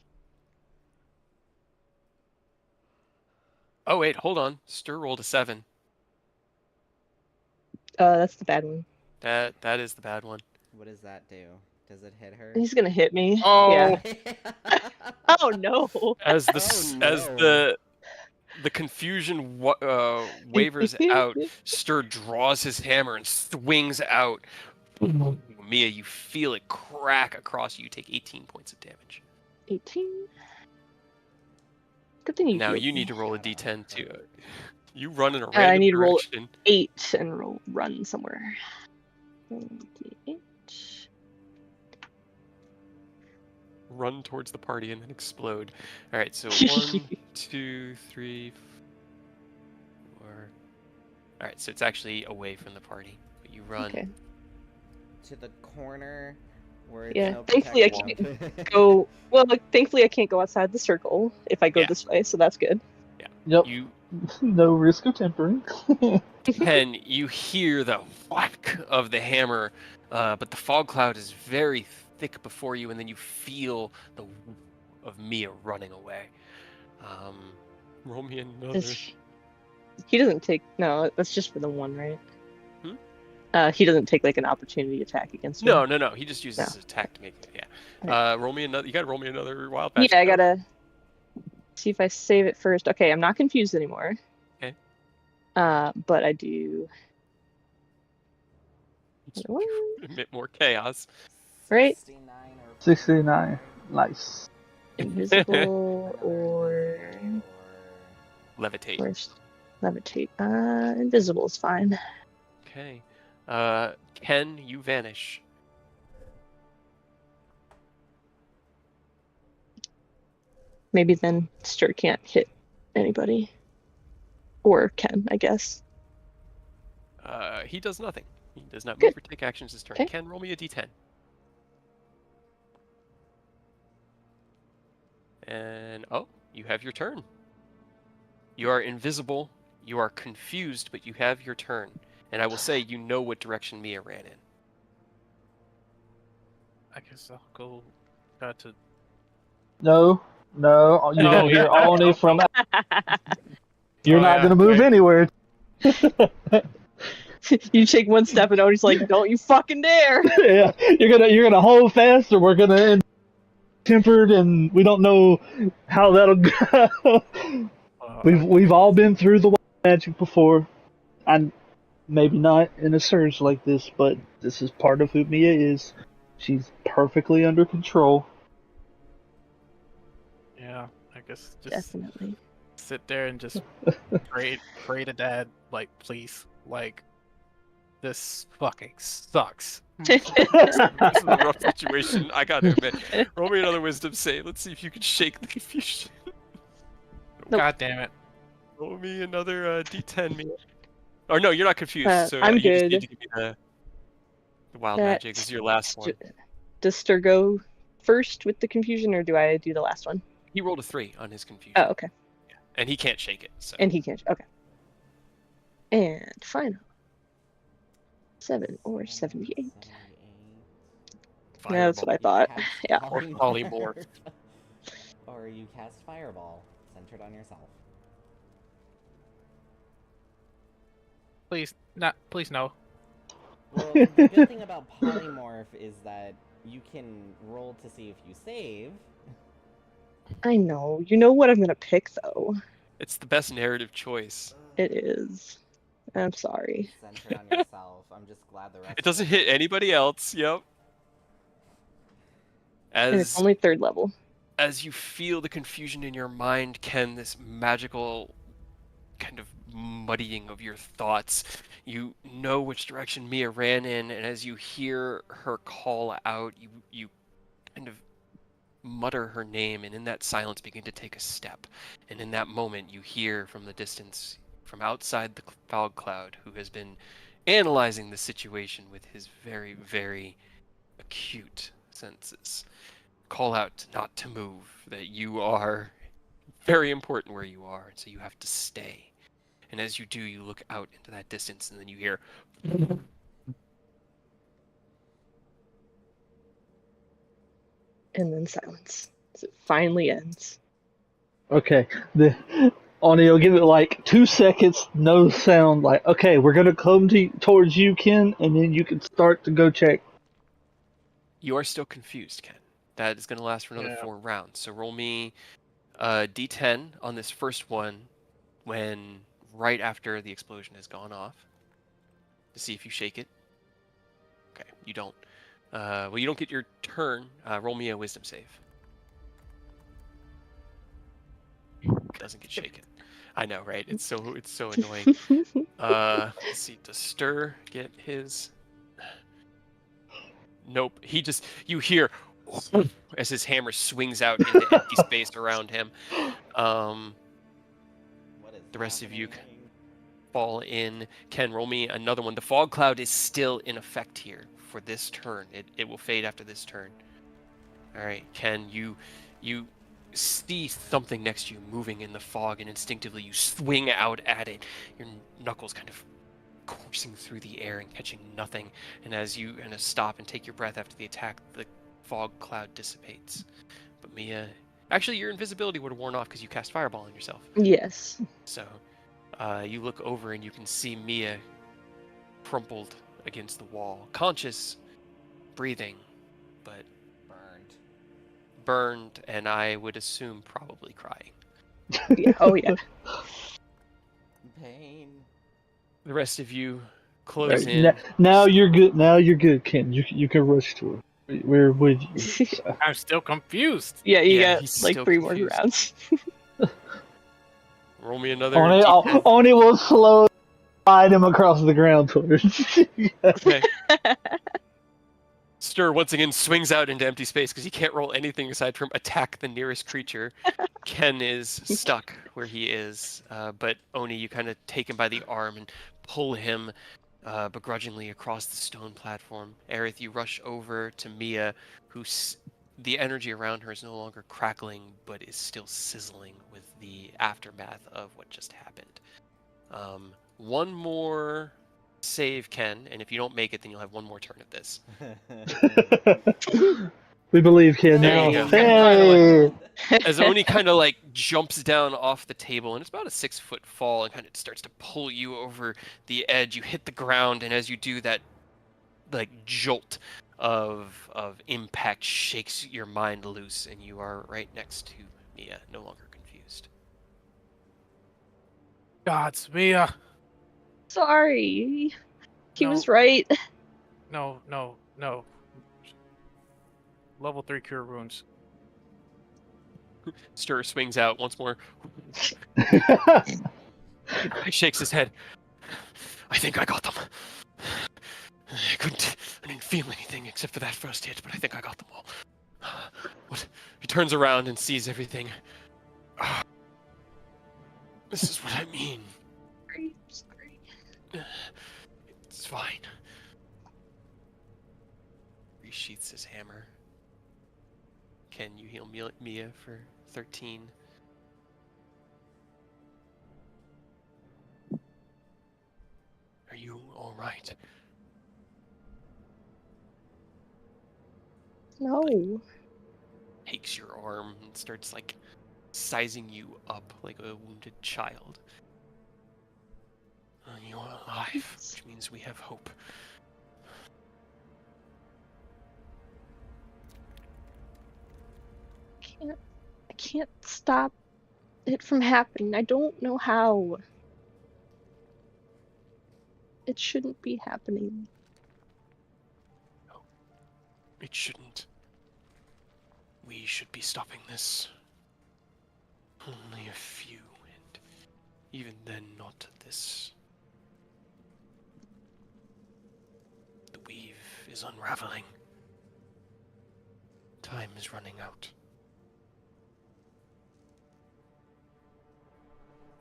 S1: Oh, wait. Hold on. Stir rolled a 7.
S5: That's the bad one.
S1: That is the bad one.
S6: What does that do? Does it hit her?
S5: He's gonna hit me.
S1: Oh.
S5: Yeah. Oh no.
S1: As the
S6: Oh,
S1: as
S6: no.
S1: the confusion wavers out, Stir draws his hammer and swings out. Mia, you feel it crack across you. You take 18 points of damage.
S5: 18. Good thing you.
S1: Now
S5: healed
S1: you
S5: me.
S1: need to roll a d10 too. You run in a
S5: I
S1: random
S5: need to roll-
S1: direction.
S5: 8 and run somewhere. 8.
S1: Run towards the party and then explode. All right, so 1, 2, 3, 4. All right, so it's actually away from the party, but you run.
S5: Okay.
S6: To the corner where it's
S5: Yeah,
S6: no
S5: thankfully I
S6: protection.
S5: Go well. Thankfully, I can't go outside the circle if I go
S1: Yeah.
S5: this way, so that's good.
S2: Yep.
S1: You
S2: No risk of tempering.
S1: Ken, you hear the whack of the hammer, but the fog cloud is very thick before you, and then you feel the whoop of Mia running away. Roll me another.
S5: He doesn't take. No, that's just for the one, right?
S1: Hmm?
S5: He doesn't take like an opportunity attack against me.
S1: No. He just uses his attack to make it. Yeah. Roll me another. You gotta roll me another wild patch.
S5: Yeah, I gotta see if I save it first. Okay, I'm not confused anymore.
S1: Okay.
S5: But I do.
S1: Emit more chaos.
S5: Right?
S6: 69 or
S2: 69. Nice.
S5: Invisible or
S1: Levitate.
S5: where's levitate? Invisible is fine.
S1: Okay. Ken, you vanish.
S5: Maybe then Stir can't hit anybody. Or Ken, I guess.
S1: He does nothing. He does not
S5: Good.
S1: move or take actions this turn.
S5: Okay.
S1: Ken, roll me a d10. And you have your turn. You are invisible. You are confused, but you have your turn. And I will say, you know what direction Mia ran in.
S7: I guess I'll go try to.
S2: No. You're
S7: No,
S2: gonna hear
S7: yeah.
S2: only from. You're
S7: Oh,
S2: not
S7: yeah,
S2: gonna move
S7: right.
S2: anywhere.
S5: You take one step and Odie's like, "Don't you fucking dare!"
S2: Yeah, you're gonna hold fast, or we're gonna end tempered, and we don't know how that'll go. We've all been through the wild magic before. And maybe not in a surge like this, but this is part of who Mia is. She's perfectly under control.
S7: Yeah, I guess just
S5: Definitely.
S7: sit there and just pray to Dad, like, please, like, this fucking sucks.
S1: This is a rough situation. I gotta admit. Roll me another wisdom save. Let's see if you can shake the confusion.
S7: God damn it.
S1: Roll me another D10, Mia. Or no, you're not confused. So
S5: I'm
S1: you just
S5: good.
S1: need to give me the wild magic. This is your last one.
S5: Does Stir go first with the confusion, or do I do the last one?
S1: He rolled a 3 on his confusion.
S5: Oh, okay.
S1: Yeah. And he can't shake it. So.
S5: And he can't. Okay. And final 7 or 78. Yeah, that's what I thought. Yeah.
S1: Or polymorph.
S6: Or you cast Fireball, centered on yourself.
S7: Please no.
S6: Well, the good thing about Polymorph is that you can roll to see if you save.
S5: I know. You know what I'm gonna pick, though.
S1: It's the best narrative choice.
S5: It is. I'm sorry.
S6: Centered on yourself. I'm just glad the rest.
S1: It doesn't hit anybody else. Yep.
S5: And it's only 3rd level.
S1: As you feel the confusion in your mind, Ken, this magical kind of muddying of your thoughts, you know which direction Mia ran in, and as you hear her call out, you kind of mutter her name, and in that silence begin to take a step. And in that moment, you hear from the distance, from outside the fog cloud, who has been analyzing the situation with his very, very acute senses, call out not to move, that you are very important where you are, and so you have to stay. And as you do, you look out into that distance, and then you hear...
S5: And then silence. So it finally ends.
S2: Okay, Oni will give it like 2 seconds, no sound. Like, okay, we're gonna come towards you, Ken, and then you can start to go check.
S1: You are still confused, Ken. That is going to last for another 4 rounds. So roll me a d10 on this first one when right after the explosion has gone off to see if you shake it. Okay, you don't. Well, you don't get your turn. Roll me a wisdom save. Doesn't get shaken. I know, right? It's so annoying. Let's see. Does Stir get his? Nope. You hear as his hammer swings out into empty space around him. The rest of you fall in. Ken, roll me another one. The fog cloud is still in effect here for this turn. It will fade after this turn. All right, Ken, you see something next to you moving in the fog, and instinctively you swing out at it. Your knuckles kind of coursing through the air and catching nothing. And as you kind of stop and take your breath after the attack, the fog cloud dissipates. But Mia, actually, your invisibility would have worn off because you cast Fireball on yourself.
S5: Yes.
S1: So you look over and you can see Mia crumpled against the wall, conscious, breathing, but burned, and I would assume probably crying.
S5: Yeah. Oh yeah.
S6: Pain.
S1: The rest of you close in.
S2: Now you're good. Now you're good, Ken. You can rush to her. We're with you. So.
S7: I'm still confused.
S5: Yeah, you
S1: Yeah,
S5: got
S1: he's
S5: like
S1: still
S5: 3 more
S1: confused.
S5: rounds.
S1: Roll me another D10.
S2: Oni will slowly slide him across the ground towards.
S1: Okay. Stir once again swings out into empty space because he can't roll anything aside from attack the nearest creature. Ken is stuck where he is, but Oni, you kind of take him by the arm and pull him begrudgingly across the stone platform. Aerith, you rush over to Mia, the energy around her is no longer crackling, but is still sizzling with the aftermath of what just happened. One more save, Ken, and if you don't make it, then you'll have one more turn at this.
S2: We believe, Ken.
S1: There
S2: Now,
S1: you go.
S2: hey,
S1: as Oni kind of like jumps down off the table, and it's about a 6-foot fall, and kind of starts to pull you over the edge. You hit the ground, and as you do, that like jolt of impact shakes your mind loose, and you are right next to Mia, no longer confused.
S7: Gods, Mia.
S5: Sorry. He
S7: No.
S5: was right.
S7: No. Level 3 cure wounds.
S1: Stir swings out once more. He shakes his head. I think I got them. I didn't feel anything except for that first hit, but I think I got them all. What? He turns around and sees everything. This is what I mean.
S5: Sorry.
S1: It's fine. Resheaths his hammer. Can you heal Mia for 13? Are you alright?
S5: No.
S1: Takes your arm and starts like sizing you up like a wounded child. You're alive, which means we have hope.
S5: I can't stop it from happening. I don't know how. It shouldn't be happening.
S1: No, it shouldn't. We should be stopping this. Only a few, and even then not this. The weave is unraveling. Time is running out.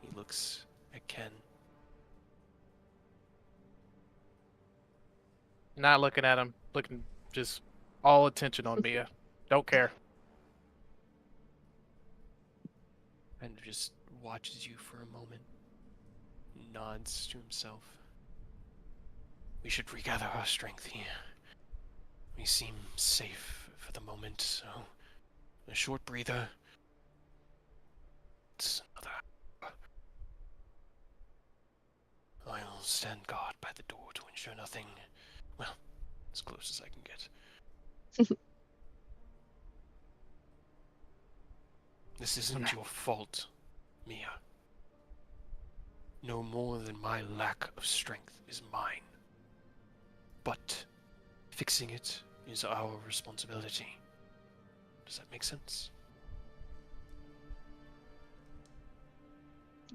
S1: He looks at Ken.
S7: Not looking at him. Looking just all attention on Mia. Don't care.
S1: And just watches you for a moment. Nods to himself. We should regather our strength here. We seem safe for the moment, so a short breather. It's another hour. I'll stand guard by the door to ensure nothing, well, as close as I can get. This isn't your fault, Mia. No more than my lack of strength is mine. But fixing it is our responsibility. Does that make sense?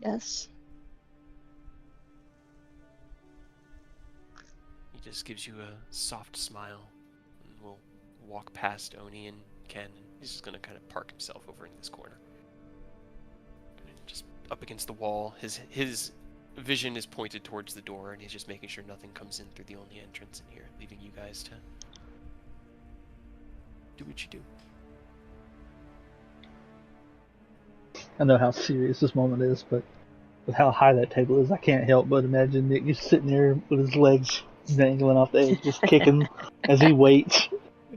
S5: Yes.
S1: He just gives you a soft smile and will walk past Oni and Ken. He's just gonna kind of park himself over in this corner. Just up against the wall. His vision is pointed towards the door, and he's just making sure nothing comes in through the only entrance in here, leaving you guys to do what you do.
S2: I know how serious this moment is, but with how high that table is, I can't help but imagine Nick just sitting there with his legs dangling off the edge, just kicking as he waits.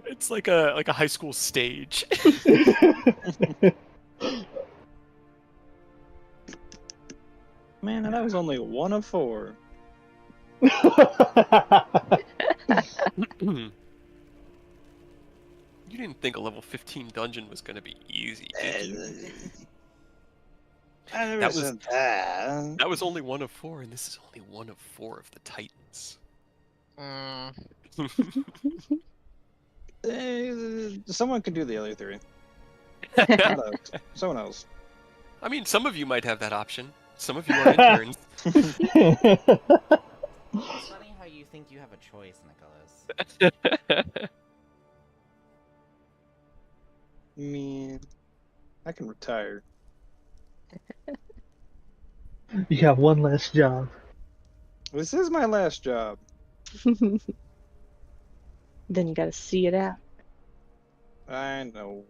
S1: It's like a high school stage.
S8: Man, that was only 1 of 4.
S1: You didn't think a level 15 dungeon was gonna be easy, did you?
S8: I never
S1: That was-
S8: said that.
S1: That was only 1 of 4, and this is only 1 of 4 of the Titans.
S8: Someone can do the other 3. Not us. Someone else.
S1: I mean, some of you might have that option. Some of you are interns.
S6: It's funny how you think you have a choice, Nicholas.
S8: Man, I can retire.
S2: You have one last job.
S8: This is my last job.
S5: Then you gotta see it out.
S8: I know.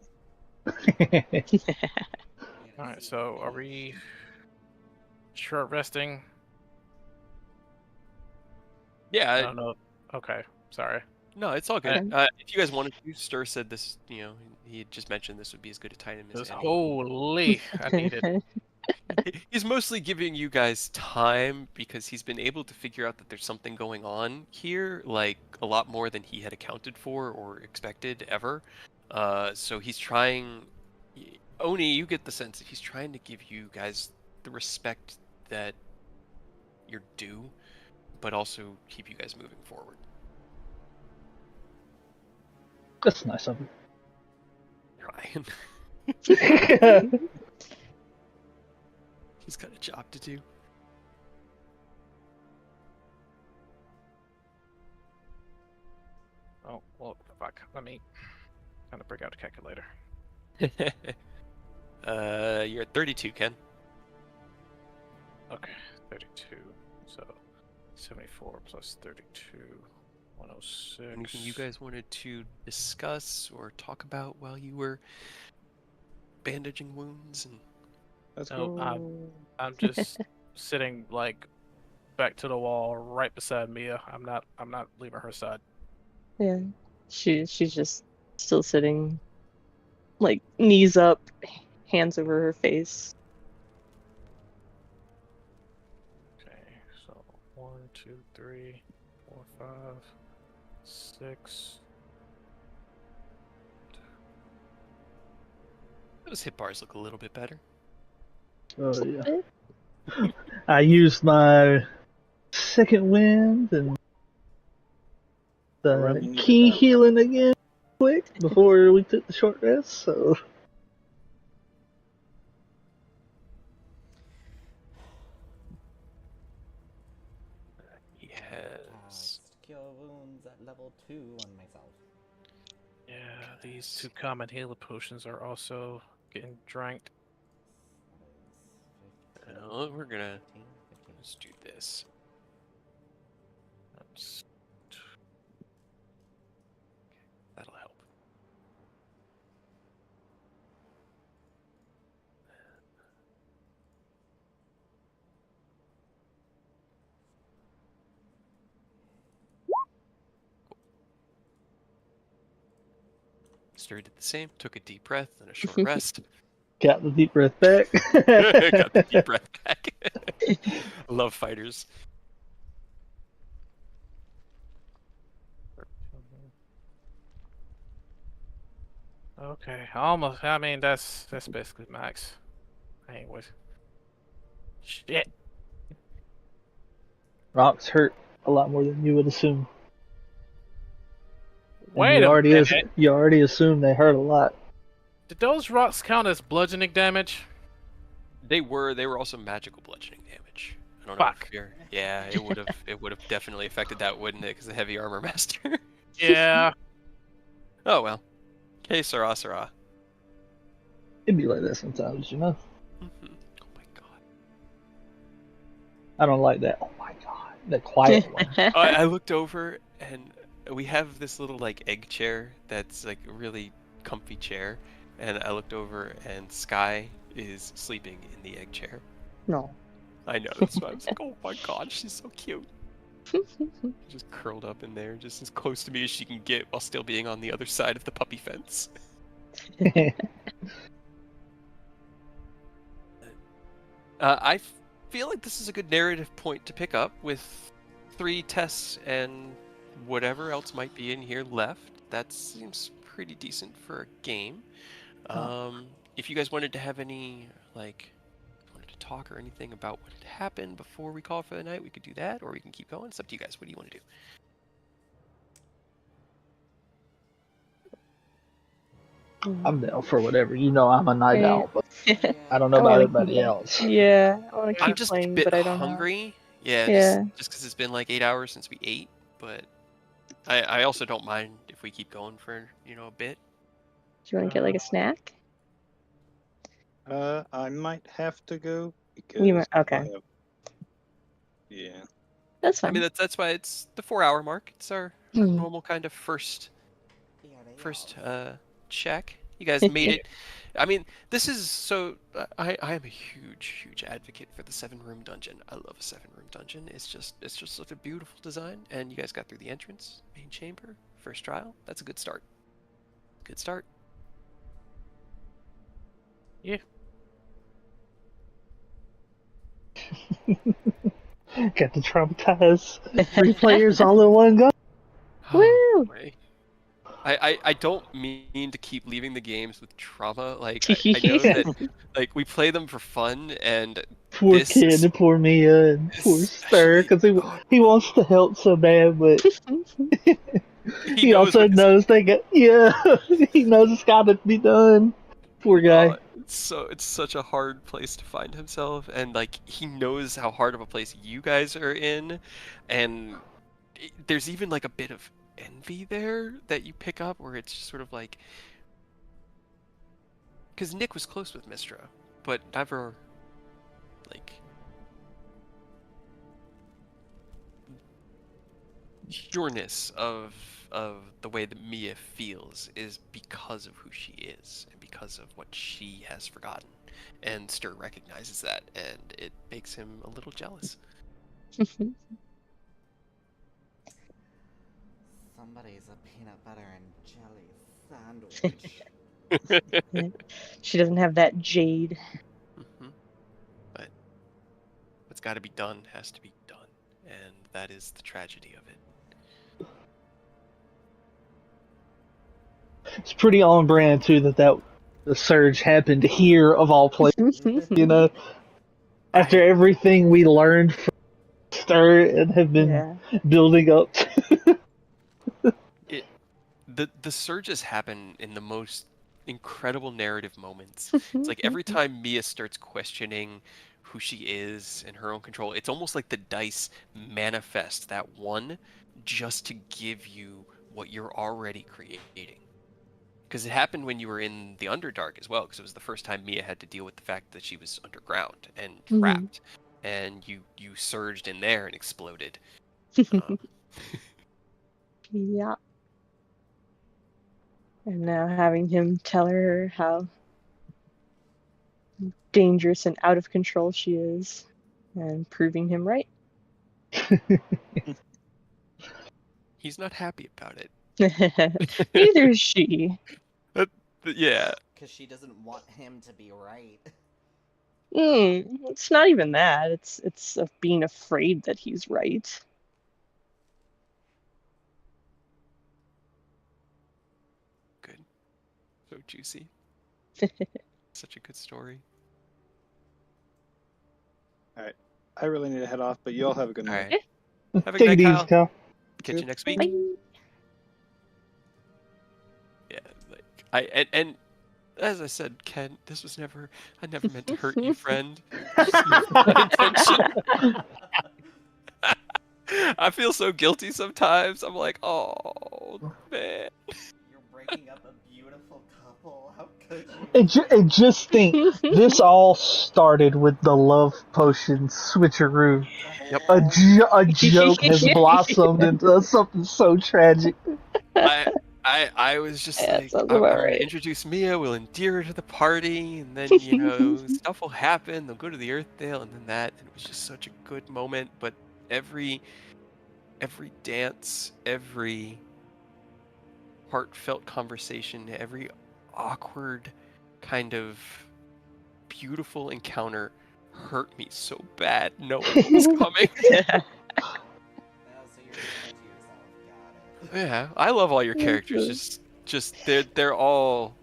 S7: Alright, so are we short resting? I
S1: Yeah,
S7: don't know. Okay, sorry.
S1: No, it's all good.
S5: Okay.
S1: If you guys wanted to, Stir said this. He had just mentioned this would be as good a time as
S7: Just
S1: any.
S7: holy, I need it.
S1: He's mostly giving you guys time because he's been able to figure out that there's something going on here, like a lot more than he had accounted for or expected ever. So he's trying. Oni, you get the sense that he's trying to give you guys the respect that you're due, but also keep you guys moving forward.
S2: That's nice of him.
S1: Ryan, he's got a job to do.
S7: Oh, well, fuck. Let me kind of break out a calculator.
S1: You're at 32, Ken.
S7: Okay, 32. So 74 plus 32, 106.
S1: Anything you guys wanted to discuss or talk about while you were bandaging wounds? And
S8: Let's
S7: No,
S8: go.
S7: I'm just sitting like back to the wall, right beside Mia. I'm not leaving her side.
S5: Yeah. She's just still sitting, like knees up, hands over her face.
S7: Okay, so 1, 2, 3, 4, 5, 6.
S1: those hit bars look a little bit better.
S2: Oh yeah. I used my second wind and
S8: Really
S2: the
S8: needed
S2: key
S8: that.
S2: healing again quick before we took the short rest, so
S1: Yes.
S6: Cure wounds at level 2 on myself.
S7: Yeah, these 2 common healer potions are also getting drank.
S6: That is 15,
S1: Well, we're gonna
S6: 15, 15.
S1: let's do this.
S7: That's
S1: That'll help. Stir did the same. Took a deep breath and a short rest.
S2: got the deep breath back.
S1: Got the deep breath back. I love fighters.
S7: okay. Almost. I mean, that's basically max. Anyway. Shit.
S2: Rocks hurt a lot more than you would assume. And
S7: Wait a minute.
S2: you already assume they hurt a lot.
S7: Did those rocks count as bludgeoning damage?
S1: They were also magical bludgeoning damage. I don't know
S7: Fuck.
S1: if you're. Yeah, it would have definitely affected that, wouldn't it? Because the heavy armor master.
S7: Yeah.
S1: Oh well. Okay, Sarah, Sarah.
S2: It'd be like that sometimes, you know.
S1: Oh my god.
S2: I don't like that. Oh my god, the quiet one.
S1: I looked over and we have this little like egg chair that's like a really comfy chair, and I looked over and Sky is sleeping in the egg chair.
S5: No.
S1: I know, that's why I was like, oh my god, she's so cute. Just curled up in there, just as close to me as she can get while still being on the other side of the puppy fence. I feel like this is a good narrative point to pick up with 3 tests and whatever else might be in here left. That seems pretty decent for a game. If you guys wanted to have any, like, wanted to talk or anything about what had happened before we call for the night, we could do that, or we can keep going. It's up to you guys. What do you want to do?
S2: I'm down for whatever. You know, I'm a night
S5: Yeah.
S2: owl, but
S6: Yeah.
S2: I don't know
S5: I
S2: about
S5: wanna
S2: everybody
S5: keep-
S2: else.
S5: Yeah, I want to
S1: I'm
S5: keep
S1: just
S5: playing,
S1: a bit
S5: but I don't know.
S1: hungry. Yeah,
S5: Yeah.
S1: just because it's been like 8 hours since we ate, but I also don't mind if we keep going for, a bit.
S5: Do you want to get like a snack?
S8: I might have to go because
S5: Okay.
S8: I have- Yeah.
S5: That's
S1: I
S5: fine.
S1: mean, that's why it's the 4-hour mark. It's our
S5: Mhm.
S1: normal kind of first
S6: Yeah.
S1: check. You guys made it. I mean, this is so. I am a huge advocate for the 7-room dungeon. I love a 7-room dungeon. It's just such a beautiful design, and you guys got through the entrance, main chamber. first trial. That's a good start. Good start.
S7: Yeah.
S2: Got to traumatize 3 players all in one go.
S5: Woo!
S1: Boy. I don't mean to keep leaving the games with trauma. Like I know that like we play them for fun, and
S2: Poor
S1: this
S2: kid and poor Mia and poor Stir,
S1: especially
S2: because he wants to help so bad, but
S1: he
S2: he
S1: knows
S2: also
S1: what his
S2: knows he knows it's got to be done. Poor guy.
S1: it's such a hard place to find himself, and like he knows how hard of a place you guys are in, and there's even like a bit of envy there that you pick up, where it's just sort of like, because Nick was close with Mistra, but never like pureness of the way that Mia feels is because of who she is and because of what she has forgotten. And Stir recognizes that, and it makes him a little jealous.
S6: Somebody's a peanut butter and jelly sandwich.
S5: She doesn't have that jade.
S1: But what's got to be done has to be done, and that is the tragedy of it.
S2: It's pretty on brand too that the surge happened here of all places. You know, after everything we learned from Stir and have been building up.
S1: The surges happen in the most incredible narrative moments. It's like every time Mia starts questioning who she is and her own control, it's almost like the dice manifest that one just to give you what you're already creating. Because it happened when you were in the Underdark as well, because it was the first time Mia had to deal with the fact that she was underground and trapped, and you surged in there and exploded.
S5: Yeah. And now having him tell her how dangerous and out of control she is, and proving him right.
S1: He's not happy about it.
S5: Neither is she.
S1: Yeah.
S6: Because she doesn't want him to be right.
S5: It's not even that. It's of being afraid that he's right.
S1: Good. So juicy. Such a good story.
S8: Alright. I really need to head off, but you all have a good night.
S1: Alright. Have a
S2: Take
S1: good
S2: it
S1: night,
S2: easy, Kyle.
S1: Catch you next week.
S5: Bye.
S1: Yeah, like and as I said, Ken, this was never. I never meant to hurt you, friend. My intention. I feel so guilty sometimes. I'm like, oh man.
S6: You're breaking up a beautiful couple. How could you?
S2: And just think, this all started with the love potion switcheroo.
S1: Yep.
S2: A joke has blossomed into something so tragic.
S1: I was just
S5: Yeah,
S1: like,
S5: sounds
S1: I'm
S5: about
S1: gonna
S5: right.
S1: introduce Mia, we'll endear her to the party, and then, you know, stuff will happen, they'll go to the Earthdale, and then that, and it was just such a good moment, but every dance, every heartfelt conversation, every awkward kind of beautiful encounter hurt me so bad knowing what was coming.
S6: Oh, so you're doing it to yourself. Got it.
S1: Yeah, I love all your characters. Just they're all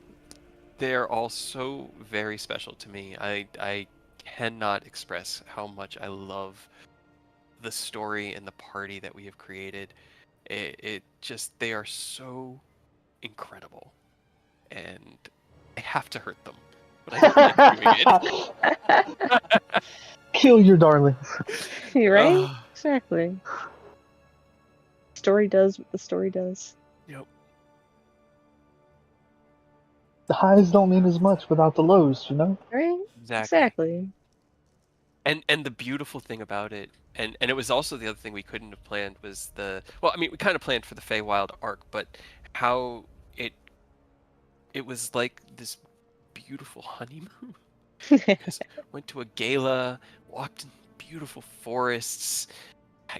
S1: so very special to me. I cannot express how much I love the story and the party that we have created. It just, they are so incredible, and I have to hurt them, but I don't like doing it.
S2: Kill your darlings.
S5: Right? Exactly. Story does what the story does.
S1: Yep.
S2: The highs don't mean as much without the lows, you know?
S5: Right?
S1: Exactly. And the beautiful thing about it, and it was also the other thing we couldn't have planned, was well, I mean, we kind of planned for the Feywild arc, but how it was like this beautiful honeymoon. Because went to a gala, walked in beautiful forests,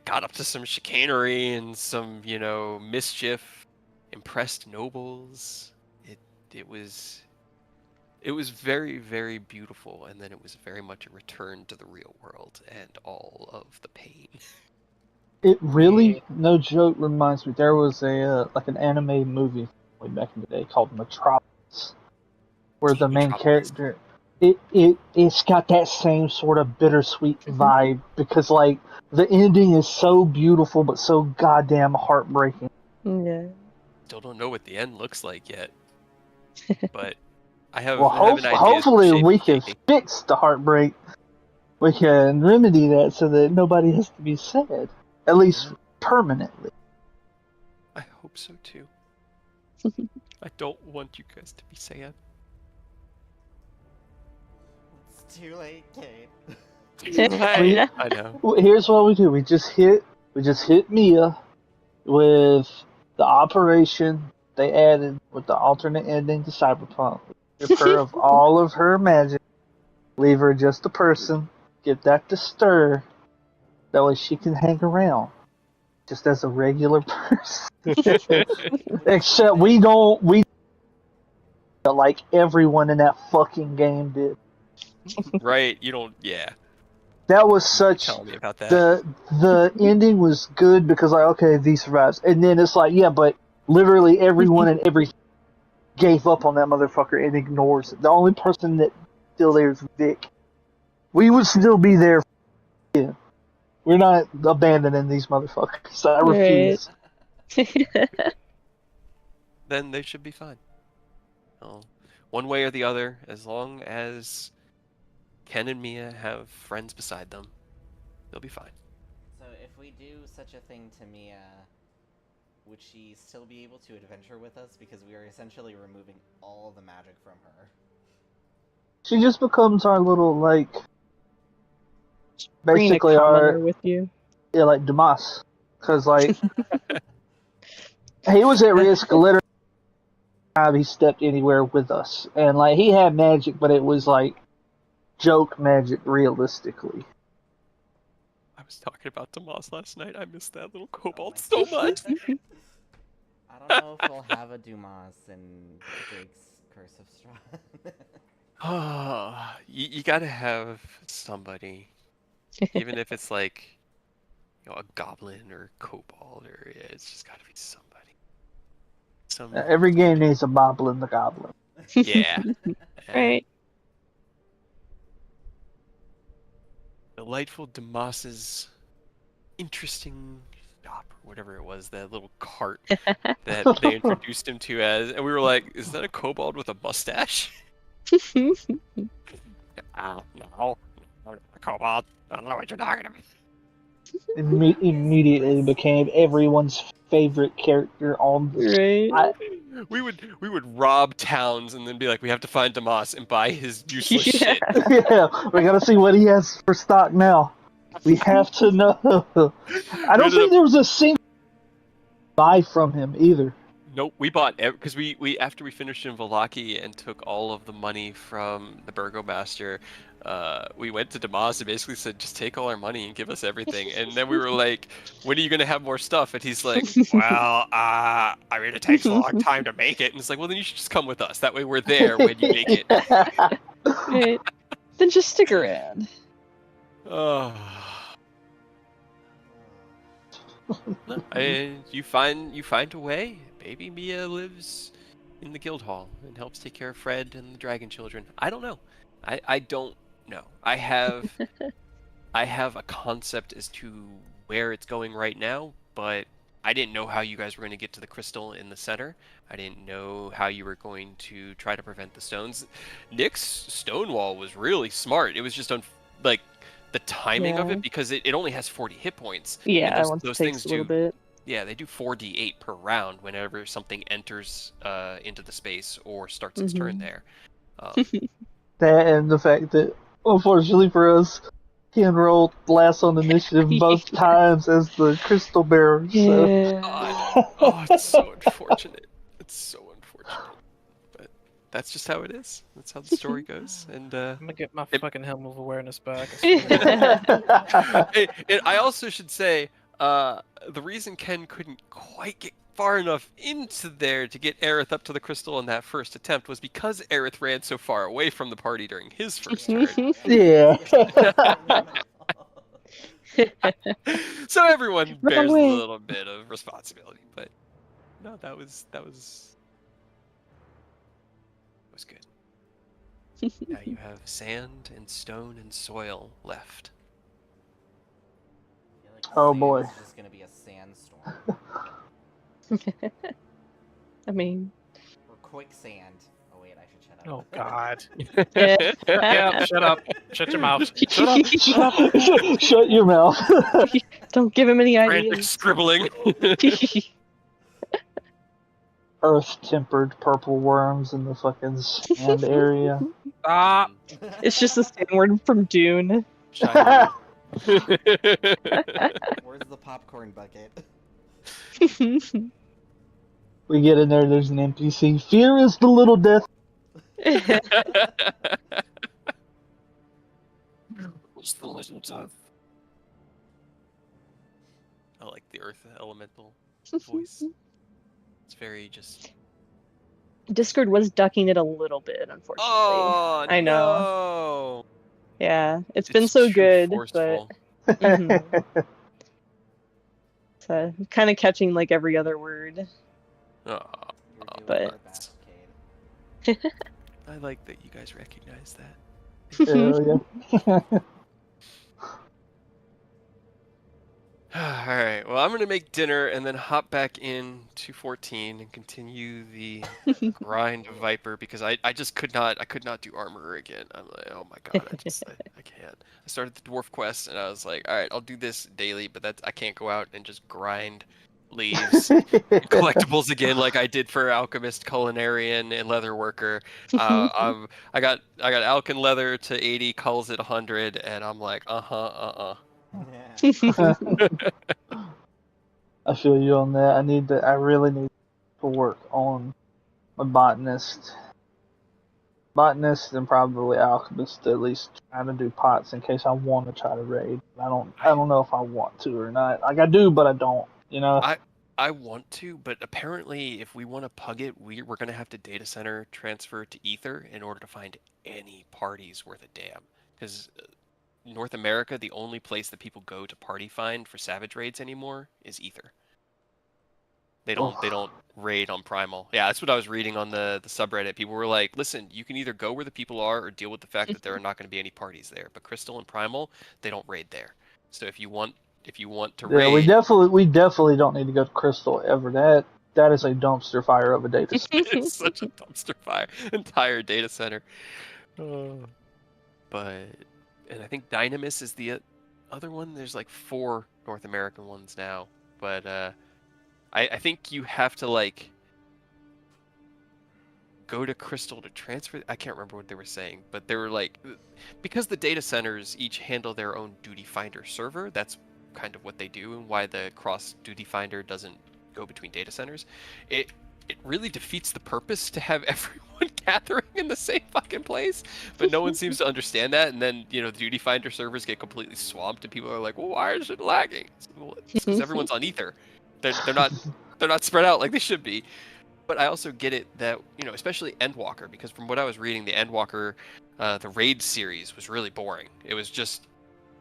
S1: got up to some chicanery and some, you know, mischief, impressed nobles. It was very, very beautiful, and then it was very much a return to the real world and all of the pain.
S2: It really, no joke, reminds me. There was a like an anime movie way back in the day called Metropolis, where the main
S1: Metropolis.
S2: character, it's got that same sort of bittersweet vibe because like the ending is so beautiful but so goddamn heartbreaking.
S5: Yeah.
S1: Still don't know what the end looks like yet, but I have
S2: Well,
S1: an idea.
S2: hopefully
S1: Shape
S2: we
S1: it's
S2: can
S1: taking.
S2: fix the heartbreak. We can remedy that so that nobody has to be sad, at least permanently.
S1: I hope so too. I don't want you guys to be sad.
S6: It's too late, Kate.
S1: I know.
S2: Well, here's what we do: we just hit Mia with the operation they added with the alternate ending to Cyberpunk. Strip her of all of her magic, leave her just a person, get that to stir. That way she can hang around just as a regular person. Except we like everyone in that fucking game did.
S1: Right? You don't. Yeah.
S2: That was such
S1: Tell me about that.
S2: the ending was good because like okay V survives, and then it's like yeah, but literally everyone and everything gave up on that motherfucker and ignores it. The only person that's still there is Vic. We would still be there. Yeah. We're not abandoning these motherfuckers. I refuse.
S1: Then they should be fine. Well, one way or the other, as long as Ken and Mia have friends beside them, they'll be fine.
S6: So if we do such a thing to Mia, would she still be able to adventure with us? Because we are essentially removing all the magic from her.
S2: She just becomes our little like
S5: Bringing a
S2: basically
S5: commoner
S2: our
S5: with you.
S2: yeah like Damas because like he was at risk literally time he stepped anywhere with us and like he had magic but it was like joke magic realistically.
S1: I was talking about Tomas last night. I missed that little kobold
S6: my
S1: so much.
S6: I don't know if we'll have a Dumas in Drake's Curse of Strahd.
S1: Oh, you gotta have somebody, even if it's like, a goblin or a kobold, or it's just gotta be somebody.
S2: Every game needs a Boblin the Goblin.
S1: Yeah.
S5: Right.
S1: Delightful Damas's interesting shop, or whatever it was, that little cart that they introduced him to as, and we were like, is that a kobold with a mustache? Oh, no, not a kobold. I don't know what you're talking about.
S2: Immediately became everyone's favorite character on the
S5: Right.
S1: We would rob towns and then be like, we have to find Damas and buy his useless shit.
S2: Yeah, we gotta see what he has for stock now. We have to know. I don't think there was a single buy from him either.
S1: Nope, we bought because we after we finished in Valaki and took all of the money from the Burgomaster, we went to Damas and basically said, just take all our money and give us everything. And then we were like, when are you gonna have more stuff? And he's like, well, I mean, it takes a long time to make it. And it's like, well, then you should just come with us. That way we're there when you make it.
S5: Right. Then just stick around.
S1: Oh. You find a way. Baby Mia lives in the guild hall and helps take care of Fred and the dragon children. I don't know. I don't know. I have a concept as to where it's going right now, but I didn't know how you guys were going to get to the crystal in the center. I didn't know how you were going to try to prevent the stones. Nick's stone wall was really smart. It was just like the timing of it, because it only has 40 hit points.
S5: Yeah,
S1: and
S5: those things a little bit.
S1: Yeah, they do 4d8 per round whenever something enters into the space or starts its turn there.
S2: That and the fact that, unfortunately for us, he enrolled last on initiative both times as the crystal bearer. So.
S5: Yeah.
S1: Oh, it's so unfortunate. It's so unfortunate. But that's just how it is. That's how the story goes. And
S7: I'm gonna get my fucking helm of awareness back. I
S1: I also should say, the reason Ken couldn't quite get far enough into there to get Aerith up to the crystal in that first attempt was because Aerith ran so far away from the party during his first turn.
S2: Yeah.
S1: So everyone
S5: Run
S1: bears a
S5: away.
S1: little bit of responsibility, but no, that was good. Now you have sand and stone and soil left.
S6: I feel like
S2: Oh,
S6: sand
S2: boy.
S6: is just gonna be a sandstorm.
S5: I mean,
S6: Or quicksand. Oh wait, I should shut up.
S7: Oh God.
S5: yeah.
S7: Yeah, shut up. Shut your mouth. Shut up. Shut up.
S2: Shut your mouth.
S5: Don't give him any
S1: Frantic
S5: ideas.
S1: scribbling.
S2: Earth-tempered purple worms in the fucking sand area.
S7: Stop.
S5: It's just a sandword from Dune.
S1: Shiny.
S6: Where's the popcorn bucket?
S2: We get in there, there's an NPC. Fear is the little death.
S1: What's the legend of? I like the earth elemental voice. It's very just.
S5: Discord was ducking it a little bit, unfortunately.
S1: Oh
S5: I know.
S1: no!
S5: Yeah, it's been
S1: It's
S5: so
S1: too
S5: good,
S1: forceful.
S5: but kind of catching like every other word.
S6: You're
S1: Aw,
S6: doing
S5: But-
S6: your best, Cade.
S1: I like that you guys recognize that.
S2: Hell yeah.
S1: Alright, well, I'm gonna make dinner and then hop back in to 14 and continue the grind of Viper because I just could not do armor again. I'm like, oh my god, I can't. I started the dwarf quest and I was like, alright, I'll do this daily, but I can't go out and just grind leaves collectibles again like I did for alchemist, culinarian, and leather worker. I got alchem leather to 80, culls at 100, and I'm like,
S2: I feel you on that. I really need to work on my botanist, and probably alchemist. At least trying to do pots in case I want to try to raid. I don't know if I want to or not. Like I do, but I don't. You know.
S1: I want to, but apparently if we want to pug it, we're going to have to data center transfer to Ether in order to find any parties worth a damn. Because North America, the only place that people go to party find for Savage raids anymore is Ether. They don't raid on Primal. Yeah, that's what I was reading on the subreddit. People were like, listen, you can either go where the people are or deal with the fact that there are not going to be any parties there. But Crystal and Primal, they don't raid there. So if you want to
S2: Yeah,
S1: raid,
S2: we definitely don't need to go to Crystal ever. That is a dumpster fire of a data center.
S1: it's such a dumpster fire. Entire data center. But and I think Dynamis is the other one. There's like 4 North American ones now. But I think you have to like go to Crystal to transfer. I can't remember what they were saying, but they were like, because the data centers each handle their own duty finder server. That's kind of what they do, and why the cross duty finder doesn't go between data centers. It really defeats the purpose to have everyone gathering in the same fucking place, but no one seems to understand that. And then the duty finder servers get completely swamped, and people are like, "Well, why is it lagging?" Well, it's because everyone's on Ether. They're not spread out like they should be. But I also get it that especially Endwalker, because from what I was reading, the Endwalker, the raid series was really boring. It was just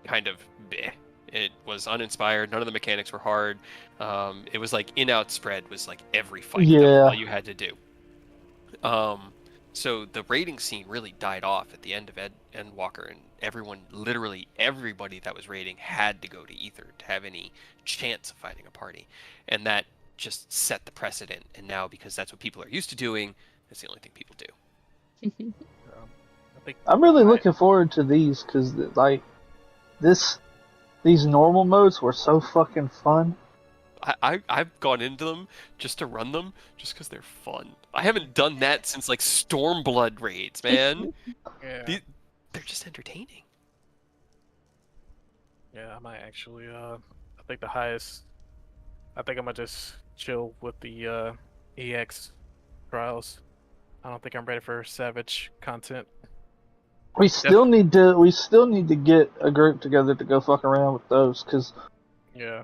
S1: kind of bleh. It was uninspired. None of the mechanics were hard. It was like in-out spread was like every fight.
S2: Yeah.
S1: That was all you had to do. So the raiding scene really died off at the end of Endwalker, and literally everybody that was raiding had to go to Ether to have any chance of finding a party, and that just set the precedent. And now, because that's what people are used to doing, that's the only thing people do.
S7: I think
S2: I'm really looking forward to these because like these normal modes were so fucking fun.
S1: I've gone into them just to run them, just because they're fun. I haven't done that since like Stormblood raids, man.
S7: Yeah.
S1: They're just entertaining.
S7: Yeah, I might actually. I think the highest. I think I'm gonna just chill with the EX trials. I don't think I'm ready for Savage content.
S2: We still need to get a group together to go fuck around with those because
S7: Yeah.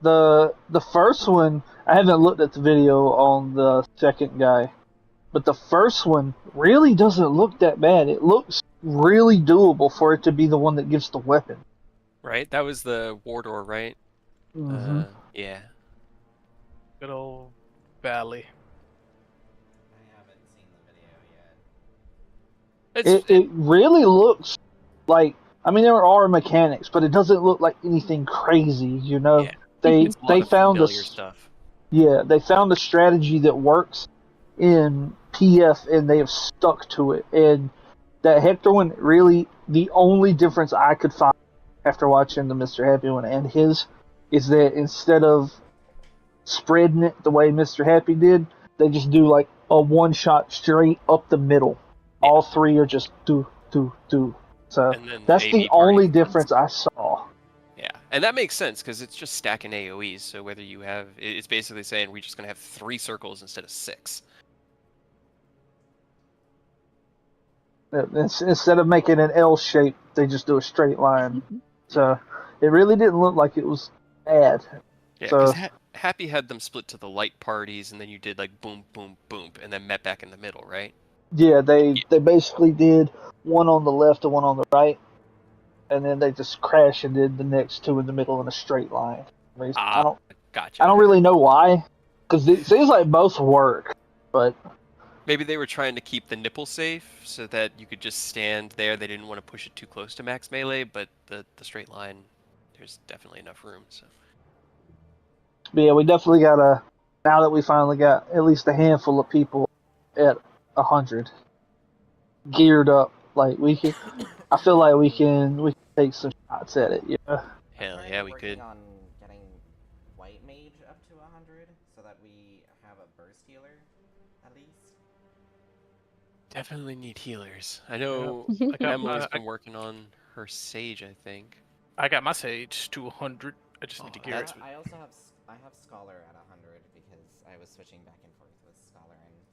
S2: The first one, I haven't looked at the video on the second guy, but the first one really doesn't look that bad. It looks really doable for it to be the one that gives the weapon.
S1: Right? That was the Wardor, right?
S2: Mm-hmm.
S1: Yeah.
S7: Good old Valley.
S6: I haven't seen the video yet.
S2: It really looks like, I mean, there are mechanics, but it doesn't look like anything crazy. You know,
S1: Yeah.
S2: they
S1: It's a lot of
S2: found
S1: familiar stuff.
S2: yeah, they found a strategy that works in PF, and they have stuck to it. And that Hector one, really, the only difference I could find after watching the Mr. Happy one and his is that instead of spreading it the way Mr. Happy did, they just do like a one shot straight up the middle.
S1: Yeah.
S2: All three are just do. So
S1: And then
S2: that's the
S1: AB
S2: only
S1: parties.
S2: difference I saw.
S1: Yeah, and that makes sense because it's just stacking AoEs. So whether you have, it's basically saying we're just gonna have 3 circles instead of 6.
S2: Instead of making an L shape, they just do a straight line. So it really didn't look like it was bad.
S1: Yeah,
S2: So
S1: because Happy had them split to the light parties, and then you did like boom, boom, boom, and then met back in the middle, right?
S2: yeah, they basically did one on the left and one on the right, and then they just crashed and did the next two in the middle in a straight line.
S1: Ah, gotcha.
S2: I don't
S1: Okay.
S2: really know why, because it seems like both work, but
S1: Maybe they were trying to keep the nipple safe so that you could just stand there. They didn't want to push it too close to max melee, but the straight line, there's definitely enough room. So
S2: yeah, we definitely gotta. Now that we finally got at least a handful of people at 100 geared up, like we can. I feel like we can take some shots at it. Yeah.
S1: hell
S6: I'm
S1: yeah,
S6: currently
S1: we
S6: working
S1: could.
S6: on getting White Mage up to 100 so that we have a burst healer, at least.
S1: Definitely need healers. I know
S7: I got
S1: Emily's
S7: my
S1: been working on her sage, I think.
S7: I got my sage to 100. I just need to
S1: Oh,
S7: gear it.
S1: that's
S6: I also have I have Scholar at 100 because I was switching back and forth with Scholar and